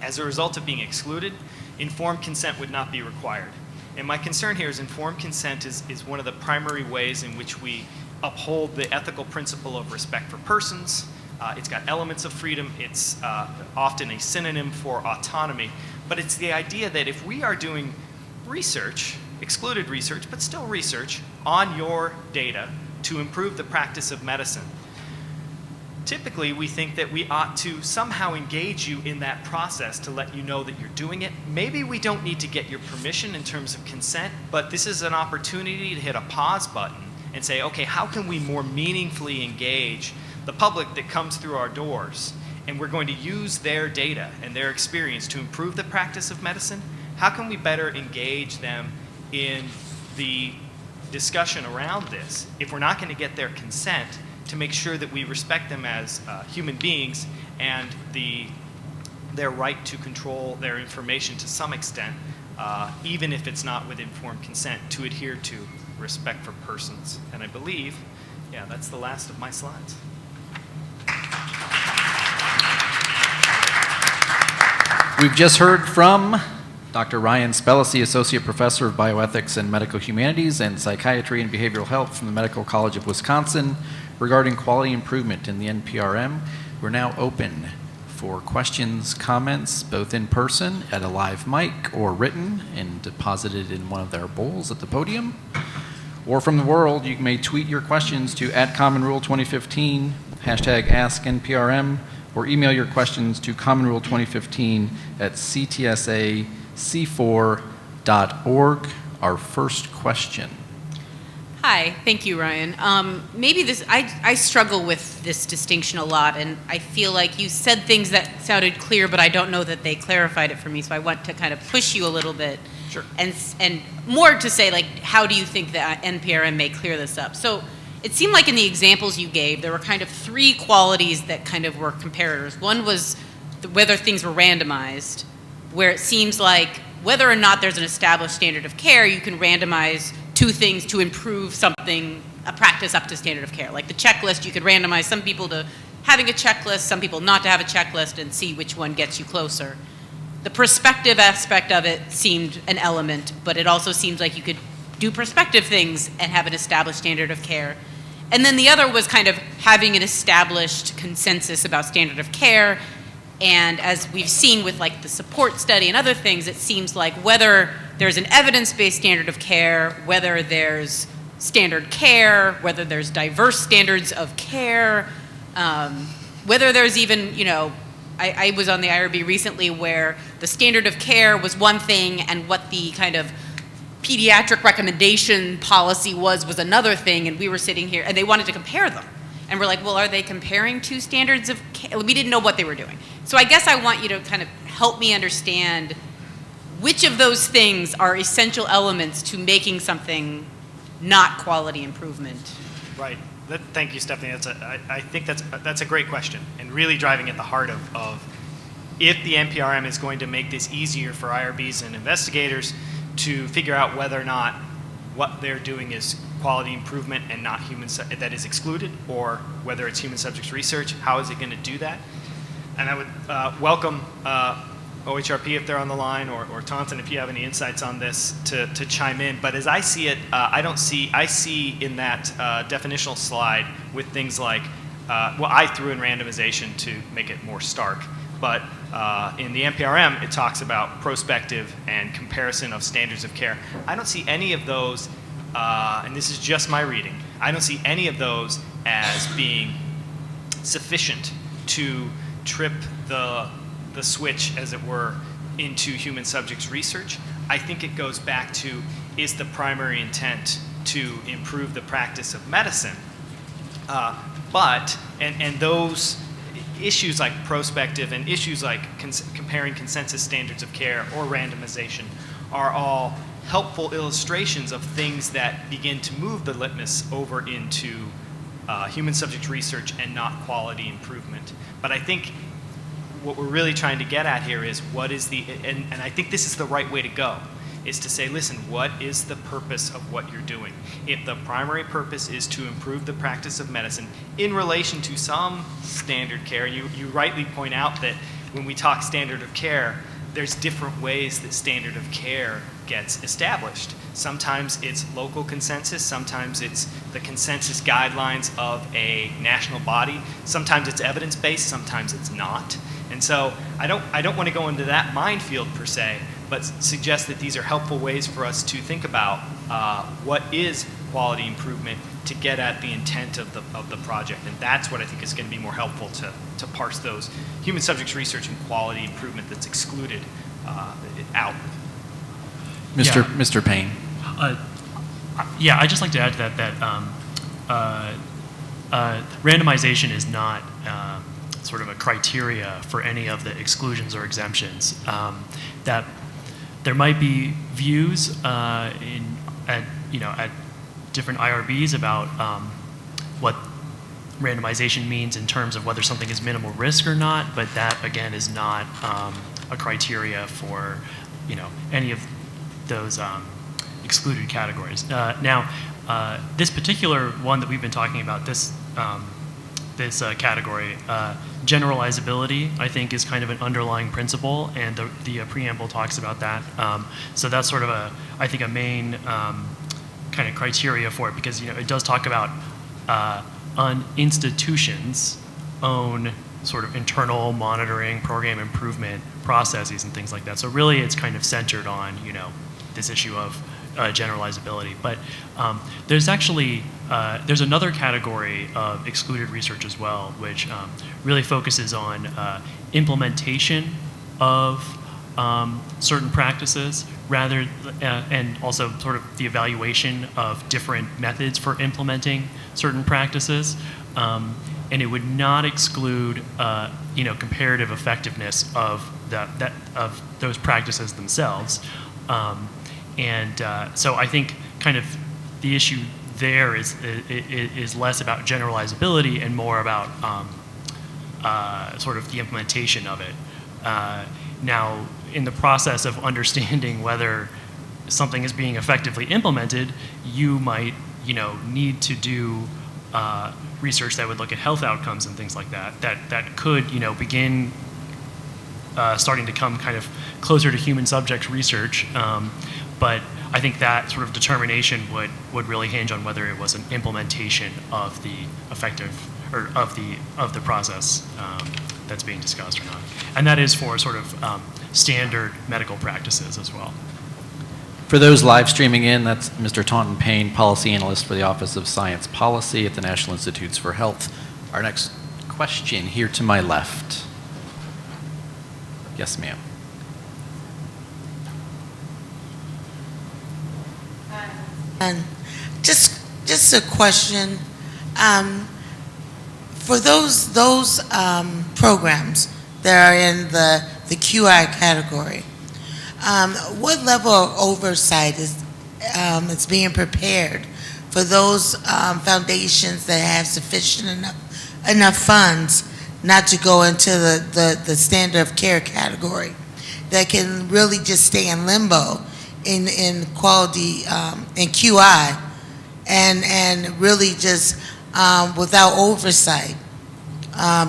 as a result of being excluded, informed consent would not be required. And my concern here is informed consent is one of the primary ways in which we uphold the ethical principle of respect for persons. It's got elements of freedom. It's often a synonym for autonomy. But it's the idea that if we are doing research, excluded research, but still research, on your data to improve the practice of medicine, typically we think that we ought to somehow engage you in that process to let you know that you're doing it. Maybe we don't need to get your permission in terms of consent, but this is an opportunity to hit a pause button and say, okay, how can we more meaningfully engage the public that comes through our doors? And we're going to use their data and their experience to improve the practice of medicine. How can we better engage them in the discussion around this if we're not going to get their consent, to make sure that we respect them as human beings and their right to control their information to some extent, even if it's not with informed consent, to adhere to respect for persons. And I believe, yeah, that's the last of my slides. We've just heard from Dr. Ryan Spellacy, Associate Professor of Bioethics and Medical Humanities and Psychiatry and Behavioral Health from the Medical College of Wisconsin, regarding quality improvement in the NPRM. We're now open for questions, comments, both in person at a live mic or written and deposited in one of their bowls at the podium. Or from the world, you may tweet your questions to @CommonRule2015, #AskNPRM, or email your questions to commonrule2015 @ctsac4.org. our first question. Hi, thank you, Ryan. Maybe this, I struggle with this distinction a lot, and I feel like you said things that sounded clear, but I don't know that they clarified it for me, so I want to kind of push you a little bit. Sure. And more to say, like, how do you think that NPRM may clear this up? So it seemed like in the examples you gave, there were kind of three qualities that kind of were comparators. One was whether things were randomized, where it seems like whether or not there's an established standard of care, you can randomize two things to improve something, a practice up to standard of care. Like the checklist, you could randomize some people to having a checklist, some people not to have a checklist, and see which one gets you closer. The prospective aspect of it seemed an element, but it also seems like you could do prospective things and have an established standard of care. And then the other was kind of having an established consensus about standard of care. And as we've seen with like the support study and other things, it seems like whether there's an evidence-based standard of care, whether there's standard care, whether there's diverse standards of care, whether there's even, you know, I was on the IRB recently where the standard of care was one thing and what the kind of pediatric recommendation policy was another thing, and we were sitting here and they wanted to compare them. And we're like, well, are they comparing two standards of care? We didn't know what they were doing. So I guess I want you to kind of help me understand which of those things are essential elements to making something not quality improvement. Right. Thank you, Stephanie. I think that's a great question, and really driving at the heart of if the NPRM is going to make this easier for IRBs and investigators to figure out whether or not what they're doing is quality improvement and not that is excluded, or whether it's human subjects research, how is it going to do that? And I would welcome OHRP if they're on the line, or Taunton if you have any insights on this to chime in. But as I see it, I see in that definitional slide with things like, well, I threw in randomization to make it more stark, but in the NPRM, it talks about prospective and comparison of standards of care. I don't see any of those, and this is just my reading, I don't see any of those as being sufficient to trip the switch, as it were, into human subjects research. I think it goes back to, is the primary intent to improve the practice of medicine? And those issues like prospective and issues like comparing consensus standards of care or randomization are all helpful illustrations of things that begin to move the litmus over into human subject research and not quality improvement. But I think what we're really trying to get at here is what is the, and I think this is the right way to go, is to say, listen, what is the purpose of what you're doing? If the primary purpose is to improve the practice of medicine in relation to some standard care, you rightly point out that when we talk standard of care, there's different ways that standard of care gets established. Sometimes it's local consensus, sometimes it's the consensus guidelines of a national body, sometimes it's evidence-based, sometimes it's not. And so I don't want to go into that minefield per se, but suggest that these are helpful ways for us to think about what is quality improvement to get at the intent of the project. And that's what I think is going to be more helpful to parse those human subjects research and quality improvement that's excluded out. Mr. Payne. Yeah, I'd just like to add to that randomization is not sort of a criteria for any of the exclusions or exemptions. That there might be views at different IRBs about what randomization means in terms of whether something is minimal risk or not, but that again is not a criteria for any of those excluded categories. Now, this particular one that we've been talking about, this category, generalizability, I think, is kind of an underlying principle, and the preamble talks about that. So that's sort of I think a main kind of criteria for it, because it does talk about an institution's own sort of internal monitoring, program improvement processes and things like that. So really, it's kind of centered on this issue of generalizability. But there's actually there's another category of excluded research as well, which really focuses on implementation of certain practices, rather, and also sort of the evaluation of different methods for implementing certain practices. And it would not exclude, comparative effectiveness of of those practices themselves. So I think kind of the issue there is less about generalizability and more about sort of the implementation of it. Now, in the process of understanding whether something is being effectively implemented, you might, need to do research that would look at health outcomes and things like that. That could, begin starting to come kind of closer to human subjects research. But I think that sort of determination would really hinge on whether it was an implementation of the effective or of the process that's being discussed or not. And that is for sort of standard medical practices as well. For those live streaming in, that's Mr. Taunton Payne, Policy Analyst for the Office of Science Policy at the National Institutes for Health. Our next question here to my left. Yes, ma'am. And just a question. For those programs that are in the QI category, what level of oversight is being prepared for those foundations that have sufficient enough funds not to go into the standard of care category, that can really just stay in limbo in quality in QI and really just without oversight,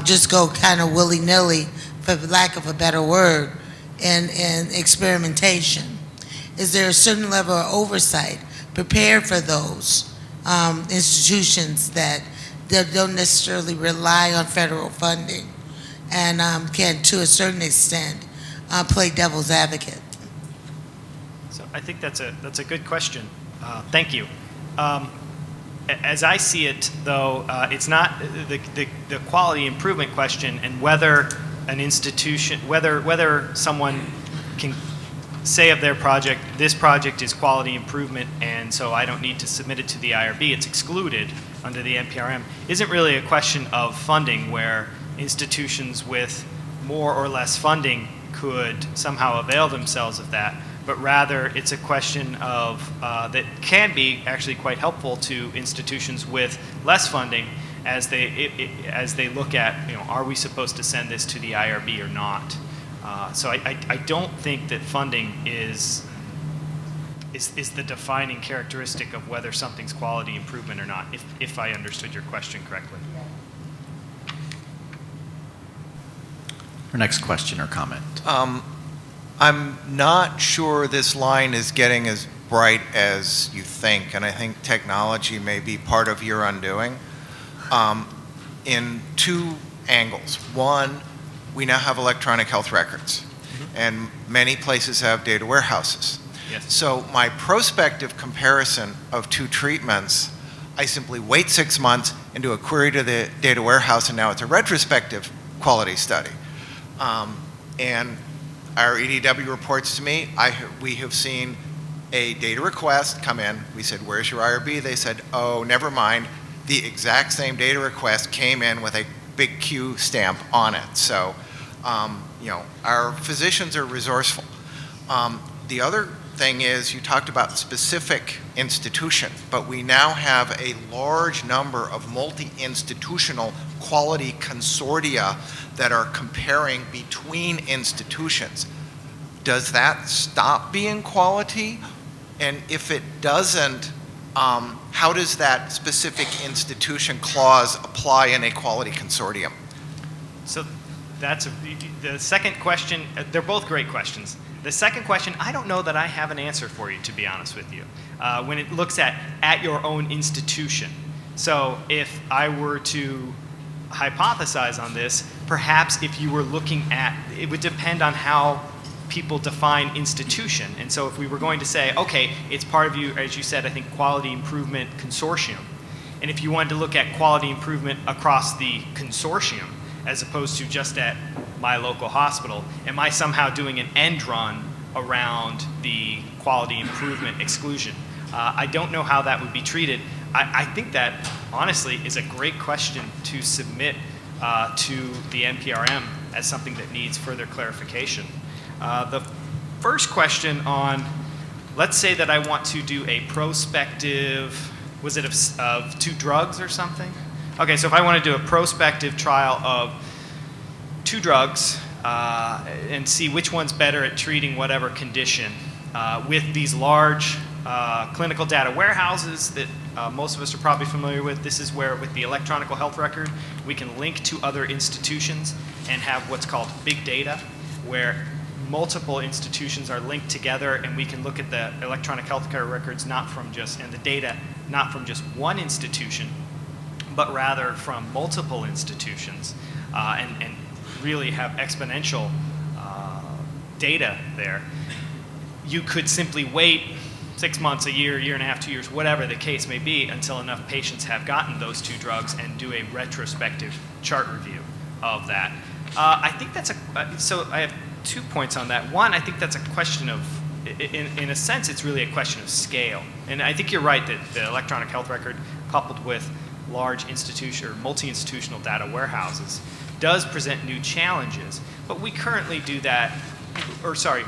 just go kind of willy-nilly, for lack of a better word, in experimentation? Is there a certain level of oversight prepared for those institutions that don't necessarily rely on federal funding and can, to a certain extent, play devil's advocate? So I think that's a good question. Thank you. As I see it, though, it's not the quality improvement question and whether an institution, whether someone can say of their project, this project is quality improvement, and so I don't need to submit it to the IRB, it's excluded under the NPRM, isn't really a question of funding, where institutions with more or less funding could somehow avail themselves of that, but rather it's a question of that can be actually quite helpful to institutions with less funding as they look at, are we supposed to send this to the IRB or not? So I don't think that funding is the defining characteristic of whether something's quality improvement or not, if I understood your question correctly. Our next question or comment. I'm not sure this line is getting as bright as you think, and I think technology may be part of your undoing. In two angles. One, we now have electronic health records, and many places have data warehouses. Yes. So my prospective comparison of two treatments, I simply wait 6 months and do a query to the data warehouse, and now it's a retrospective quality study. And our EDW reports to me, we have seen a data request come in. We said, where's your IRB? They said, oh, never mind. The exact same data request came in with a big Q stamp on it. So, our physicians are resourceful. The other thing is, you talked about specific institution, but we now have a large number of multi-institutional quality consortia that are comparing between institutions. Does that stop being quality? And if it doesn't, how does that specific institution clause apply in a quality consortium? So the second question, they're both great questions. The second question, I don't know that I have an answer for you, to be honest with you, when it looks at your own institution. So if I were to hypothesize on this, perhaps if you were looking at, it would depend on how people define institution. And so if we were going to say, okay, it's part of you, as you said, I think quality improvement consortium. And if you wanted to look at quality improvement across the consortium, as opposed to just at my local hospital? Am I somehow doing an end run around the quality improvement exclusion? I don't know how that would be treated. I think that, honestly, is a great question to submit to the NPRM as something that needs further clarification. The first question on, let's say that I want to do a prospective, was it of 2 drugs or something? Okay, so if I want to do a prospective trial of 2 drugs and see which one's better at treating whatever condition with these large clinical data warehouses that most of us are probably familiar with. This is where, with the electronic health record, we can link to other institutions and have what's called big data, where multiple institutions are linked together, and we can look at the electronic healthcare records and the data not from just one institution, but rather from multiple institutions, and really have exponential data there. You could simply wait 6 months, a year, year and a half, 2 years, whatever the case may be, until enough patients have gotten those 2 drugs and do a retrospective chart review of that. I think that's so I have 2 points on that. One, I think that's a question of, in a sense, it's really a question of scale. And I think you're right that the electronic health record, coupled with large institution or multi-institutional data warehouses, does present new challenges. But we currently do that,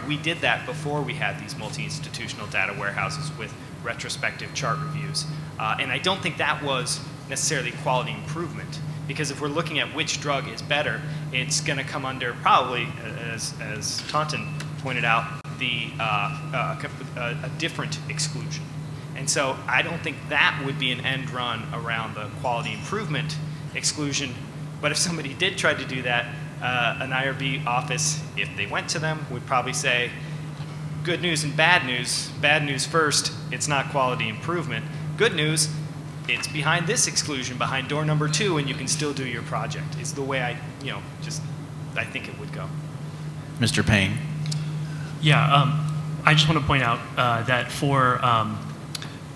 we did that before we had these multi-institutional data warehouses with retrospective chart reviews. And I don't think that was necessarily quality improvement, because if we're looking at which drug is better, it's going to come under probably, as Taunton pointed out, a different exclusion. And so I don't think that would be an end run around the quality improvement exclusion. But if somebody did try to do that, an IRB office, if they went to them, would probably say, good news and bad news. Bad news first, it's not quality improvement. Good news, it's behind this exclusion, behind door number 2, and you can still do your project. Is the way I think it would go. Mr. Payne. Yeah, I just want to point out that for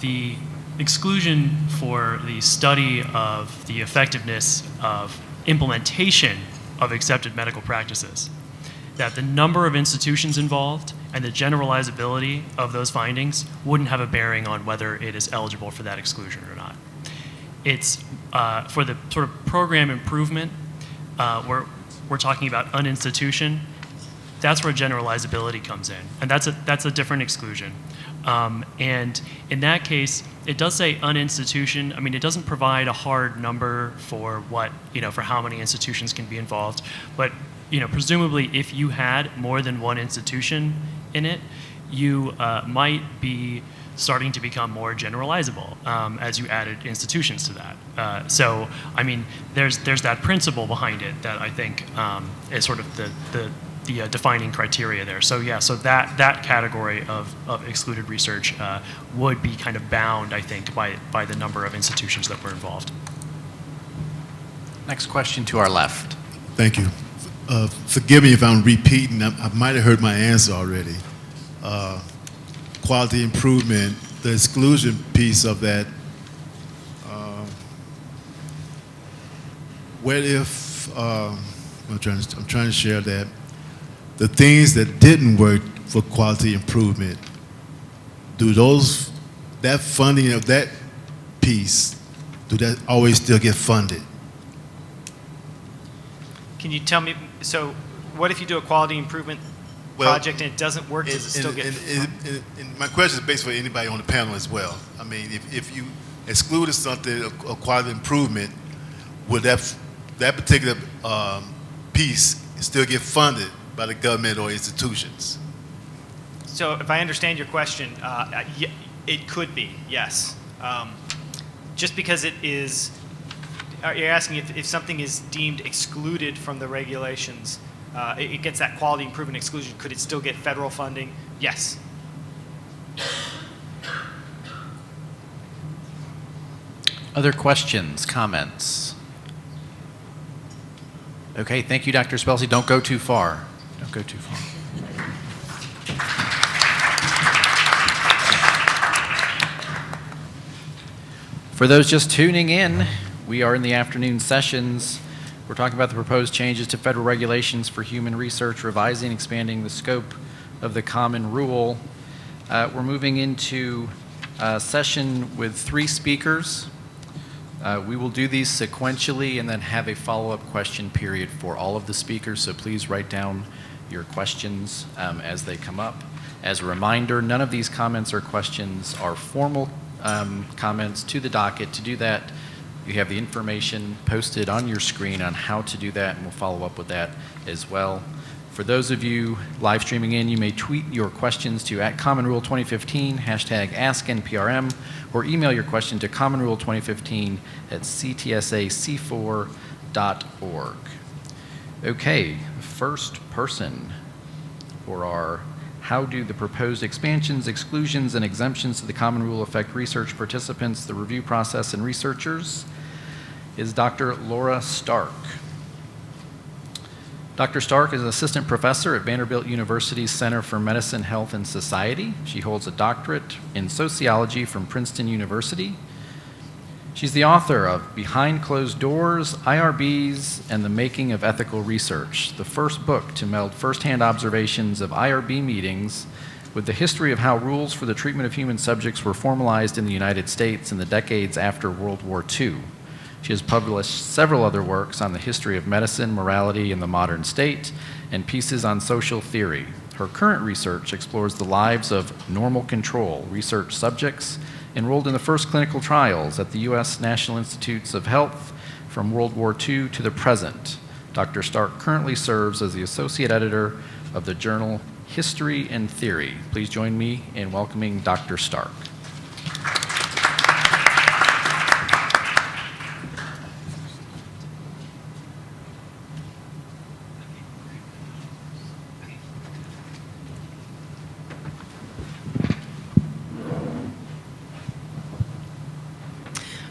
the exclusion for the study of the effectiveness of implementation of accepted medical practices, that the number of institutions involved and the generalizability of those findings wouldn't have a bearing on whether it is eligible for that exclusion or not. It's for the sort of program improvement, we're talking about an institution. That's where generalizability comes in, and that's a different exclusion. And in that case, it does say an institution. I mean, it doesn't provide a hard number for what, for how many institutions can be involved. But, presumably if you had more than one institution in it, you might be starting to become more generalizable as you added institutions to that. So, I mean, there's that principle behind it that I think is sort of the defining criteria there. So yeah, so that category of excluded research would be kind of bound, I think, by the number of institutions that were involved. Next question to our left. Thank you. Forgive me if I'm repeating. I might have heard my answer already. Quality improvement, the exclusion piece of that. What if I'm trying to share that the things that didn't work for quality improvement, that funding of that piece, do that always still get funded? Can you tell me, so what if you do a quality improvement project and it doesn't work, does it still get funded? And my question is basically anybody on the panel as well. I mean, if you excluded something, a quality improvement, would that particular piece still get funded by the government or institutions? So if I understand your question, it could be, yes. Just because it is, you're asking if something is deemed excluded from the regulations, it gets that quality improvement exclusion, could it still get federal funding? Yes. Other questions, comments? Okay, thank you, Dr. Spelsey. Don't go too far. Don't go too far. For those just tuning in, we are in the afternoon sessions. We're talking about the proposed changes to federal regulations for human research, revising, expanding the scope of the Common Rule. We're moving into a session with 3 speakers. We will do these sequentially and then have a follow-up question period for all of the speakers, so please write down your questions as they come up. As a reminder, none of these comments or questions are formal comments to the docket. To do that, you have the information posted on your screen on how to do that, and we'll follow up with that as well. For those of you live streaming in, you may tweet your questions to @CommonRule2015, #AskNPRM, or email your question to commonrule2015@ctsac4.org. Okay, first person for our how do the proposed expansions, exclusions, and exemptions to the Common Rule affect research participants, the review process, and researchers is Dr. Laura Stark. Dr. Stark is an assistant professor at Vanderbilt University's Center for Medicine, Health, and Society. She holds a doctorate in sociology from Princeton University. She's the author of Behind Closed Doors, IRBs, and the Making of Ethical Research, the first book to meld firsthand observations of IRB meetings with the history of how rules for the treatment of human subjects were formalized in the United States in the decades after World War II. She has published several other works on the history of medicine, morality, and the modern state, and pieces on social theory. Her current research explores the lives of normal control research subjects enrolled in the first clinical trials at the U.S. National Institutes of Health from World War II to the present. Dr. Stark currently serves as the associate editor of the journal History and Theory. Please join me in welcoming Dr. Stark.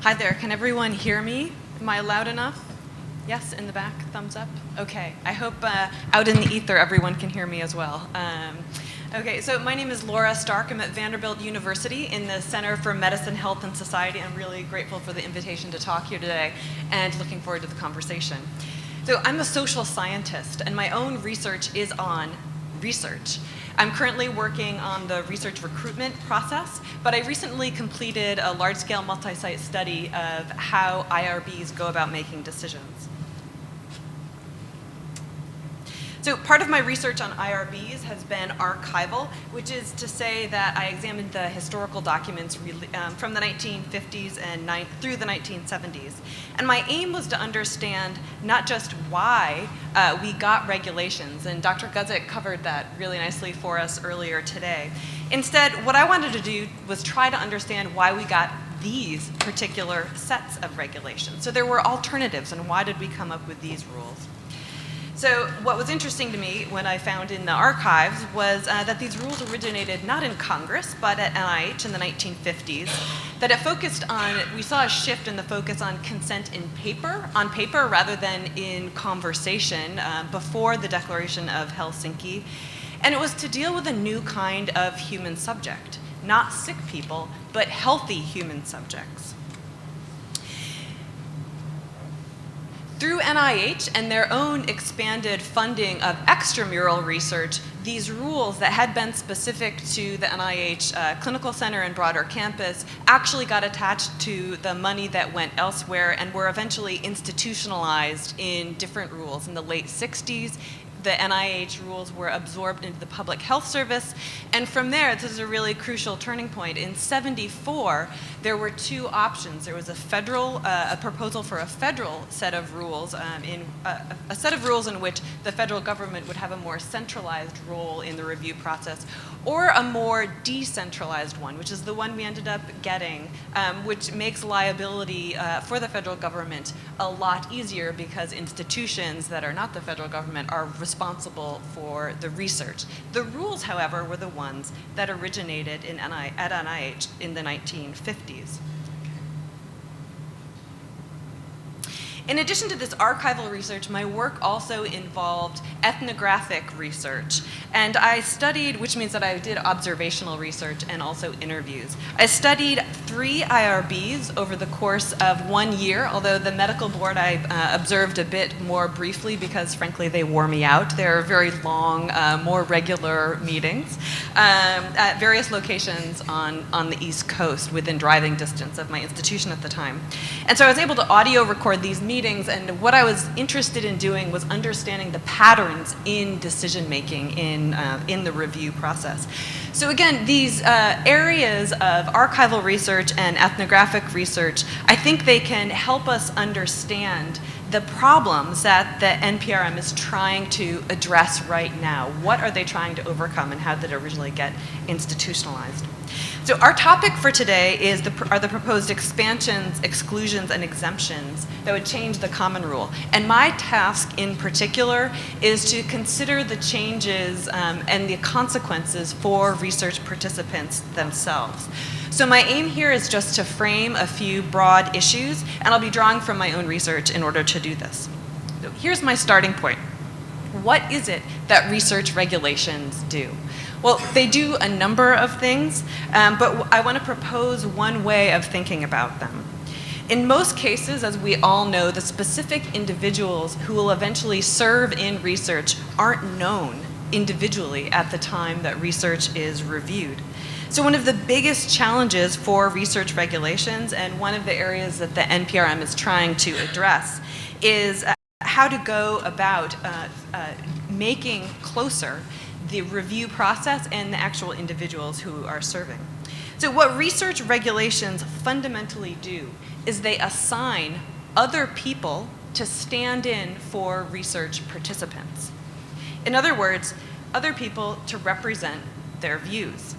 Hi there, can everyone hear me? Am I loud enough? Yes, in the back, thumbs up? Okay, I hope out in the ether everyone can hear me as well. Okay, so my name is Laura Stark. I'm at Vanderbilt University in the Center for Medicine, Health, and Society. I'm really grateful for the invitation to talk here today and looking forward to the conversation. So I'm a social scientist and my own research is on research. I'm currently working on the research recruitment process, but I recently completed a large-scale multi-site study of how IRBs go about making decisions. So part of my research on IRBs has been archival, which is to say that I examined the historical documents from the 1950s and through the 1970s. And my aim was to understand not just why we got regulations, and Dr. Guzik covered that really nicely for us earlier today. Instead, what I wanted to do was try to understand why we got these particular sets of regulations. So there were alternatives, and why did we come up with these rules? So what was interesting to me when I found in the archives was that these rules originated not in Congress, but at NIH in the 1950s, that it focused on, we saw a shift in the focus on consent on paper rather than in conversation before the Declaration of Helsinki. And it was to deal with a new kind of human subject, not sick people, but healthy human subjects. Through NIH and their own expanded funding of extramural research, these rules that had been specific to the NIH Clinical Center and broader campus actually got attached to the money that went elsewhere and were eventually institutionalized in different rules. In the late 60s, the NIH rules were absorbed into the Public Health Service, and from there, this is a really crucial turning point. In '74, there were 2 options. There was a proposal for a federal set of rules, a set of rules in which the federal government would have a more centralized role in the review process, or a more decentralized one, which is the one we ended up getting, which makes liability for the federal government a lot easier because institutions that are not the federal government are responsible for the research. The rules, however, were the ones that originated at NIH in the 1950s. In addition to this archival research, my work also involved ethnographic research. And I studied, which means that I did observational research and also interviews. I studied 3 IRBs over the course of 1 year, although the medical board I observed a bit more briefly because, frankly, they wore me out. They're very long, more regular meetings at various locations on the East Coast within driving distance of my institution at the time. And so I was able to audio record these meetings, and what I was interested in doing was understanding the patterns in decision making in the review process. So again, these areas of archival research and ethnographic research, I think they can help us understand the problems that the NPRM is trying to address right now. What are they trying to overcome, and how did it originally get institutionalized? So our topic for today are the proposed expansions, exclusions, and exemptions that would change the common rule. And my task in particular is to consider the changes and the consequences for research participants themselves. So my aim here is just to frame a few broad issues, and I'll be drawing from my own research in order to do this. So here's my starting point. What is it that research regulations do? Well, they do a number of things, but I want to propose one way of thinking about them. In most cases, as we all know, the specific individuals who will eventually serve in research aren't known individually at the time that research is reviewed. So one of the biggest challenges for research regulations, and one of the areas that the NPRM is trying to address, is how to go about making closer the review process and the actual individuals who are serving. So what research regulations fundamentally do is they assign other people to stand in for research participants. In other words, other people to represent their views.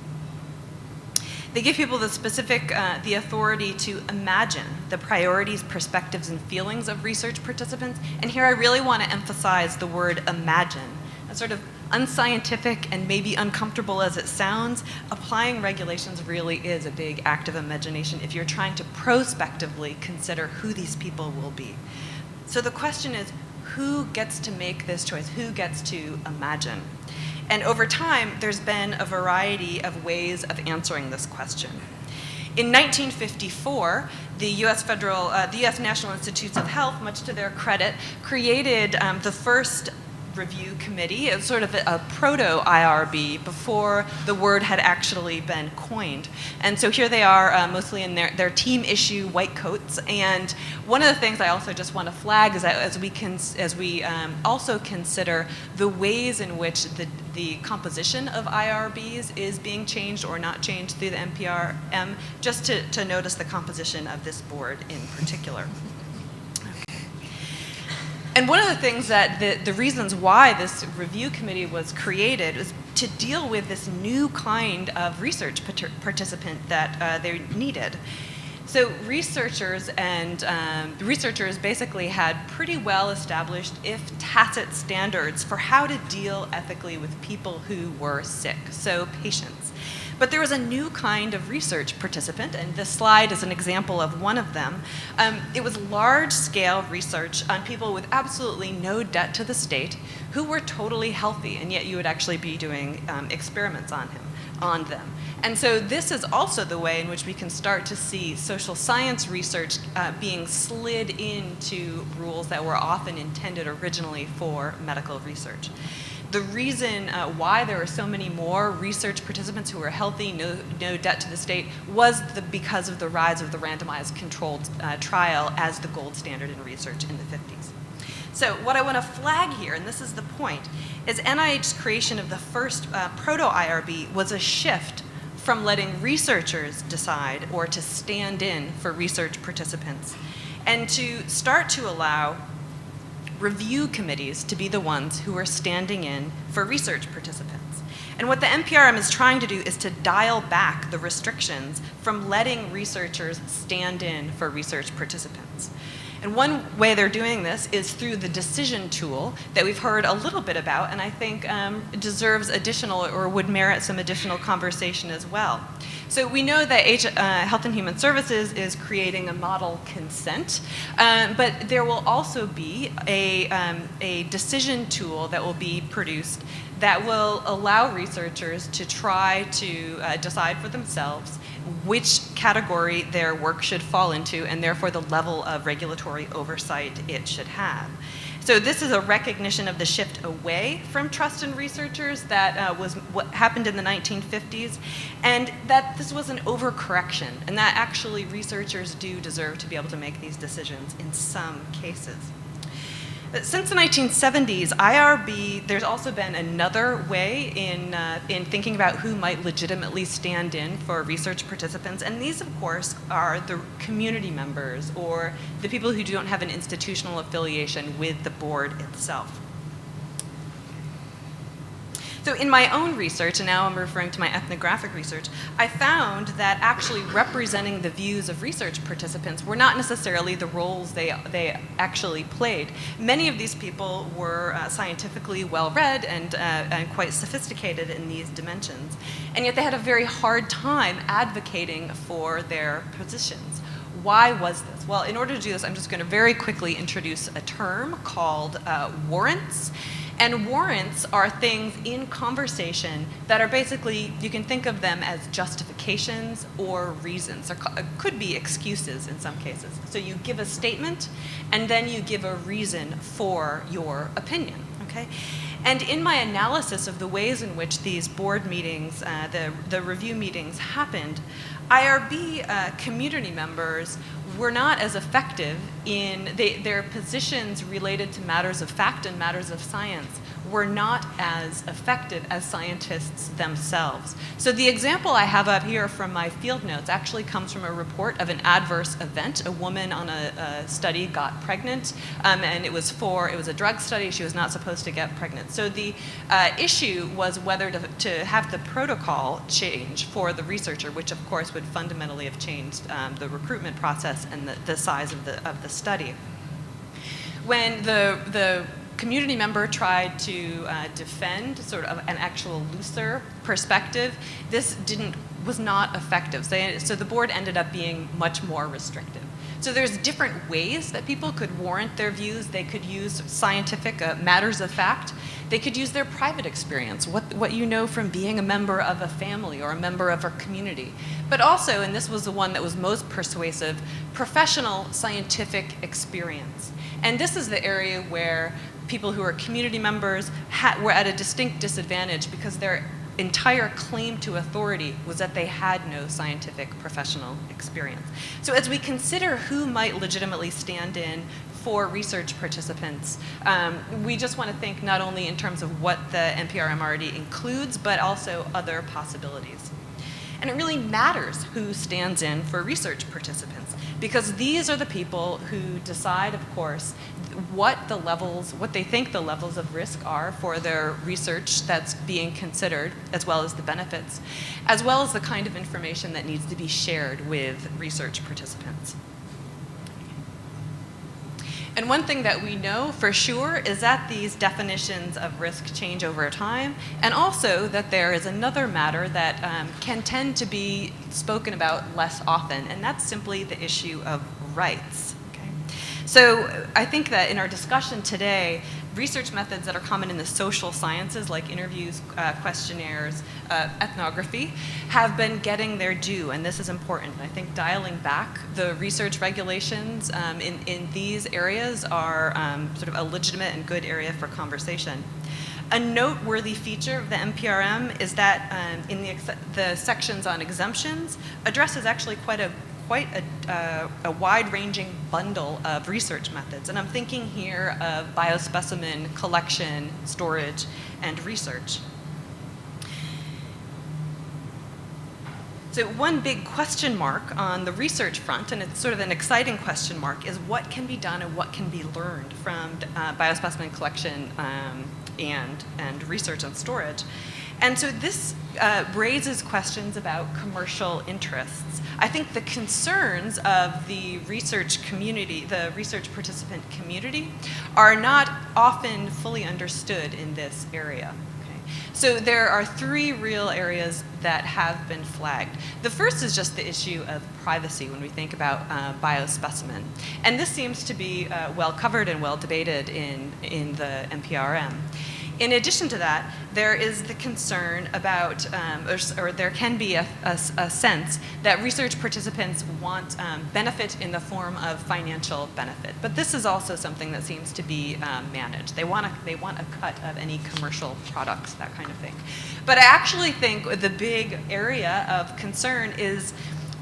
They give people the authority to imagine the priorities, perspectives, and feelings of research participants. And here I really want to emphasize the word imagine. A sort of unscientific and maybe uncomfortable as it sounds, applying regulations really is a big act of imagination if you're trying to prospectively consider who these people will be. So the question is, who gets to make this choice? Who gets to imagine? And over time, there's been a variety of ways of answering this question. In 1954, the U.S. National Institutes of Health, much to their credit, created the first review committee. It was sort of a proto-IRB before the word had actually been coined. And so here they are, mostly in their team issue white coats. And one of the things I also just want to flag is that as we also consider the ways in which the composition of IRBs is being changed or not changed through the NPRM, just to notice the composition of this board in particular. And one of the things that the reasons why this review committee was created was to deal with this new kind of research participant that they needed. So researchers basically had pretty well established, if tacit, standards for how to deal ethically with people who were sick, so patients. But there was a new kind of research participant, and this slide is an example of one of them. It was large-scale research on people with absolutely no debt to the state who were totally healthy, and yet you would actually be doing experiments on them. And so this is also the way in which we can start to see social science research being slid into rules that were often intended originally for medical research. The reason why there were so many more research participants who were healthy, no debt to the state, was because of the rise of the randomized controlled trial as the gold standard in research in the 50s. So what I want to flag here, and this is the point, is NIH's creation of the first proto-IRB was a shift from letting researchers decide or to stand in for research participants, and to start to allow review committees to be the ones who are standing in for research participants. And what the NPRM is trying to do is to dial back the restrictions from letting researchers stand in for research participants. And one way they're doing this is through the decision tool that we've heard a little bit about, and I think deserves additional or would merit some additional conversation as well. So we know that Health and Human Services is creating a model consent, but there will also be a decision tool that will be produced that will allow researchers to try to decide for themselves which category their work should fall into, and therefore the level of regulatory oversight it should have. So this is a recognition of the shift away from trust in researchers that was what happened in the 1950s, and that this was an overcorrection, and that actually researchers do deserve to be able to make these decisions in some cases. Since the 1970s, IRB, there's also been another way in thinking about who might legitimately stand in for research participants, and these, of course, are the community members or the people who don't have an institutional affiliation with the board itself. So in my own research, and now I'm referring to my ethnographic research, I found that actually representing the views of research participants were not necessarily the roles they actually played. Many of these people were scientifically well-read and quite sophisticated in these dimensions, and yet they had a very hard time advocating for their positions. Why was this? Well, in order to do this, I'm just going to very quickly introduce a term called warrants. And warrants are things in conversation that are basically, you can think of them as justifications or reasons, or could be excuses in some cases. So you give a statement, and then you give a reason for your opinion, okay? And in my analysis of the ways in which these board meetings, the review meetings happened, IRB community members were not as effective in their positions related to matters of fact and matters of science were not as effective as scientists themselves. So the example I have up here from my field notes actually comes from a report of an adverse event. A woman on a study got pregnant, and it was a drug study. She was not supposed to get pregnant. So the issue was whether to have the protocol change for the researcher, which of course would fundamentally have changed the recruitment process and the size of the study. When the community member tried to defend sort of an actual looser perspective, this was not effective. So the board ended up being much more restrictive. So there's different ways that people could warrant their views. They could use scientific matters of fact. They could use their private experience, what you know from being a member of a family or a member of a community. But also, and this was the one that was most persuasive, professional scientific experience. And this is the area where people who are community members were at a distinct disadvantage because their entire claim to authority was that they had no scientific professional experience. So as we consider who might legitimately stand in for research participants, we just want to think not only in terms of what the NPRM already includes, but also other possibilities. And it really matters who stands in for research participants, because these are the people who decide, of course, what they think the levels of risk are for their research that's being considered, as well as the benefits, as well as the kind of information that needs to be shared with research participants. And one thing that we know for sure is that these definitions of risk change over time, and also that there is another matter that can tend to be spoken about less often, and that's simply the issue of rights. Okay? So I think that in our discussion today, research methods that are common in the social sciences, like interviews, questionnaires, ethnography, have been getting their due, and this is important. I think dialing back the research regulations in these areas are sort of a legitimate and good area for conversation. A noteworthy feature of the NPRM is that in the sections on exemptions addresses actually quite a wide-ranging bundle of research methods. And I'm thinking here of biospecimen collection, storage, and research. So one big question mark on the research front, and it's sort of an exciting question mark, is what can be done and what can be learned from biospecimen collection and research and storage. And so this raises questions about commercial interests. I think the concerns of the research community, the research participant community, are not often fully understood in this area. Okay? So there are three real areas that have been flagged. The first is just the issue of privacy when we think about biospecimen. And this seems to be well covered and well debated in the NPRM. In addition to that, there is the concern about, or there can be a sense that research participants want benefit in the form of financial benefit. But this is also something that seems to be managed. They want a cut of any commercial products, that kind of thing. But I actually think the big area of concern is,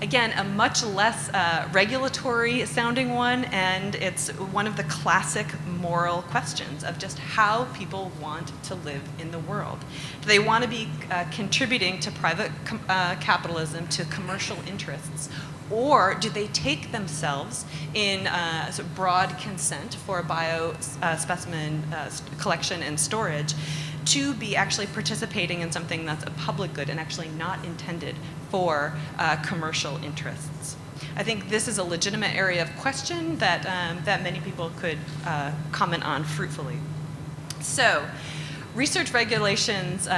again, a much less regulatory sounding one, and it's one of the classic moral questions of just how people want to live in the world. Do they want to be contributing to private capitalism, to commercial interests, or do they take themselves in sort of broad consent for biospecimen collection and storage to be actually participating in something that's a public good and actually not intended for commercial interests? I think this is a legitimate area of question that, that many people could comment on fruitfully. So, research regulations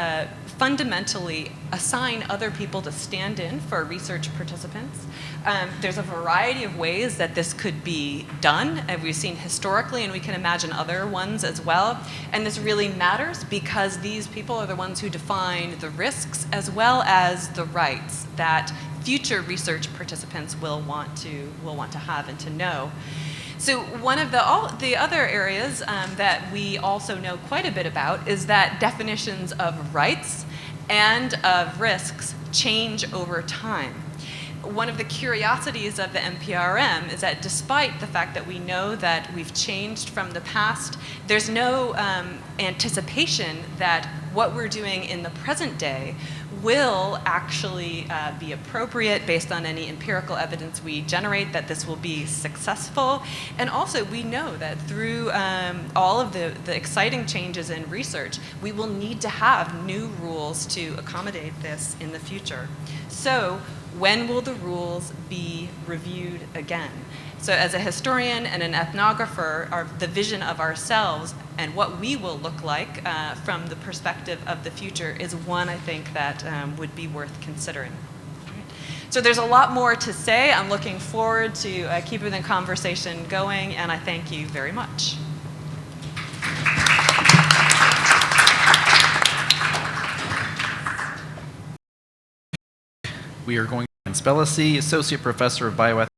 fundamentally assign other people to stand in for research participants. There's a variety of ways that this could be done, and we've seen historically, and we can imagine other ones as well. And this really matters because these people are the ones who define the risks as well as the rights that future research participants will want to have and to know. So one of the other areas that we also know quite a bit about is that definitions of rights and of risks change over time. One of the curiosities of the NPRM is that despite the fact that we know that we've changed from the past, there's no anticipation that what we're doing in the present day will actually be appropriate based on any empirical evidence we generate, that this will be successful. And also we know that through all of the exciting changes in research, we will need to have new rules to accommodate this in the future. So when will the rules be reviewed again? So as a historian and an ethnographer, the vision of ourselves and what we will look like from the perspective of the future is one, I think, that would be worth considering. So there's a lot more to say. I'm looking forward to keeping the conversation going, and I thank you very much. We are going to Spellisy, Associate Professor of Bioethics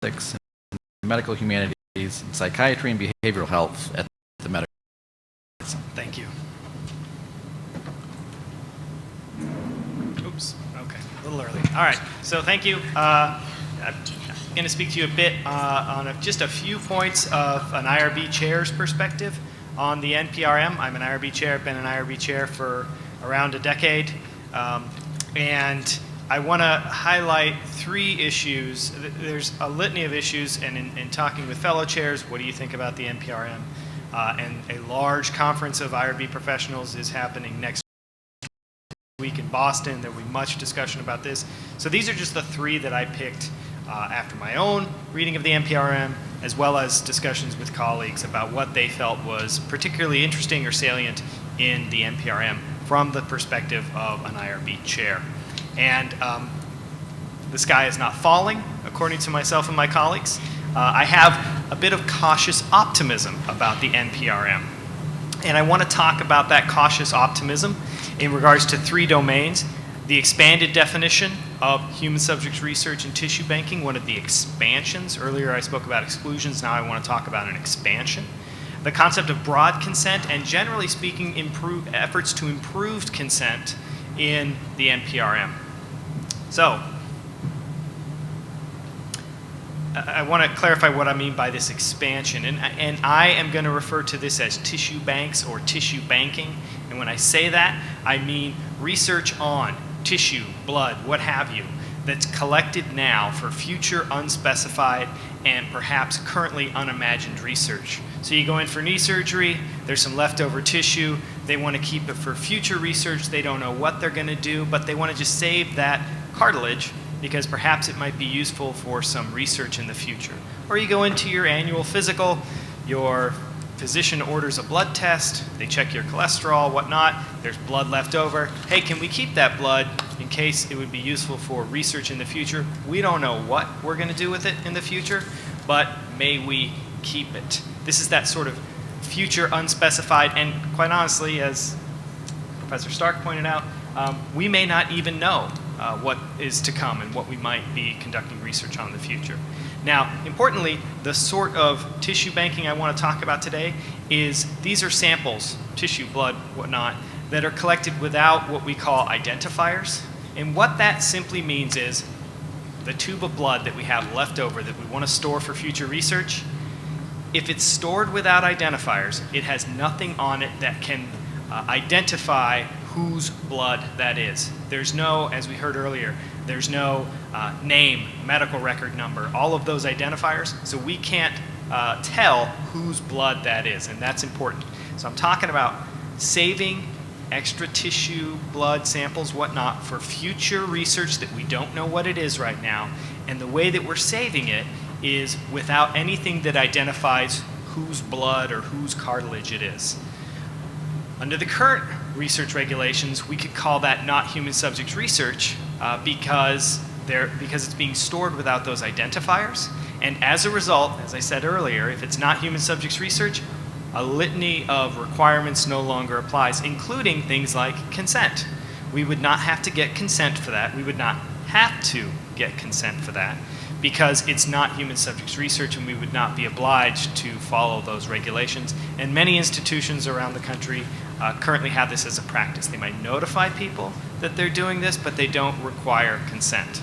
and Medical Humanities and Psychiatry and Behavioral Health at the Medical. Thank you. Oops, okay, a little early. All right, so thank you. I'm going to speak to you a bit on just a few points of an IRB chair's perspective on the NPRM. I'm an IRB chair, I've been an IRB chair for around a decade, and I want to highlight three issues. There's a litany of issues, and in talking with fellow chairs, what do you think about the NPRM? And a large conference of IRB professionals is happening next week in Boston. There will be much discussion about this. So these are just the three that I picked after my own reading of the NPRM, as well as discussions with colleagues about what they felt was particularly interesting or salient in the NPRM from the perspective of an IRB chair. And the sky is not falling, according to myself and my colleagues. I have a bit of cautious optimism about the NPRM. And I want to talk about that cautious optimism in regards to three domains. The expanded definition of human subjects research and tissue banking, one of the expansions. Earlier I spoke about exclusions, now I want to talk about an expansion. The concept of broad consent, and generally speaking, efforts to improve consent in the NPRM. So, I want to clarify what I mean by this expansion, and I am going to refer to this as tissue banks or tissue banking, and when I say that, I mean research on tissue, blood, what have you, that's collected now for future unspecified and perhaps currently unimagined research. So you go in for knee surgery, there's some leftover tissue, they want to keep it for future research, they don't know what they're going to do, but they want to just save that cartilage because perhaps it might be useful for some research in the future. Or you go into your annual physical, your physician orders a blood test, they check your cholesterol, whatnot, there's blood left over. Hey, can we keep that blood in case it would be useful for research in the future? We don't know what we're going to do with it in the future, but may we keep it? This is that sort of future unspecified, and quite honestly, as Professor Stark pointed out, we may not even know what is to come and what we might be conducting research on in the future. Now, importantly, the sort of tissue banking I want to talk about today is these are samples, tissue, blood, whatnot, that are collected without what we call identifiers. And what that simply means is the tube of blood that we have left over that we want to store for future research, if it's stored without identifiers, it has nothing on it that can identify whose blood that is. There's no, as we heard earlier, there's no name, medical record number, all of those identifiers, so we can't tell whose blood that is, and that's important. So I'm talking about saving extra tissue, blood samples, whatnot, for future research that we don't know what it is right now, and the way that we're saving it is without anything that identifies whose blood or whose cartilage it is. Under the current research regulations, we could call that not human subjects research because it's being stored without those identifiers. And as a result, as I said earlier, if it's not human subjects research, a litany of requirements no longer applies, including things like consent. We would not have to get consent for that. We would not have to get consent for that because it's not human subjects research, and we would not be obliged to follow those regulations. And many institutions around the country currently have this as a practice. They might notify people that they're doing this, but they don't require consent.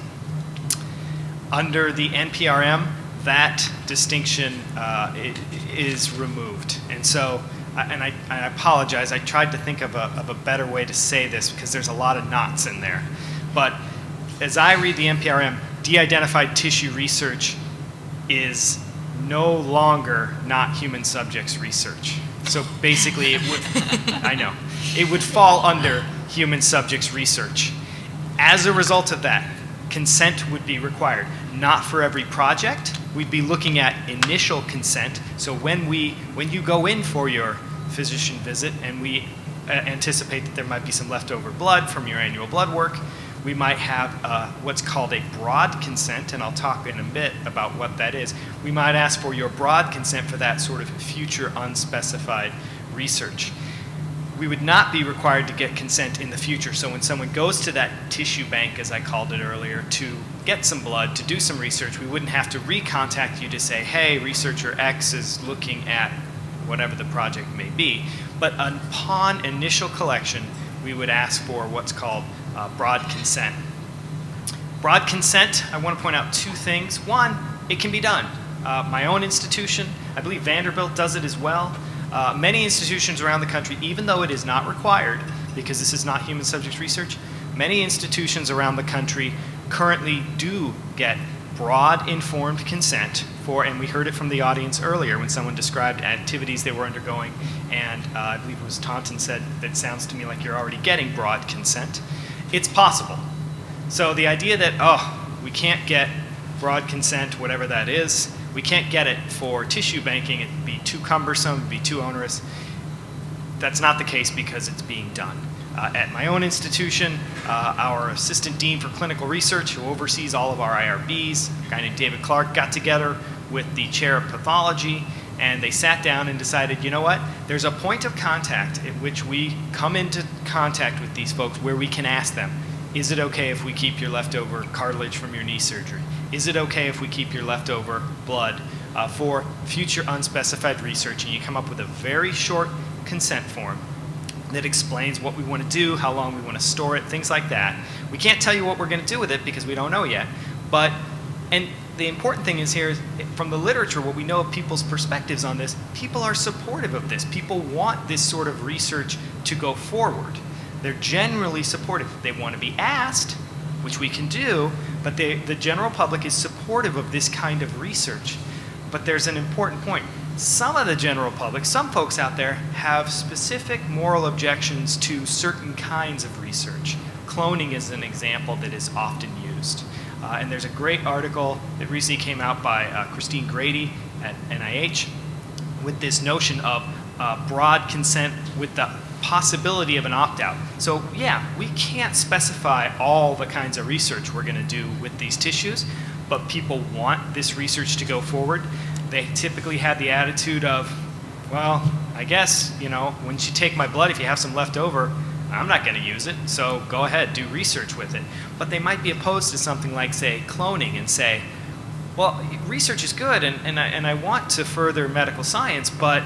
Under the NPRM, that distinction is removed. And so, I apologize, I tried to think of a better way to say this because there's a lot of knots in there. But as I read the NPRM, de-identified tissue research is no longer not human subjects research. So basically it would, I know, it would fall under human subjects research. As a result of that, consent would be required. Not for every project. We'd be looking at initial consent. So when you go in for your physician visit and we anticipate that there might be some leftover blood from your annual blood work, we might have what's called a broad consent, and I'll talk in a bit about what that is. We might ask for your broad consent for that sort of future unspecified research. We would not be required to get consent in the future. So when someone goes to that tissue bank, as I called it earlier, to get some blood, to do some research, we wouldn't have to recontact you to say, hey, researcher X is looking at whatever the project may be. But upon initial collection, we would ask for what's called broad consent. Broad consent, I want to point out two things. One, it can be done. My own institution, I believe Vanderbilt does it as well. Many institutions around the country, even though it is not required, because this is not human subjects research, many institutions around the country currently do get broad informed consent for, and we heard it from the audience earlier when someone described activities they were undergoing, and I believe it was Taunton said, that sounds to me like you're already getting broad consent. It's possible. So the idea that, oh, we can't get broad consent, whatever that is, we can't get it for tissue banking, it'd be too cumbersome, it'd be too onerous. That's not the case because it's being done. At my own institution, our assistant dean for clinical research, who oversees all of our IRBs, a guy named David Clark, got together with the chair of pathology, and they sat down and decided, you know what, there's a point of contact at which we come into contact with these folks where we can ask them, is it okay if we keep your leftover cartilage from your knee surgery? Is it okay if we keep your leftover blood for future unspecified research? And you come up with a very short consent form that explains what we want to do, how long we want to store it, things like that. We can't tell you what we're going to do with it because we don't know yet. But, and the important thing is here, from the literature, what we know of people's perspectives on this, people are supportive of this. People want this sort of research to go forward. They're generally supportive. They want to be asked, which we can do, but the general public is supportive of this kind of research. But there's an important point. Some of the general public, some folks out there, have specific moral objections to certain kinds of research. Cloning is an example that is often used. And there's a great article that recently came out by Christine Grady at NIH, with this notion of broad consent with the possibility of an opt-out. So yeah, we can't specify all the kinds of research we're going to do with these tissues, but people want this research to go forward. They typically have the attitude of, well, I guess, you know, once you take my blood, if you have some left over, I'm not going to use it, so go ahead, do research with it. But they might be opposed to something like, say, cloning and say, well, research is good and I want to further medical science, but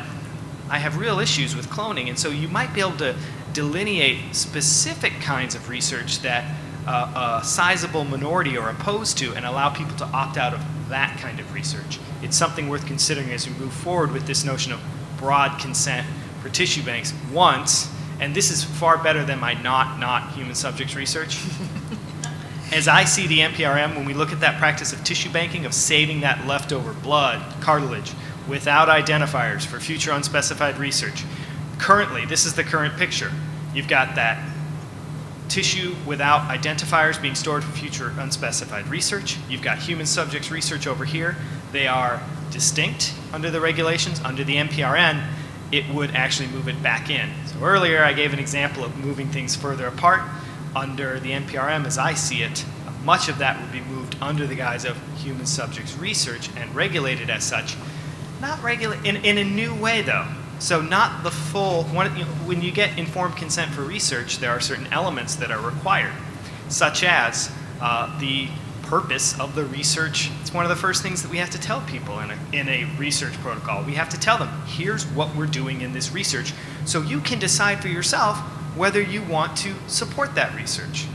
I have real issues with cloning. And so you might be able to delineate specific kinds of research that a sizable minority are opposed to and allow people to opt out of that kind of research. It's something worth considering as we move forward with this notion of broad consent for tissue banks once, and this is far better than my not human subjects research. As I see the NPRM, when we look at that practice of tissue banking, of saving that leftover blood, cartilage, without identifiers for future unspecified research, currently, this is the current picture. You've got that tissue without identifiers being stored for future unspecified research. You've got human subjects research over here. They are distinct under the regulations. Under the NPRM, it would actually move it back in. So earlier I gave an example of moving things further apart. Under the NPRM, as I see it, much of that would be moved under the guise of human subjects research and regulated as such. Not regulated in a new way though. So not the full, when you get informed consent for research, there are certain elements that are required, such as the purpose of the research. It's one of the first things that we have to tell people in a research protocol. We have to tell them, here's what we're doing in this research, so you can decide for yourself whether you want to support that research.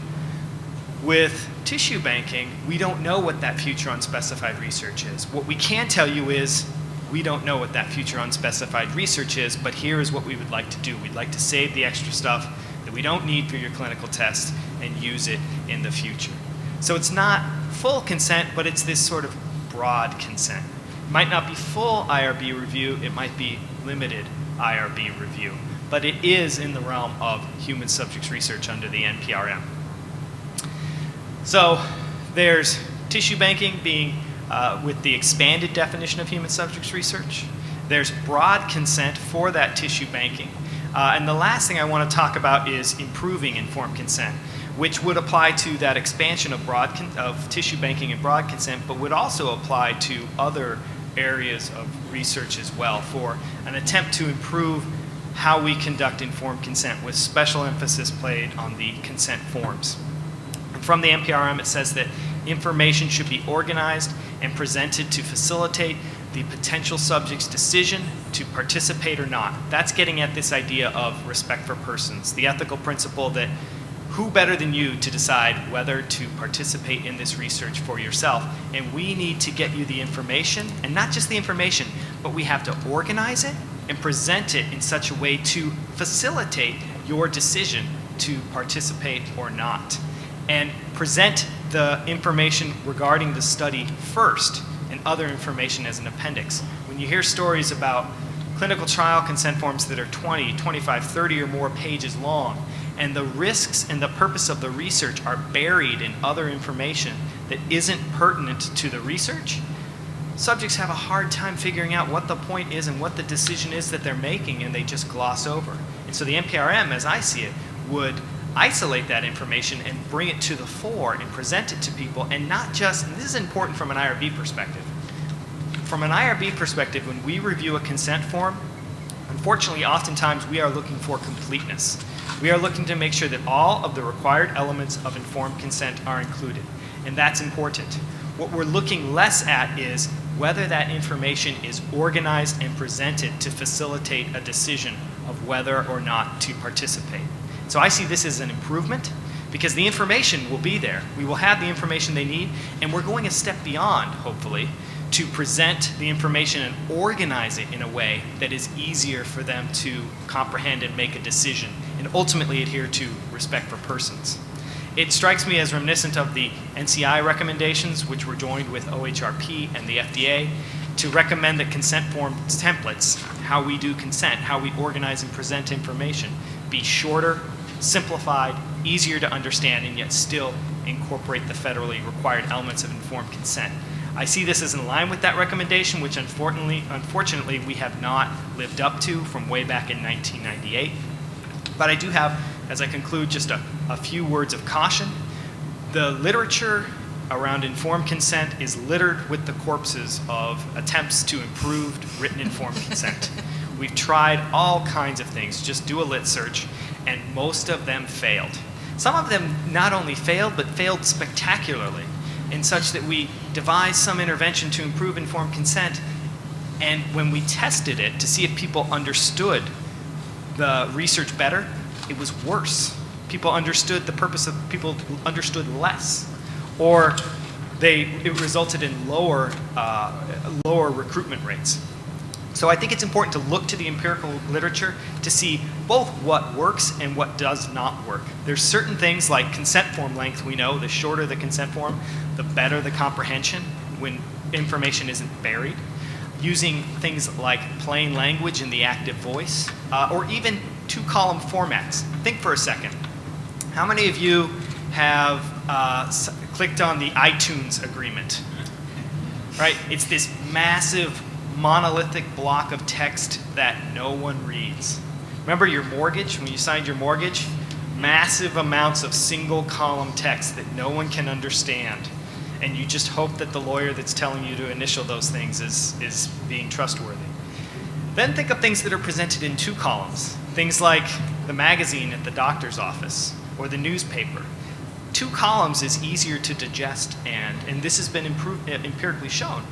With tissue banking, we don't know what that future unspecified research is. What we can tell you is, we don't know what that future unspecified research is, but here is what we would like to do. We'd like to save the extra stuff that we don't need for your clinical test and use it in the future. So it's not full consent, but it's this sort of broad consent. It might not be full IRB review, it might be limited IRB review, but it is in the realm of human subjects research under the NPRM. So there's tissue banking being with the expanded definition of human subjects research. There's broad consent for that tissue banking. And the last thing I want to talk about is improving informed consent, which would apply to that expansion of tissue banking and broad consent, but would also apply to other areas of research as well for an attempt to improve how we conduct informed consent with special emphasis played on the consent forms. And from the NPRM, it says that information should be organized and presented to facilitate the potential subject's decision to participate or not. That's getting at this idea of respect for persons, the ethical principle that who better than you to decide whether to participate in this research for yourself? And we need to get you the information, and not just the information, but we have to organize it and present it in such a way to facilitate your decision to participate or not. And present the information regarding the study first and other information as an appendix. When you hear stories about clinical trial consent forms that are 20, 25, 30 or more pages long, and the risks and the purpose of the research are buried in other information that isn't pertinent to the research, subjects have a hard time figuring out what the point is and what the decision is that they're making, and they just gloss over. And so the NPRM, as I see it, would isolate that information and bring it to the fore and present it to people, and not just, and this is important from an IRB perspective. From an IRB perspective, when we review a consent form, unfortunately, oftentimes we are looking for completeness. We are looking to make sure that all of the required elements of informed consent are included, and that's important. What we're looking less at is whether that information is organized and presented to facilitate a decision of whether or not to participate. So I see this as an improvement because the information will be there. We will have the information they need, and we're going a step beyond, hopefully, to present the information and organize it in a way that is easier for them to comprehend and make a decision, and ultimately adhere to respect for persons. It strikes me as reminiscent of the NCI recommendations, which were joined with OHRP and the FDA, to recommend that consent form templates, how we do consent, how we organize and present information, be shorter, simplified, easier to understand, and yet still incorporate the federally required elements of informed consent. I see this as in line with that recommendation, which unfortunately we have not lived up to from way back in 1998. But I do have, as I conclude, just a few words of caution. The literature around informed consent is littered with the corpses of attempts to improve written informed consent. We've tried all kinds of things. Just do a lit search, and most of them failed. Some of them not only failed, but failed spectacularly, in such that we devised some intervention to improve informed consent, and when we tested it to see if people understood the research better, it was worse. People understood the purpose of, people understood less, or it resulted in lower recruitment rates. So I think it's important to look to the empirical literature to see both what works and what does not work. There's certain things like consent form length. We know the shorter the consent form, the better the comprehension when information isn't buried. Using things like plain language in the active voice, or even two-column formats. Think for a second. How many of you have clicked on the iTunes agreement? Right? It's this massive monolithic block of text that no one reads. Remember your mortgage, when you signed your mortgage? Massive amounts of single column text that no one can understand. And you just hope that the lawyer that's telling you to initial those things is being trustworthy. Then think of things that are presented in two columns. Things like the magazine at the doctor's office or the newspaper. Two columns is easier to digest, and this has been empirically shown.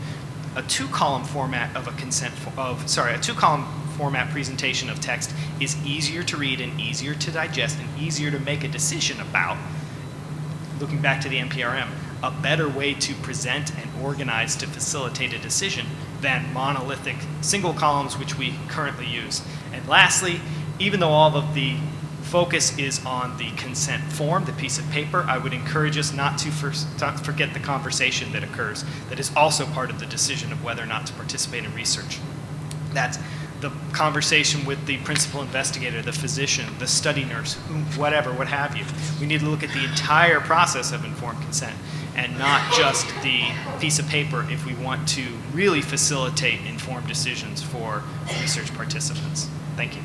A two-column format of a two-column format presentation of text is easier to read and easier to digest and easier to make a decision about, looking back to the NPRM, a better way to present and organize to facilitate a decision than monolithic single columns, which we currently use. And lastly, even though all of the focus is on the consent form, the piece of paper, I would encourage us not to forget the conversation that occurs that is also part of the decision of whether or not to participate in research. That's the conversation with the principal investigator, the physician, the study nurse, whatever, what have you. We need to look at the entire process of informed consent and not just the piece of paper if we want to really facilitate informed decisions for research participants. Thank you.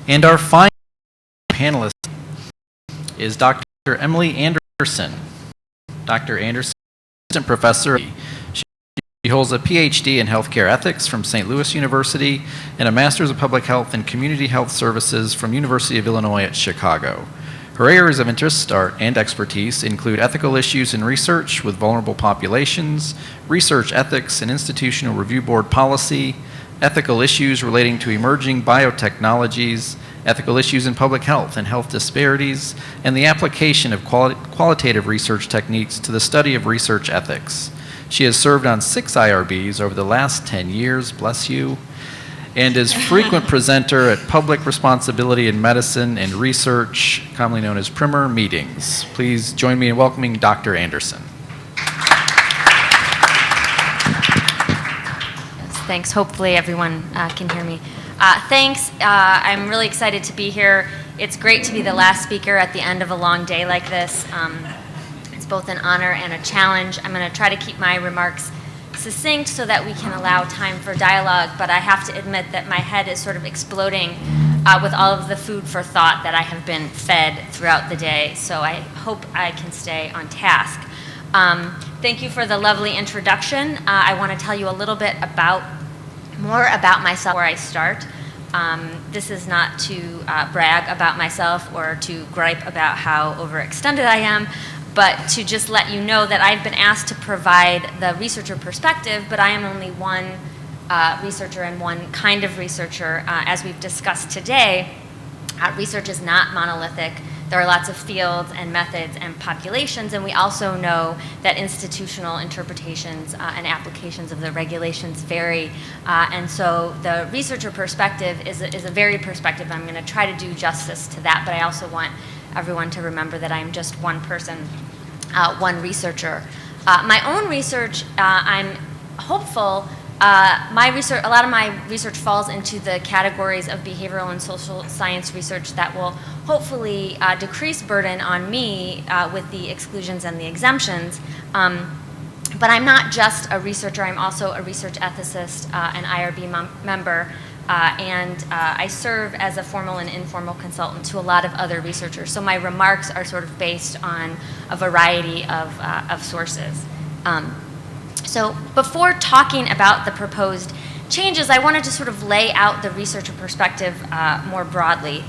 And our final panelist is Dr. Emily Anderson. Dr. Anderson is assistant professor. She holds a PhD in healthcare ethics from St. Louis University and a master's of public health and community health services from University of Illinois at Chicago. Her areas of interest and expertise include ethical issues in research with vulnerable populations, research ethics and institutional review board policy, ethical issues relating to emerging biotechnologies, ethical issues in public health and health disparities, and the application of qualitative research techniques to the study of research ethics. She has served on 6 IRBs over the last 10 years, bless you, and is frequent presenter at Public Responsibility in Medicine and Research, commonly known as Primer meetings. Please join me in welcoming Dr. Anderson. Thanks. Hopefully everyone can hear me. Thanks. I'm really excited to be here. It's great to be the last speaker at the end of a long day like this. It's both an honor and a challenge. I'm going to try to keep my remarks succinct so that we can allow time for dialogue, but I have to admit that my head is sort of exploding with all of the food for thought that I have been fed throughout the day, so I hope I can stay on task. Thank you for the lovely introduction. I want to tell you a little bit more about myself before I start. This is not to brag about myself or to gripe about how overextended I am, but to just let you know that I've been asked to provide the researcher perspective, but I am only one researcher and one kind of researcher. As we've discussed today, research is not monolithic. There are lots of fields and methods and populations, and we also know that institutional interpretations and applications of the regulations vary. And so the researcher perspective is a varied perspective. I'm going to try to do justice to that, but I also want everyone to remember that I'm just one person, one researcher. My own research, I'm hopeful. A lot of my research falls into the categories of behavioral and social science research that will hopefully decrease burden on me with the exclusions and the exemptions. But I'm not just a researcher, I'm also a research ethicist, an IRB member, and I serve as a formal and informal consultant to a lot of other researchers. So my remarks are sort of based on a variety of sources. So before talking about the proposed changes, I wanted to sort of lay out the researcher perspective more broadly.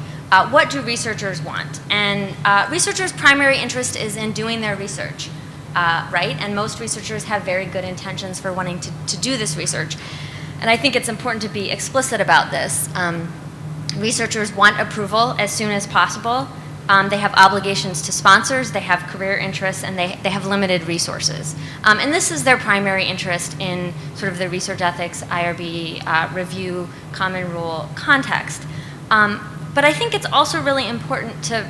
What do researchers want? And researchers' primary interest is in doing their research, right? And most researchers have very good intentions for wanting to do this research. And I think it's important to be explicit about this. Researchers want approval as soon as possible. They have obligations to sponsors, they have career interests, and they have limited resources. And this is their primary interest in sort of the research ethics, IRB, review, common rule context. But I think it's also really important to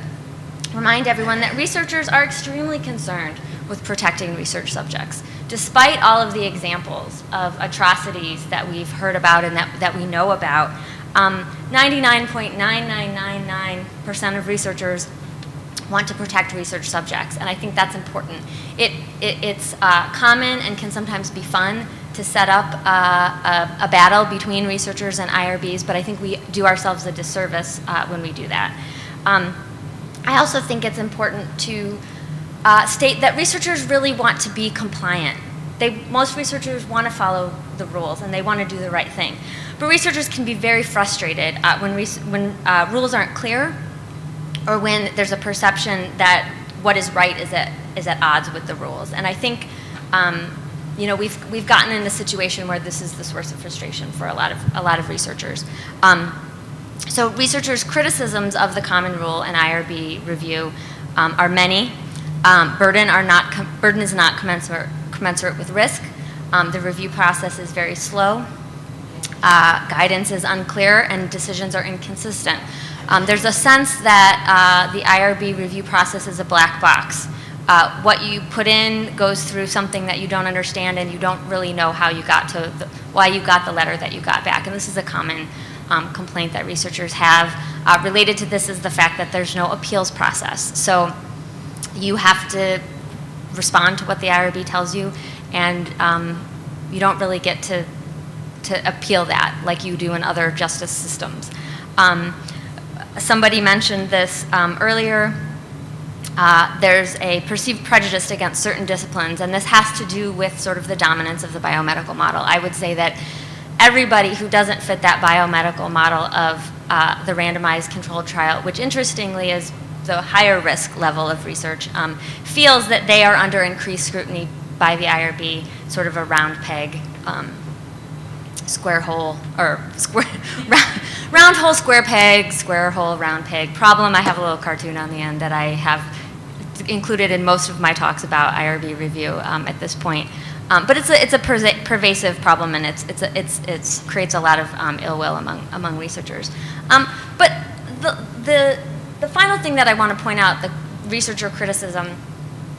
remind everyone that researchers are extremely concerned with protecting research subjects. Despite all of the examples of atrocities that we've heard about and that we know about, 99.9999% of researchers want to protect research subjects, and I think that's important. It's common and can sometimes be fun to set up a battle between researchers and IRBs, but I think we do ourselves a disservice when we do that. I also think it's important to state that researchers really want to be compliant. Most researchers want to follow the rules and they want to do the right thing. But researchers can be very frustrated when rules aren't clear or when there's a perception that what is right is at odds with the rules. And I think we've gotten in a situation where this is the source of frustration for a lot of researchers. So researchers' criticisms of the Common Rule and IRB review are many. Burden is not commensurate with risk. The review process is very slow. Guidance is unclear and decisions are inconsistent. There's a sense that the IRB review process is a black box. What you put in goes through something that you don't understand and you don't really know how you got to why you got the letter that you got back. And this is a common complaint that researchers have. Related to this is the fact that there's no appeals process. So you have to respond to what the IRB tells you, and you don't really get to appeal that like you do in other justice systems. Somebody mentioned this earlier. There's a perceived prejudice against certain disciplines, and this has to do with sort of the dominance of the biomedical model. I would say that everybody who doesn't fit that biomedical model of the randomized controlled trial, which interestingly is the higher risk level of research, feels that they are under increased scrutiny by the IRB, sort of a round peg, square hole, or round hole, square peg, square hole, round peg problem. I have a little cartoon on the end that I have included in most of my talks about IRB review at this point. But it's a pervasive problem, and it creates a lot of ill will among researchers. But the final thing that I want to point out, the researcher criticism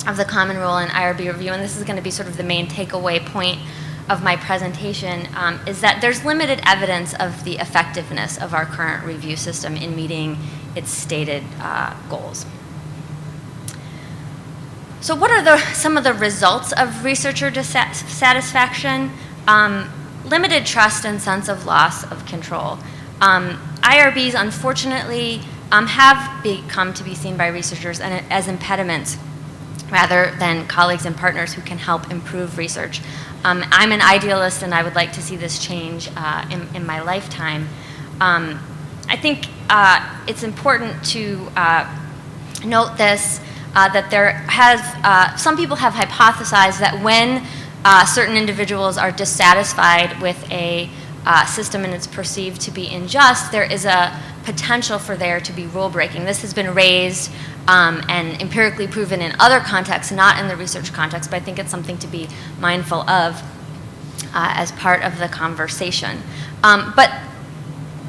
of the Common Rule and IRB review, and this is going to be sort of the main takeaway point of my presentation, is that there's limited evidence of the effectiveness of our current review system in meeting its stated goals. So what are some of the results of researcher dissatisfaction? Limited trust and sense of loss of control. IRBs, unfortunately, have become to be seen by researchers as impediments rather than colleagues and partners who can help improve research. I'm an idealist and I would like to see this change in my lifetime. I think it's important to note this, that there has, some people have hypothesized that when certain individuals are dissatisfied with a system and it's perceived to be unjust, there is a potential for there to be rule breaking. This has been raised and empirically proven in other contexts, not in the research context, but I think it's something to be mindful of as part of the conversation. But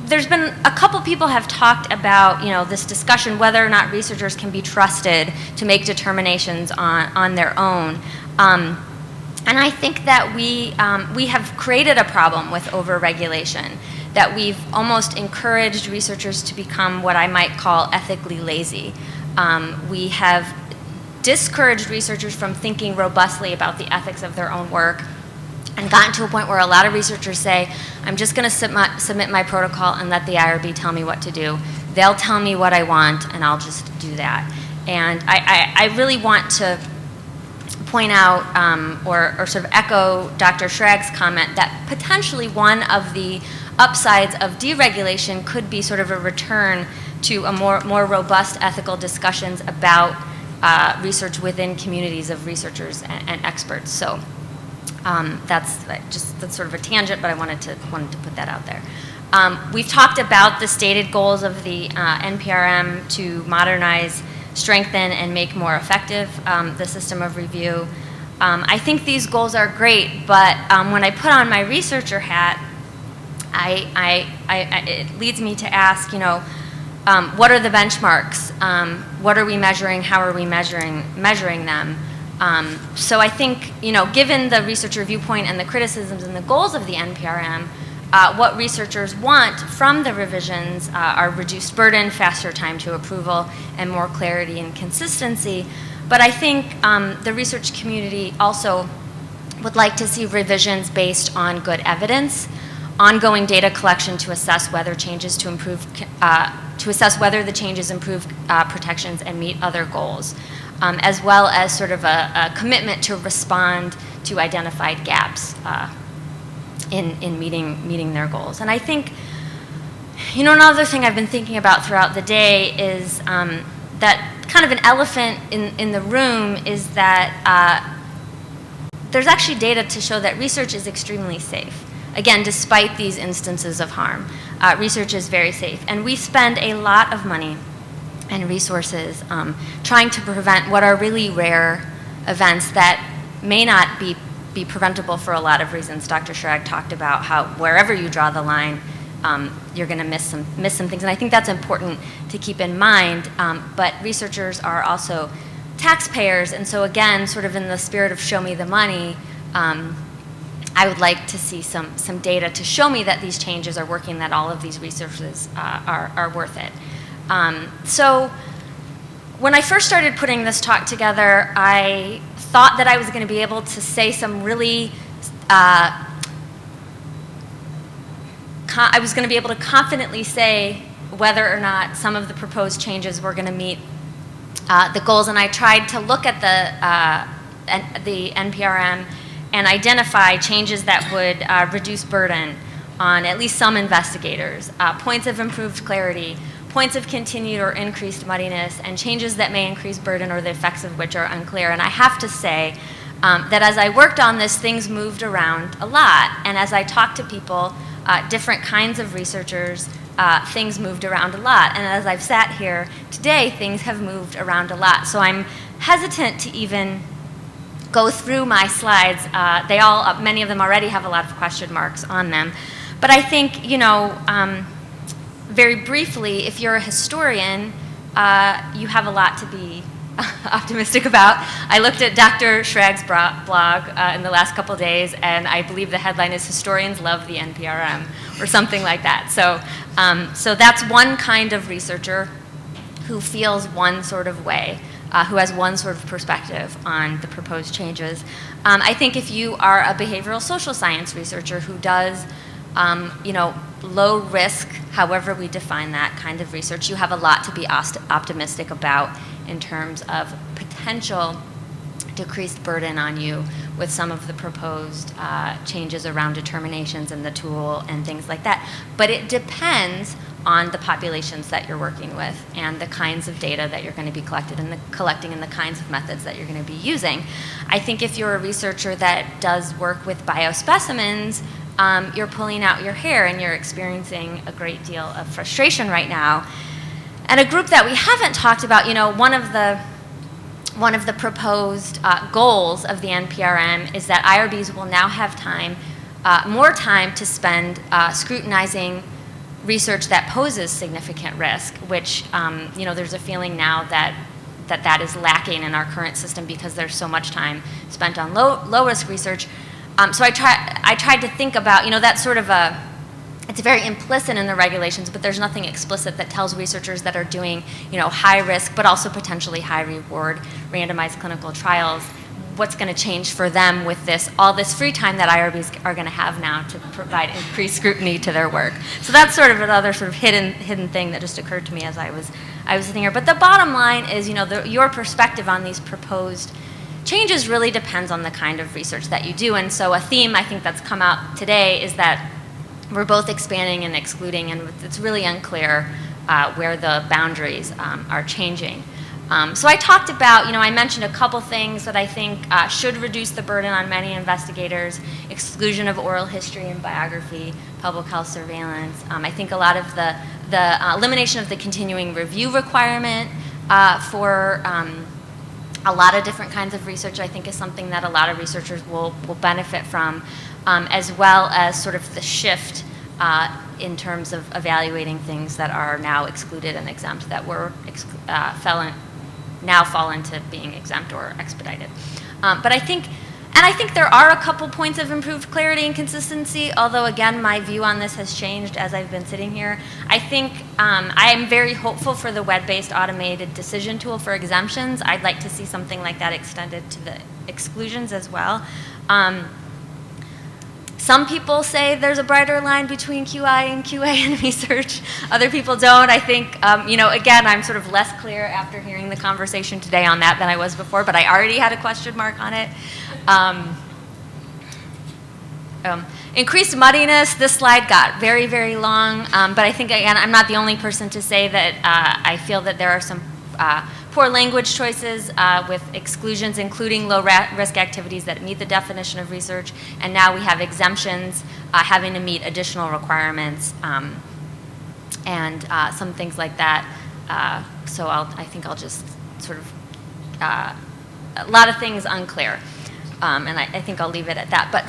there's been a couple people have talked about, this discussion whether or not researchers can be trusted to make determinations on their own. And I think that we have created a problem with overregulation. that we've almost encouraged researchers to become what I might call ethically lazy. We have discouraged researchers from thinking robustly about the ethics of their own work, and gotten to a point where a lot of researchers say, I'm just going to submit my protocol and let the IRB tell me what to do. They'll tell me what I want, and I'll just do that. And I really want to point out or sort of echo Dr. Schrag's comment that potentially one of the upsides of deregulation could be sort of a return to a more robust ethical discussions about research within communities of researchers and experts. So that's sort of a tangent, but I wanted to put that out there. We've talked about the stated goals of the NPRM to modernize, strengthen, and make more effective the system of review. I think these goals are great, but when I put on my researcher hat, it leads me to ask, what are the benchmarks? What are we measuring? How are we measuring them? So I think, given the researcher viewpoint and the criticisms and the goals of the NPRM, what researchers want from the revisions are reduced burden, faster time to approval, and more clarity and consistency. But I think the research community also would like to see revisions based on good evidence, ongoing data collection to assess whether changes to whether the changes improve protections and meet other goals, as well as sort of a commitment to respond to identified gaps in meeting their goals. And I think, another thing I've been thinking about throughout the day is that kind of an elephant in the room is that there's actually data to show that research is extremely safe. Again, despite these instances of harm, research is very safe. And we spend a lot of money and resources trying to prevent what are really rare events that may not be preventable for a lot of reasons. Dr. Schrag talked about how wherever you draw the line, you're going to miss some things. And I think that's important to keep in mind. But researchers are also taxpayers. And so again, sort of in the spirit of show me the money, I would like to see some data to show me that these changes are working, that all of these resources are worth it. So when I first started putting this talk together, I thought that I was going to be able to say some really, I was going to be able to confidently say whether or not some of the proposed changes were going to meet the goals. And I tried to look at the NPRM and identify changes that would reduce burden on at least some investigators, points of improved clarity, points of continued or increased muddiness, and changes that may increase burden or the effects of which are unclear. And I have to say that as I worked on this, things moved around a lot. And as I talked to people, different kinds of researchers, things moved around a lot. And as I've sat here today, things have moved around a lot. So I'm hesitant to even go through my slides. Many of them already have a lot of question marks on them. But I think, very briefly, if you're a historian, you have a lot to be optimistic about. I looked at Dr. Schrag's blog in the last couple days, and I believe the headline is "Historians Love the NPRM," or something like that. So that's one kind of researcher who feels one sort of way, who has one sort of perspective on the proposed changes. I think if you are a behavioral social science researcher who does low risk, however we define that kind of research, you have a lot to be optimistic about in terms of potential decreased burden on you with some of the proposed changes around determinations and the tool and things like that. But it depends on the populations that you're working with and the kinds of data that you're going to be collecting and the kinds of methods that you're going to be using. I think if you're a researcher that does work with biospecimens, you're pulling out your hair and you're experiencing a great deal of frustration right now. And a group that we haven't talked about, one of the proposed goals of the NPRM is that IRBs will now have more time to spend scrutinizing research that poses significant risk, which there's a feeling now that is lacking in our current system because there's so much time spent on low risk research. So I tried to think about, that's sort of it's very implicit in the regulations, but there's nothing explicit that tells researchers that are doing, high risk, but also potentially high reward randomized clinical trials, what's going to change for them with all this free time that IRBs are going to have now to provide increased scrutiny to their work. So that's sort of another sort of hidden thing that just occurred to me as I was sitting here. But the bottom line is, your perspective on these proposed changes really depends on the kind of research that you do. And so a theme I think that's come out today is that we're both expanding and excluding, and it's really unclear where the boundaries are changing. So I talked about, I mentioned a couple things that I think should reduce the burden on many investigators: exclusion of oral history and biography, public health surveillance. I think a lot of the elimination of the continuing review requirement for a lot of different kinds of research, I think, is something that a lot of researchers will benefit from, as well as sort of the shift in terms of evaluating things that are now excluded and exempt that were now fall into being exempt or expedited. But I think there are a couple points of improved clarity and consistency, although again, my view on this has changed as I've been sitting here. I think I am very hopeful for the web-based automated decision tool for exemptions. I'd like to see something like that extended to the exclusions as well. Some people say there's a brighter line between QI and QA in research. Other people don't. I think, again, I'm sort of less clear after hearing the conversation today on that than I was before, but I already had a question mark on it. Increased muddiness, this slide got very, very long, but I think, again, I'm not the only person to say that I feel that there are some poor language choices with exclusions, including low-risk activities that meet the definition of research, and now we have exemptions having to meet additional requirements and some things like that. So I think I'll just sort of, a lot of things unclear. And I think I'll leave it at that. But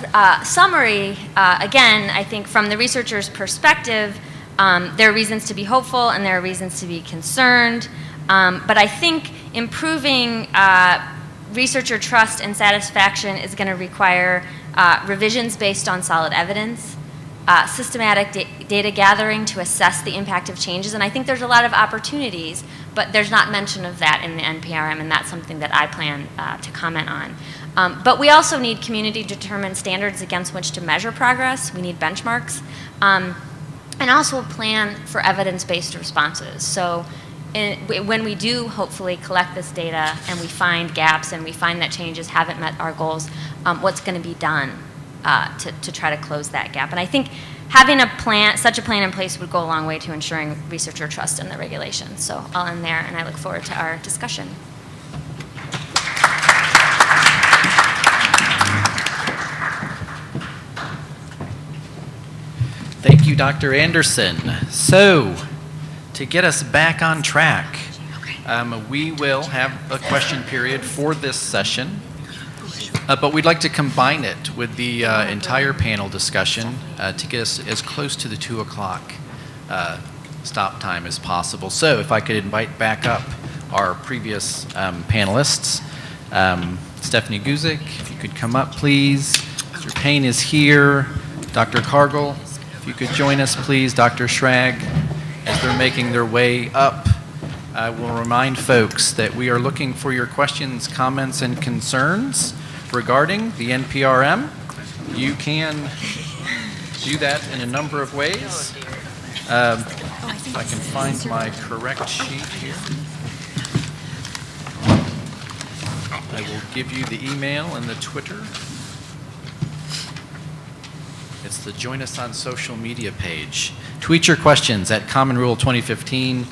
summary, again, I think from the researcher's perspective, there are reasons to be hopeful and there are reasons to be concerned. But I think improving researcher trust and satisfaction is going to require revisions based on solid evidence, systematic data gathering to assess the impact of changes. And I think there's a lot of opportunities, but there's not mention of that in the NPRM, and that's something that I plan to comment on. But we also need community-determined standards against which to measure progress. We need benchmarks. And also a plan for evidence-based responses. So when we do hopefully collect this data and we find gaps and we find that changes haven't met our goals, what's going to be done to try to close that gap? And I think having such a plan in place would go a long way to ensuring researcher trust in the regulations. So I'll end there, and I look forward to our discussion. Thank you, Dr. Anderson. So, to get us back on track, we will have a question period for this session, but we'd like to combine it with the entire panel discussion to get us as close to the 2 o'clock stop time as possible. So, if I could invite back up our previous panelists, Stephanie Guzik, if you could come up, please. Mr. Payne is here. Dr. Cargill, if you could join us, please. Dr. Schrag, as they're making their way up, I will remind folks that we are looking for your questions, comments, and concerns regarding the NPRM. You can do that in a number of ways. If I can find my correct sheet here. I will give you the email and the Twitter. It's the Join Us on Social Media page. Tweet your questions at Common Rule 2015,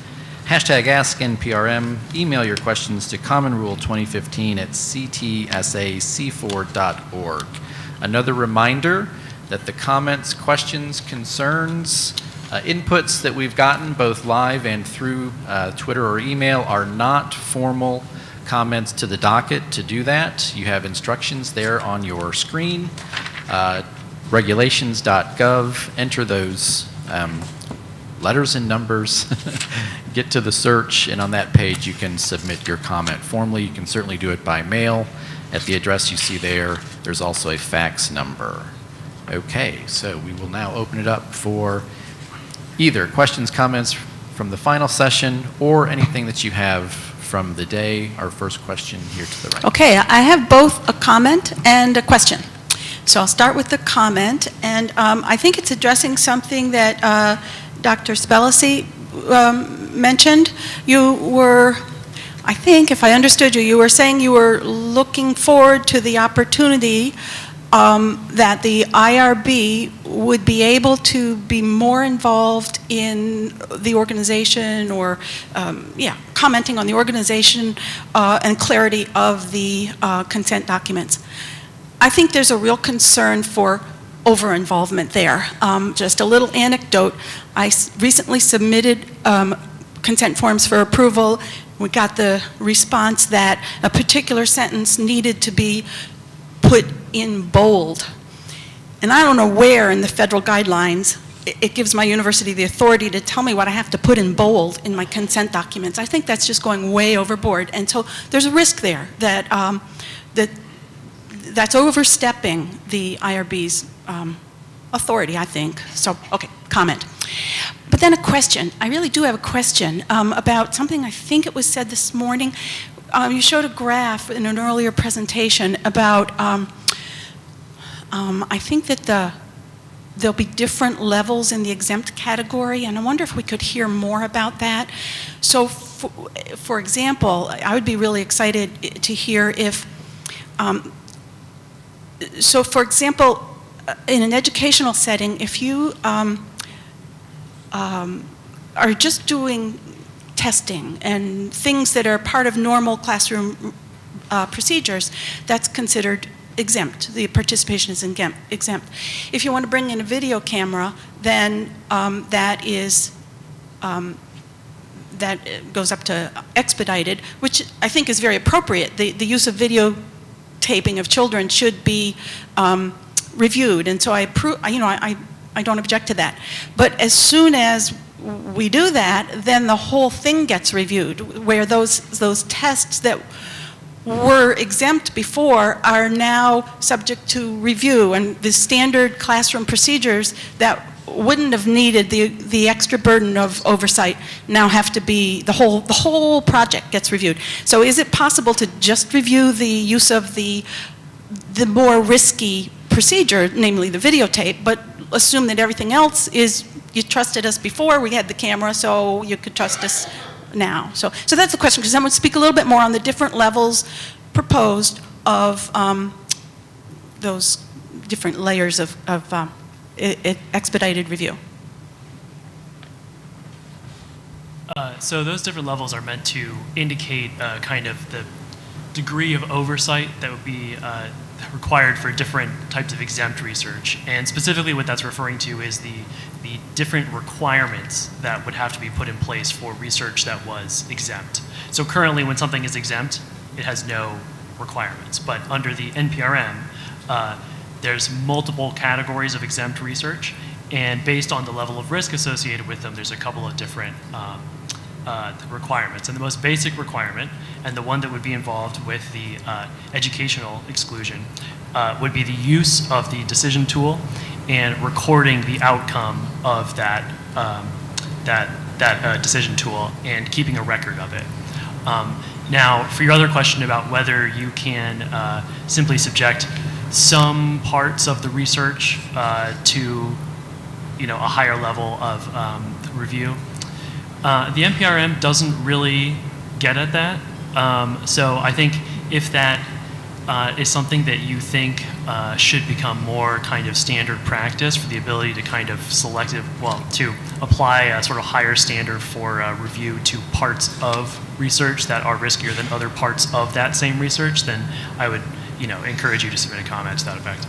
hashtag AskNPRM. Email your questions to commonrule2015@ctsac4.org. Another reminder that the comments, questions, concerns, inputs that we've gotten both live and through Twitter or email are not formal comments to the docket. To do that, you have instructions there on your screen. Regulations.gov, enter those letters and numbers, get to the search, and on that page you can submit your comment formally. You can certainly do it by mail at the address you see there. There's also a fax number. Okay, so we will now open it up for either questions, comments from the final session, or anything that you have from the day. Our first question here to the right. Okay, I have both a comment and a question. So I'll start with the comment, and I think it's addressing something that Dr. Spelisi mentioned. You were, I think, if I understood you, you were saying you were looking forward to the opportunity that the IRB would be able to be more involved in the organization or, commenting on the organization and clarity of the consent documents. I think there's a real concern for over-involvement there. Just a little anecdote, I recently submitted consent forms for approval. We got the response that a particular sentence needed to be put in bold. And I don't know where in the federal guidelines it gives my university the authority to tell me what I have to put in bold in my consent documents. I think that's just going way overboard. And so there's a risk there that that's overstepping the IRB's authority, I think. So, okay, comment. But then a question. I really do have a question about something I think it was said this morning. You showed a graph in an earlier presentation about, I think that there'll be different levels in the exempt category, and I wonder if we could hear more about that. So, for example, I would be really excited to hear if, so for example, in an educational setting, if you are just doing testing and things that are part of normal classroom procedures, that's considered exempt. The participation is exempt. If you want to bring in a video camera, then that goes up to expedited, which I think is very appropriate. The use of videotaping of children should be reviewed, and so I don't object to that. But as soon as we do that, then the whole thing gets reviewed, where those tests that were exempt before are now subject to review, and the standard classroom procedures that wouldn't have needed the extra burden of oversight now have to be, the whole project gets reviewed. So is it possible to just review the use of the more risky procedure, namely the videotape, but assume that everything else is, you trusted us before we had the camera, so you could trust us now? So that's the question, because I want to speak a little bit more on the different levels proposed of those different layers of expedited review. So those different levels are meant to indicate kind of the degree of oversight that would be required for different types of exempt research. And specifically what that's referring to is the different requirements that would have to be put in place for research that was exempt. So currently when something is exempt, it has no requirements. But under the NPRM, there's multiple categories of exempt research, and based on the level of risk associated with them, there's a couple of different requirements. And the most basic requirement, and the one that would be involved with the educational exclusion, would be the use of the decision tool and recording the outcome of that decision tool and keeping a record of it. Now, for your other question about whether you can simply subject some parts of the research to, a higher level of review, the NPRM doesn't really get at that. So I think if that is something that you think should become more kind of standard practice for the ability to kind of to apply a sort of higher standard for review to parts of research that are riskier than other parts of that same research, then I would, encourage you to submit a comment to that effect.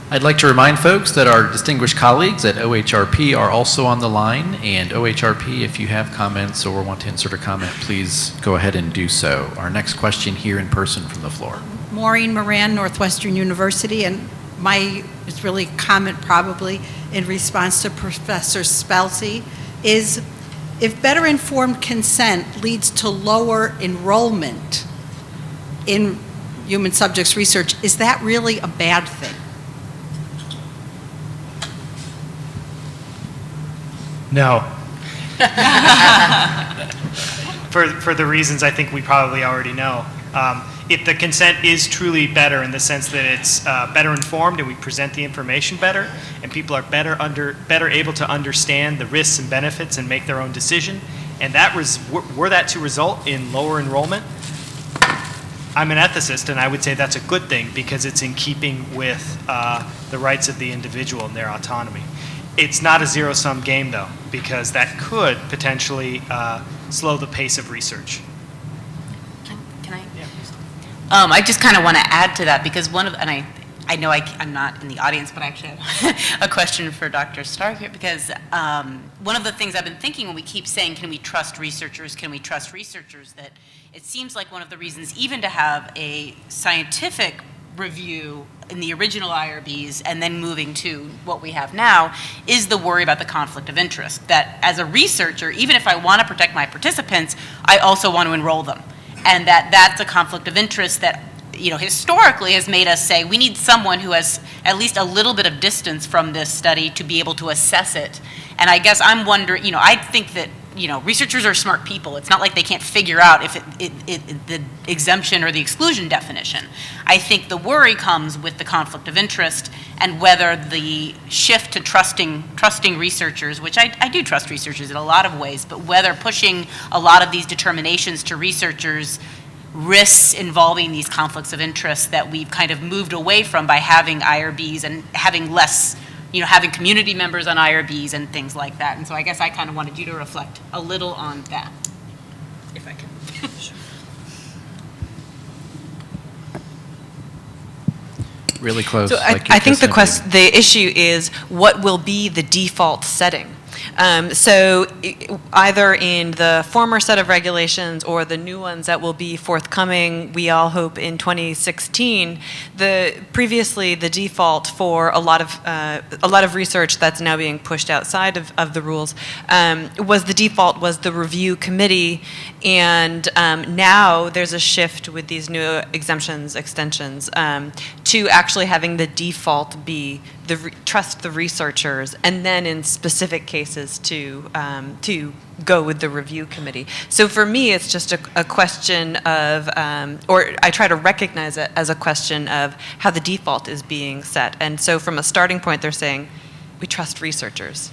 I'd like to remind folks that our distinguished colleagues at OHRP are also on the line, and OHRP, if you have comments or want to insert a comment, please go ahead and do so. Our next question here in person from the floor. Maureen Moran, Northwestern University, and it's really a comment probably in response to Professor Spelsi, is if better informed consent leads to lower enrollment in human subjects research, is that really a bad thing? No. For the reasons I think we probably already know. If the consent is truly better in the sense that it's better informed and we present the information better and people are better able to understand the risks and benefits and make their own decision, and that were that to result in lower enrollment, I'm an ethicist and I would say that's a good thing because it's in keeping with the rights of the individual and their autonomy. It's not a zero-sum game though, because that could potentially slow the pace of research. Can I? I just kind of want to add to that because I know I'm not in the audience, but I actually have a question for Dr. Stark here because one of the things I've been thinking when we keep saying, can we trust researchers, that it seems like one of the reasons even to have a scientific review in the original IRBs and then moving to what we have now is the worry about the conflict of interest. That as a researcher, even if I want to protect my participants, I also want to enroll them. And that's a conflict of interest that historically has made us say we need someone who has at least a little bit of distance from this study to be able to assess it. And I guess I'm wondering, I think that researchers are smart people. It's not like they can't figure out if the exemption or the exclusion definition. I think the worry comes with the conflict of interest and whether the shift to trusting researchers, which I do trust researchers in a lot of ways, but whether pushing a lot of these determinations to researchers risks involving these conflicts of interest that we've kind of moved away from by having IRBs and having less having community members on IRBs and things like that. And so I guess I kind of wanted you to reflect a little on that, if I can. Really close. So I think the issue is what will be the default setting. So either in the former set of regulations or the new ones that will be forthcoming, we all hope in 2016, previously the default for a lot of research that's now being pushed outside of the rules was the review committee, and now there's a shift with these new exemptions, extensions, to actually having the default be trust the researchers, and then in specific cases to go with the review committee. So for me, it's just a question of, or I try to recognize it as a question of how the default is being set. And so from a starting point, they're saying, we trust researchers.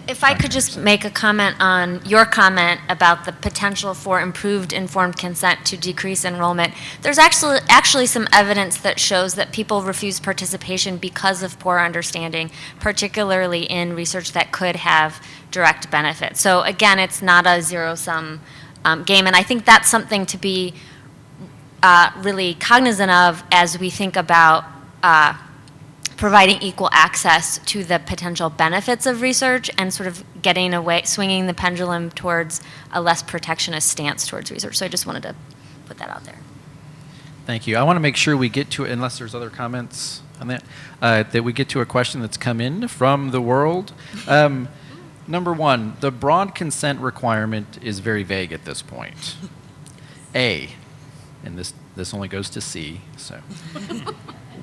If I could just make a comment on your comment about the potential for improved informed consent to decrease enrollment, there's actually some evidence that shows that people refuse participation because of poor understanding, particularly in research that could have direct benefit. So again, it's not a zero-sum game, and I think that's something to be really cognizant of as we think about providing equal access to the potential benefits of research and sort of swinging the pendulum towards a less protectionist stance towards research. So I just wanted to put that out there. Thank you. I want to make sure we get to, unless there's other comments on that, that we get to a question that's come in from the world. Number one, the broad consent requirement is very vague at this point. A, and this only goes to C, so.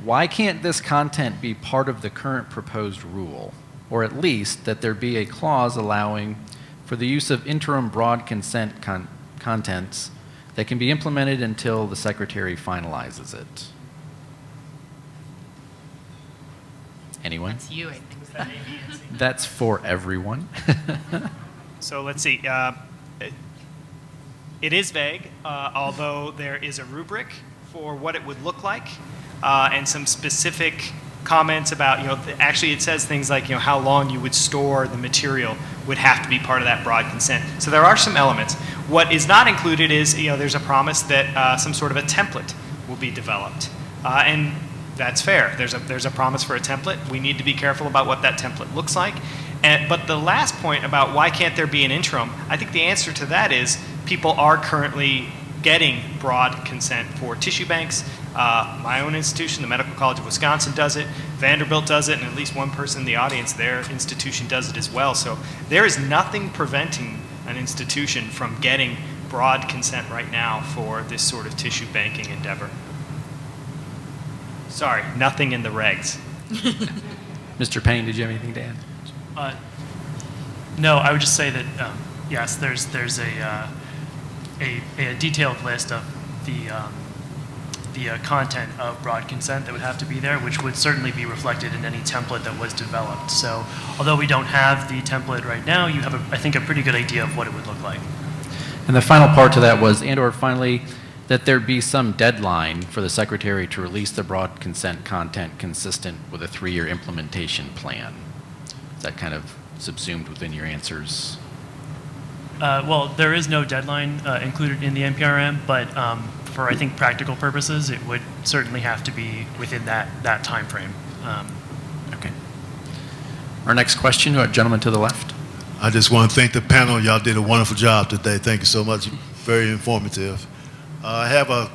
Why can't this content be part of the current proposed rule, or at least that there be a clause allowing for the use of interim broad consent contents that can be implemented until the Secretary finalizes it? Anyone? That's you, I think. That's for everyone. So let's see. It is vague, although there is a rubric for what it would look like. And some specific comments about, actually it says things like, how long you would store the material would have to be part of that broad consent. So there are some elements. What is not included is, there's a promise that some sort of a template will be developed. And that's fair. There's a promise for a template. We need to be careful about what that template looks like. But the last point about why can't there be an interim, I think the answer to that is people are currently getting broad consent for tissue banks. My own institution, the Medical College of Wisconsin, does it. Vanderbilt does it, and at least one person in the audience, their institution does it as well. So there is nothing preventing an institution from getting broad consent right now for this sort of tissue banking endeavor. Sorry, nothing in the regs. Mr. Payne, did you have anything to add? No, I would just say that yes, there's a detailed list of the content of broad consent that would have to be there, which would certainly be reflected in any template that was developed. So, although we don't have the template right now, you have, I think, a pretty good idea of what it would look like. And the final part to that was, and/or finally, that there be some deadline for the Secretary to release the broad consent content consistent with a 3-year implementation plan. Is that kind of subsumed within your answers? Well, there is no deadline included in the NPRM, but for, I think, practical purposes, it would certainly have to be within that time frame. Okay. Our next question, gentleman to the left. I just want to thank the panel. Y'all did a wonderful job today. Thank you so much. Very informative. I have a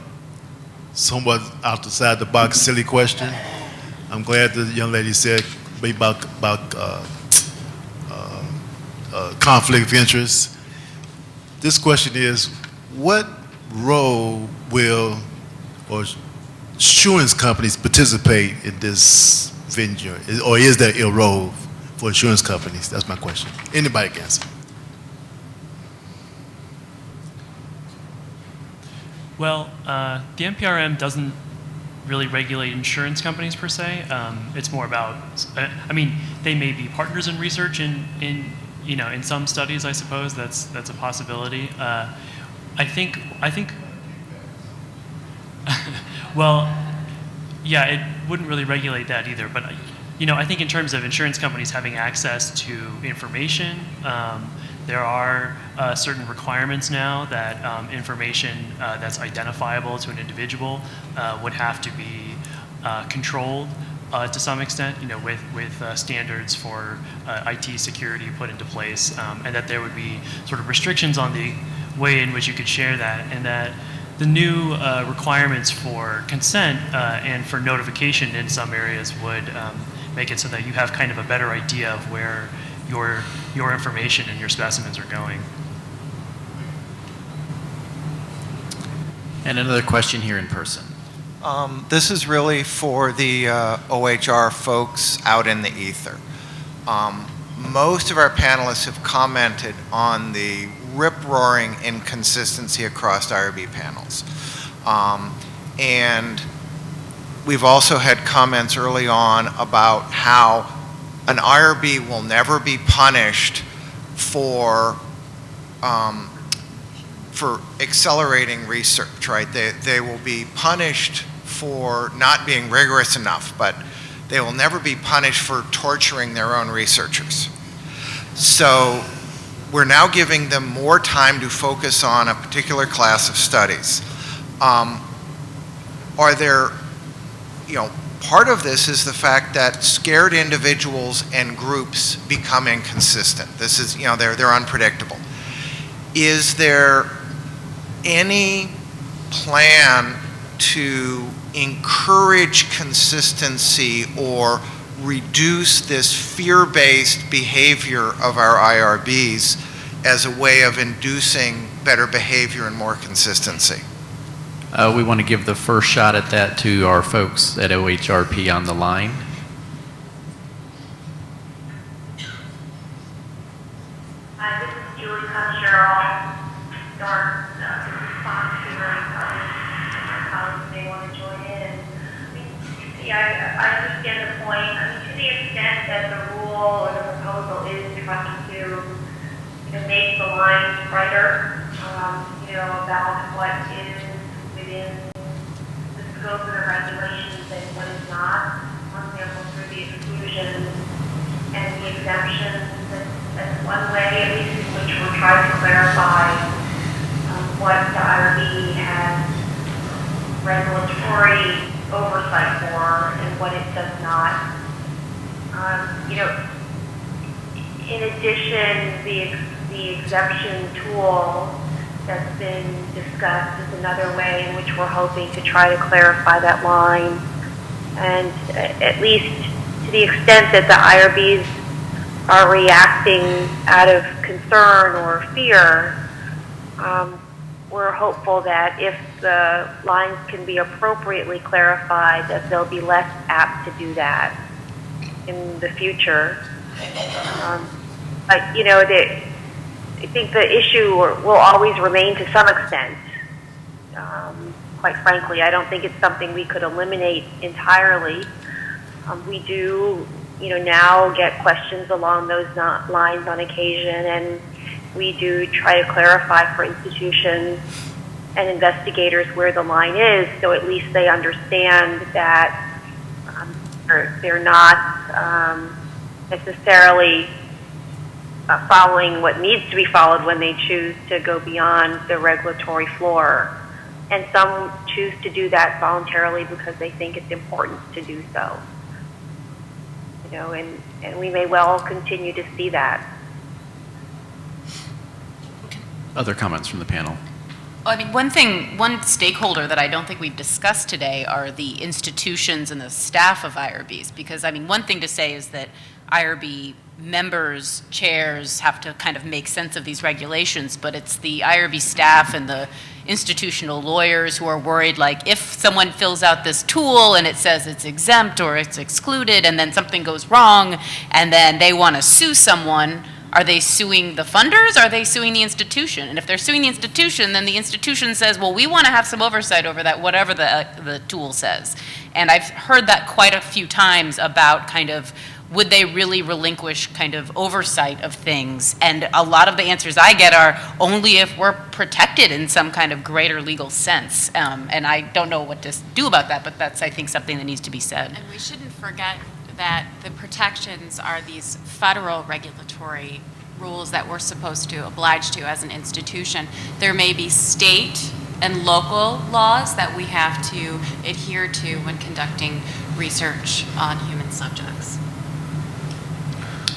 somewhat outside the box silly question. I'm glad the young lady said about conflict of interest. This question is, what role will insurance companies participate in this venture, or is there a role for insurance companies? That's my question. Anybody can answer. Well, the NPRM doesn't really regulate insurance companies per se. It's more about, I mean, they may be partners in research in some studies, I suppose. That's a possibility. I think, well, yeah, it wouldn't really regulate that either. But, I think in terms of insurance companies having access to information, there are certain requirements now that information that's identifiable to an individual would have to be controlled to some extent, with standards for IT security put into place, and that there would be sort of restrictions on the way in which you could share that, and that the new requirements for consent and for notification in some areas would make it so that you have kind of a better idea of where your information and your specimens are going. And another question here in person. This is really for the OHR folks out in the ether. Most of our panelists have commented on the rip-roaring inconsistency across IRB panels. And we've also had comments early on about how an IRB will never be punished for accelerating research, right? They will be punished for not being rigorous enough, but they will never be punished for torturing their own researchers. So we're now giving them more time to focus on a particular class of studies. Are there, part of this is the fact that scared individuals and groups become inconsistent. This is, they're unpredictable. Is there any plan to encourage consistency or reduce this fear-based behavior of our IRBs as a way of inducing better behavior and more consistency? We want to give the first shot at that to our folks at OHRP on the line. Hi, this is Julie Cheryl. Darn, response to my colleagues may want to join in. I understand the point. To the extent that the rule or the proposal is trying to, make the lines brighter, about what is within the scope of the regulations and what is not. For example, through the exclusions and the exemptions, that's one way, at least, in which we're trying to clarify what the IRB has regulatory oversight for and what it does not. In addition, the exemption tool that's been discussed is another way in which we're hoping to try to clarify that line. And at least to the extent that the IRBs are reacting out of concern or fear, we're hopeful that if the lines can be appropriately clarified, that they'll be less apt to do that in the future. But, you know, I think the issue will always remain to some extent. Quite frankly, I don't think it's something we could eliminate entirely. We do, you know, now get questions along those lines on occasion, and we do try to clarify for institutions and investigators where the line is, so at least they understand that they're not necessarily following what needs to be followed when they choose to go beyond the regulatory floor. And some choose to do that voluntarily because they think it's important to do so. You know, and we may well continue to see that. Other comments from the panel? Well, I mean, one stakeholder that I don't think we've discussed today are the institutions and the staff of IRBs, because, I mean, one thing to say is that IRB members, chairs have to kind of make sense of these regulations, but it's the IRB staff and the institutional lawyers who are worried, like, if someone fills out this tool and it says it's exempt or it's excluded and then something goes wrong and then they want to sue someone, are they suing the funders or are they suing the institution? And if they're suing the institution, then the institution says, well, we want to have some oversight over that, whatever the tool says. And I've heard that quite a few times about kind of, would they really relinquish kind of oversight of things? And a lot of the answers I get are only if we're protected in some kind of greater legal sense. And I don't know what to do about that, but that's, I think, something that needs to be said. And we shouldn't forget that the protections are these federal regulatory rules that we're supposed to oblige to as an institution. There may be state and local laws that we have to adhere to when conducting research on human subjects.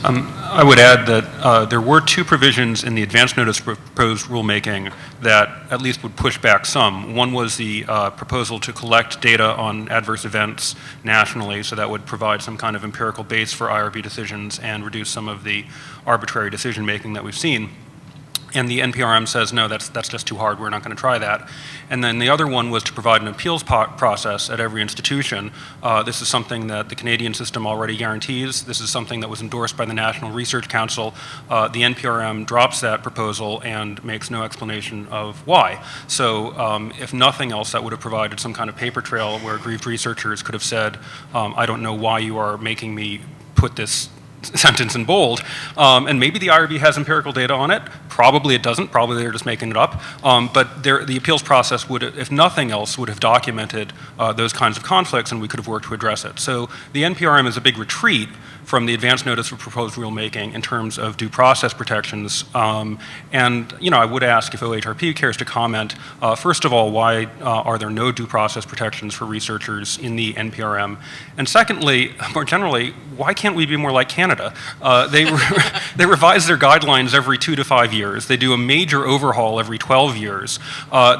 I would add that there were two provisions in the advance notice proposed rulemaking that at least would push back some. One was the proposal to collect data on adverse events nationally, so that would provide some kind of empirical base for IRB decisions and reduce some of the arbitrary decision making that we've seen. And the NPRM says, no, that's just too hard, we're not going to try that. And then the other one was to provide an appeals process at every institution. This is something that the Canadian system already guarantees. This is something that was endorsed by the National Research Council. The NPRM drops that proposal and makes no explanation of why. So if nothing else, that would have provided some kind of paper trail where aggrieved researchers could have said, I don't know why you are making me put this sentence in bold, and maybe the IRB has empirical data on it. Probably it doesn't. Probably they're just making it up. But the appeals process would, if nothing else, would have documented those kinds of conflicts, and we could have worked to address it. So the NPRM is a big retreat from the advance notice of proposed rulemaking in terms of due process protections. And you know, I would ask if OHRP cares to comment. First of all, why are there no due process protections for researchers in the NPRM? And secondly, more generally, why can't we be more like Canada? They revise their guidelines every 2 to 5 years. They do a major overhaul every 12 years.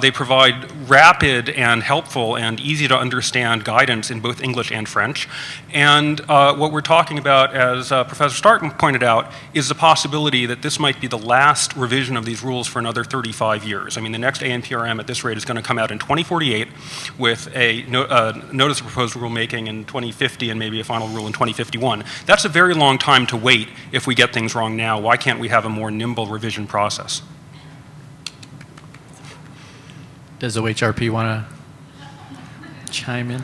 They provide rapid and helpful and easy to understand guidance in both English and French. And what we're talking about, as Professor Stark pointed out, is the possibility that this might be the last revision of these rules for another 35 years. I mean, the next ANPRM at this rate is going to come out in 2048 with a notice of proposed rulemaking in 2050 and maybe a final rule in 2051. That's a very long time to wait if we get things wrong now. Why can't we have a more nimble revision process? Does OHRP want to chime in?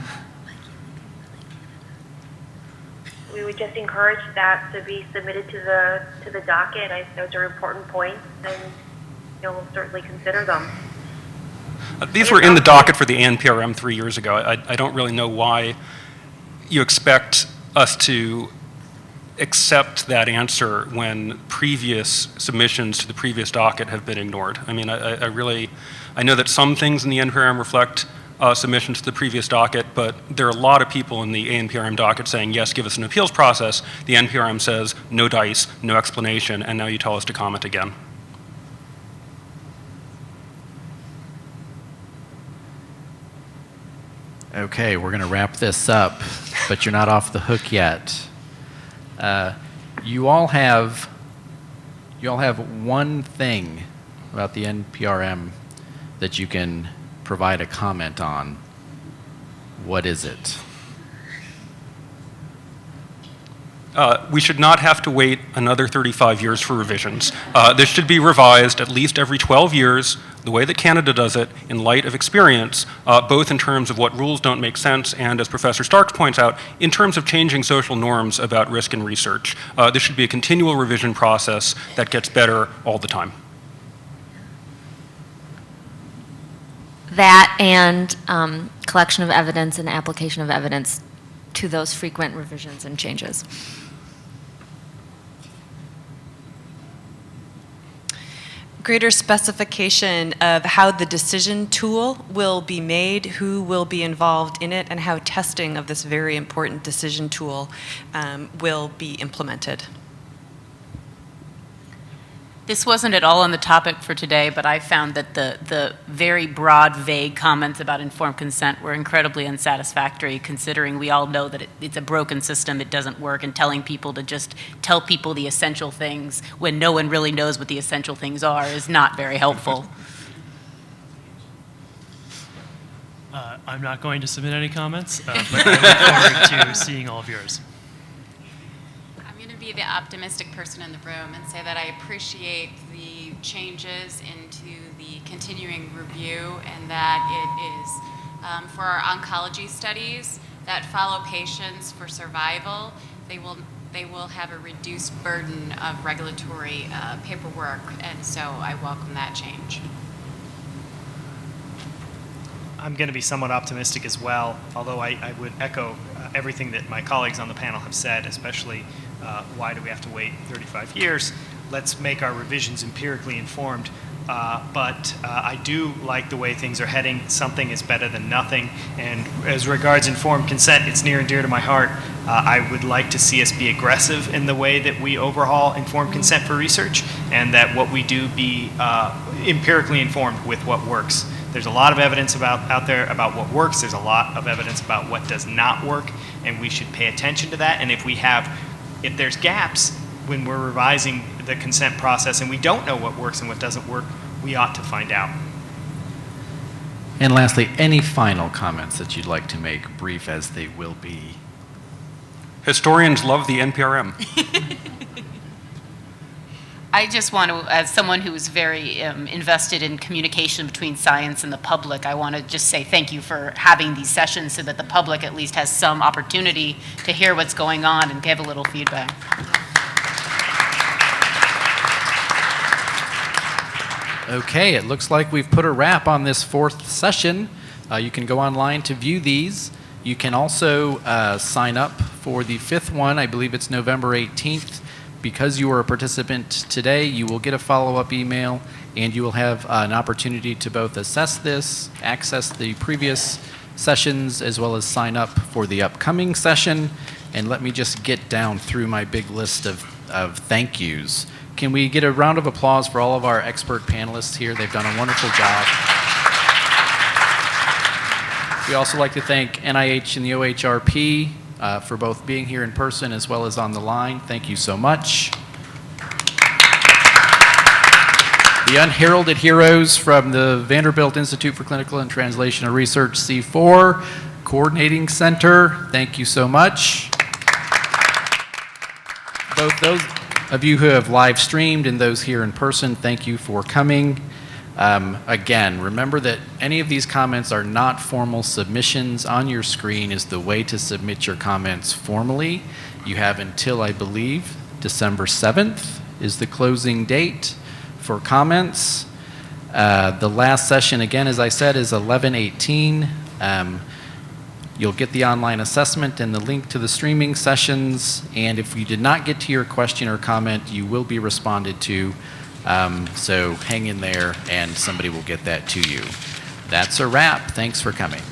We would just encourage that to be submitted to the docket. Those are important points, and we'll certainly consider them. These were in the docket for the ANPRM 3 years ago. I don't really know why you expect us to accept that answer when previous submissions to the previous docket have been ignored. I mean, I know that some things in the NPRM reflect submissions to the previous docket, but there are a lot of people in the ANPRM docket saying, yes, give us an appeals process. The NPRM says, no dice, no explanation, and now you tell us to comment again. Okay, we're going to wrap this up, but you're not off the hook yet. You all have one thing about the NPRM that you can provide a comment on. What is it? We should not have to wait another 35 years for revisions. This should be revised at least every 12 years, the way that Canada does it, in light of experience, both in terms of what rules don't make sense and, as Professor Starks points out, in terms of changing social norms about risk in research. This should be a continual revision process that gets better all the time. That and collection of evidence and application of evidence to those frequent revisions and changes. Greater specification of how the decision tool will be made, who will be involved in it, and how testing of this very important decision tool will be implemented. This wasn't at all on the topic for today, but I found that the very broad, vague comments about informed consent were incredibly unsatisfactory, considering we all know that it's a broken system, it doesn't work, and telling people to just tell people the essential things when no one really knows what the essential things are is not very helpful. I'm not going to submit any comments, but I look forward to seeing all of yours. Be the optimistic person in the room and say that I appreciate the changes into the continuing review, and that it is for our oncology studies that follow patients for survival, they will have a reduced burden of regulatory paperwork, and so I welcome that change. I'm going to be somewhat optimistic as well, although I would echo everything that my colleagues on the panel have said, especially why do we have to wait 35 years? Let's make our revisions empirically informed. But I do like the way things are heading. Something is better than nothing. And as regards informed consent, it's near and dear to my heart. I would like to see us be aggressive in the way that we overhaul informed consent for research, and that what we do be empirically informed with what works. There's a lot of evidence out there about what works. There's a lot of evidence about what does not work, and we should pay attention to that. And if there's gaps when we're revising the consent process and we don't know what works and what doesn't work, we ought to find out. And lastly, any final comments that you'd like to make, brief as they will be? Historians love the NPRM. I just want to, as someone who is very invested in communication between science and the public, I want to just say thank you for having these sessions so that the public at least has some opportunity to hear what's going on and give a little feedback. Okay, it looks like we've put a wrap on this fourth session. You can go online to view these. You can also sign up for the fifth one. I believe it's November 18th. Because you are a participant today, you will get a follow-up email, and you will have an opportunity to both assess this, access the previous sessions, as well as sign up for the upcoming session. And let me just get down through my big list of thank yous. Can we get a round of applause for all of our expert panelists here? They've done a wonderful job. We also like to thank NIH and the OHRP for both being here in person as well as on the line. Thank you so much. The unheralded heroes from the Vanderbilt Institute for Clinical and Translational Research, C4 Coordinating Center, thank you so much. Both those of you who have live streamed and those here in person, thank you for coming. Again, remember that any of these comments are not formal submissions. On your screen is the way to submit your comments formally. You have until, I believe, December 7th is the closing date for comments. The last session, again, as I said, is 11/18. You'll get the online assessment and the link to the streaming sessions. And if you did not get to your question or comment, you will be responded to. So hang in there and somebody will get that to you. That's a wrap. Thanks for coming.